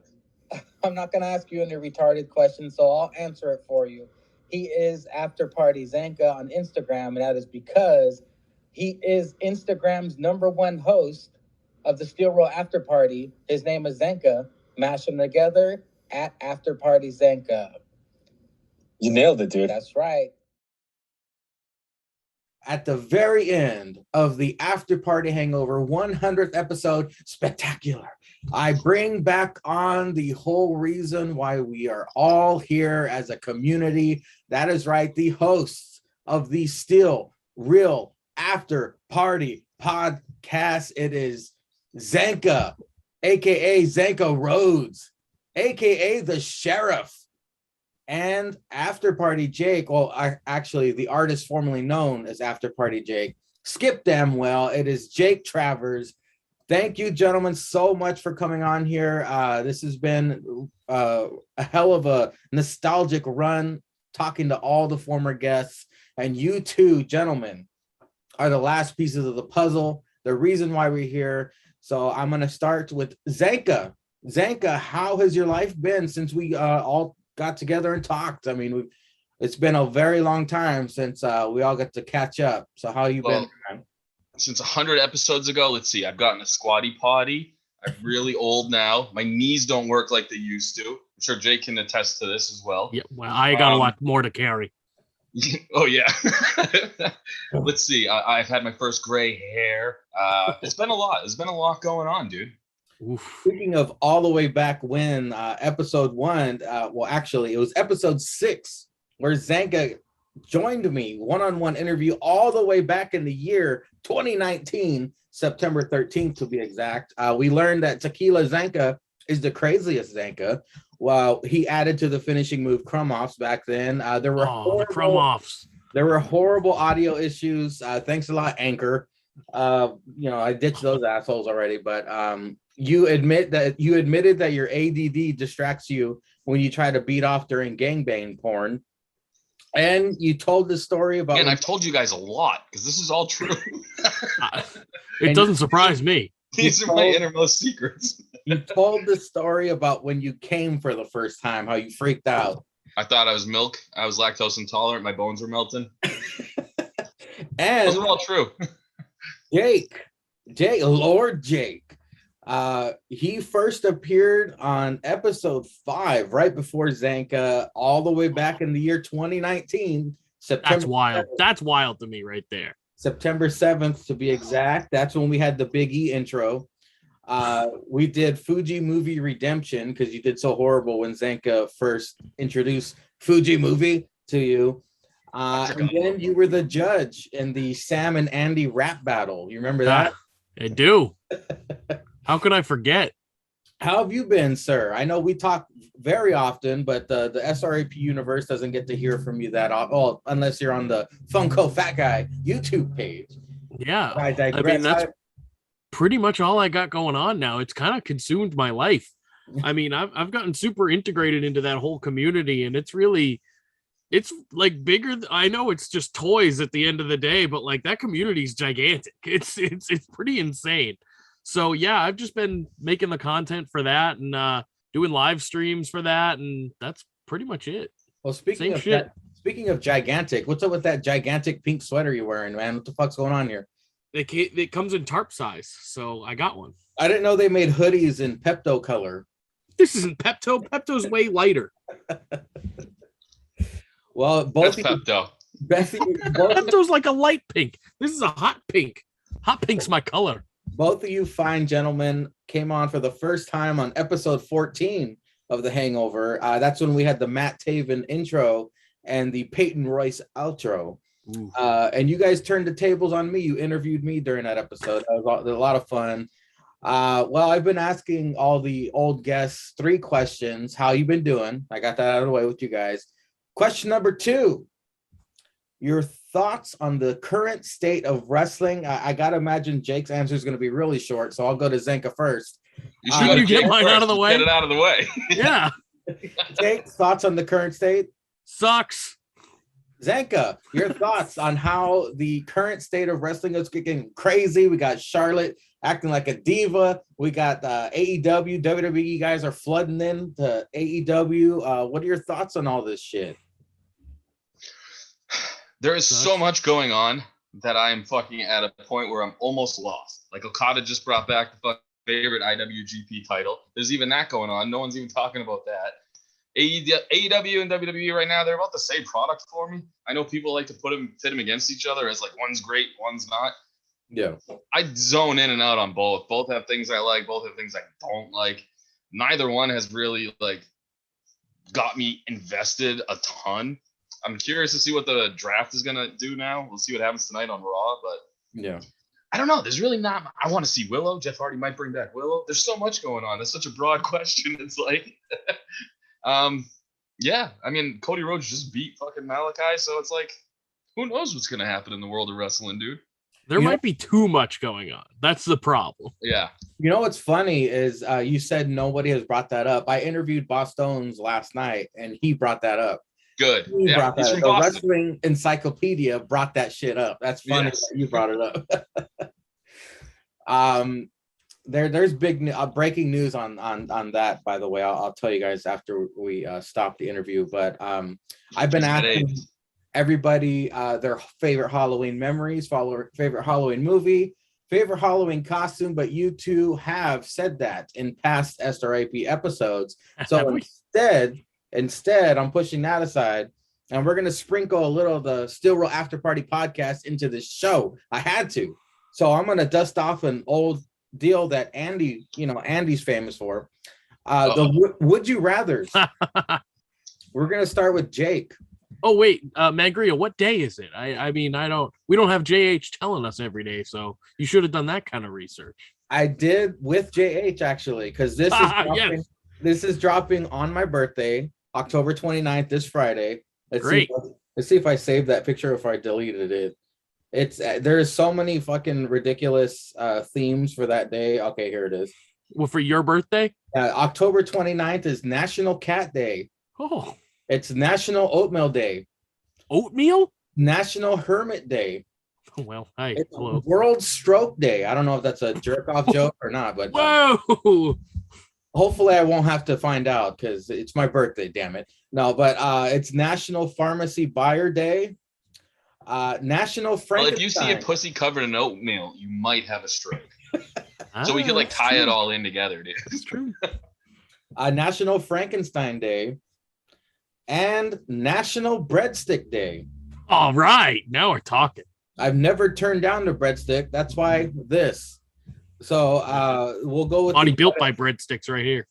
I'm not going to ask you any retarded questions, so I'll answer it for you. He is After Party Zanka on Instagram, and that is because he is Instagram's #1 host of the Steel Real After Party. His name is Zanka. Mash them together at After Party Zanka. You nailed it, dude. That's right. At the very end of the After Party Hangover 100th episode, Spectacular, I bring back on the whole reason why we are all here as a community. That is right, the hosts of the Still Real After Party podcast. It is Zanka, aka Zanka Rhodes, aka the Sheriff, and After Party Jake. Well, actually, the artist formerly known as After Party Jake. Skip damn well. It is Jake Travers. Thank you, gentlemen, so much for coming on here. This has been a hell of a nostalgic run, talking to all the former guests. And you two, gentlemen, are the last pieces of the puzzle, the reason why we're here. So I'm going to start with Zanka. Zanka, how has your life been since we all got together and talked? I mean, it's been a very long time since we all got to catch up. So how you been, man? Since 100 episodes ago, let's see, I've gotten a squatty potty. I'm really old now. My knees don't work like they used to. I'm sure Jake can attest to this as well. Yeah, well, I got a lot more to carry. Oh, yeah. Let's see. I've had my first gray hair. It's been a lot. There's been a lot going on, dude. Oof. Speaking of all the way back when, episode 1, well, actually, it was episode 6 where Zanka joined me one-on-one interview all the way back in the year 2019, September 13th to be exact. We learned that Tequila Zanka is the craziest Zanka. Well, he added to the finishing move crumb-offs back then. There were the crumb-offs. There were horrible audio issues. Thanks a lot, Anchor. I ditched those assholes already, but you admitted that your ADD distracts you when you try to beat off during gangbang porn. And you told the story about... And I've told you guys a lot because this is all true. It doesn't surprise me. These are my innermost secrets. You told the story about when you came for the first time, how you freaked out. I thought I was milk. I was lactose intolerant. My bones were melting. And those are all true. Jake, Lord Jake. He first appeared on episode 5, right before Zanka, all the way back in the year 2019. September. That's wild. That's wild to me right there. September 7th, to be exact. That's when we had the Big E intro. We did Fuji Movie Redemption because you did so horrible when Zanka first introduced Fuji Movie to you. And then you were the judge in the Sam and Andy rap battle. You remember that? I do. How could I forget? How have you been, sir? I know we talk very often, but the SRAP universe doesn't get to hear from you that often, well, unless you're on the Funko Fat Guy YouTube page. Yeah. I digress. I mean, that's pretty much all I got going on now. It's kind of consumed my life. I mean, I've gotten super integrated into that whole community, and it's like bigger. I know it's just toys at the end of the day, but like that community is gigantic. It's pretty insane. So yeah, I've just been making the content for that and doing live streams for that, and that's pretty much it. Well, speaking of gigantic, what's up with that gigantic pink sweater you're wearing, man? What the fuck's going on here? It comes in tarp size, so I got one. I didn't know they made hoodies in Pepto color. This isn't Pepto. Pepto's way lighter. Well, both That's Pepto. Pepto's like a light pink. This is a hot pink. Hot pink's my color. Both of you fine gentlemen came on for the first time on episode 14 of The Hangover. That's when we had the Matt Taven intro and the Peyton Royce outro. And you guys turned the tables on me. You interviewed me during that episode. That was a lot of fun. Well, I've been asking all the old guests 3 questions. How you been doing? I got that out of the way with you guys. Question number 2. Your thoughts on the current state of wrestling. I gotta imagine Jake's answer is going to be really short, so I'll go to Zenka first. You should get mine out of the way. Get it out of the way. Yeah. Jake, thoughts on the current state? Sucks. Zenka, your thoughts on how the current state of wrestling is getting crazy? We got Charlotte acting like a diva. We got AEW, WWE guys are flooding in to AEW. What are your thoughts on all this shit? There is so much going on that I am fucking at a point where I'm almost lost. Like Okada just brought back the fucking favorite IWGP title. There's even that going on. No one's even talking about that. AEW and WWE right now, they're about the same product for me. I know people like to fit them against each other as like one's great, one's not. Yeah. I zone in and out on both. Both have things I like, both have things I don't like. Neither one has really like got me invested a ton. I'm curious to see what the draft is gonna do now. We'll see what happens tonight on Raw, but yeah, I don't know. There's really not. I want to see Willow. Jeff Hardy might bring back Willow. There's so much going on. That's such a broad question. It's like, yeah. I mean, Cody Rhodes just beat fucking Malachi, so it's like, who knows what's gonna happen in the world of wrestling, dude? There might be too much going on. That's the problem. Yeah. You know what's funny is you said nobody has brought that up. I interviewed Boss Stones last night, and he brought that up. Good. He yeah, brought that he's up. from The Boston. Wrestling Encyclopedia brought that shit up. That's funny that you brought it up. There's big breaking news on that. By the way, I'll tell you guys after we stop the interview. But I've been asking everybody their favorite Halloween memories, favorite Halloween movie, favorite Halloween costume. But you two have said that in past SRAP episodes. So Instead, I'm pushing that aside, and we're going to sprinkle a little of the Still Real After Party podcast into this show. I had to. So I'm going to dust off an old deal that Andy's famous for. The Would You Rathers. We're going to start with Jake. Oh, wait, Magria, what day is it? I mean, we don't have JH telling us every day, so you should have done that kind of research. I did with JH, actually, because this is dropping on my birthday. October 29th, this Friday. Let's see if I saved that picture or if I deleted it. It's there's so many fucking ridiculous themes for that day. Okay, here it is. Well, for your birthday? October 29th is National Cat Day. Oh. It's National Oatmeal Day. Oatmeal? National Hermit Day. Oh, well, hi. It's Hello. World Stroke Day. I don't know if that's a jerk-off joke or not, but whoa! Hopefully I won't have to find out because it's my birthday, damn it. No, but it's National Pharmacy Buyer Day. National Frankenstein. Well, if you see a pussy covered in oatmeal, you might have a stroke. So we could like tie it all in together, dude. That's true. National Frankenstein Day and National Breadstick Day. All right, now we're talking. I've never turned down the breadstick. That's why this. So we'll go with Money built by breadsticks right here.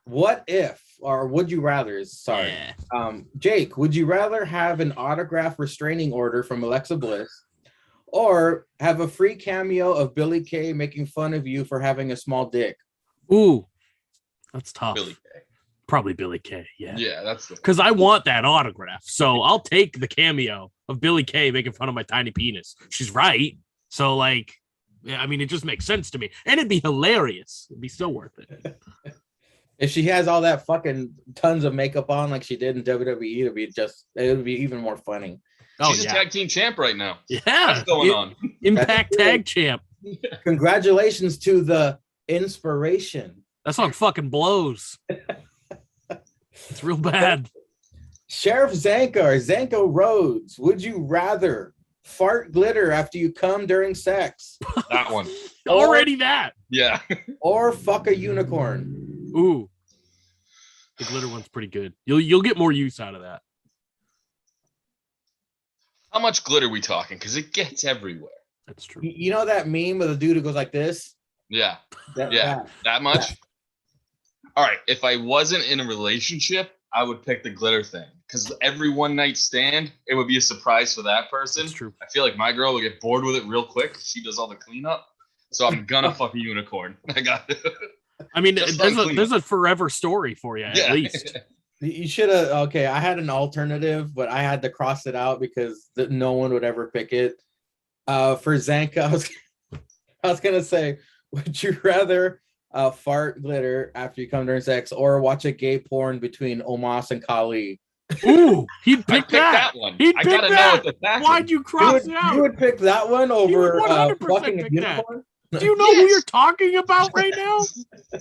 What if, or would you rather? Sorry, Jake, would you rather have an autograph restraining order from Alexa Bliss, or have a free cameo of Billy Kay making fun of you for having a small dick? Ooh, that's tough. Billy Kay. Probably Billy Kay. Yeah. Yeah, that's the Because I want that autograph. So I'll take the cameo of Billy Kay making fun of my tiny penis. She's right. So, like, yeah, I mean, it just makes sense to me. And it'd be hilarious. It'd be so worth it. If she has all that fucking tons of makeup on like she did in WWE, it would be even more funny. She's a tag team champ right now. Yeah. What's going on? Impact Tag Champ. Congratulations to the inspiration. That song fucking blows. It's real bad. Sheriff Zanka or Zanko Rhodes, would you rather fart glitter after you come during sex? That one. Already that. Yeah. Or fuck a unicorn? Ooh. The glitter one's pretty good. You'll get more use out of that. How much glitter we talking? Because it gets everywhere. That's true. You know that meme of the dude who goes like this? Yeah. That much? Yeah. All right. If I wasn't in a relationship, I would pick the glitter thing. Because every one night stand, it would be a surprise for that person. That's true. I feel like my girl would get bored with it real quick. She does all the cleanup. So I'm gonna fuck a unicorn. I got it. I mean, there's a forever story for you, at least. You should have. Okay, I had an alternative, but I had to cross it out because no one would ever pick it. For Zanka, I was gonna say, would you rather fart glitter after you come during sex, or watch a gay porn between Omos and Kali? Ooh, he'd pick that one. He'd I pick gotta know that. what the fact Why'd is. you cross it out? You would pick that one over 100% fucking a pick that. unicorn? Do you know who you're talking about right now?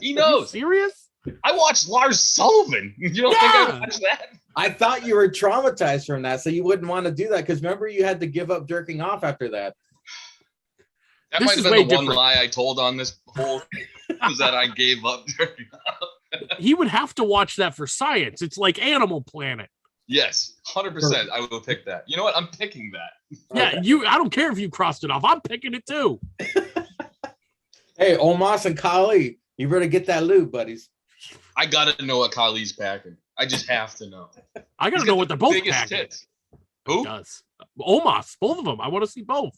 He knows. Serious? I watched Lars Sullivan. You don't think I watched that? I thought you were traumatized from that, so you wouldn't want to do that. Because remember, you had to give up jerking off after that. That This might is have way been the one different. lie I told on this whole was that I gave up jerking off. He would have to watch that for science. It's like Animal Planet. Yes, 100%. I will pick that. You know what? I'm picking that. Yeah, I don't care if you crossed it off. I'm picking it too. Hey, Omos and Kali, you better get that loot, buddies. I gotta know what Kali's packing. I just have to know. I gotta He's know got what the they're both biggest packing. tits. Who? Does Omos? Both of them. I want to see both.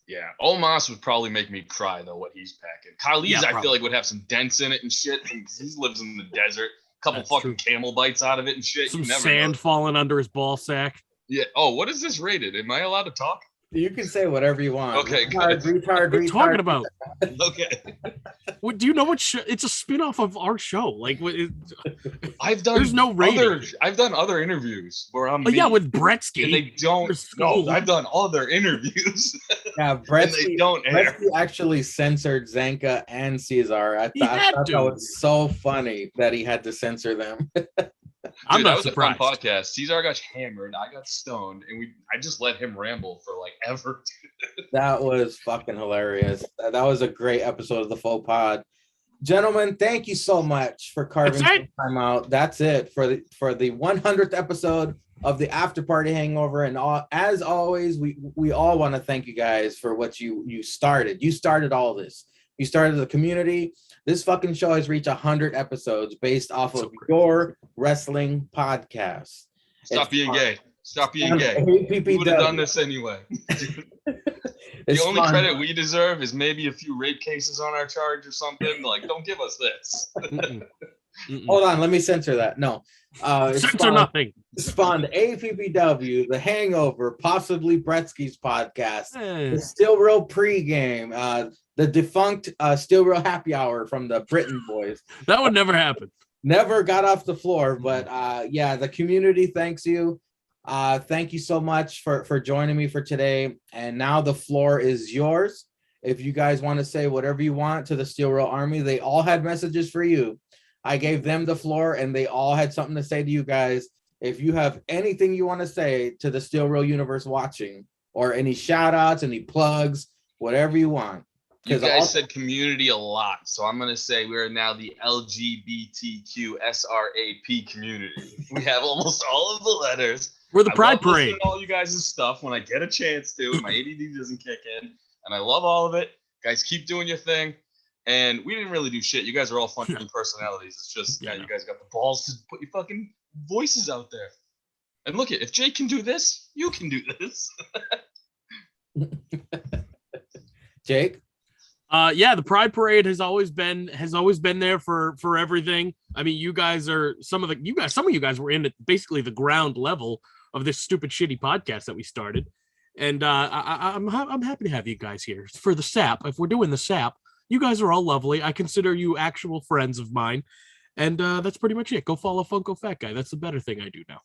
Yeah, Omos would probably make me cry though. What he's packing. Kali's, Yeah, I probably. feel like would have some dents in it and shit. He lives in the desert. A couple That's fucking camel bites out of it and shit. Some You never sand know. falling under his ball sack. Yeah. Oh, what is this rated? Am I allowed to talk? You can say whatever you want. Okay, Retard, retard, What are you talking retard. about? Okay. What do you know? What show? It's a spin-off of our show. Like, I've done. There's no rating. I've done other interviews where I'm. Oh yeah, me, with Bretsky. and they don't. school. No, I've done other interviews. Yeah, and they Bretsky, don't air. Bretsky actually censored Zanka and Caesar. I He thought had that to. was so funny that he had to censor them. I'm Dude, not that was surprised. a fun podcast. Caesar got hammered. I got stoned, and I just let him ramble for like ever. That was fucking hilarious. That was a great episode of the Faux Pod. Gentlemen, thank you so much for carving That's some time out. That's it for the 100th episode of the After Party Hangover. And as always, we all want to thank you guys for what you started. You started all this. You started the community. This fucking show has reached 100 episodes based off of your wrestling podcast. Stop being fun. gay. Stop being gay. APPW. We would have done this anyway. It's The only fun. credit we deserve is maybe a few rape cases on our charge or something. Like, don't give us this. Hold on, let me censor that. No. It Censor nothing. Spawned APPW, The Hangover, possibly Bretsky's podcast, Eh. the Still Real pregame, the defunct Still Real happy hour from the Britain boys. That would never happen. Never got off the floor, but yeah, the community thanks you. Thank you so much for joining me for today. And now the floor is yours. If you guys want to say whatever you want to the Steel Real Army, they all had messages for you. I gave them the floor and they all had something to say to you guys. If you have anything you want to say to the Steel Real universe watching, or any shout outs, any plugs, whatever you want. You 'Cause guys said community a lot, so I'm gonna say we are now the LGBTQ SRAP community. We have almost all of the letters. We're the I Pride love listening Parade. to all you guys' stuff when I get a chance to. My ADD doesn't kick in, and I love all of it. Guys, keep doing your thing. And we didn't really do shit. You guys are all funny personalities. It's just you guys got the balls to put your fucking voices out there. And look, if Jake can do this, you can do this. Jake? Yeah, the Pride Parade has always been there for everything. I mean, you guys are some of you guys were in at basically the ground level of this stupid shitty podcast that we started. And I'm happy to have you guys here for the SAP. If we're doing the SAP, you guys are all lovely. I consider you actual friends of mine. And that's pretty much it. Go follow Funko Fat Guy. That's the better thing I do now.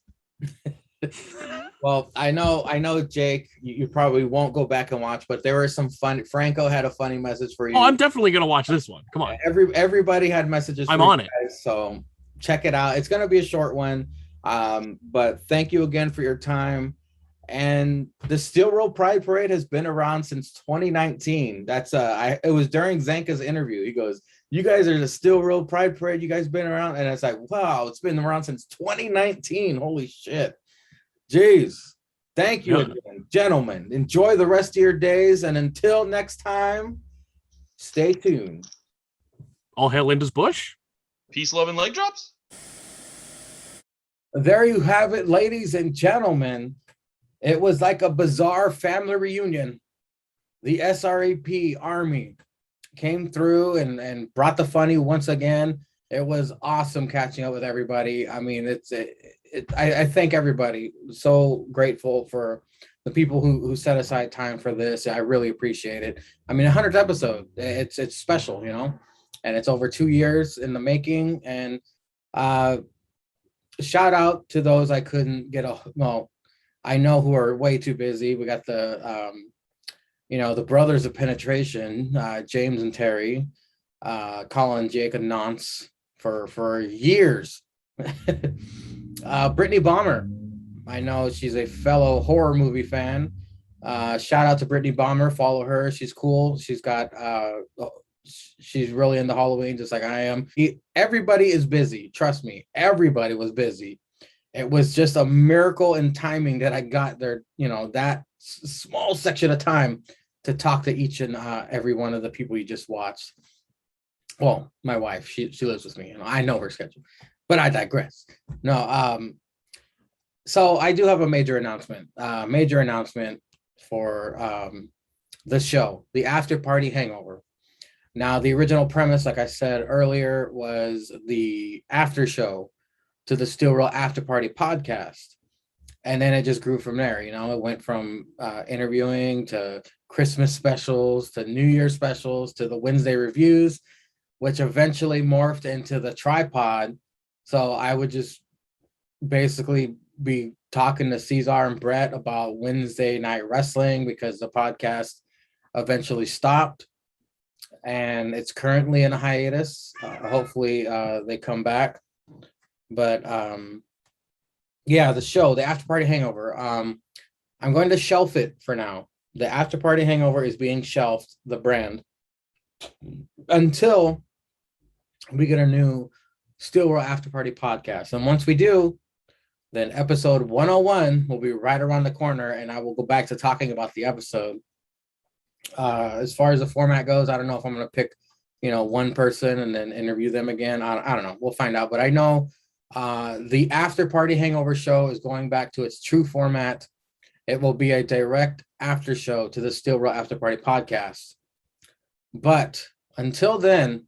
Well, I know, Jake, you probably won't go back and watch, but there were some fun. Franco had a funny message for you. Oh, I'm definitely gonna watch this one. Come on. Everybody had messages. I'm on it. Guys, so check it out. It's gonna be a short one. But thank you again for your time. And the Steel Roll Pride Parade has been around since 2019. That's it was during Zanka's interview. He goes, "You guys are the Steel Roll Pride Parade. You guys been around?" And it's like, wow, it's been around since 2019. Holy shit. Jeez. Thank you again, gentlemen. Enjoy the rest of your days. And until next time, stay tuned. All hail Linda's Bush. Peace, love, and leg drops. There you have it, ladies and gentlemen. It was like a bizarre family reunion. The SRAP Army came through and brought the funny once again. It was awesome catching up with everybody. I mean, I thank everybody. So grateful for the people who set aside time for this. I really appreciate it. I mean, 100th episode, it's special, you know, and it's over 2 years in the making. And shout out to those I couldn't get I know who are way too busy. We got the the brothers of penetration, James and Terry, Colin, Jake, and Nance for years. Brittany Bomber, I know she's a fellow horror movie fan. Shout out to Brittany Bomber. Follow her. She's cool. She's got she's really into Halloween, just like I am. Everybody is busy. Trust me, everybody was busy. It was just a miracle in timing that I got there, that small section of time to talk to each and every one of the people you just watched. Well, my wife, she lives with me. I know her schedule, but I digress. No, so I do have a major announcement for the show, the After Party Hangover. Now, the original premise, like I said earlier, was the after show to the Steel Roll After Party podcast. And then it just grew from there. It went from interviewing to Christmas specials to New Year's specials to the Wednesday reviews, which eventually morphed into the tripod. So I would just basically be talking to Cesar and Brett about Wednesday night wrestling because the podcast eventually stopped. And it's currently in a hiatus. Hopefully they come back. But yeah, the show, the After Party Hangover, I'm going to shelf it for now. The After Party Hangover is being shelved, the brand, until we get a new Steel Roll After Party podcast. And once we do, then episode 101 will be right around the corner, and I will go back to talking about the episode. As far as the format goes, I don't know if I'm going to pick, one person and then interview them again. I don't know. We'll find out. But I know the After Party Hangover show is going back to its true format. It will be a direct after show to the Steel Roll After Party podcast. But until then,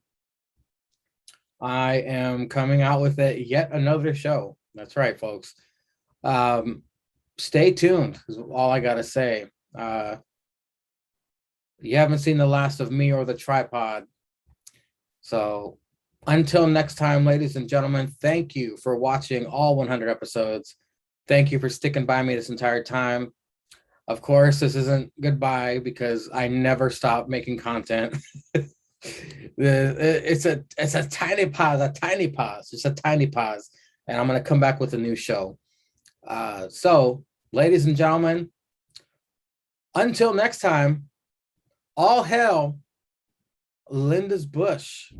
I am coming out with yet another show. That's right, folks. Stay tuned is all I got to say. You haven't seen the last of me or the tripod. So until next time, ladies and gentlemen, thank you for watching all 100 episodes. Thank you for sticking by me this entire time. Of course, this isn't goodbye because I never stop making content. It's a tiny pause. Just a tiny pause. And I'm going to come back with a new show. So, ladies and gentlemen, until next time, all hail Linda's Bush.